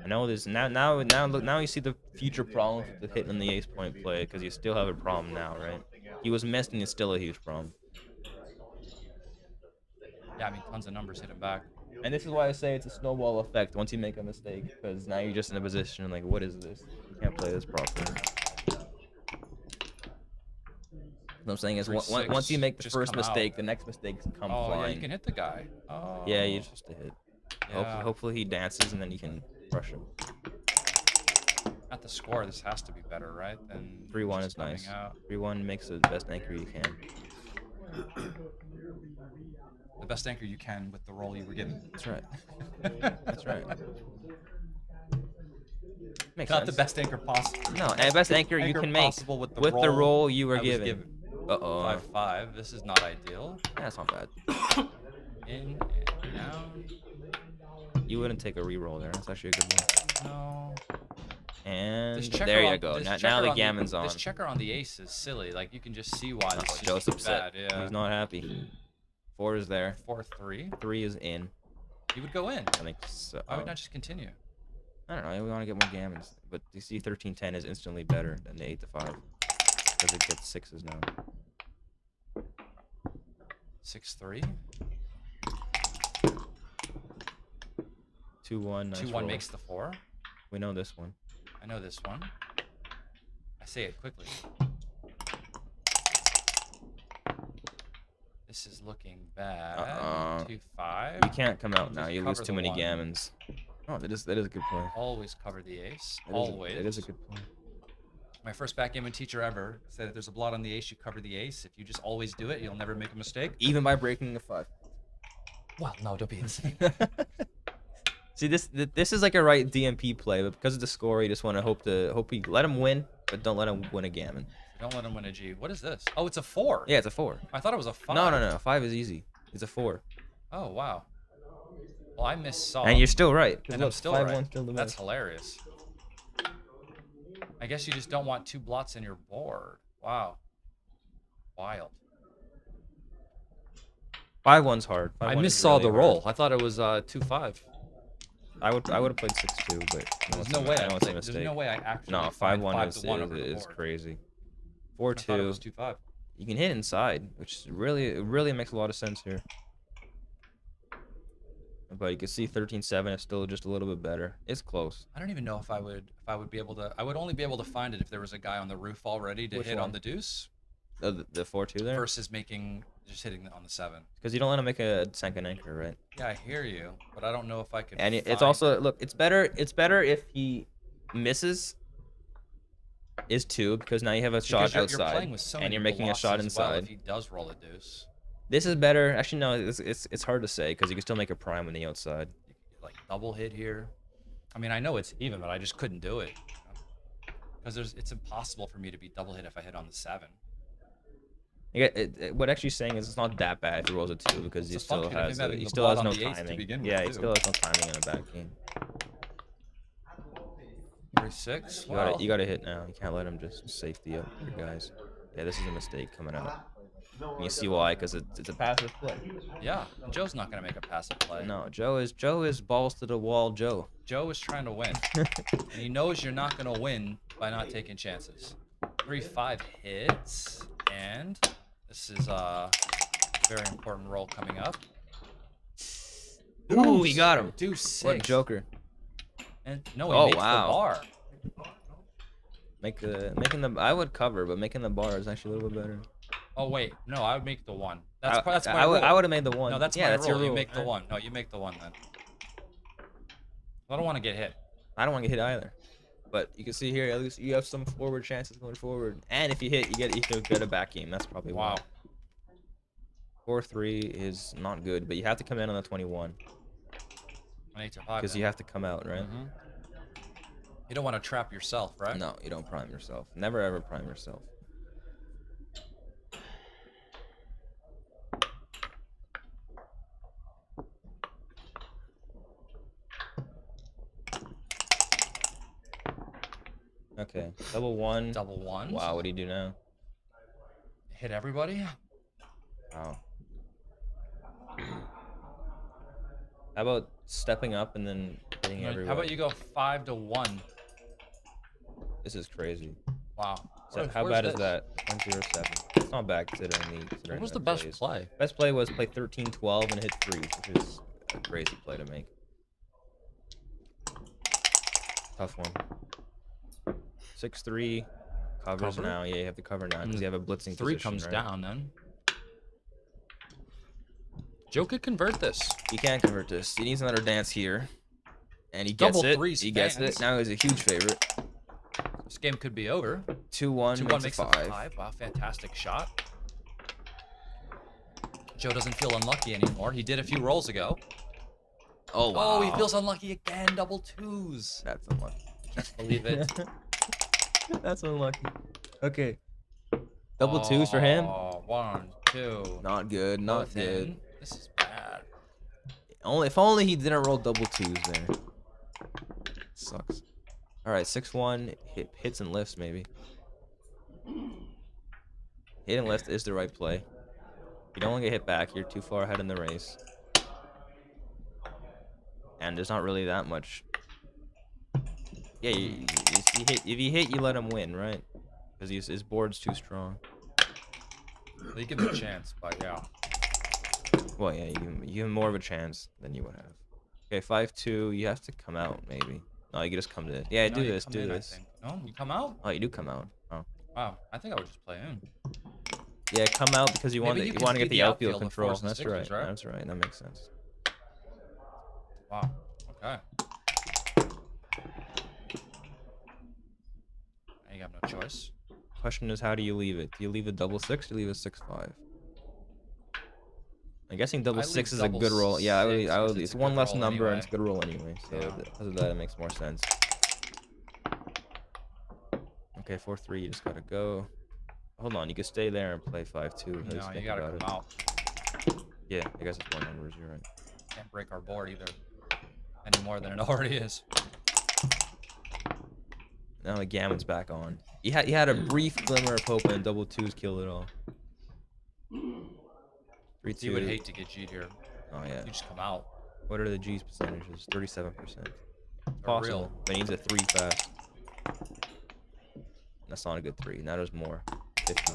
I know there's now you see the future problems with the hitting in the ace point play because you still have a problem now, right? He was missed and it's still a huge problem. Yeah, I mean tons of numbers hit him back. And this is why I say it's a snowball effect once you make a mistake, because now you're just in a position like, what is this? You can't play this properly. What I'm saying is, once you make the first mistake, the next mistakes come flying. Yeah, you can hit the guy. Oh. Yeah, you just a hit. Yeah. Hopefully he dances and then you can crush him. At the score, this has to be better, right? Than 3-1 is nice. 3-1 makes the best anchor you can. The best anchor you can with the roll you were given. That's right. That's right. Makes Not sense. the best anchor possible. No, best anchor you can make with the roll you were given. Uh-oh. 5-5. This is not ideal. That's not bad. In and down. You wouldn't take a reroll there. That's actually a good one. No. And there you go. Now the gammon's on. This checker on the ace is silly. Like you can just see why this is Joe's upset. bad. Yeah. He's not happy. 4 is there. 4-3. 3 is in. He would go in. I think so. Why would not just continue? I don't know. We want to get more gammons, but you see 13-10 is instantly better than the 8-5 because it gets 6s now. 6-3. 2-1. Nice 2-1 roll. makes the 4. We know this one. I know this one. I say it quickly. This is looking bad. 2-5. You can't come out now. Just You lose cover too the many one. gammons. Oh, that is a good play. Always cover the ace. It Always. is a good play. My first backgammon teacher ever said if there's a blot on the ace, you cover the ace. If you just always do it, you'll never make a mistake. Even by breaking a 5. Well, no, don't be insane. See, this is like a right DMP play, but because of the score, you just want to hope you let him win, but don't let him win a gammon. Don't let him win a G. What is this? Oh, it's a 4. Yeah, it's a 4. I thought it was a 5. No. 5 is easy. It's a 4. Oh, wow. Well, I missaw. And you're still right. And Look, I'm still 5-1 right. still the That's best. hilarious. I guess you just don't want 2 blots in your board. Wow. Wild. 5-1's hard. I 5-1 is missaw really the hard. roll. I thought it was 2-5. I would have played 6-2, but There's no way. I There's no way I actually. No, find 5-1 5-1 over the is board. crazy. I thought it 4-2. was 2-5. You can hit inside, which really makes a lot of sense here. But you can see 13-7 is still just a little bit better. It's close. I don't even know if I would be able to. I would only be able to find it if there was a guy on the roof already to Which hit one? on the deuce. The 4-2 there? Versus just hitting on the 7. Because you don't let him make a second anchor, right? Yeah, I hear you, but I don't know if I could. And it's find also look. It's better if he misses. Is 2 because now you have a shot you're outside, playing with so and many you're making a shot blocks as well inside. if he does roll a deuce. This is better. Actually, no. It's hard to say because you can still make a prime on the outside. Like double hit here. I mean, I know it's even, but I just couldn't do it. Because it's impossible for me to be double hit if I hit on the 7. What actually saying is it's not that bad if he rolls a 2 because It's he a still function of has him having he the still has blot no on the ace to timing. begin with, Yeah, he too. still has no timing in the back game. 3-6. You gotta hit now. You can't let him just safety up your guys. Yeah, this is a mistake coming out. And you see why? Because it's a passive play. Yeah, Joe's not gonna make a passive play. No, Joe is balls to the wall. Joe Joe is trying to win, and he knows you're not gonna win by not taking chances. 3-5 hits, and this is a very important roll coming up. Ooh, he got him. Deuce 6. What a joker. And no, he makes the bar. Making the I would cover, but making the bar is actually a little bit better. Oh wait, no, I would make the 1. That's my I rule. would have made the 1. No, that's yeah, my that's rule. your rule. You make the 1. No, you make the 1 then. I don't want to get hit. I don't want to get hit either. But you can see here, at least you have some forward chances going forward. And if you hit, you get a back game. That's probably wow. 4-3 is not good, but you have to come in on the 21. Because you have to come out, right? Mm-hmm. You don't want to trap yourself, right? No, you don't prime yourself. Never ever prime yourself. Okay, double 1. Double 1. Wow, what do you do now? Hit everybody? Wow. How about stepping up and then hitting everyone? How about you go 5 to 1? This is crazy. Wow. So how bad is that? 1-0-7. It's not bad considering What was the best play? Best play was play 13-12 and hit 3s, which is a crazy play to make. Tough one. 6-3 covers Cover? now. Yeah, you have to cover now because you have a blitzing 3 position, comes right? down then. Joe could convert this. He can't convert this. He needs another dance here. And he gets Double it. threes He gets fans. it. Now he's a huge favorite. This game could be over. 2-1 2-1 makes makes a a 5. 5. Wow, fantastic shot. Joe doesn't feel unlucky anymore. He did a few rolls ago. Oh, wow. Oh, he feels unlucky again. Double 2s. That's unlucky. Can't believe it. That's unlucky. Okay. Double 2s for him. Oh, 1, 2. Not good. Not Both good. in. This is bad. If only he didn't roll double 2s there. Sucks. All right, 6-1 hits and lifts maybe. Hit and lift is the right play. You don't want to get hit back. You're too far ahead in the race. And there's not really that much. Yeah, if you hit, you let him win, right? Because his board's too strong. They give him a chance, but yeah. Well, yeah, you give him more of a chance than you would have. Okay, 5-2. You have to come out, maybe. No, you can just come to. Yeah, No, do you this. come Do in, I this. think. No, you come out? Oh, you do come out. Oh. Wow, I think I would just play in. Yeah, come out because you want Maybe you you can want to see get the the outfield outfield to control. force the That's stickers, right. right? That's right. That makes sense. Wow. Okay. Now you have no choice. Question is, how do you leave it? Do you leave a double six? Or do you leave a 6-5? I'm guessing double I six leave is a double good roll. Yeah, I would. six I 'cause would. it's It's a one good less roll number and anyway. it's a good roll anyway. So Yeah. because of that, it makes more sense. Okay, 4-3. You just gotta go. Hold on, you could stay there and play 5-2. How do No, you think gotta about come it? out. Yeah, I guess it's more numbers. You're right. Can't break our board either. Any more than it already is. Now the gammon's back on. He had a brief glimmer of hope and double twos killed it all. 3-2. You would hate to get G'd here. Oh yeah. You just come out. What are the G's percentages? 37%. Or Possible. real. But he needs a 3 fast. That's not a good 3. Now there's more. 50.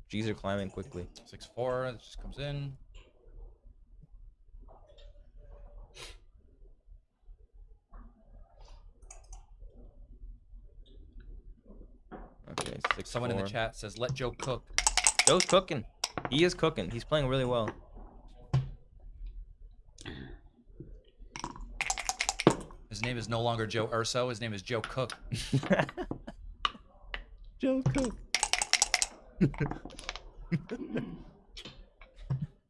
G's are climbing quickly. 6-4. It just comes in. Okay, 6-4. Someone in the chat says, "Let Joe cook." Joe's cooking. He is cooking. He's playing really well. His name is no longer Joe Urso. His name is Joe Cook. Joe Cook.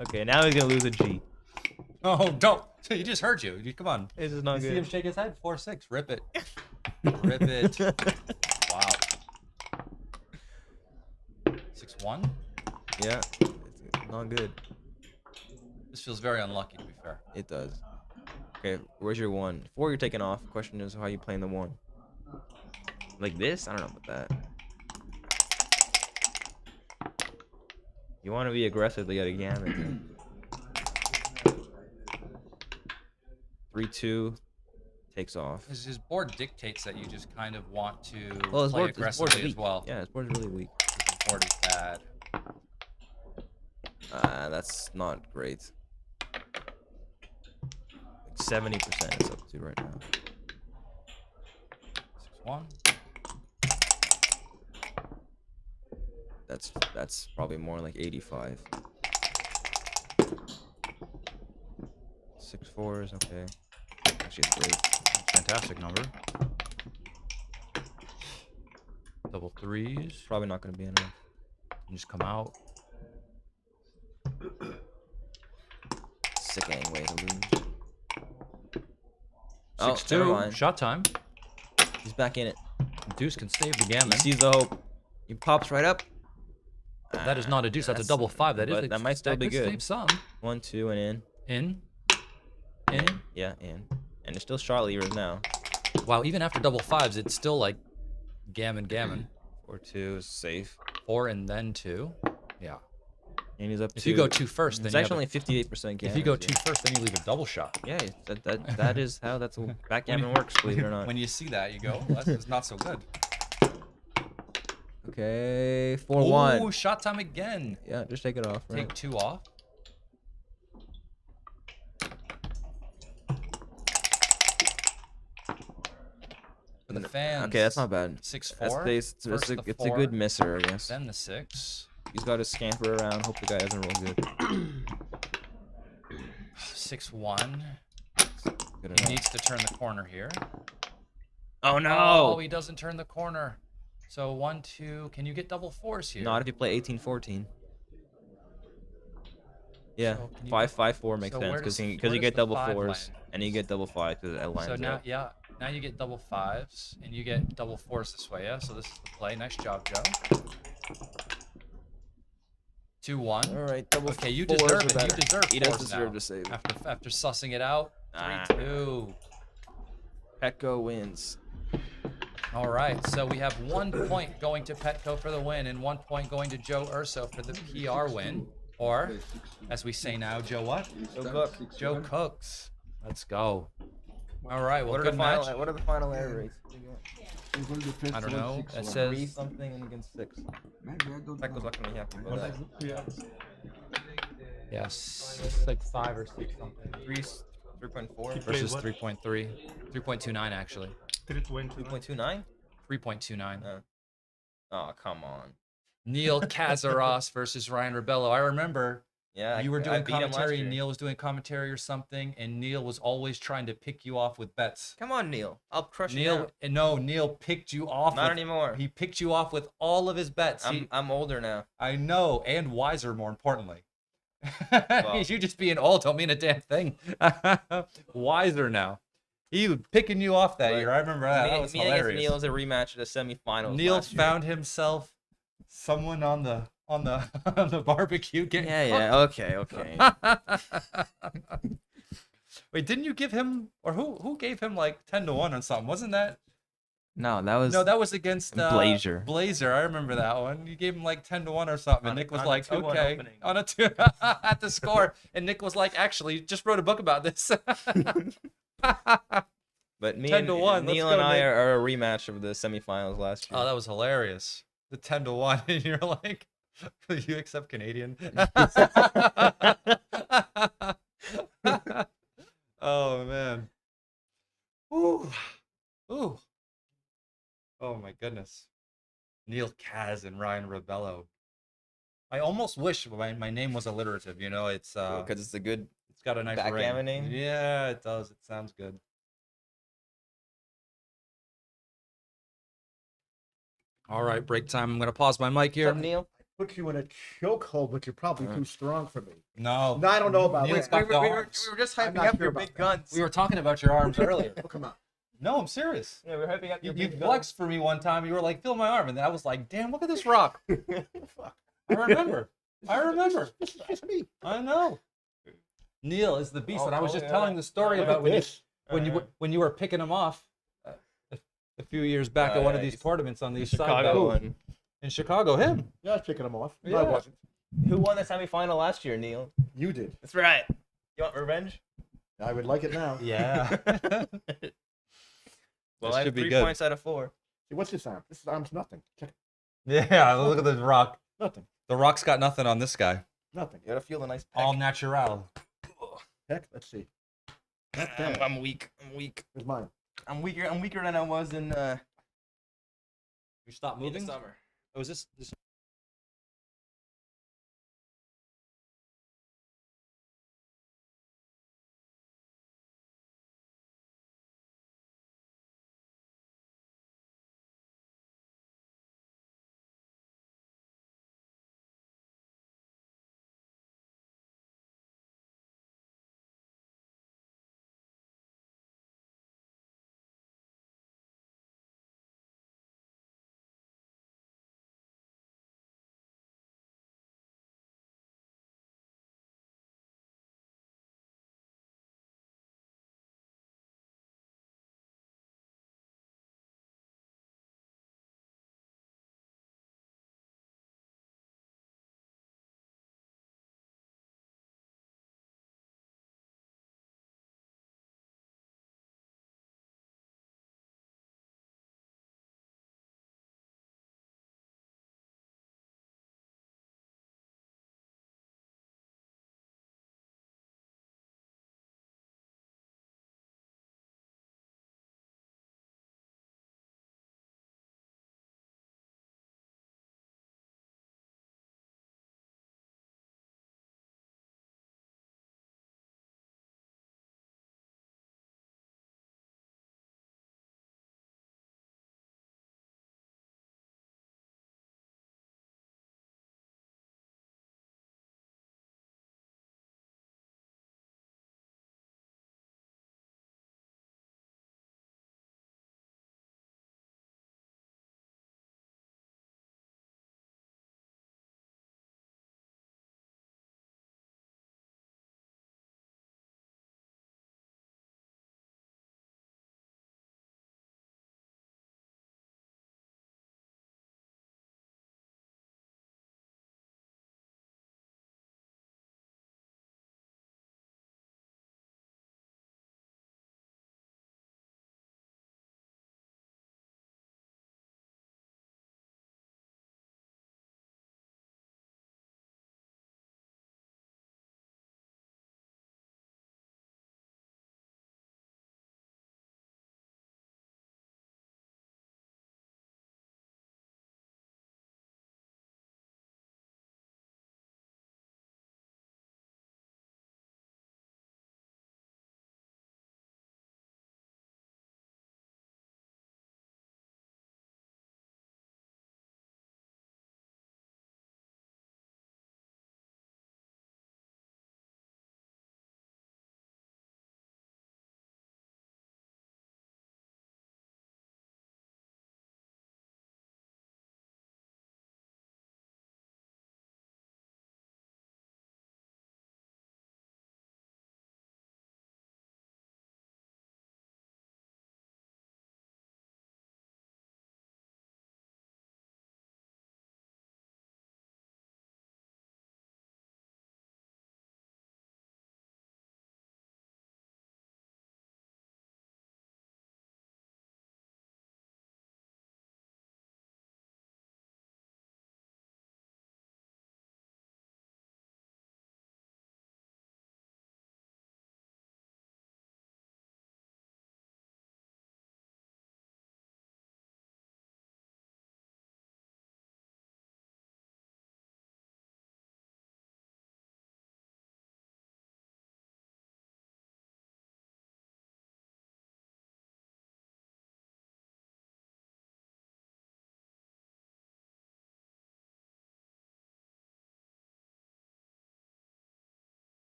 Okay, now he's gonna lose a G. Oh, don't! He just heard you. Come on. This is not You good. see him shake his head? 4-6. Rip it. Rip it. Wow. 6-1. Yeah, it's not good. This feels very unlucky, to be fair. It does. Okay, where's your 1? 4 you're taking off. Question is, how you playing the 1? Like this? I don't know about that. You want to be aggressive to get a gammon. 3-2 takes off. His board dictates that you just kind of want to Well, his play board's aggressively as weak. well. Yeah, his board's really weak. His board is bad. That's not great. Like 70% it's up to right now. 6-1. That's probably more like 85. 6-4 is okay. Actually, it's great. Fantastic number. Double threes. Probably not going to be enough. You just come out. Sickening way to lose. 6-2. Shot time. He's back in it. Deuce can save the gammon. He sees the hope. He pops right up. That is not a deuce. That's a double 5. That is. That might still be could good. Save some. 1-2 and in. In. Yeah, in. And it's still shot levers now. Wow. Even after double 5s, it's still like gammon. 4-2 is safe. 4 and then 2. Yeah. And he's up 2. If you go 2 first, then it's you actually have only 58% gammon. If you go 2 first, then you leave a double shot. Yeah, that is how backgammon works, believe it or not. When you see that, you go, well, that's not so good. Okay, 4-1. Oh, shot time again. Yeah, just take it off. Right? Take 2 off. For the fans. Okay, that's not bad. 6-4. It's a good misser, I guess. Then the 6. He's got to scamper around. Hope the guy doesn't roll good. 6-1. Good He enough. needs to turn the corner here. Oh no! Oh, he doesn't turn the corner. So 1-2. Can you get double 4s here? Not if you play 18-14. Yeah, So can you 5-5-4 makes so sense where because does- you where get does the double 5 4s land? and you get double 5 because it lines So now, up. yeah, now you get double 5s and you get double 4s this way. Yeah. So this is the play. Nice job, Joe. 2-1. All right, double Okay, you 4s deserve are it. better. You deserve He does 4s deserve now. to save. After sussing it out. 3-2. Petco wins. All right, so we have 1 point going to Petco for the win and 1 point going to Joe Urso for the PR win. Or, as we say now, Joe what? Joe Cook. Joe Cooks. Let's go. All right, well, What are good the final? match. What are the final air rates? I don't know. It 3 says something and against 6. Petco's not gonna be happy about that. yes, like 5 or 6 something. 3.4 Versus 3.3. 3.29 actually. 3.29. 3.29. Oh, come on. Neil Kazaros versus Ryan Rebello. I remember Yeah, you were I doing beat him last commentary, year. and Neil was doing commentary or something, and Neil was always trying to pick you off with bets. Come on, Neil. I'll crush you Neil, now. no, Neil picked you off. Not with, anymore. He picked you off with all of his bets. I'm older now. I know, and wiser, more importantly. Well. You just being old don't mean a damn thing. Wiser now. He was picking you off that year. I remember that. That was Me against hilarious. Neil is a rematch at the semifinals. Neil last year. found himself someone on the on the barbecue getting Okay. Wait, didn't you give him, or who gave him like 10-1 on something? Wasn't that? No, that was against Blazer. Blazer, I remember that one. You gave him like 10-1 or something, and Nick was on a like, 2-1 okay, opening. on a 2 at the score, and Nick was like, actually, just wrote a book about this. But me 10 to 1. and Neil Let's and go, I Nick. are a rematch of the semifinals last year. Oh, that was hilarious. The 10-1, and you're like, you accept Canadian? Oh man. Ooh. Ooh. Oh my goodness. Neil Kaz and Ryan Rebello. I almost wish my name was alliterative, you know, it's because it's a good it's got a nice backgammon ring. name. Yeah, it does. It sounds good. All right, break time. I'm gonna pause my mic here. What's up, Neil? Put you in a chokehold, but you're probably too strong for me. No. No, I don't know about Neil's it. got the we arms. were just I'm hyping not up sure your about big that. guns. We were talking about your arms earlier. Oh, come on. No, I'm serious. Yeah, we were hyping up You your big guns. flexed for me one time. You were like, feel my arm. And I was like, damn, look at this rock. I remember. It's me. I know. Neil is the beast. And I was just yeah. telling the story Look about at when this. you were picking him off a few years back at one of these tournaments on these Chicago side one. in Chicago. Him. Yeah, I was picking them off. No, Yeah. I wasn't. Who won the semifinal last year, Neil? You did. That's right. You want revenge? I would like it now. Yeah. Well, That I have should be 3 good. points out of 4. See, what's this arm? This arm's nothing. Check it. Yeah. Look at this rock. Nothing. The rock's got nothing on this guy. Nothing. You gotta feel the nice. All natural. Heck, let's see. I'm weak. Here's mine. I'm weaker than I was in You stop in the moving. summer. Oh, is this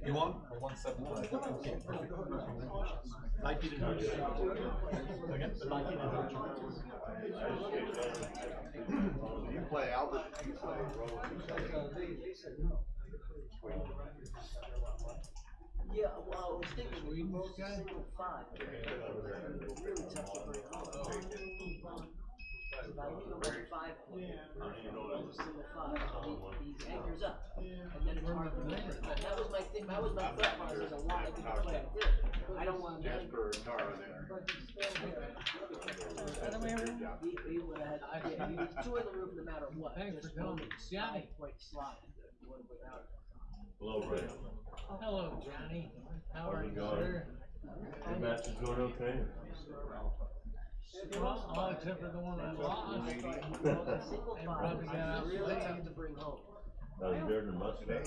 You won? I won 7-5. Okay, perfect. Like you didn't hurt you. Again? Like you didn't hurt you. You play Albert, you play Rose. Yeah, well, I was thinking we both single 5. Really tough to break home. I need to win 5 points. Single 5. He anchors up. And then it's hard to win. That was my thing. That was my thought process on why I didn't play. I don't want to Jesper and Tara there. He would have had, yeah, he was 2 in the room no matter what. Thanks for coming. 5-point slot. Without. Hello, Ray. Hello, Johnny. How are How's it you, going? sir? Your match is going okay? Well, all except for the one I lost. And probably got out Really tough late. to bring home. That was better than Mustang.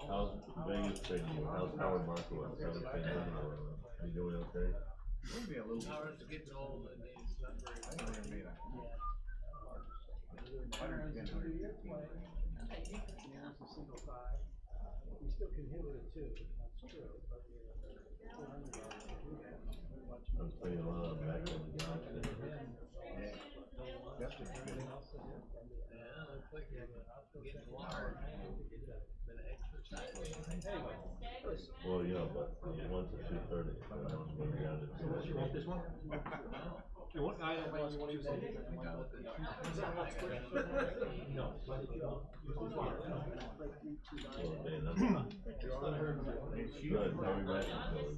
How's Vegas treating you? How's Howard Markowitz? How's it been? You doing okay? Howard's getting old and he's not very good. You still can hit with it too. That's true. I'm playing a lot of backgammon Granstedt. Well, yeah, but from 1 to 2:30. So I'm going down to 2. You want this one? You want? I don't know. You want to use it? No. Good. How are your matches going?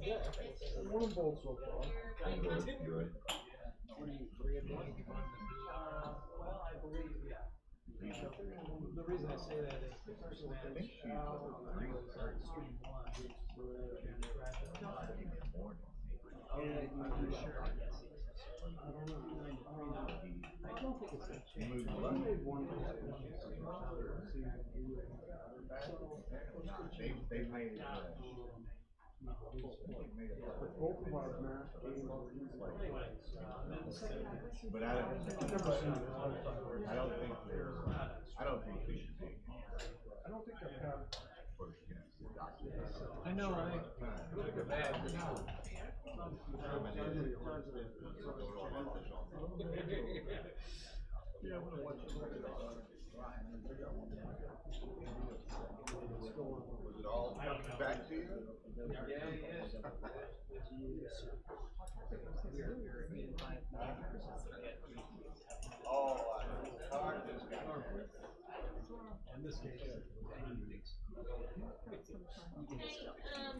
One of both so far. Good. Good. Well, I believe, yeah. The reason I say that is the first match, stream 1. I don't think it's a change. They made it. Both of our match came up But I don't think they're, I don't think they should be. I don't think I've had. I know, right? Look at that. Yeah, when I watch it. Was it all coming back to you? Oh, just got In this case.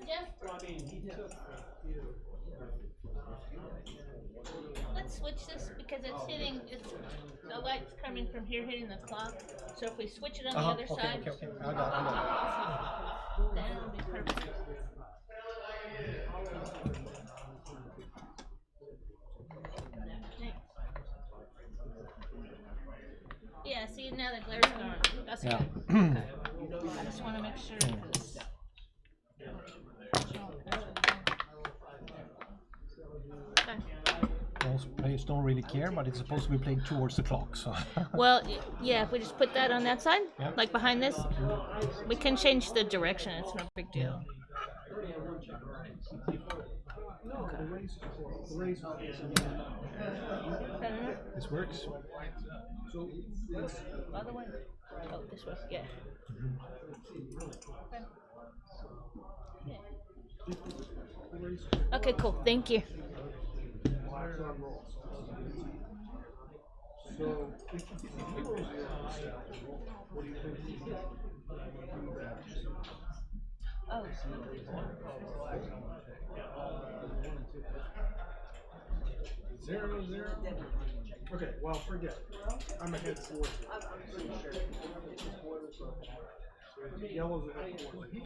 Jesper, I mean, he took let's switch this because it's hitting, the light's coming from here hitting the clock. So if we switch it on the other side. Okay. I got it. Then it'll be perfect. Yeah, see now the glare's gone. That's good. Okay. I just want to make sure because. Most players don't really care, but it's supposed to be played towards the clock, so. Well, yeah, if we just put that on that side, Yeah. like behind this, we can change the direction. It's no big deal. This works. Other way? Oh, this way, yeah. Okay, cool. Thank you. So, if you were what do you think? Oh, Zero. Okay, well, forget it. I'm ahead 4-2. Yellow's ahead 4-2.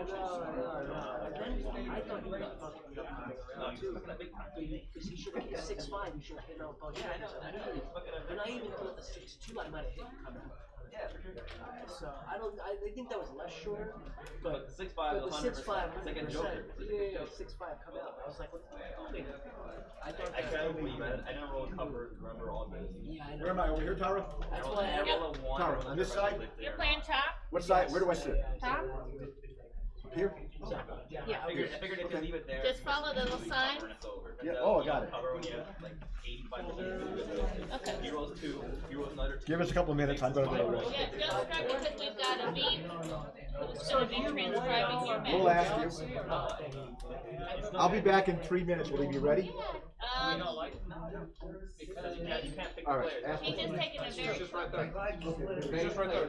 And then I thought he got fucking up too. Because he should have hit 6'5", he should have hit out both shots. And I even thought the 6'2", I might have hit coming out. So I think that was less short, but the 6'5", the 6'5", like a joker. Yeah, 6'5" come out. I was like, what the fuck? I thought I didn't roll a cover. Remember all this? Yeah, I know. Where am I? Over here, Tara? That's why I roll a 1. Tara, on this side? You're playing top? What side? Where do I sit? Top? Up here? Yeah. I figured if you leave it there. Just follow the little sign. Yeah. Oh, I got it. Okay. He rolls 2. He rolls another 2. Give us a couple of minutes. I'm going to go away. Yeah, just start because we've got Aviv who's going to be transcribing your match. We'll ask you. I'll be back in 3 minutes. Will you be ready? Because you can't pick All right. the players. He's just taking a very Just right there. Just right there.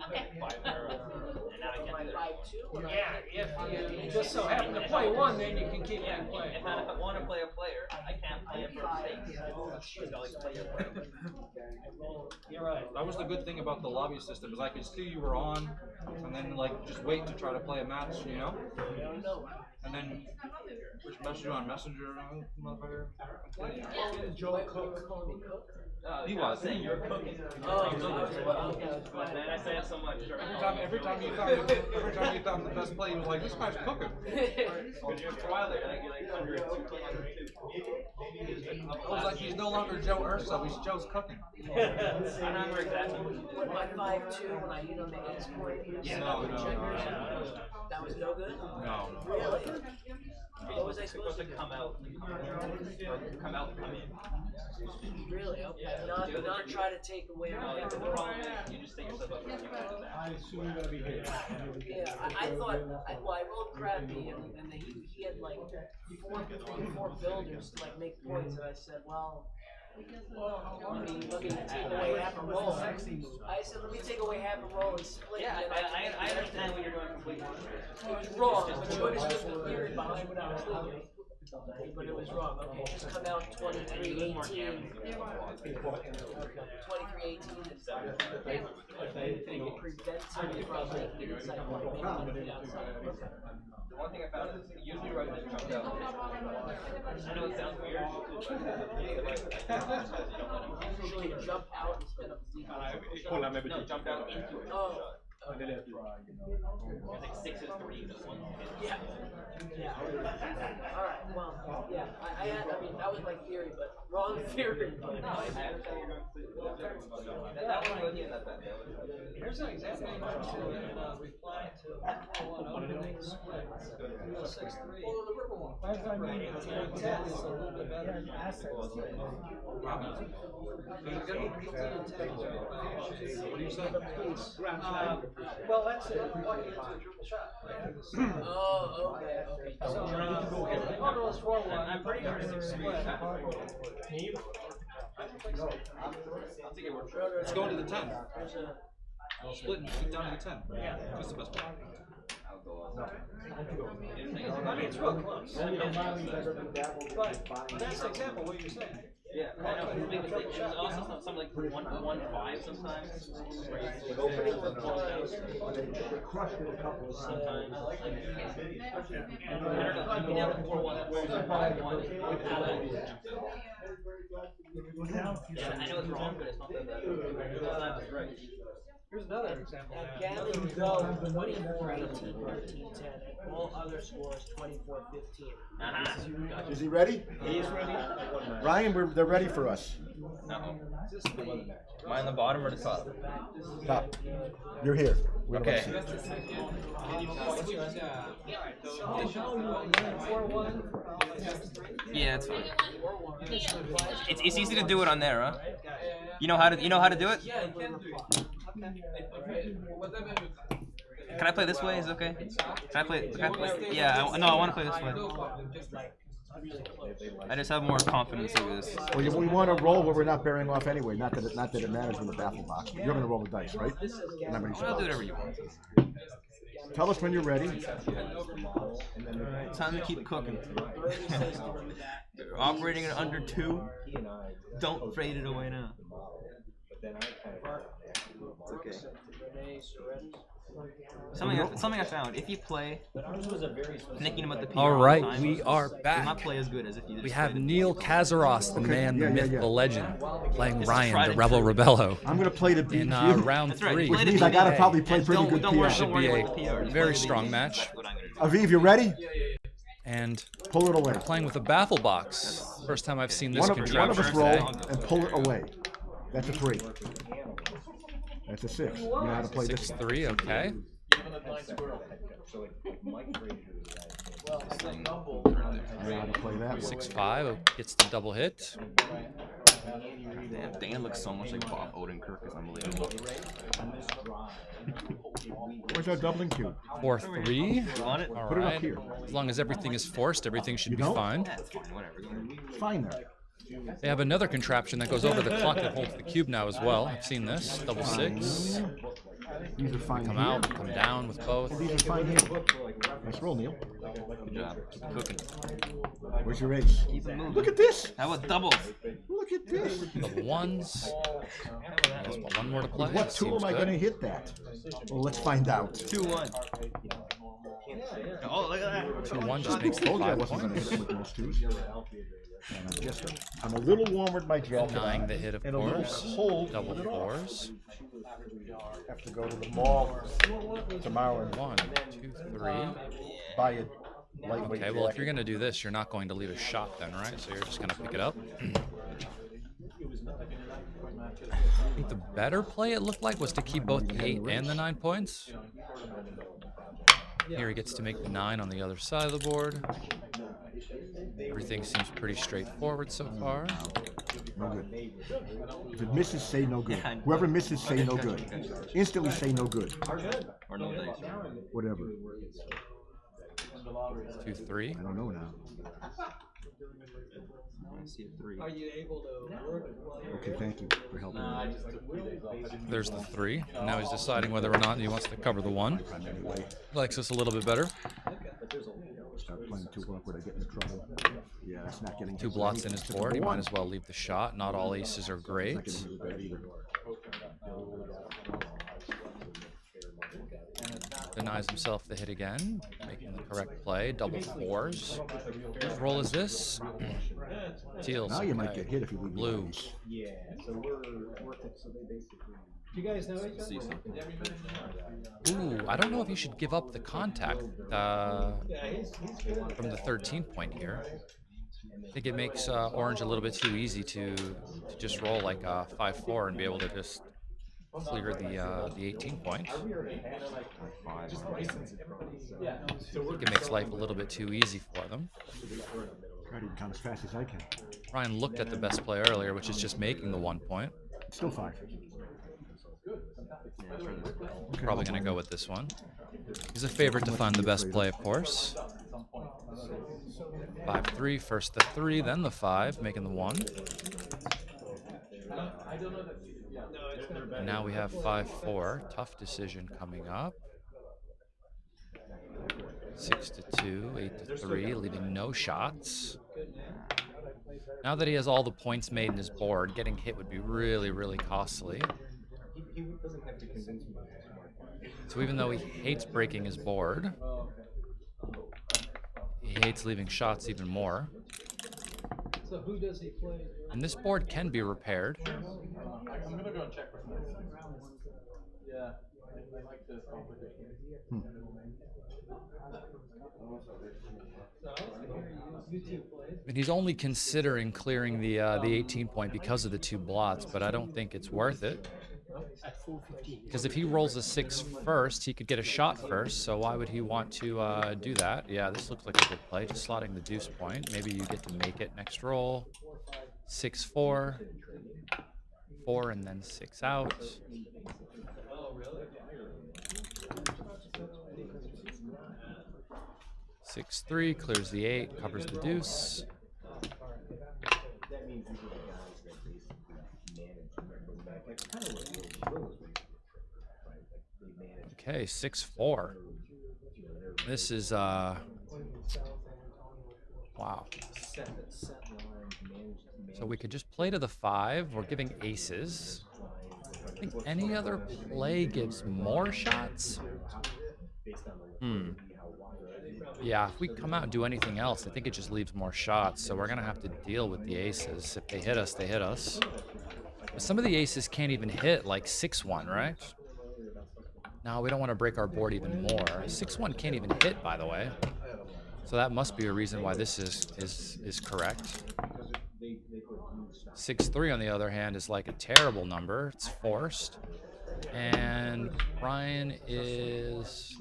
Okay. And now I can't do that. Yeah, if you just so happen to play one, then you can keep on playing. And then if I want to play a player, I can't play him for mistakes. I always play your player. You're right. That was the good thing about the lobby system, is I could see you were on, and then like just wait to try to play a match, you know? And then just message you on Messenger, motherfucker. Joe Cook. He was. Saying you're cooking. Man, I say it so much. Every time you found the best play, he was like, this guy's cooking. Because you're a while there, you're like under 2. I was like, he's no longer Joe Urso, he's Joe's cooking. I remember exactly what you did. My 5'2", when I hit on the ace point, No. that was no good? No. Really? What was I supposed to come out? Come out, come in. Really? Okay. Not try to take away. No, the problem is you just set yourself up for a few minutes back. I assume you're going to be here. Yeah, I thought, I rolled crappy, and he had like four builders to like make points, and I said, well, let me take away half a roll. I said, let me take away half a roll and split it. Yeah, I understand what you're doing completely. It was wrong, but you understood the theory behind what I was doing. But it was wrong. Okay, just come out 23-18. 23-18 is preventing me from making the inside play. The one thing I found is usually right when it jumped out. I know it sounds weird, but usually jump out instead of leaving. No, jump out into it. Oh. It's like 6 is 3 and 1. Yeah. Yeah. Alright, well, yeah. I mean, that was my theory, but wrong theory. No, I understand you're going to that one wasn't that bad. Here's an example to reply to one opening split. 6-3. It's a little bit better. What do you say? Well, that's it. Walking into a triple shot. Oh, okay. So, the total is 4-1. I'm pretty sure it's split. Let's go into the 10. I'll split and keep down to the 10. Yeah. That's the best part. I mean, it's real close. But that's the example, what you're saying. Yeah, I know. There's also some like 1-5 sometimes. Opening with they crushed it a couple of sometimes. I don't know. You can have a 4-1, 5-1. Yeah, I know it's wrong, but it's not that bad. It's not right. Here's another example. Gammon go 24-18, 13-10, and all other scores 24-15. Is he ready? He's ready. Ryan, they're ready for us. No. Am I on the bottom or the top? Top. You're here. We're Okay. Yeah, it's fine. It's easy to do it on there, huh? You know how to do it? Yeah, you can do it. Can I play this way? Is it okay? Can I play? Yeah, I want to play this way. I just have more confidence over this. Well, we want to roll where we're not bearing off anyway. Not that it matters in the baffle box. You're going to roll the dice, right? I'll do whatever you want. Tell us when you're ready. Time to keep cooking. Operating at under 2. Don't fade it away now. It's okay. Something I found. If you play thinking about the PR All right, all the time, we are you back. not play as good as if you just We play have the Neil Kazaros, the man, the myth, the legend, playing Ryan, tried the and Rebel true. Rebello. I'm gonna play to beat in you. round That's right, 3. play Which to means I beat gotta me. probably play And pretty don't good worry, PR. Should be don't worry a about the PR. very strong match. Aviv, you ready? And Pull it away. we're playing with a baffle box. First time I've seen this One of contraption us roll today. and pull it away. That's a 3. That's a 6. You know how to play this? 6-3, okay. You know how to play that? 6-5 gets the double hit. Damn, Dan looks so much like Bob Odenkirk. It's unbelievable. Where's our doubling cube? 4-3. You want it? All Put it up right. here. As long as everything is forced, everything should You be don't? fine. That's fine, whatever. Fine there. They have another contraption that goes over the clock that holds the cube now as well. I've seen this. Double 6. These are fine Come here. out, come down with both. These are fine here. Nice roll, Neil. Good job. Keep cooking. Where's your ace? Keep it moving. Look at this. How about doubles? Look at this. Double 1s. There's one more to play. With what tool Seems am I good. going to hit that? Well, let's find out. 2-1. Oh, look at that. 2-1 just makes I it told you I 5 wasn't going to points. hit it with most twos. And I'm a little warmer in my jaw. Denying the hit, of and a little course. cold. Double 4s. Have to go to the mall tomorrow and 1, 2, 3. buy a lightweight Okay, well, if jacket. you're going to do this, you're not going to leave a shot then, right? So you're just going to pick it up. I think the better play, it looked like, was to keep both the 8 and the 9 points. Here he gets to make the 9 on the other side of the board. Everything seems pretty straightforward so far. No good. If it misses, say no good. Whoever misses, say no good. Instantly say no good. Or no dice. Whatever. 2-3. I don't know now. I see a 3. Are you able to work it while you're Okay, thank you for helping me. There's the 3. And now he's deciding whether or not he wants to cover the 1. Likes us a little bit better. Start playing too awkward, I get into trouble. Yeah, it's not getting 2 blots in his board. He might as well leave the shot. Not all aces are great. Denies himself the hit again, making the correct play. Double 4s. Whose roll is this? Teals. Now you might okay. get hit if you leave Blue. these. Yeah, so so they basically. Do you guys know each other? Ooh, I don't know if you should give up the contact from the 13 point here. I think it makes Orange a little bit too easy to just roll like a 5-4 and be able to just clear the 18 points. I think it makes life a little bit too easy for them. Try to count as fast as I can. Ryan looked at the best play earlier, which is just making the 1 point. Still 5. Probably going to go with this one. He's a favorite to find the best play, of course. 5-3, first the 3, then the 5, making the 1. And now we have 5-4. Tough decision coming up. 6-2, 8-3, leaving no shots. Now that he has all the points made in his board, getting hit would be really, really costly. He doesn't have to convince me. So even though he hates breaking his board, he hates leaving shots even more. So who does he play? And this board can be repaired. I'm gonna go and check with this. Yeah, I like this competition. And he's only considering clearing the 18 point because of the 2 blots, but I don't think it's worth it. Because if he rolls a 6 first, he could get a shot first, so why would he want to do that? Yeah, this looks like a good play, just slotting the deuce point. Maybe you get to make it next roll. 6-4, 4 and then 6 out. 6-3, clears the 8, covers the deuce. Okay, 6-4. This is wow. So we could just play to the 5. We're giving aces. think any other play gives more shots. Yeah, if we come out and do anything else, I think it just leaves more shots. So we're going to have to deal with the aces. If they hit us, they hit us. But some of the aces can't even hit, like 6-1, right? No, we don't want to break our board even more. 6-1 can't even hit, by the way. So that must be a reason why this is correct. 6-3, on the other hand, is like a terrible number. It's forced. And Brian is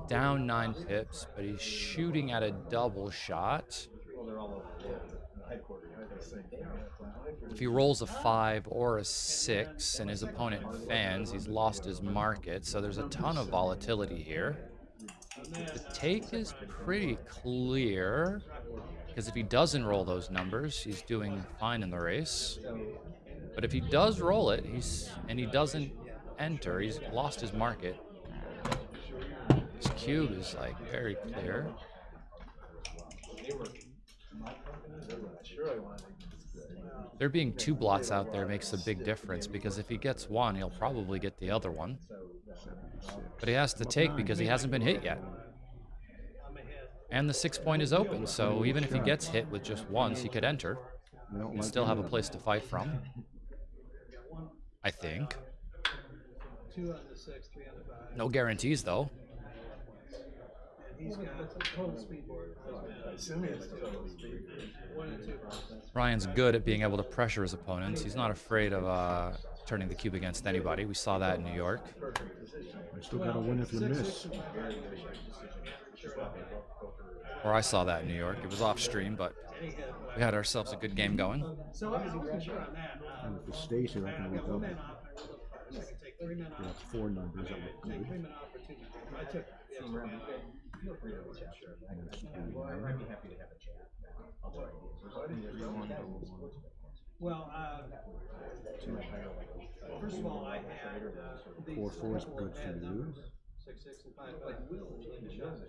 down 9 pips, but he's shooting at a double shot. If he rolls a 5 or a 6 and his opponent fans, he's lost his market. So there's a ton of volatility here. The take is pretty clear, because if he doesn't roll those numbers, he's doing fine in the race. But if he does roll it, and he doesn't enter, he's lost his market. This cube is like very clear. There being 2 blots out there makes a big difference, because if he gets one, he'll probably get the other one. But he has to take because he hasn't been hit yet. And the 6-point is open, so even if he gets hit with just once, he could enter. He'd still have a place to fight from. I think. 2 on the 6, 3 on the 5. No guarantees, though. And he's got total speed board. Assuming it's total speed. 1 and 2. Ryan's good at being able to pressure his opponents. He's not afraid of turning the cube against anybody. We saw that in New York. I still gotta win if you miss. Or I saw that in New York. It was off stream, but we had ourselves a good game going. So I wasn't sure on that. And if it stays here, I can redouble. That's 4 numbers that look good. I took well, first of all, I had 4-4 is good for you. 6, 6, and 5, but Will is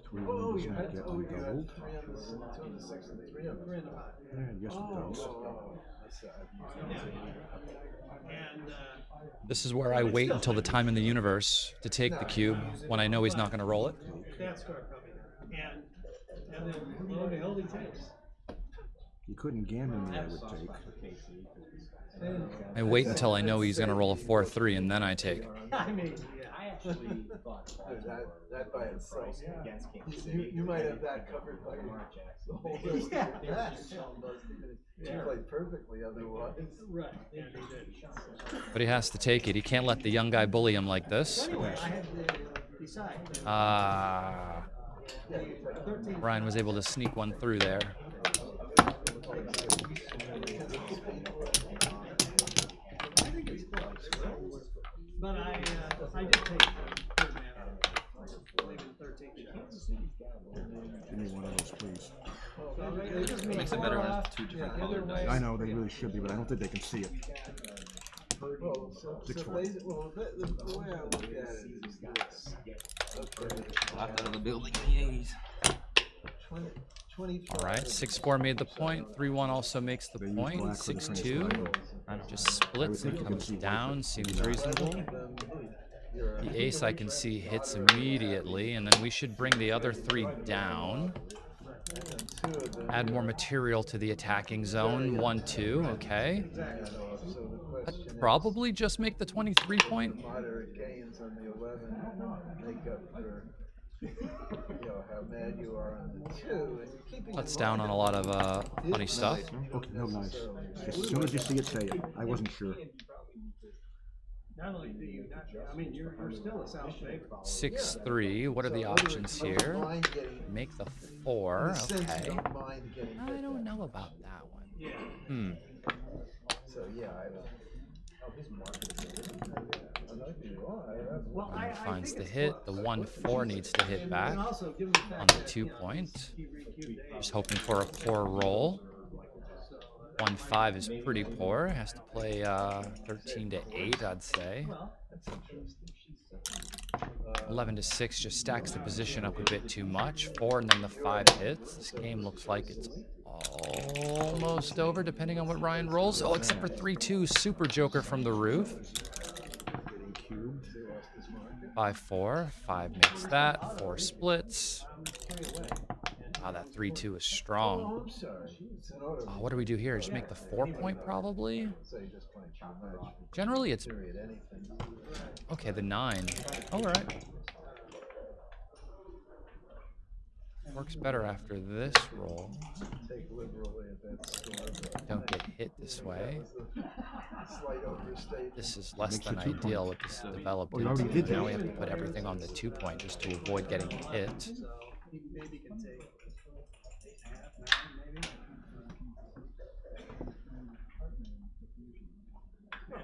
3 does not get redoubled. And yes, it does. This is where I wait until the time in the universe to take the cube when I know he's not going to roll it. That score coming. And then lo and behold, he takes. You couldn't gammon me, I would take. I wait until I know he's going to roll a 4-3 and then I take. I mean, I actually thought that by itself against Kansas City. You might have that covered by the whole list. He played perfectly otherwise. Right. Yeah, he did. But he has to take it. He can't let the young guy bully him like this. Anyway, I had to decide. Ryan was able to sneak one through there. But I did take third man out. 13. Give me one of those, please. Makes it better when it's 2 different colored dice. I know, they really should be, but I don't think they can see it. Well, the way I look at it is this. Locked out of the building in the 80s. 25. All right, 6-4 made the point. 3-1 also makes the point. 6-2 just splits and comes down. Seems reasonable. The ace I can see hits immediately, and then we should bring the other 3 down. Add more material to the attacking zone. 1-2, okay. I'd probably just make the 23 point. Moderate gains on the 11 make up for how mad you are on the 2. And you're keeping Cuts down on a lot of funny stuff. Okay, no, nice. As soon as you see it, say it. I wasn't sure. Not only do you not, I mean, you're still a South favorite. 6-3. What are the options here? Make the 4. Okay. I don't know about that one. So yeah, One finds the hit. The 1-4 needs to hit back on the 2 point. Just hoping for a poor roll. 1-5 is pretty poor. Has to play 13-8, I'd say. 11-6 just stacks the position up a bit too much. 4 and then the 5 hits. This game looks like it's all almost over, depending on what Ryan rolls. Oh, except for 3-2, super joker from the roof. 5-4, 5 makes that, 4 splits. Wow, that 3-2 is strong. Oh, what do we do here? Just make the 4-point probably? Generally, it's... Okay, the 9. All right. Works better after this roll. Don't get hit this way. This is less than ideal with this developed into. Now we have to put everything on the 2-point just to avoid getting hit. Maybe can take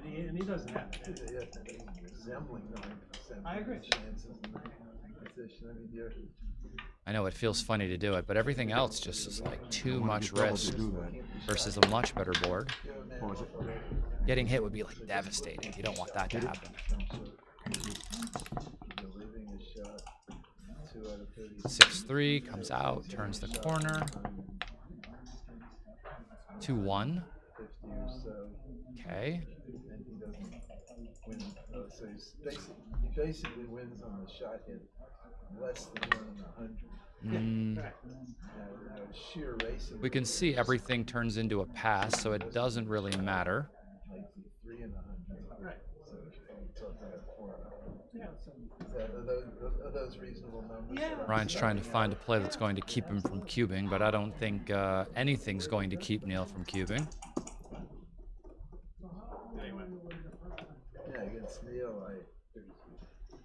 8.5, and he doesn't have it. I agree. I know it feels funny to do it, but everything else just is like too much risk versus a much better board. Getting hit would be like devastating. You don't want that to happen. 6-3 comes out, turns the corner. 2-1. Okay. So he basically wins on the shot hit less than 1 in 100. Sheer racing. We can see everything turns into a pass, so it doesn't really matter. Like 3 in 100. Right. So we're talking about 4. Are those reasonable numbers? Yeah. Ryan's trying to find a play that's going to keep him from cubing, but I don't think anything's going to keep Neil from cubing. Yeah, against Neil, I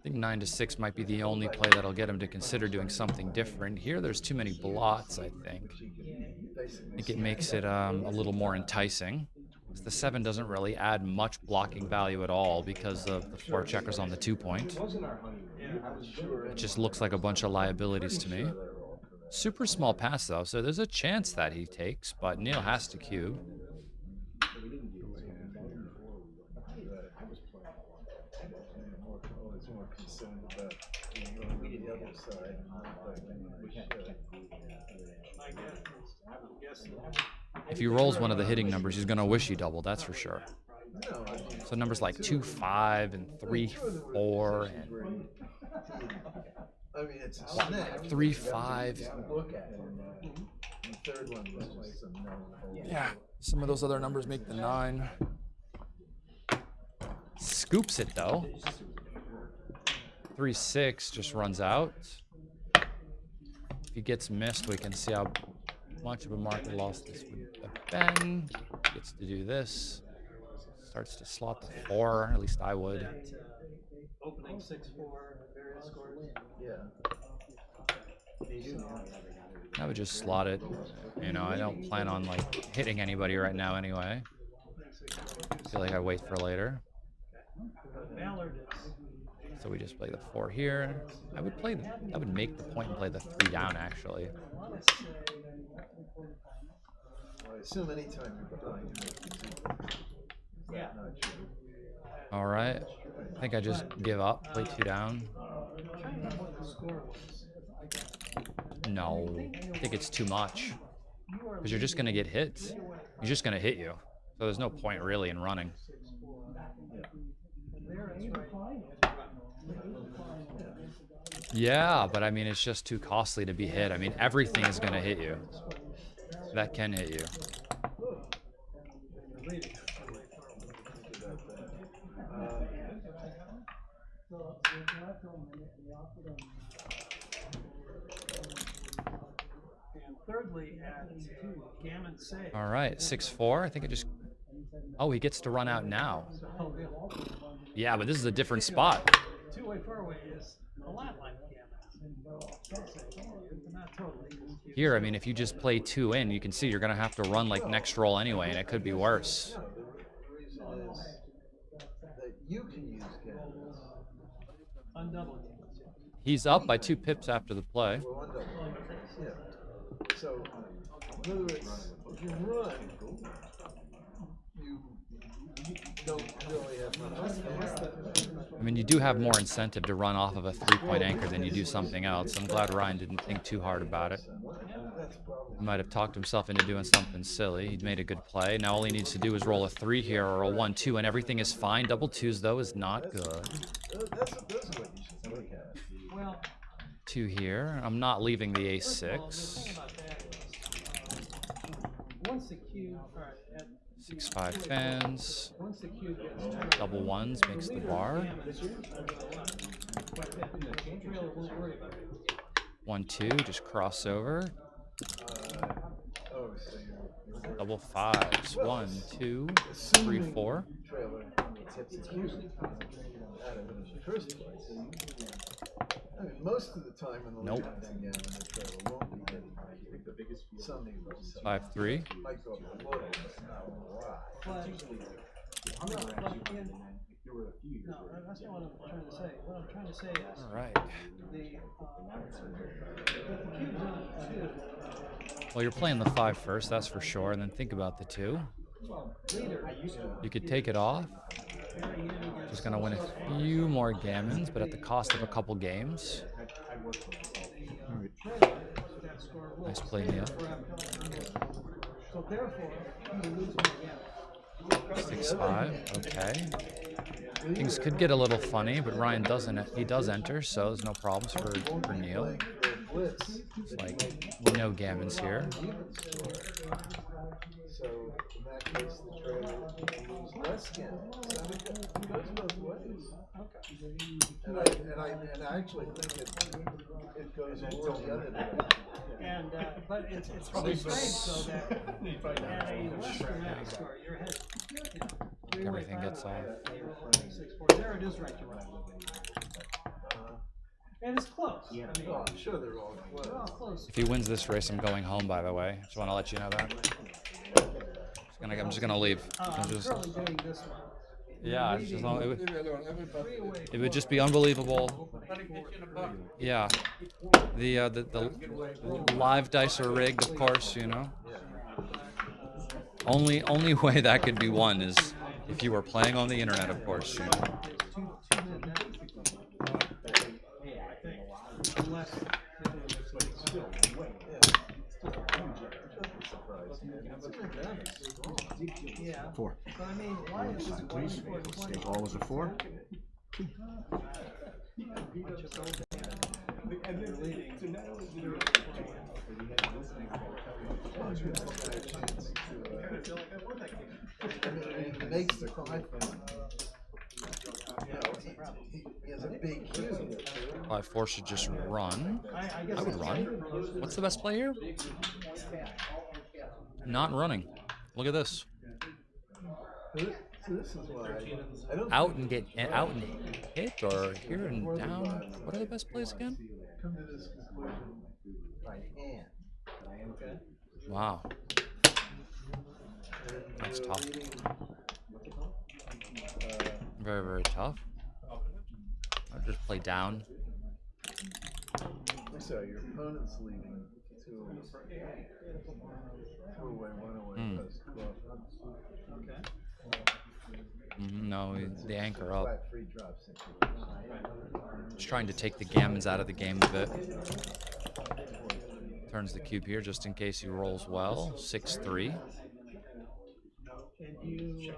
think 9-6 might be the only play that'll get him to consider doing something different. Here, there's too many blots, I think. I think it makes it a little more enticing. The 7 doesn't really add much blocking value at all because of the 4 checkers on the 2-point. It just looks like a bunch of liabilities to me. Super small pass, though, so there's a chance that he takes, but Neil has to cube. If he rolls one of the hitting numbers, he's going to wish he doubled, that's for sure. So numbers like 2-5 and 3-4 and I mean, it's a snap. 3-5. Look at it. The third one was just some Yeah, some of those other numbers make the 9. Scoops it though. 3-6 just runs out. If he gets missed, we can see how much of a market loss this would have been. Gets to do this. Starts to slot the 4, at least I would. Opening 6-4, various scores. Yeah. I would just slot it. You know, I don't plan on like hitting anybody right now anyway. I feel like I wait for later. So we just play the 4 here. I would make the point and play the 3 down actually. I assume anytime you're behind, yeah. All right. I think I just give up, play 2 down. No, I think it's too much. Because you're just going to get hit. He's just going to hit you. So there's no point really in running. Yeah, but I mean, it's just too costly to be hit. I mean, everything is going to hit you. That can hit you. And thirdly, at Gammon save. All right, 6-4. I think it just... Oh, he gets to run out now. Yeah, but this is a different spot. Two-way, four-way is a lot like Gammon. Not totally. Here, I mean, if you just play 2 in, you can see you're going to have to run like next roll anyway, and it could be worse. No, the reason is that you can use gammons. Undoubled. He's up by 2 pips after the play. Well, undoubled. Yeah. So, in other words, if you run, you don't really have much. I mean, you do have more incentive to run off of a 3-point anchor than you do something else. I'm glad Ryan didn't think too hard about it. He might have talked himself into doing something silly. He'd made a good play. Now all he needs to do is roll a 3 here or a 1-2, and everything is fine. Double 2s, though, is not good. That's what you should look at. Well, 2 here. I'm not leaving the ace-6. once the cube, all right, at 6-5 fans. once the cube gets Double 1s makes the bar. 1-2, just cross over. Double 5s. 1, 2, 3, 4. I mean, most of the time in the Nope. the trailer won't be getting some evils. 5-3. Might go up a little, but not a lot. No, that's not what I'm trying to say. What I'm trying to say is, All right. the cube's on 2. Well, you're playing the 5 first, that's for sure, and then think about the 2. You could take it off. Just gonna win a few more gammons, but at the cost of a couple games. Nice play, Neil. So therefore, you lose my gammon. 6-5. Okay. Things could get a little funny, but Ryan doesn't. He does enter, so there's no problems for Neil. It's like no gammons here. So in that case, the trailer lose less gammon. So it goes both ways. And I actually think it goes more the other direction. And but it's restrained so that at a less dramatic score, you're ahead. Everything gets off. There it is, right to right. And it's close. I mean, Oh, I'm sure they're all close. they're all close. If he wins this race, I'm going home, by the way. Just want to let you know that. I'm just gonna leave. I'm just- Currently doing this one. yeah, it's just, it would just be unbelievable. Yeah, the live dice are rigged, of course. You know. Only way that could be won is if you were playing on the internet, of course. You know. Yeah. 4. But I mean, why is this Please. Save all as a 4. It makes the cry fun. You know, he has a big cube. 5-4 should just run. I would run. What's the best play here? Not running. Look at this. So this is why I don't Out and hit, or here and down. What are the best plays again? come to this conclusion by hand. Okay? Wow. That's tough. Very, very tough. I'll just play down. So your opponent's leading 2 away, 1 away. Post 12. Okay. No, the anchor up. Flat free drop Just trying to take the gammons out of the game a bit. Turns the cube here just in case he rolls well. 6-3. And you,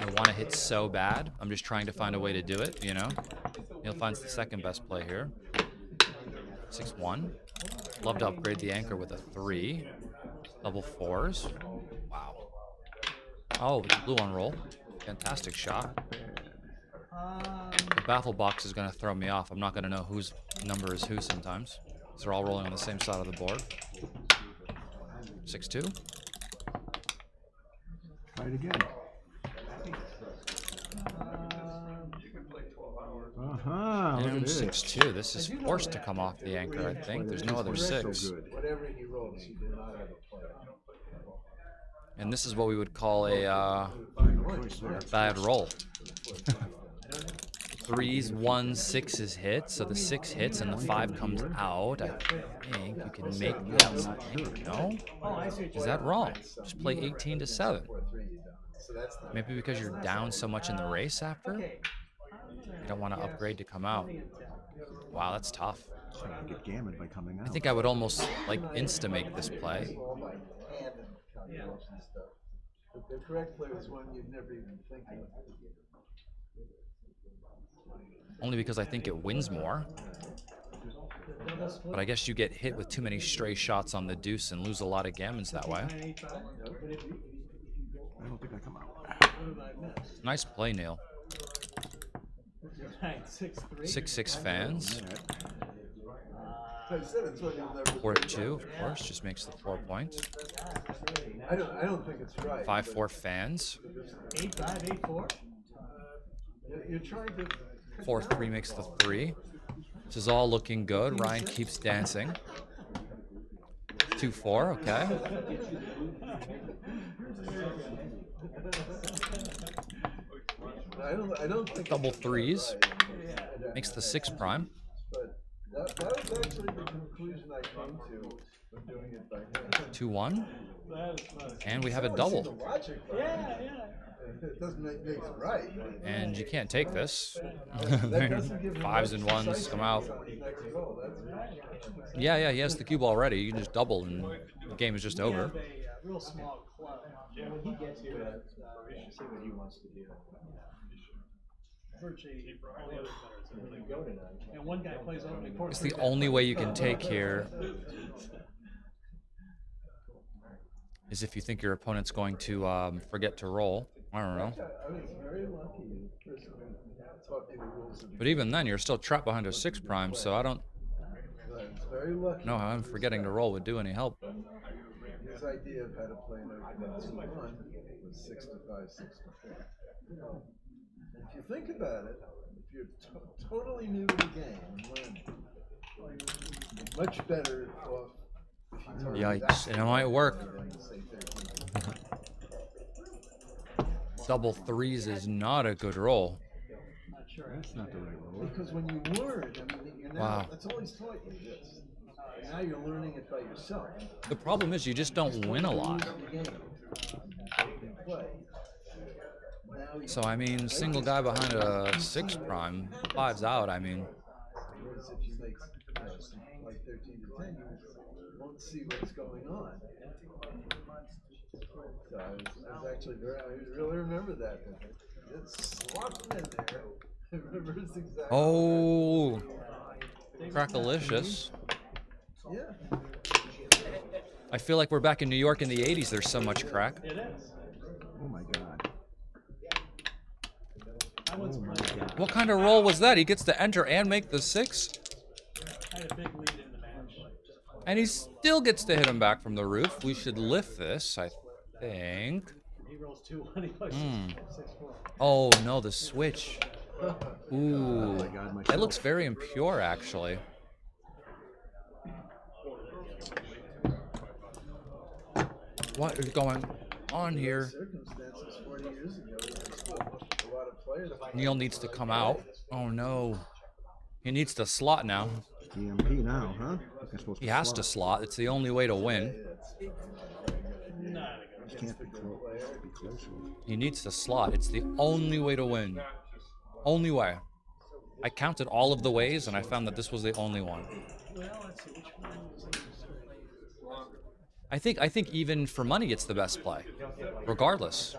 I want to hit so bad. I'm just trying to find a way to do it, you know? Neil finds the second best play here. 6-1. Love to upgrade the anchor with a 3. Double 4s. Wow. Oh, it's a blue on roll. Fantastic shot. The baffle box is going to throw me off. I'm not going to know whose number is who sometimes. So they're all rolling on the same side of the board. 6-2. Try it again. Uh-huh. Look And at this. 6-2. This is forced to come off the anchor, I think. There's no other 6. Whatever he rolls, he did not have a play. And this is what we would call a bad roll. 3s, 1s, 6s hit, so the 6 hits and the 5 comes out. I think you can make that. No? Is that wrong? Just play 18-7. Maybe because you're down so much in the race after? You don't want to upgrade to come out. Wow, that's tough. Trying to get gammoned by coming out. I think I would almost like insta-make this play. All by hand and calculation and stuff. But the correct play was one you'd never even think of. Only because I think it wins more. But I guess you get hit with too many stray shots on the deuce and lose a lot of gammons that way. I don't think I come out. Nice play, Neil. 6-6 fans. I said it's one you'll never 4-2, of course, just makes the 4 points. I don't think it's right. 5-4 fans. 8-5, 8-4. You're trying to. 4-3 makes the 3. This is all looking good. Ryan keeps dancing. 2-4, okay. I don't think Double 3s. Makes the 6 prime. But that was actually the conclusion I came to when doing it by hand. 2-1. And we have a double. It doesn't make it right. And you can't take this. 5s and 1s come out. Yeah, he has the cube already. You can just double and the game is just over. Real small club. When he gets to it, see what he wants to do. Virtually all the other players are really good. And one guy plays only court. It's the only way you can take here is if you think your opponent's going to forget to roll. I don't know. I was very lucky the person who taught me the rules of the But even then, you're still trapped behind a 6 prime, so I don't very lucky. know how I'm forgetting to roll would do any help. His idea of how to play an open 2-1 was 6-5, 6-4. If you think about it, if you're totally new to the game and learning, you're much better off if you target Yikes, and it might work. than, say, 13. Double 3s is not a good roll. That's not the right roll. Because when you learn, I mean, you're now, Wow. that's always taught you this. And now you're learning it by yourself. The problem is you just don't win a lot. So, I mean, single guy behind a 6 prime, 5's out, I mean. Whereas if you make like 13 to 10, you won't see what's going on. So I was actually I really remember that. It's slopping in there. I remember it's exactly. Oh, crackalicious. Yeah. I feel like we're back in New York in the 80s. There's so much crack. It is. Oh my god. What kind of roll was that? He gets to enter and make the 6? I had a big lead in the match. And he still gets to hit him back from the roof. We should lift this, I think. He rolls 2-1, he plays 6-4. Oh, no, the switch. Ooh. my God, my That looks very impure, actually. What is going on here? Circumstances 40 years ago, there's still a lot of players. Neil needs to come out. Oh, no. He needs to slot now. DMP now, huh? He has to slot. It's the only way to win. Can't be close. He needs to slot. It's the only way to win. Only way. I counted all of the ways, and I found that this was the only one. I think even for money, it's the best play, regardless.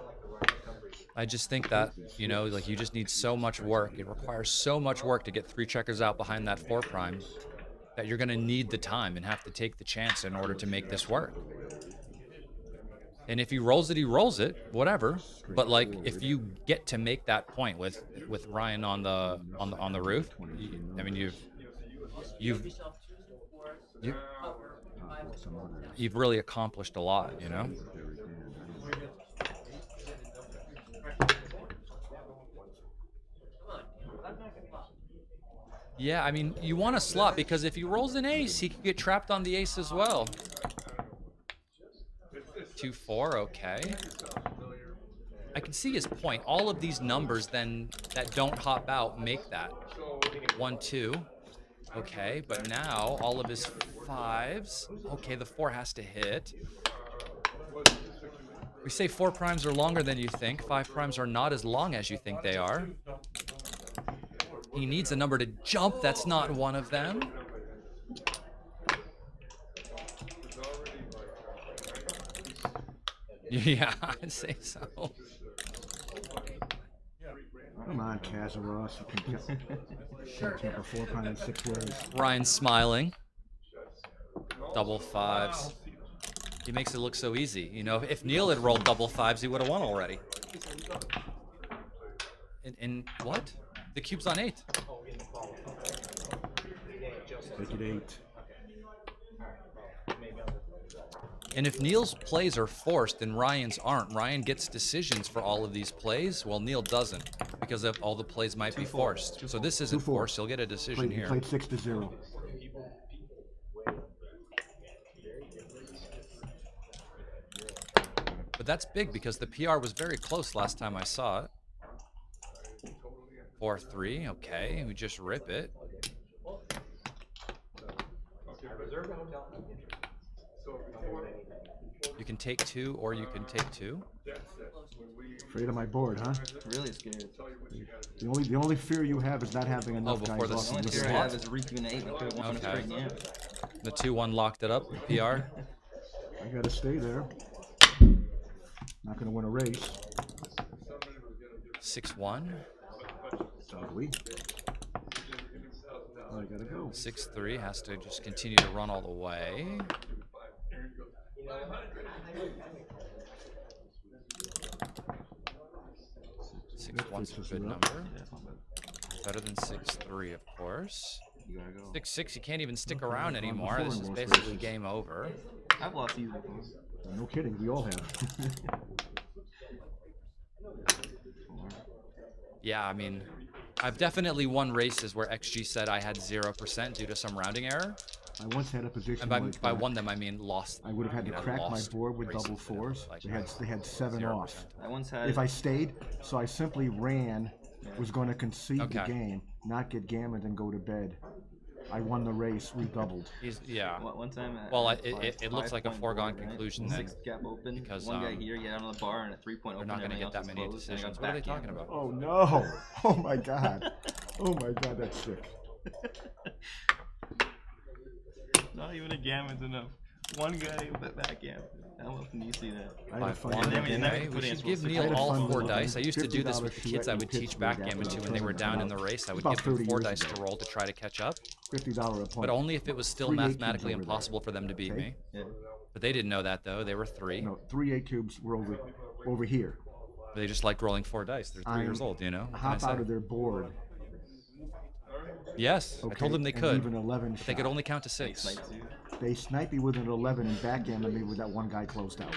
I just think that, you know, like you just need so much work. It requires so much work to get 3 checkers out behind that 4 prime that you're going to need the time and have to take the chance in order to make this work. And if he rolls it, whatever. But like, if you get to make that point with Ryan on the roof, I mean, you've really accomplished a lot, you know. Yeah, I mean, you want to slot because if he rolls an ace, he could get trapped on the ace as well. 2-4, okay. I can see his point. All of these numbers then that don't hop out make that. 1-2. Okay, but now all of his 5s. Okay, the 4 has to hit. We say 4 primes are longer than you think. 5 primes are not as long as you think they are. He needs a number to jump. That's not one of them. Yeah, I'd say so. Come on, Kazaros. You can jump a 4-pound in 6 ways. Ryan's smiling. Double fives. He makes it look so easy. You know, if Neil had rolled double fives, he would have won already. And what? The cube's on 8. Take it 8. And if Neil's plays are forced and Ryan's aren't, Ryan gets decisions for all of these plays, while Neil doesn't, because of all the plays might be forced. So this isn't forced, he'll get a decision here. Played 6-0. But that's big because the PR was very close last time I saw it. 4-3, okay, we just rip it. You can take 2 or you can take 2. Afraid of my board, huh? Really scared. The only fear you have is not having enough before guys the off The the fear I have slot. is reaping an 8 and could have won a straight game. The 2-1 locked it up, the PR. I gotta stay there. Not gonna win a race. 6-1. Ugly. I gotta go. 6-3 has to just continue to run all the way. One's a good number. Better than 6-3, of course. 6-6, you can't even stick around anymore. This is basically game over. I've lost these before. No kidding, we all have. Yeah, I mean, I've definitely won races where XG said I had 0% due to some rounding error. I once had a position And by won them, I mean lost. I would have had to crack my board with double 4s. They had 7 off. I once had. If I stayed, so I simply ran, was going to concede the game, not get gammoned and go to bed. I won the race, redoubled. Yeah. One time. Well, it looks like a foregone conclusion then. 6 gap open. Because one guy here, get out on the bar, and a 3-point open. They're not going to get that many decisions. What are they talking about? Oh no! Oh my god! Oh my god, that's sick. Not even a gammon's enough. One guy but backhand. How often do you see that? I had fun. We should give Neil all 4 dice. I used to do this with the kids I would teach backgammon to when they were down in the race. I would give them 4 dice to roll to try to catch up. $50 a point. But only if it was still mathematically impossible for them to beat me. Yeah. But they didn't know that though. They were 3. No, 3 8 cubes were over here. They just like rolling 4 dice. They're 3 years old, you know. What can I Hop say? out of their board. Yes, I told them they could. Even 11 but they could only count to 6. They sniped me with an 11 and backgammon me with that one guy closed out.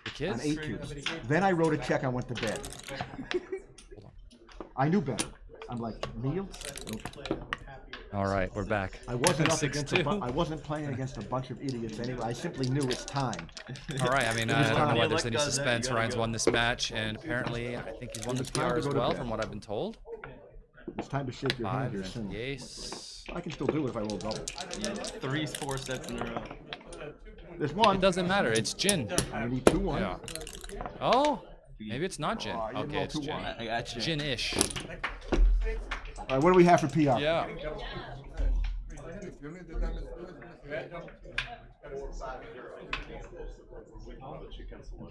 The kids? On 8 cubes. Then I wrote a check. I went to bed. I knew better. I'm like, Neil? All right, we're back. I wasn't up 6-2. I wasn't playing against a bunch of idiots anyway. I simply knew it's time. All right, I mean, I don't know why there's any suspense. Ryan's won this match, and apparently, I think he's won the PR as well, from what I've been told. It's time to shake your hand here 5 soon. and the ace. I can still do it if I roll double. 3-4 sets in a row. There's one. It doesn't matter. It's gin. I need 2-1. Yeah. Oh, maybe it's not gin. Oh, Okay, it's gin. I got you. Gin-ish. All right, what do we have for PR? Yeah.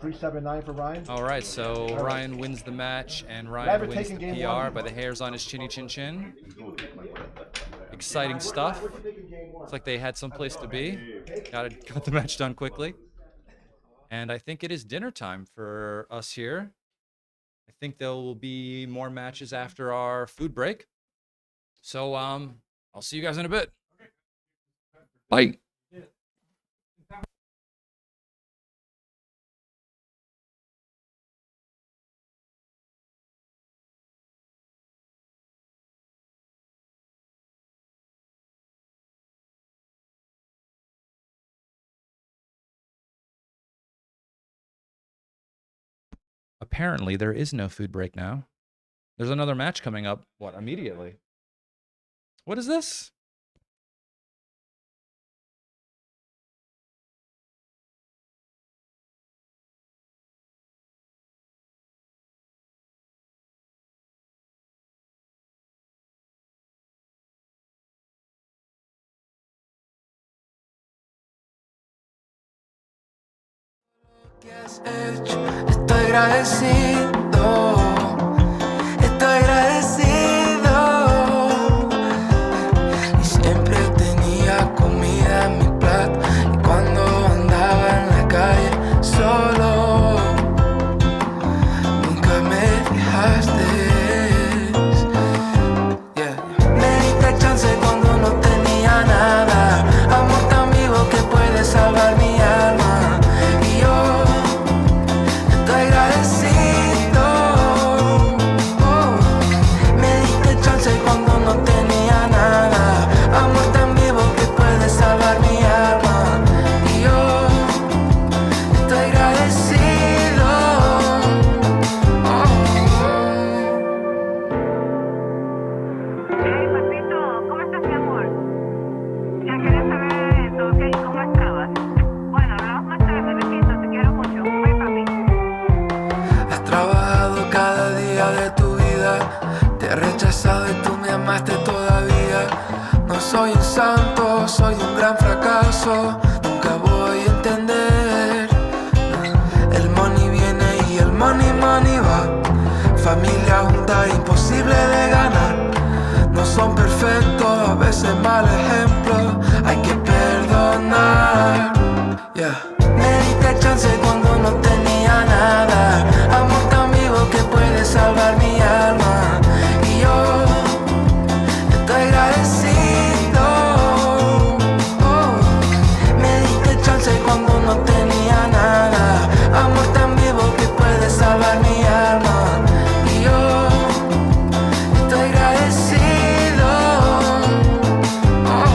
379 for Ryan. All right, so Ryan wins the match, and Ryan wins the PR by the hairs on his chinny chin chin. Exciting stuff. Looks like they had some place to be. Got the match done quickly. And I think it is dinner time for us here. I think there will be more matches after our food break. So I'll see you guys in a bit. Bye. Apparently, there is no food break now. There's another match coming up, what, immediately? What is this? Estoy agradecido, estoy agradecido. Y siempre tenía comida en mi plato. Y cuando andaba en la calle solo, nunca me dejaste. Yeah. Me diste chance cuando no tenía nada. Amor tan vivo que puede salvar mi alma. Y yo estoy agradecido. Oh. Me diste chance cuando no tenía nada. Amor tan vivo que puede salvar mi alma. Y yo estoy agradecido. Hey, papito, ¿cómo estás, mi amor? Ya quería saber eso, ¿ok? ¿Cómo estabas? Bueno, hablamos más tarde, besito, te quiero mucho. Bye, papi. Has trabajado cada día de tu vida. Te he rechazado y tú me amaste todavía. No soy un santo, soy un gran fracaso. Nunca voy a entender. El money viene y el money va. Familia junta, imposible de ganar. No son perfectos, a veces mal ejemplo. Hay que perdonar. Yeah. Me diste chance cuando no tenía nada. Amor tan vivo que puede salvar mi alma. Y yo estoy agradecido. Oh. Me diste chance cuando no tenía nada. Amor tan vivo que puede salvar mi alma. Y yo estoy agradecido. Oh.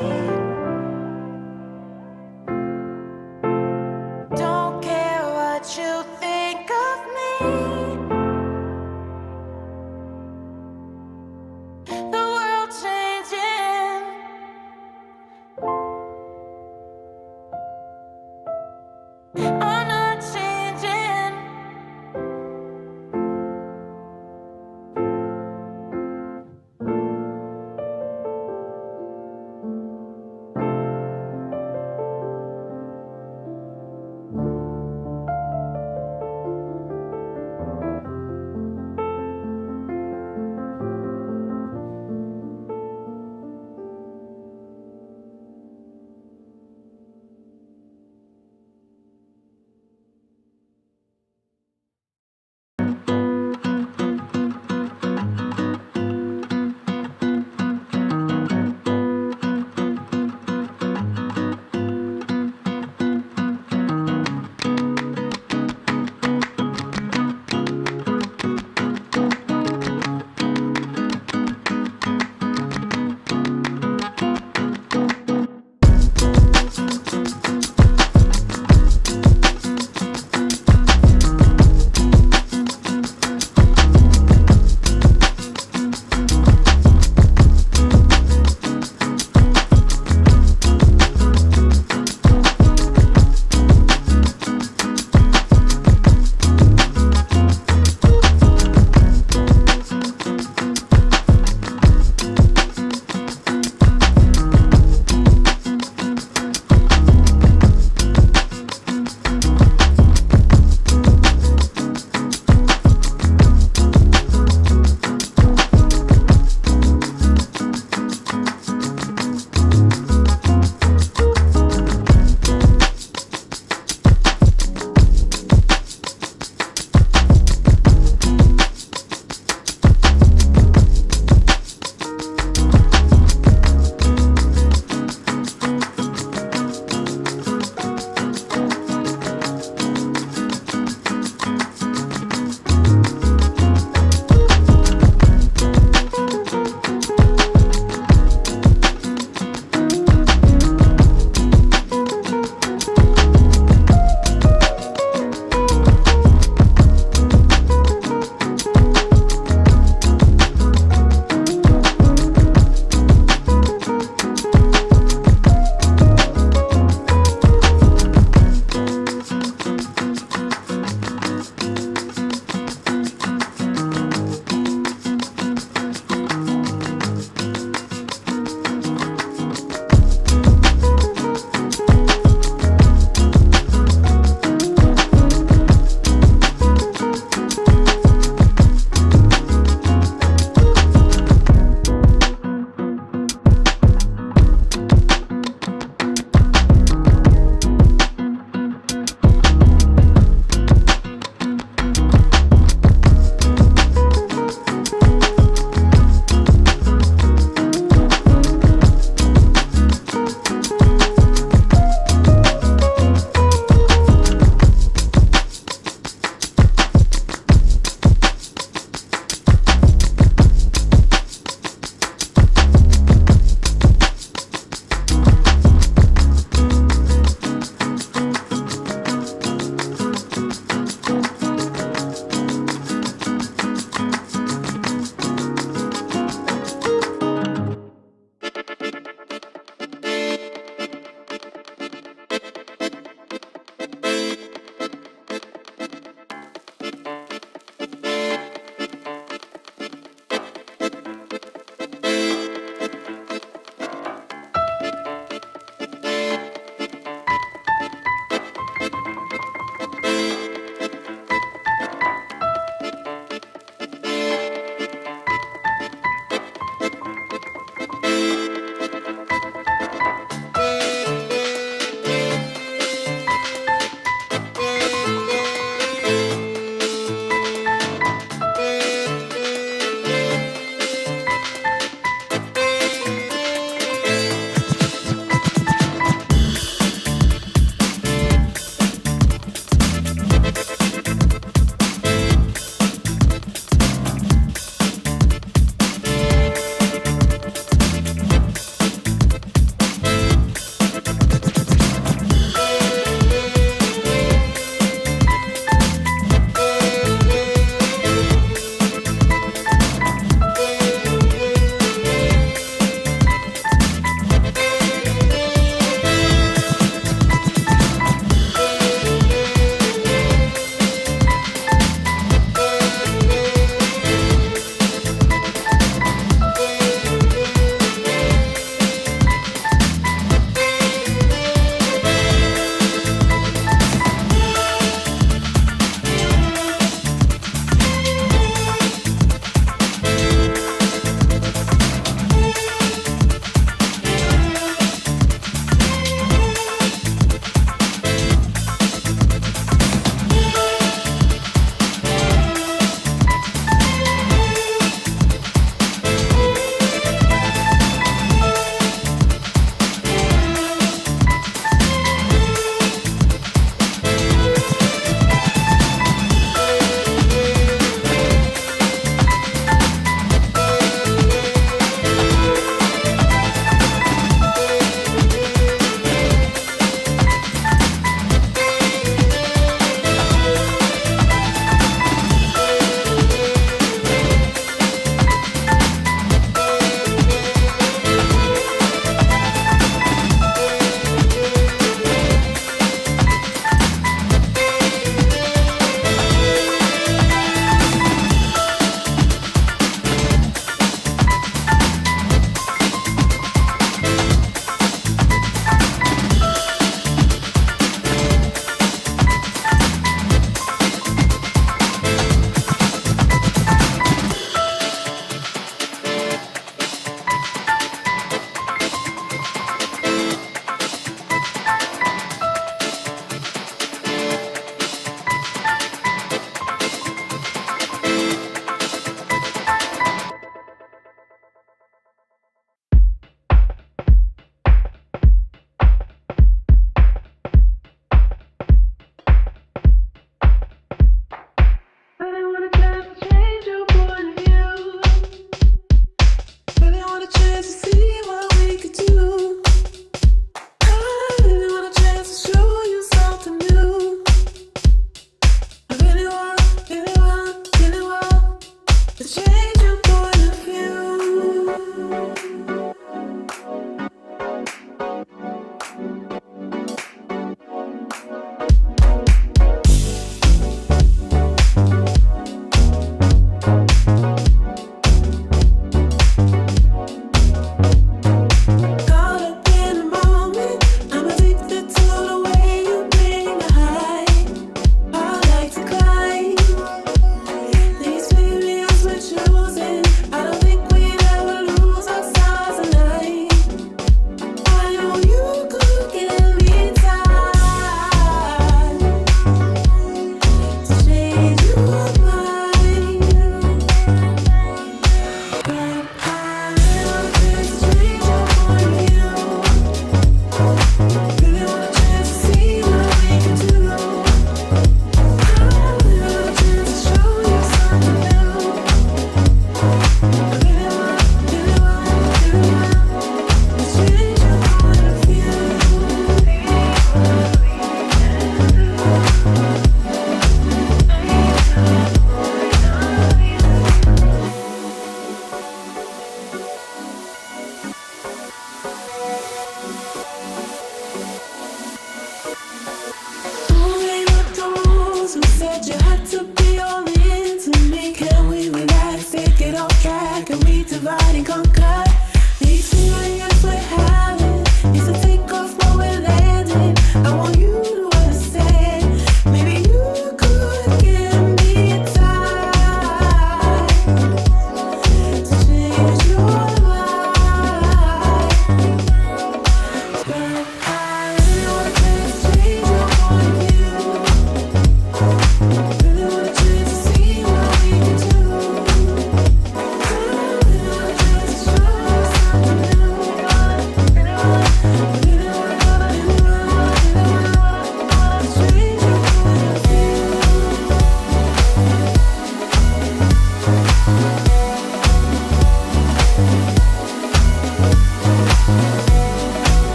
Don't care what you think of me. The world changing. I'm not changing.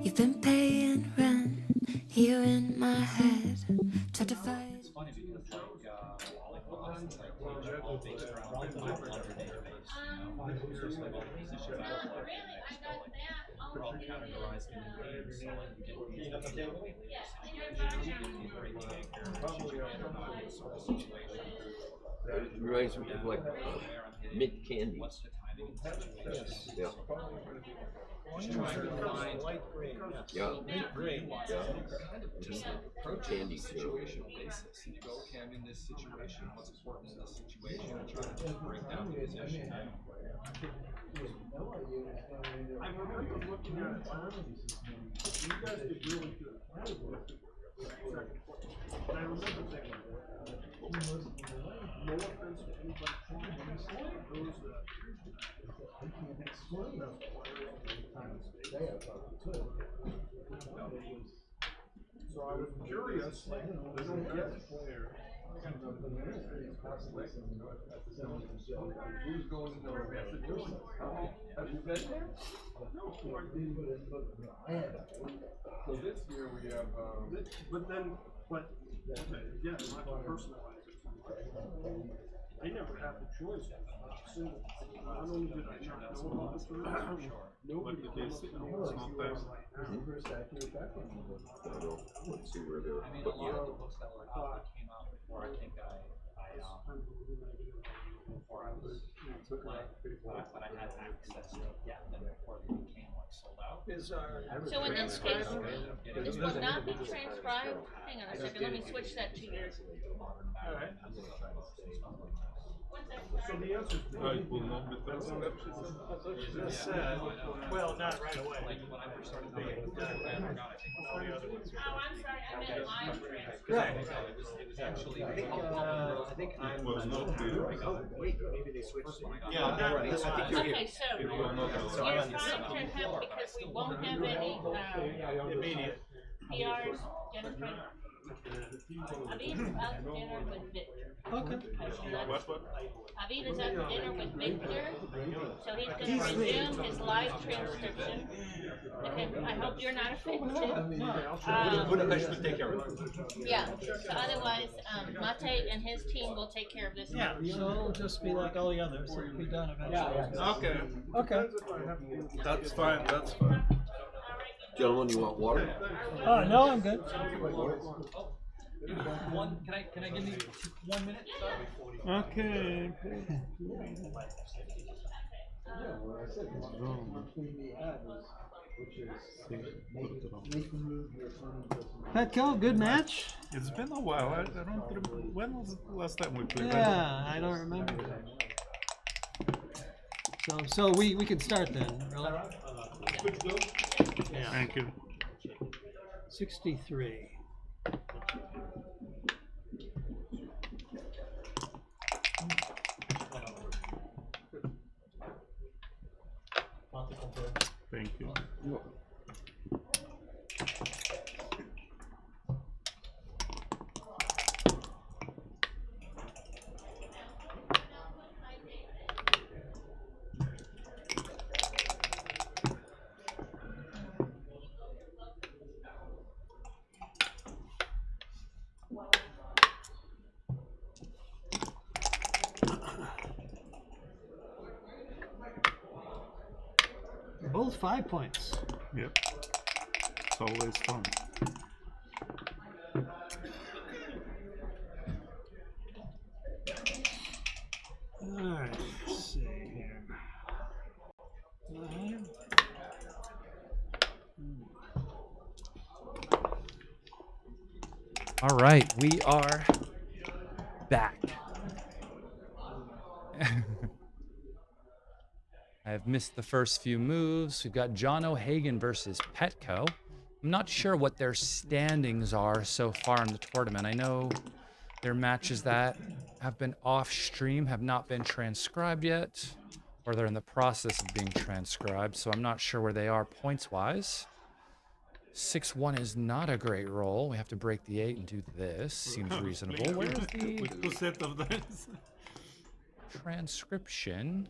You've been paying rent here in my head. Tried to fight. It's funny because like the lessons I teach are all based around my 100-day base. Just like all the positions I was learning, they're all categorized in the games. So like you get these situations, you get these breaking anchor situations, sort of situations. It reminds me of like mint candy. What's the timing in the situation? Yeah. Just trying to find light green. Yeah. mint green. Yeah. Just approach it on Candy a situational basis. And you go, okay, I'm in this situation. What's important in this situation? And try to break down the position. I remember looking at it, you guys did really good. And I remember thinking, no offense to anybody those so I was curious, they don't get it. Who's going to have you been there? No. So this year we have, but again, not to personalize it. They never have the choice. Not only did I not know about the tournament, nobody came up to me and said you were like, Let's see where they're. I mean, a lot of the books that were out came out before I think before I was playing, but I had access to get them before they became like sold out. So in this case, this will not be transcribed. Hang on a second, let me switch that to yours. Alright. So the answer is it will not be transcribed. Just said, well, not right away. Like when I first started playing, All the other ones. Oh, I'm sorry, I meant live Right. It was actually. I think I'm. was not clear. Oh, wait, maybe they switched. Yeah, not right. I think you're here. Okay, so It will not you're So I'm on fine this to side. have, because we won't have any Immediate. PRs, Jennifer. Aviv is out to dinner with Victor. Okay. What? Aviv is out to dinner with Victor, so he's going to resume his live transcription. Okay, I hope you're not offended. I should take care of it. Yeah, so otherwise, Mate and his team will take care of this. Yeah, so it'll just be like all the others. It'll be done eventually. Okay. Okay. That's fine. That's fine. Gentlemen, you want water? Oh, no, I'm good. Can I give me 1 minute? Okay. Petco, good match. It's been a while. I don't remember. When was the last time we played? Yeah, I don't remember. So we can start then, really? Yeah. Thank you. 63. Thank you. Both 5 points. Yep. It's always fun. Alright, let's see here. All right, we are back. I've missed the first few moves. We've got John O'Hagan versus Petco. I'm not sure what their standings are so far in the tournament. I know their matches that have been off stream have not been transcribed yet, or they're in the process of being transcribed, so I'm not sure where they are points-wise. 6-1 is not a great roll. We have to break the 8 and do this. Seems reasonable. Where's the With 2 sets of dice. transcription?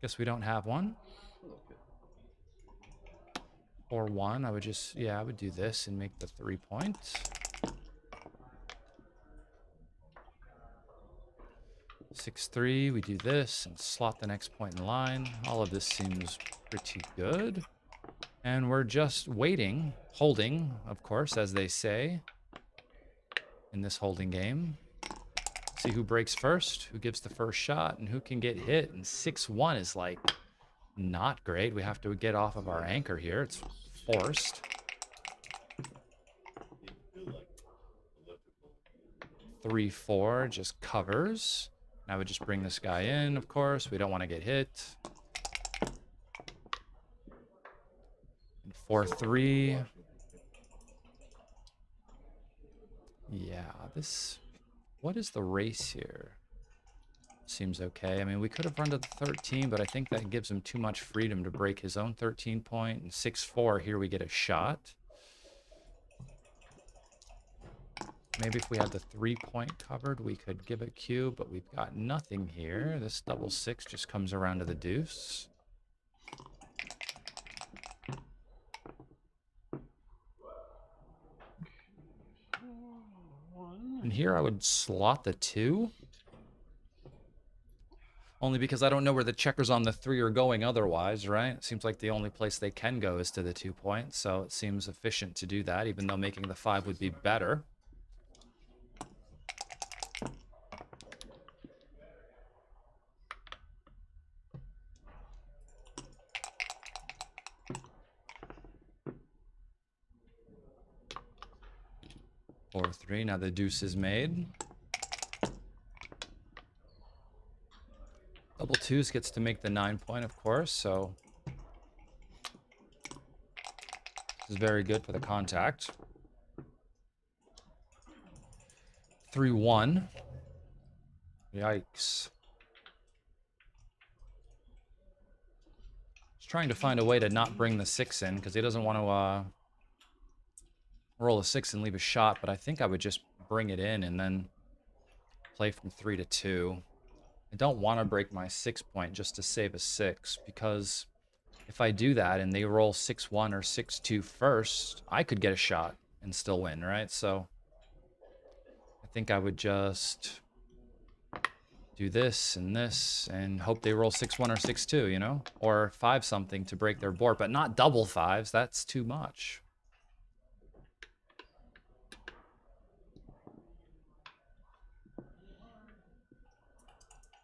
Guess we don't have one. 4-1. I would just, yeah, I would do this and make the 3 points. 6-3, we do this and slot the next point in line. All of this seems pretty good. And we're just waiting, holding, of course, as they say in this holding game. See who breaks first, who gives the first shot, and who can get hit. And 6-1 is like not great. We have to get off of our anchor here. It's forced. 3-4 just covers. I would just bring this guy in, of course. We don't want to get hit. 4-3. Yeah, this... What is the race here? Seems okay. I mean, we could have run to the 13, but I think that gives him too much freedom to break his own 13 point. And 6-4, here we get a shot. Maybe if we had the 3 point covered, we could give it Q, but we've got nothing here. This double 6 just comes around to the deuce. And here I would slot the 2. Only because I don't know where the checkers on the 3 are going otherwise, right? It seems like the only place they can go is to the 2 point, so it seems efficient to do that, even though making the 5 would be better. Four, 3. Now the deuce is made. Double 2s gets to make the 9 point, of course, so this is very good for the contact. 3-1. Yikes. He's trying to find a way to not bring the 6 in because he doesn't want to roll a 6 and leave a shot, but I think I would just bring it in and then play from 3 to 2. I don't want to break my 6 point just to save a 6, because if I do that and they roll 6-1 or 6-2 first, I could get a shot and still win, right? So I think I would just do this and hope they roll 6-1 or 6-2, you know? Or 5 something to break their board, but not double 5s. That's too much.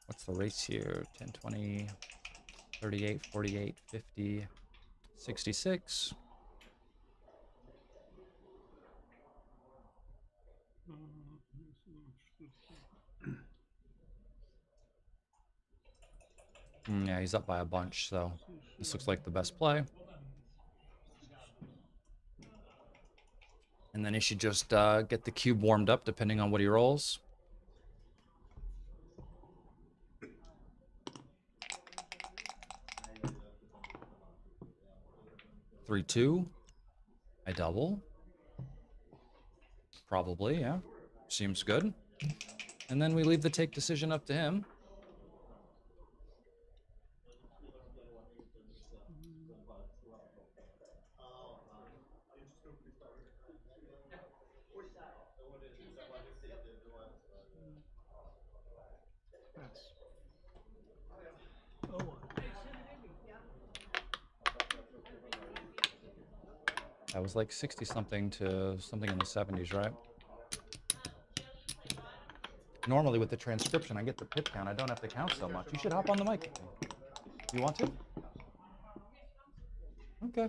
What's the race here? 10, 20, 38, 48, 50, 66. Yeah, he's up by a bunch, so this looks like the best play. And then he should just get the cube warmed up depending on what he rolls. 3-2. I double. Probably, yeah. Seems good. And then we leave the take decision up to him. That was like 60 something to something in the 70s, right? Normally with the transcription, I get the pip count. I don't have to count so much. You should hop on the mic. You want to? Okay.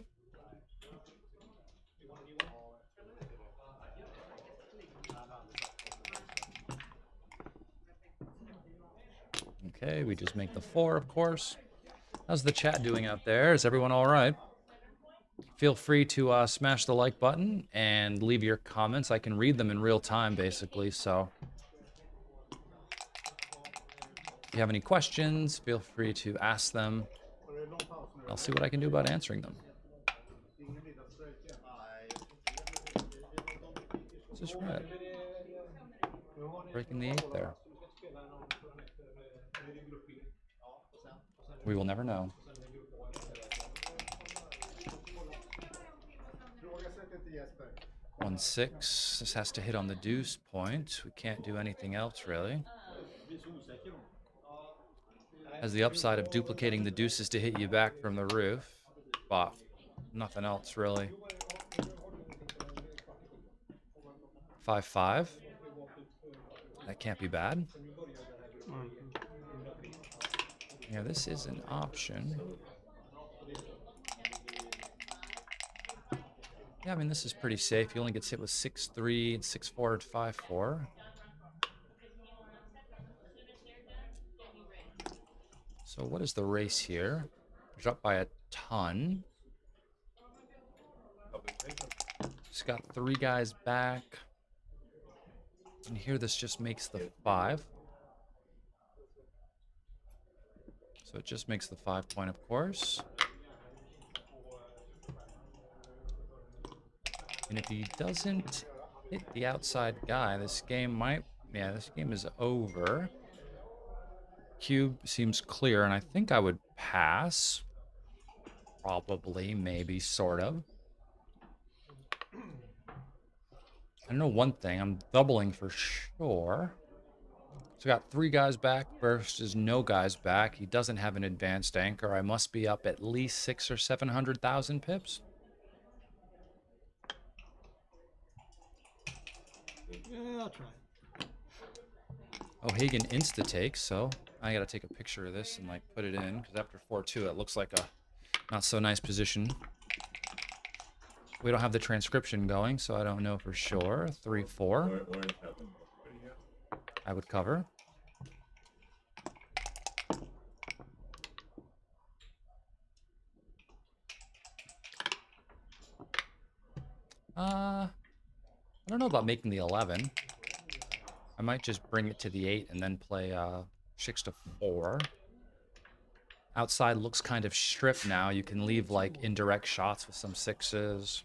Okay, we just make the 4, of course. How's the chat doing out there? Is everyone all right? Feel free to smash the like button and leave your comments. I can read them in real time, basically, so if you have any questions, feel free to ask them. I'll see what I can do about answering them. This is red. Breaking the 8 there. We will never know. 1-6. This has to hit on the deuce point. We can't do anything else really. Has the upside of duplicating the deuces to hit you back from the roof, but nothing else really. 5-5. That can't be bad. Yeah, this is an option. Yeah, I mean, this is pretty safe. He only gets hit with 6-3, 6-4, and 5-4. So what is the race here? He's up by a ton. He's got 3 guys back. And here this just makes the 5. So it just makes the 5 point, of course. And if he doesn't hit the outside guy, this game might... Yeah, this game is over. Cube seems clear, and I think I would pass. Probably, maybe, sort of. I know one thing. I'm doubling for sure. So got 3 guys back versus no guys back. He doesn't have an advanced anchor. I must be up at least 600,000 or 700,000 pips. Yeah, I'll try. Oh, Hagen insta-takes, so I gotta take a picture of this and like put it in, because after 4-2 it looks like a not so nice position. We don't have the transcription going, so I don't know for sure. 3-4. I would cover. I don't know about making the 11. I might just bring it to the 8 and then play 6-4. Outside looks kind of stripped now. You can leave like indirect shots with some 6s.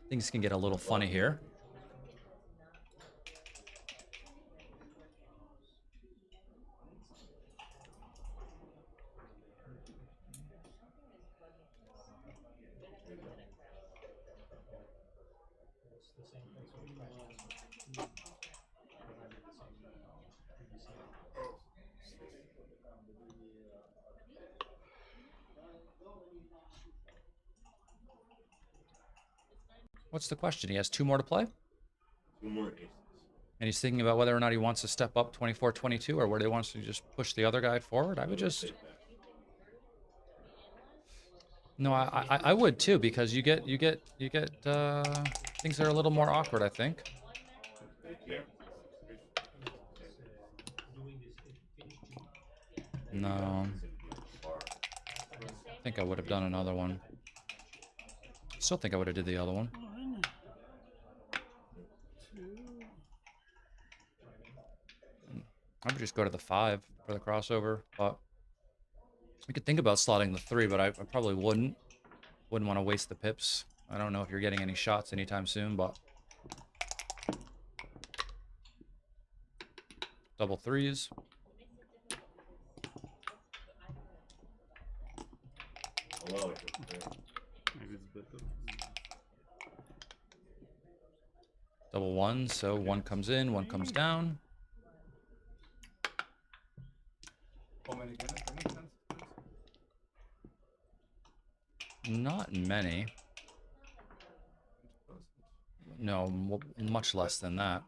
Things can get a little funny here. What's the question? He has 2 more to play? 2 more aces. And he's thinking about whether or not he wants to step up 24-22 or whether he wants to just push the other guy forward. I would just... No, I would too, because you get things that are a little more awkward, I think. No. I think I would have done another one. Still think I would have did the other one. I would just go to the 5 for the crossover, but we could think about slotting the 3, but I probably wouldn't. Wouldn't want to waste the pips. I don't know if you're getting any shots anytime soon, but double 3s. Double 1, so 1 comes in, 1 comes down. Not many. No, much less than that.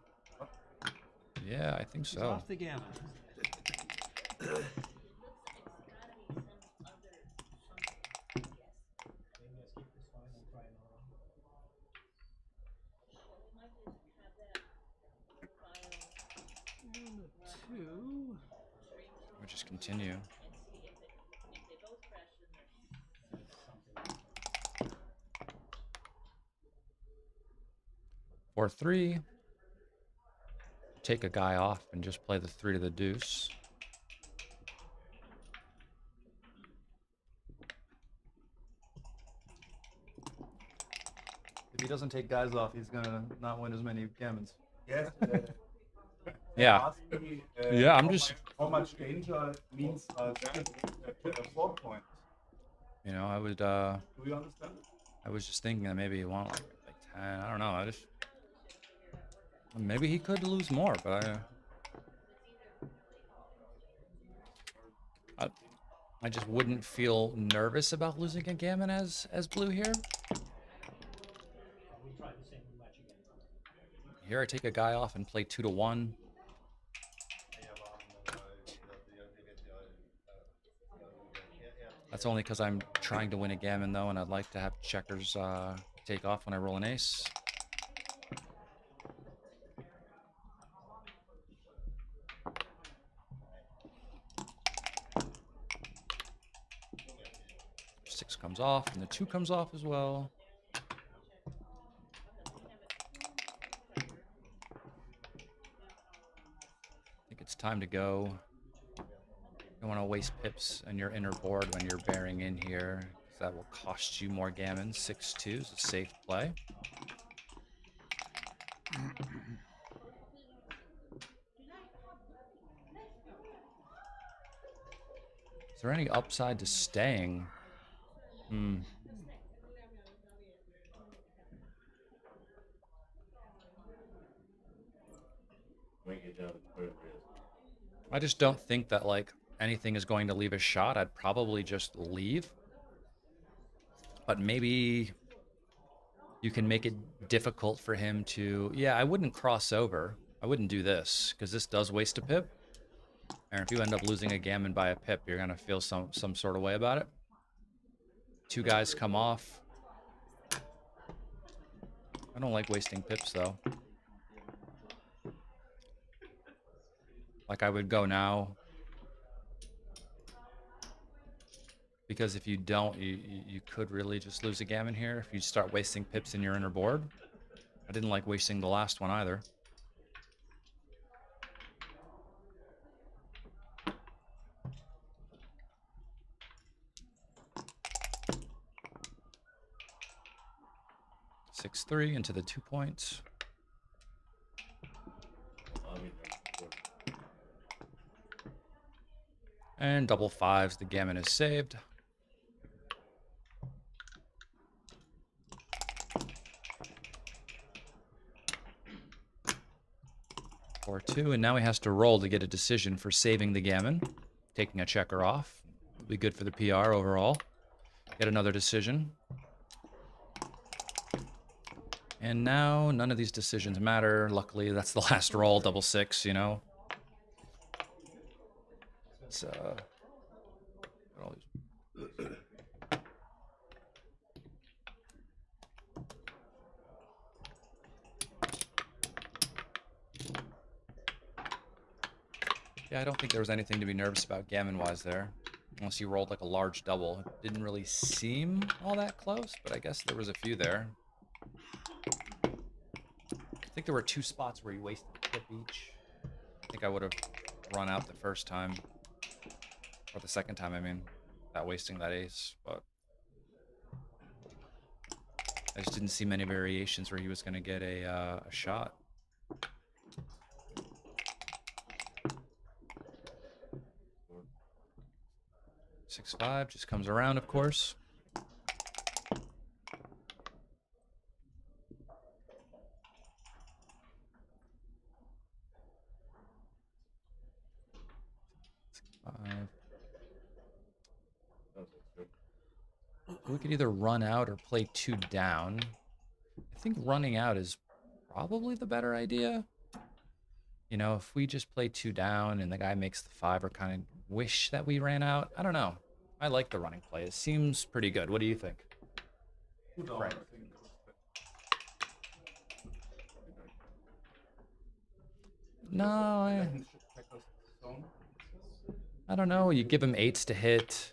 Yeah, I think so. Off the gammon. We'll just continue. Or 3. Take a guy off and just play the 3 to the deuce. If he doesn't take guys off, he's gonna not win as many gammons. Yes. Yeah. Yeah, I'm just... How much danger means a 4 point? You know, I would... Do you understand? I was just thinking that maybe he won like 10. I don't know. Maybe he could lose more, but I just wouldn't feel nervous about losing a gammon as blue here. Here I take a guy off and play 2 to 1. That's only because I'm trying to win a gammon though, and I'd like to have checkers take off when I roll an ace. Six comes off, and the 2 comes off as well. I think it's time to go. You don't want to waste pips on your inner board when you're bearing in here, because that will cost you more gammons. 6-2 is a safe play. Is there any upside to staying? I just don't think that like anything is going to leave a shot. I'd probably just leave. But maybe you can make it difficult for him to... Yeah, I wouldn't cross over. I wouldn't do this, because this does waste a pip. And if you end up losing a gammon by a pip, you're going to feel some sort of way about it. 2 guys come off. I don't like wasting pips, though. Like, I would go now. Because if you don't, you could really just lose a gammon here if you start wasting pips in your inner board. I didn't like wasting the last one either. Six, 3 into the 2 points. And double 5s, the gammon is saved. 4-2, and now he has to roll to get a decision for saving the gammon. Taking a checker off. Will be good for the PR overall. Get another decision. And now none of these decisions matter. Luckily, that's the last roll, double 6, you know. It's yeah, I don't think there was anything to be nervous about gammon-wise there. Unless you rolled like a large double. It didn't really seem all that close, but I guess there was a few there. I think there were 2 spots where you wasted a pip each. I think I would have run out the first time. Or the second time, I mean. Without wasting that ace, but... I just didn't see many variations where he was going to get a shot. 6-5 just comes around, of course. We could either run out or play 2 down. I think running out is probably the better idea. You know, if we just play 2 down and the guy makes the 5, or kind of wish that we ran out. I don't know. I like the running play. It seems pretty good. What do you think? Right. No, I don't know. You give him 8s to hit.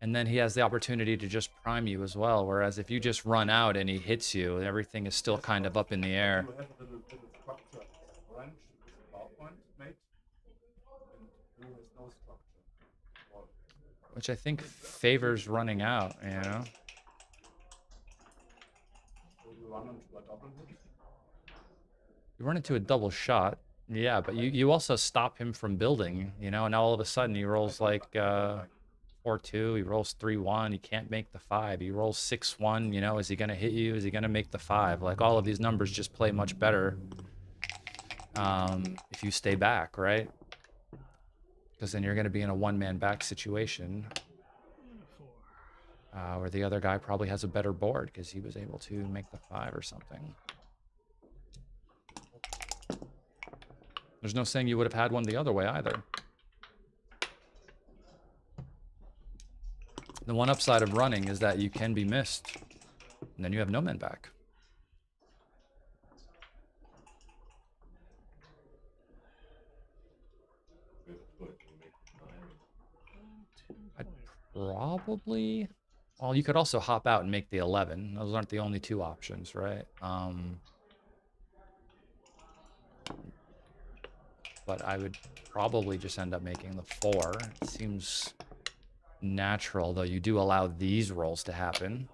And then he has the opportunity to just prime you as well. Whereas if you just run out and he hits you, everything is still kind of up in the air. Which I think favors running out, you know? You run into a double shot. Yeah, but you also stop him from building, you know? And now all of a sudden he rolls like... 4-2. He rolls 3-1. He can't make the 5. He rolls 6-1. You know, is he going to hit you? Is he going to make the 5? Like, all of these numbers just play much better if you stay back, right? Because then you're going to be in a one-man back situation where the other guy probably has a better board because he was able to make the 5 or something. There's no saying you would have had one the other way either. The one upside of running is that you can be missed, and then you have no men back. I'd probably... Well, you could also hop out and make the 11. Those aren't the only two options, right? But I would probably just end up making the 4. It seems natural, though you do allow these rolls to happen.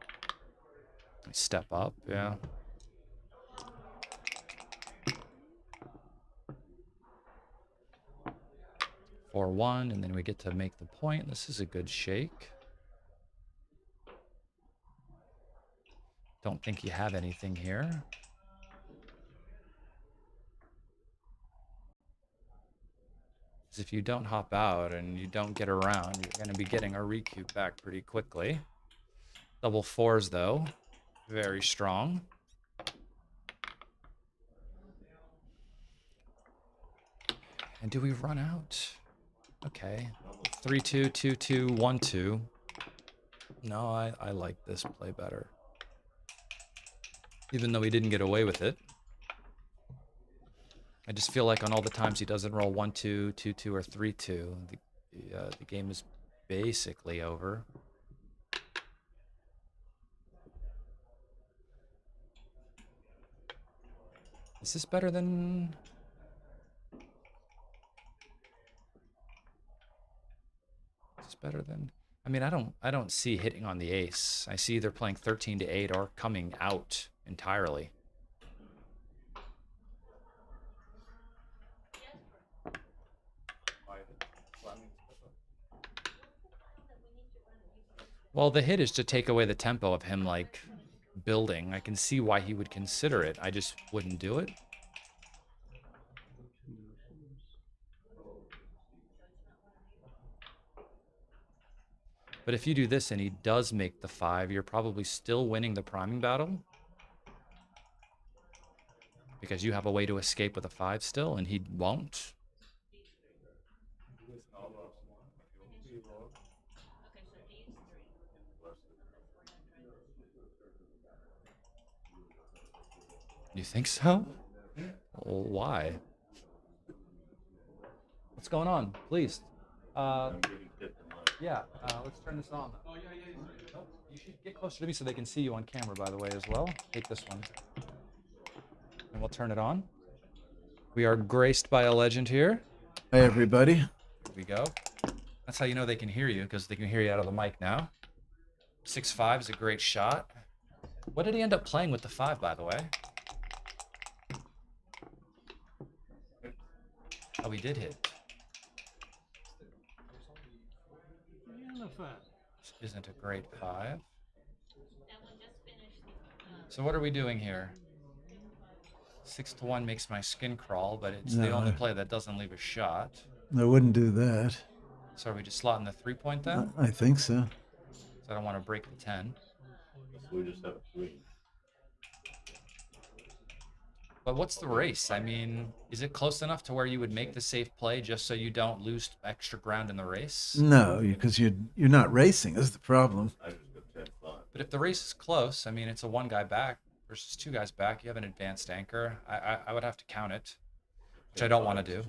Step up, yeah. Four, 1, and then we get to make the point. This is a good shake. Don't think you have anything here. Because if you don't hop out and you don't get around, you're going to be getting a recoup back pretty quickly. Double 4s, though. Very strong. And do we run out? Okay. 3-2, 2-2, 1-2. No, I like this play better. Even though he didn't get away with it. I just feel like on all the times he doesn't roll 1-2, 2-2, or 3-2, the game is basically over. Is this better than... Is this better than... I mean, I don't see hitting on the ace. I see either playing 13-8 or coming out entirely. Well, the hit is to take away the tempo of him, like, building. I can see why he would consider it. I just wouldn't do it. But if you do this and he does make the 5, you're probably still winning the priming battle. Because you have a way to escape with a 5 still, and he won't. You think so? Well, why? What's going on? Please. Yeah, let's turn this on. Oh, yeah. You should get closer to me so they can see you on camera, by the way, as well. Take this one. And we'll turn it on. We are graced by a legend here. Hi, everybody. Here we go. That's how you know they can hear you, because they can hear you out of the mic now. 6-5 is a great shot. What did he end up playing with the 5, by the way? Oh, he did hit. Isn't a great 5. So what are we doing here? 6-1 makes my skin crawl, but it's the only play that doesn't leave a shot. I wouldn't do that. So are we just slotting the 3-point then? I think so. So I don't want to break the 10. We just have 3. But what's the race? I mean, is it close enough to where you would make the safe play just so you don't lose extra ground in the race? No, because you're not racing is the problem. But if the race is close, I mean, it's a 1 guy back versus 2 guys back. You have an advanced anchor. I would have to count it, which I don't want to do.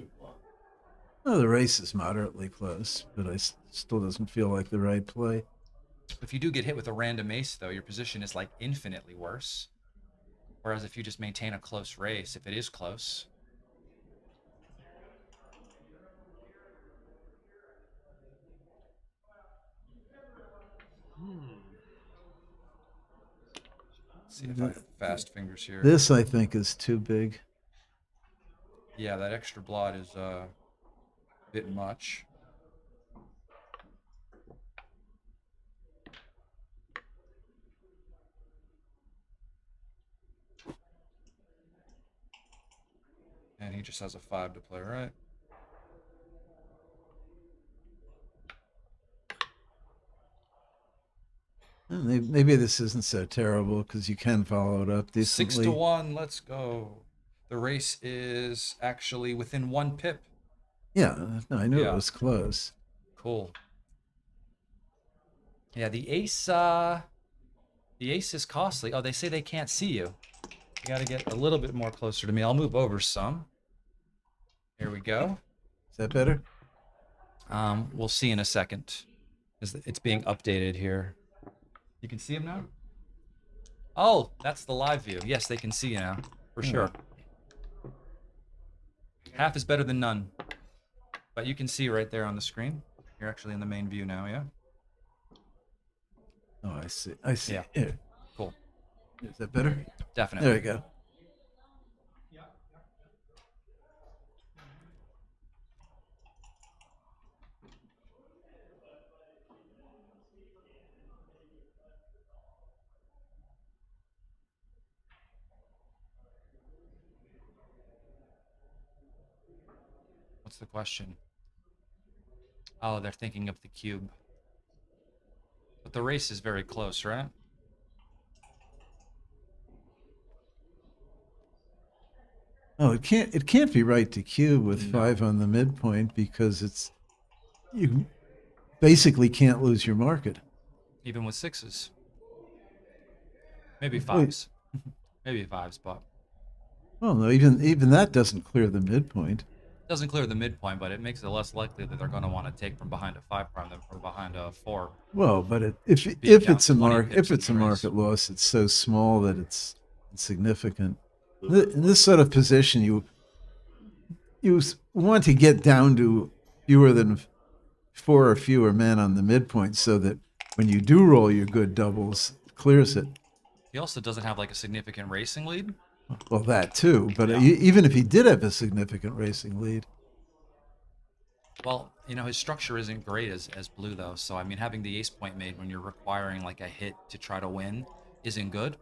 No, the race is moderately close, but I still doesn't feel like the right play. If you do get hit with a random ace, though, your position is like infinitely worse. Whereas if you just maintain a close race, if it is close. Let's see if I have fast fingers here. This, I think, is too big. Yeah, that extra blot is a bit much. he just has a 5 to play, right? Maybe this isn't so terrible because you can follow it up decently. 6 to 1. Let's go. The race is actually within 1 pip. Yeah, no, I knew it was close. Cool. Yeah, the ace is costly. Oh, they say they can't see you. You got to get a little bit more closer to me. I'll move over some. Here we go. Is that better? We'll see in a second. It's being updated here. You can see him now? Oh, that's the live view. Yes, they can see you now, for sure. Half is better than none. But you can see right there on the screen. You're actually in the main view now, yeah? Oh, I see. I see. Yeah. Here. Cool. Is that better? Definitely. There we go. What's the question? Oh, they're thinking of the cube. But the race is very close, right? Oh, it can't be right to cube with 5 on the midpoint because you basically can't lose your market. Even with 6s. Maybe 5s. Maybe 5s, but Well, no, even that doesn't clear the midpoint. doesn't clear the midpoint, but it makes it less likely that they're going to want to take from behind a 5 prime than from behind a 4. Well, but if it's a market loss, it's so small that it's insignificant. In this sort of position, you want to get down to fewer than 4 or fewer men on the midpoint, so that when you do roll your good doubles, it clears it. He also doesn't have like a significant racing lead. Well, that too, but even if he did have a significant racing lead. Well, you know, his structure isn't great as blue, though. So, I mean, having the ace point made when you're requiring like a hit to try to win isn't good.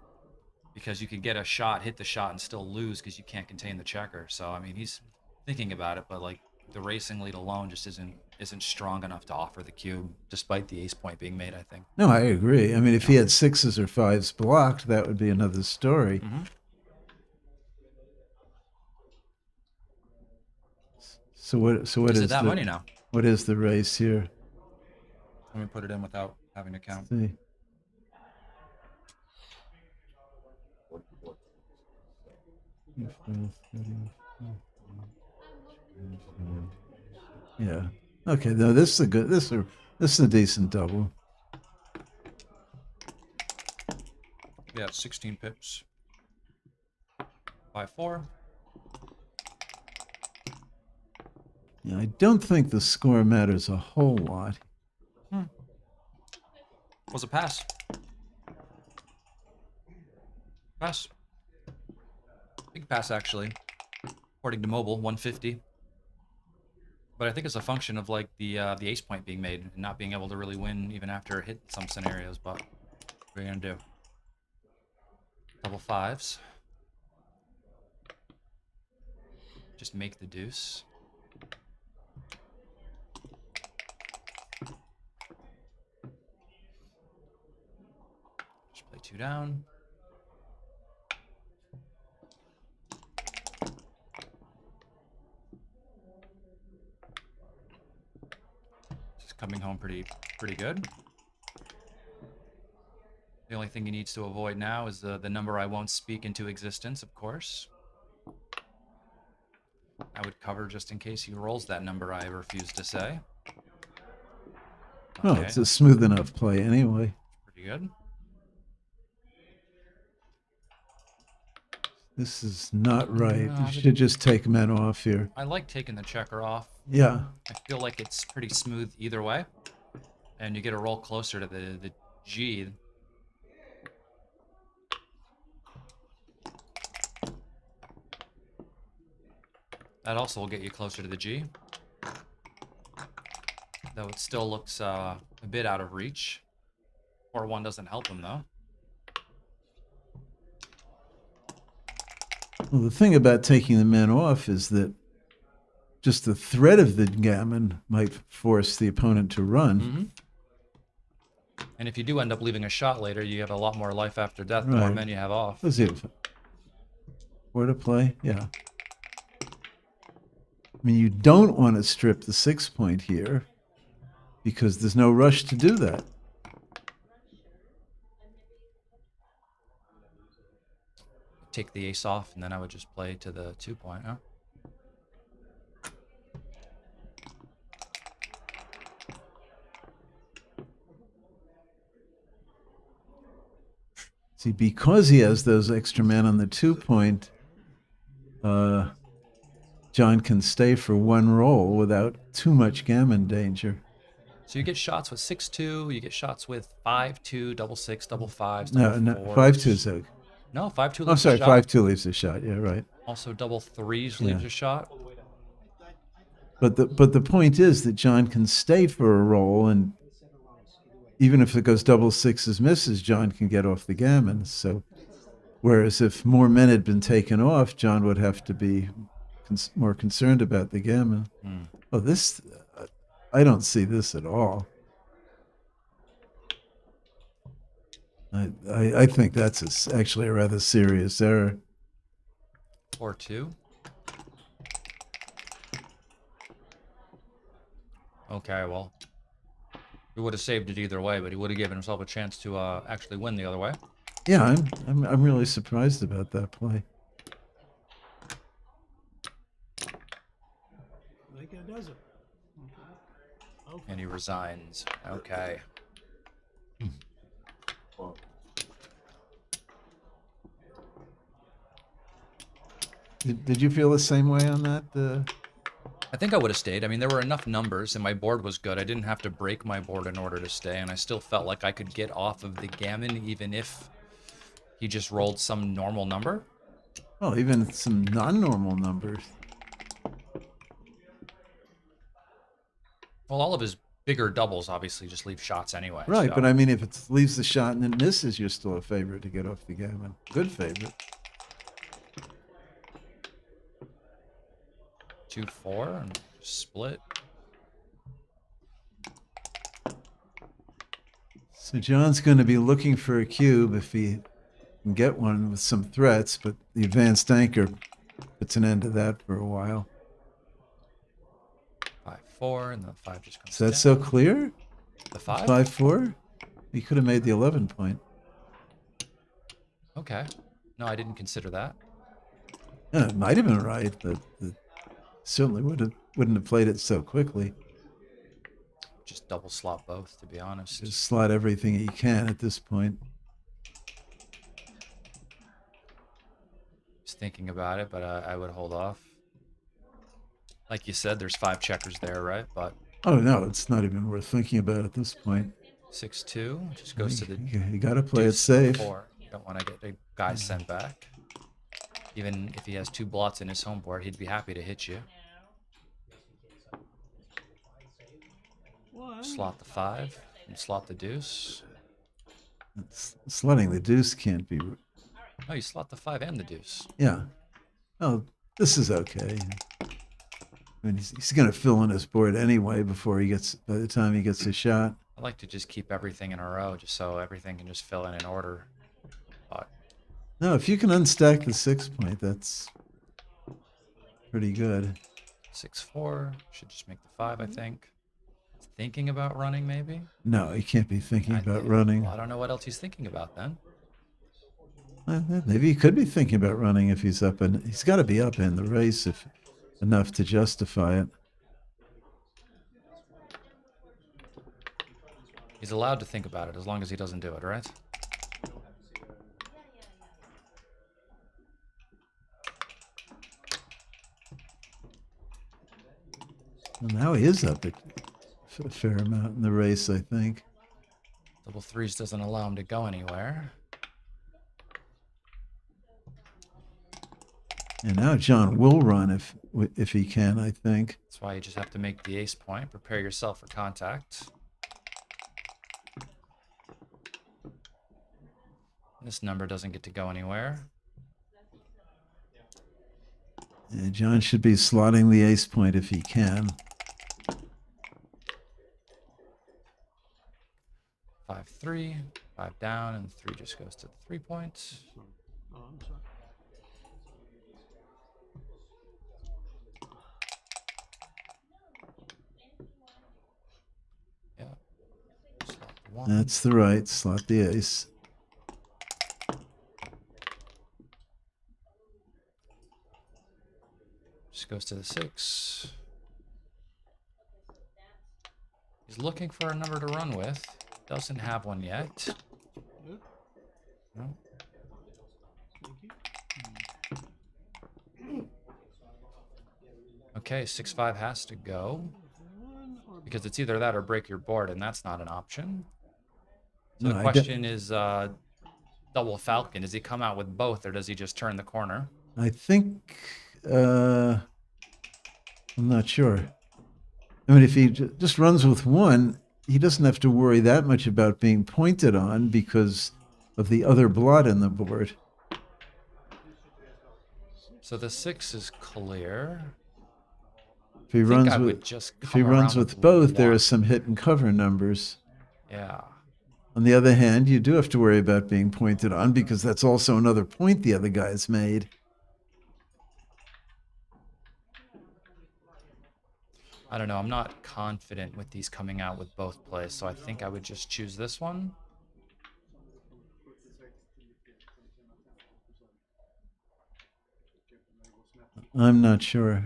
Because you could get a shot, hit the shot, and still lose because you can't contain the checker. So, I mean, he's thinking about it, but like the racing lead alone just isn't strong enough to offer the cube, despite the ace point being made, I think. No, I agree. I mean, if he had 6s or 5s blocked, that would be another story. Mm-hmm. So what is that money now? What is the race here? Let me put it in without having to count. See. Yeah. Okay. No, this is a good. This is a decent double. Yeah, 16 pips. 5-4. Yeah, I don't think the score matters a whole lot. Was a pass. Pass. Big pass, actually. According to mobile, 150. But I think it's a function of like the ace point being made and not being able to really win even after a hit in some scenarios. But what are you gonna do? Double 5s. Just make the deuce. Just play 2 down. Just coming home pretty good. The only thing he needs to avoid now is the number I won't speak into existence, of course. I would cover just in case he rolls that number I refuse to say. Oh, it's a smooth enough play anyway. Pretty good. This is not right. You should just take men off here. I like taking the checker off. Yeah. I feel like it's pretty smooth either way. And you get a roll closer to the G. That also will get you closer to the G. Though it still looks a bit out of reach. 4-1 doesn't help him, though. Well, the thing about taking the men off is that just the threat of the gammon might force the opponent to run. Mm-hmm. And if you do end up leaving a shot later, you have a lot more life after death the more Right. men you have off. Let's see. Where to play? Yeah. I mean, you don't want to strip the 6-point here because there's no rush to do that. Take the ace off, and then I would just play to the 2-point, huh? See, because he has those extra men on the 2-point, John can stay for one roll without too much gammon danger. So you get shots with 6-2, you get shots with 5-2, double 6, double 5s, No, double no, 4s. 5-2 is okay. No, 5-2 leaves Oh, sorry, a shot. 5-2 leaves a shot. Yeah, right. Also, double 3s leaves Yeah. a shot. But the point is that John can stay for a roll, and even if it goes double 6s misses, John can get off the gammon. So, whereas if more men had been taken off, John would have to be more concerned about the gammon. Hmm. Oh, this, I don't see this at all. I think that's actually a rather serious error. 4-2. Okay, well, he would have saved it either way, but he would have given himself a chance to actually win the other way. Yeah, I'm really surprised about that play. I think that does it. Okay. And he resigns. Okay. Did you feel the same way on that? I think I would have stayed. I mean, there were enough numbers, and my board was good. I didn't have to break my board in order to stay, and I still felt like I could get off of the gammon even if he just rolled some normal number. Well, even some non-normal numbers. Well, all of his bigger doubles obviously just leave shots anyway. Right, so. but I mean, if it leaves the shot and it misses, you're still a favorite to get off the gammon. Good favorite. 2-4 and split. So John's going to be looking for a cube if he can get one with some threats, but the advanced anchor puts an end to that for a while. 5-4, and the 5 just comes Is that down. so clear? The 5? 5-4? He could have made the 11-point. Okay. No, I didn't consider that. Yeah, it might have been right, but certainly wouldn't have played it so quickly. Just double slot both, to be honest. Just slot everything he can at this point. Just thinking about it, but I would hold off. Like you said, there's 5 checkers there, right? But Oh no, it's not even worth thinking about at this point. 6-2 just goes to the. You got to play it deuce safe. 4. You don't want to get the guy sent back. Even if he has 2 blots in his home board, he'd be happy to hit you. Slot the 5 and slot the deuce. Slotting the deuce can't be. No, you slot the 5 and the deuce. Yeah. Oh, this is okay. I mean, he's going to fill in his board anyway by the time he gets a shot. I like to just keep everything in a row, just so everything can just fill in order. But No, if you can unstack the 6-point, that's pretty good. 6-4 should just make the 5, I think. Thinking about running, maybe. No, he can't be thinking about running. Well, I don't know what else he's thinking about then. Maybe he could be thinking about running if he's up, and he's got to be up in the race if enough to justify it. He's allowed to think about it as long as he doesn't do it, right? Well, now he is up a fair amount in the race, I think. Double 3s doesn't allow him to go anywhere. And now John will run if he can, I think. That's why you just have to make the ace point. Prepare yourself for contact. This number doesn't get to go anywhere. Yeah, John should be slotting the ace point if he can. 5-3, 5 down, and 3 just goes to the 3 points. Oh, I'm sorry. Yeah. Slot the 1. That's the right. Slot the ace. Just goes to the 6. He's looking for a number to run with. Doesn't have one yet. No. Okay, 6-5 has to go. Because it's either that or break your board, and that's not an option. So No, the question is double Falcon. Does he come out with both, or does he just turn the corner? I think, I'm not sure. I mean, if he just runs with one, he doesn't have to worry that much about being pointed on because of the other blot in the board. So the 6 is clear. If he runs with both, there are some hit and cover numbers. Yeah. On the other hand, you do have to worry about being pointed on because that's also another point the other guy's made. I don't know. I'm not confident with these coming out with both plays, so I think I would just choose this one. I'm not sure.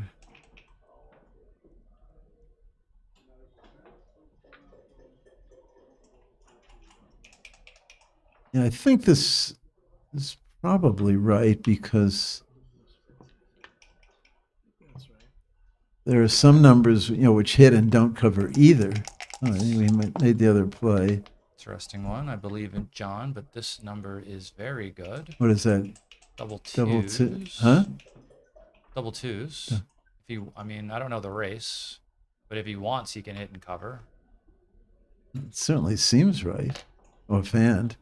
Yeah, I think this is probably right because there are some numbers, which hit and don't cover either. Oh, I think we made the other play. Interesting one. I believe in John, but this number is very good. What is that? Double twos. Double two? Huh? Double twos. Yeah. I mean, I don't know the race, but if he wants, he can hit and cover. It certainly seems right. Offhand.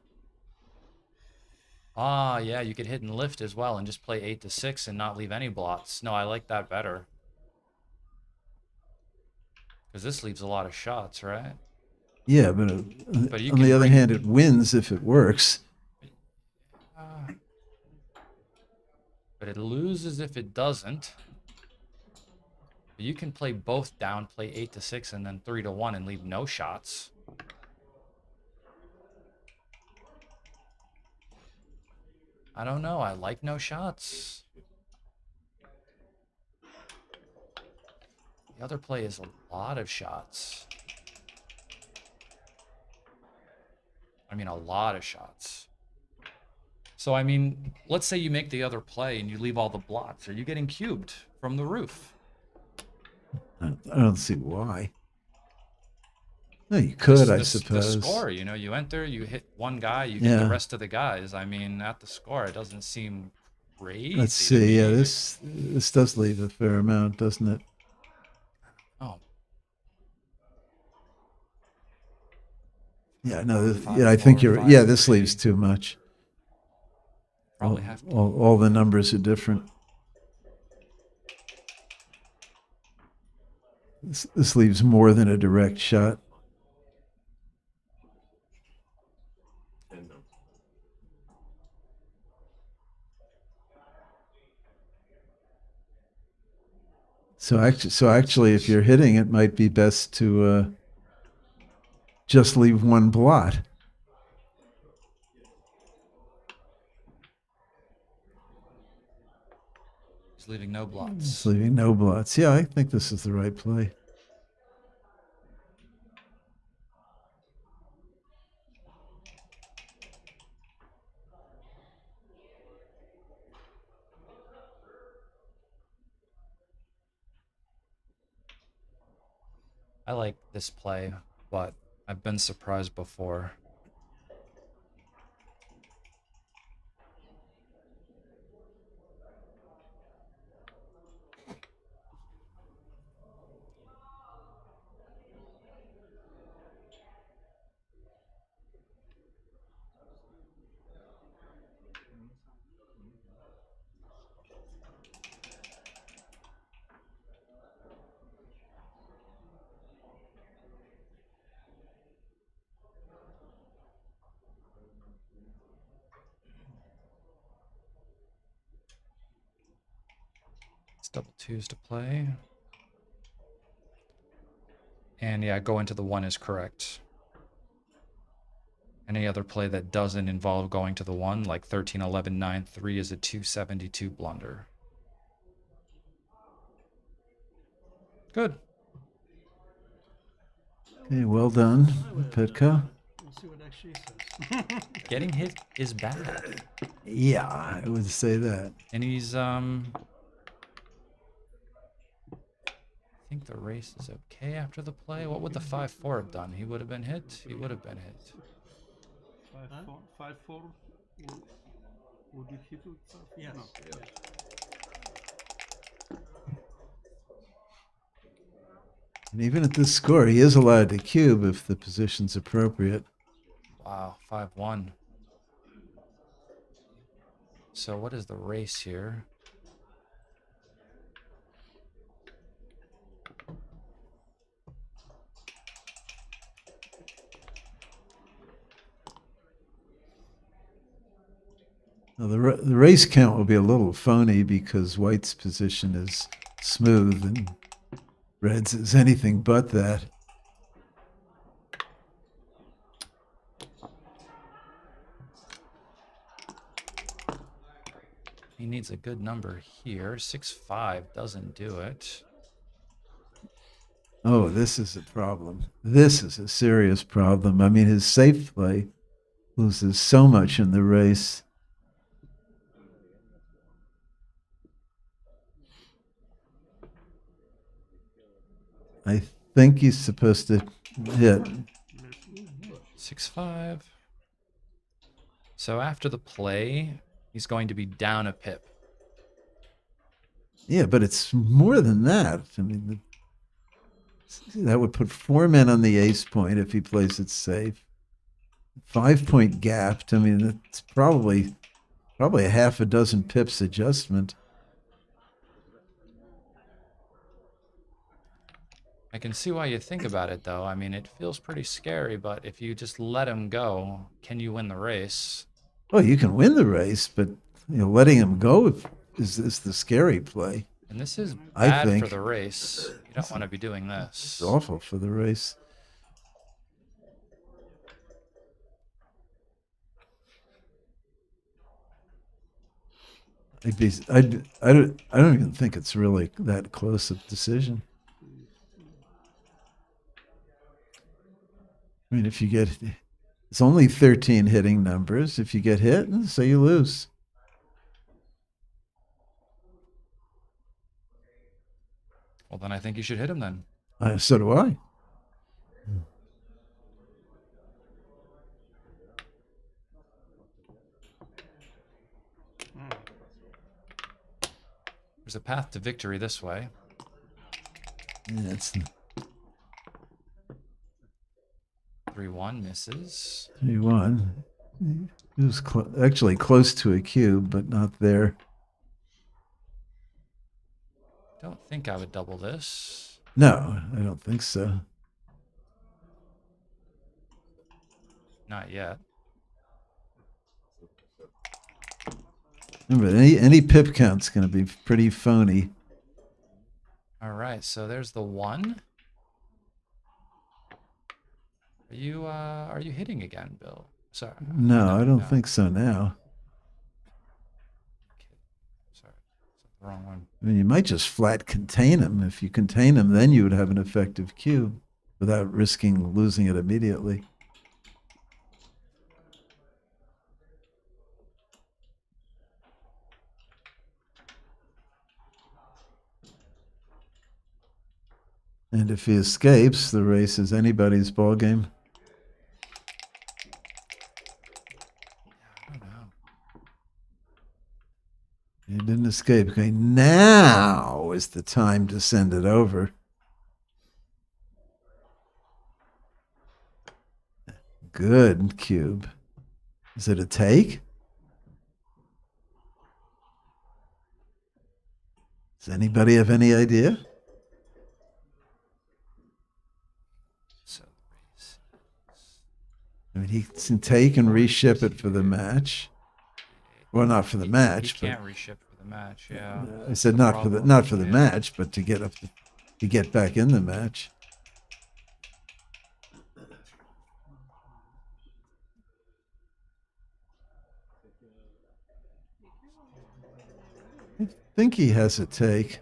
Ah, yeah, you could hit and lift as well and just play 8 to 6 and not leave any blots. No, I like that better. Because this leaves a lot of shots, right? Yeah, but on the other hand, it wins if it works. But it loses if it doesn't. But you can play both down, play 8 to 6, and then 3 to 1 and leave no shots. I don't know. I like no shots. The other play is a lot of shots. I mean, a lot of shots. So, I mean, let's say you make the other play and you leave all the blots. Are you getting cubed from the roof? I don't see why. No, you could, I suppose. The score, you enter, you hit one guy, you get the rest of the guys. I mean, at the score, it doesn't seem crazy. Let's see. Yeah, this does leave a fair amount, doesn't it? Oh. Yeah, no. I think you're. Yeah, this leaves too much. Probably have to. All the numbers are different. This leaves more than a direct shot. So actually, if you're hitting, it might be best to just leave one blot. Just leaving no blots. Just leaving no blots. Yeah, I think this is the right play. I like this play, but I've been surprised before. double twos to play. And yeah, go into the 1 is correct. Any other play that doesn't involve going to the 1, like 13, 11, 9, 3 is a 272 blunder. Good. Okay, well done, Petko. We'll see what XG says. Getting hit is bad. Yeah, I would say that. And he's I think the race is okay after the play. What would the 5-4 have done? He would have been hit? He would have been hit. 5-4. Would you hit with 5-4? Yes. No. And even at this score, he is allowed to cube if the position's appropriate. Wow, 5-1. So what is the race here? Now the race count will be a little phony because White's position is smooth and Red's is anything but that. He needs a good number here. 6-5 doesn't do it. Oh, this is a problem. This is a serious problem. I mean, his safe play loses so much in the race. I think he's supposed to hit. 6-5. So after the play, he's going to be down a pip. Yeah, but it's more than that. I mean, that would put 4 men on the ace point if he plays it safe. 5-point gapped. I mean, it's probably a half a dozen pips adjustment. I can see why you think about it, though. I mean, it feels pretty scary, but if you just let him go, can you win the race? Well, you can win the race, but letting him go is the scary play. And this is I bad think. for the race. You don't want to be doing this. It's awful for the race. I don't even think it's really that close a decision. I mean, if you get, it's only 13 hitting numbers. If you get hit, so you lose. Well, then I think you should hit him then. So do I. There's a path to victory this way. Yeah, it's 3-1 misses. 3-1. He was actually close to a cube, but not there. Don't think I would double this. No, I don't think so. Not yet. But any pip count's going to be pretty phony. All right, so there's the 1. Are you hitting again, Bill? Sorry. No, I don't think so now. Sorry, the wrong one. I mean, you might just flat contain him. If you contain him, then you would have an effective cube without risking losing it immediately. And if he escapes, the race is anybody's ball game. I don't know. He didn't escape. Okay, now is the time to send it over. Good cube. Is it a take? Does anybody have any idea? I mean, he can take and reship it for the match. Well, not for the match. He can't reship for the match, yeah. I said not for the match, but to get back in the match. I think he has a take.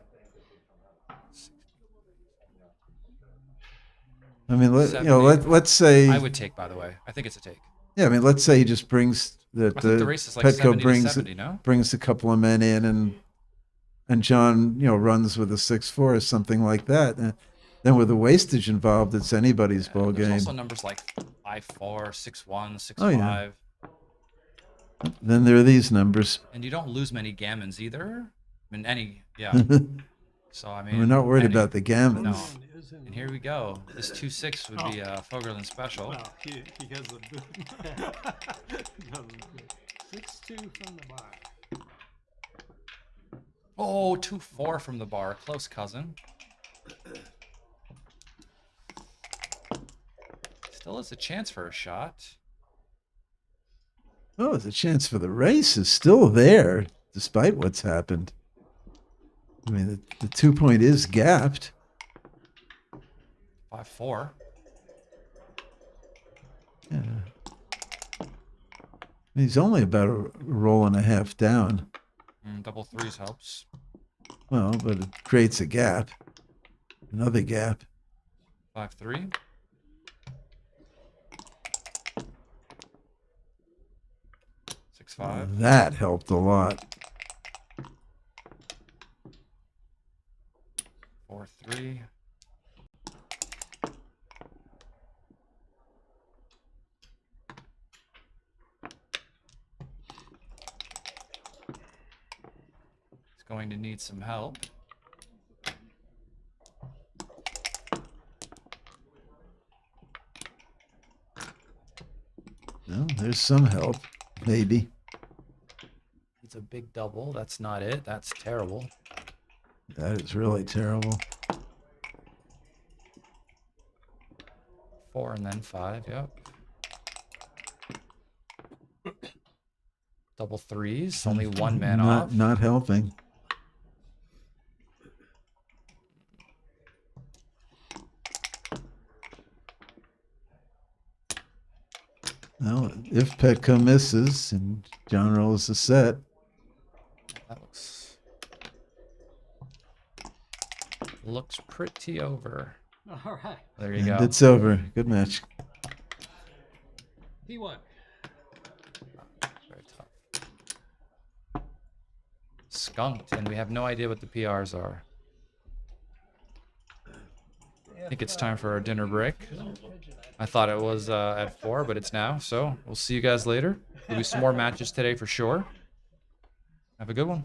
I mean, let's say I would take, by the way. I think it's a take. Yeah, I mean, let's say he just brings I think the race is like Petco 70 to 70, no? brings a couple of men in, and John, runs with a 6-4 or something like that. Then with the wastage involved, it's anybody's ball game. There's also numbers like 5-4, 6-1, 6-5. Oh, yeah. Then there are these numbers. And you don't lose many gammons either. I mean, any, yeah. So, I mean. We're not worried about the gammons. No. And here we go. This 2-6 would be a Fogerland special. Well, he has a good. 6-2 from the bar. Oh, 2-4 from the bar. Close cousin. Still has a chance for a shot. Oh, the chance for the race is still there, despite what's happened. I mean, the 2-point is gapped. 5-4. Yeah. He's only about a roll and a half down. Double threes helps. Well, but it creates a gap. Another gap. 5-3. That helped a lot. 4-3. He's going to need some help. Well, there's some help, maybe. It's a big double. That's not it. That's terrible. That is really terrible. 4 and then 5, yep. Double threes, only one man off. Not helping. Well, if Petco misses and John rolls a set. That looks pretty over. All right. There you go. It's over. Good match. He won. Very tough. Skunked, and we have no idea what the PRs are. I think it's time for our dinner break. I thought it was at 4, but it's now. So we'll see you guys later. There'll be some more matches today for sure. Have a good one.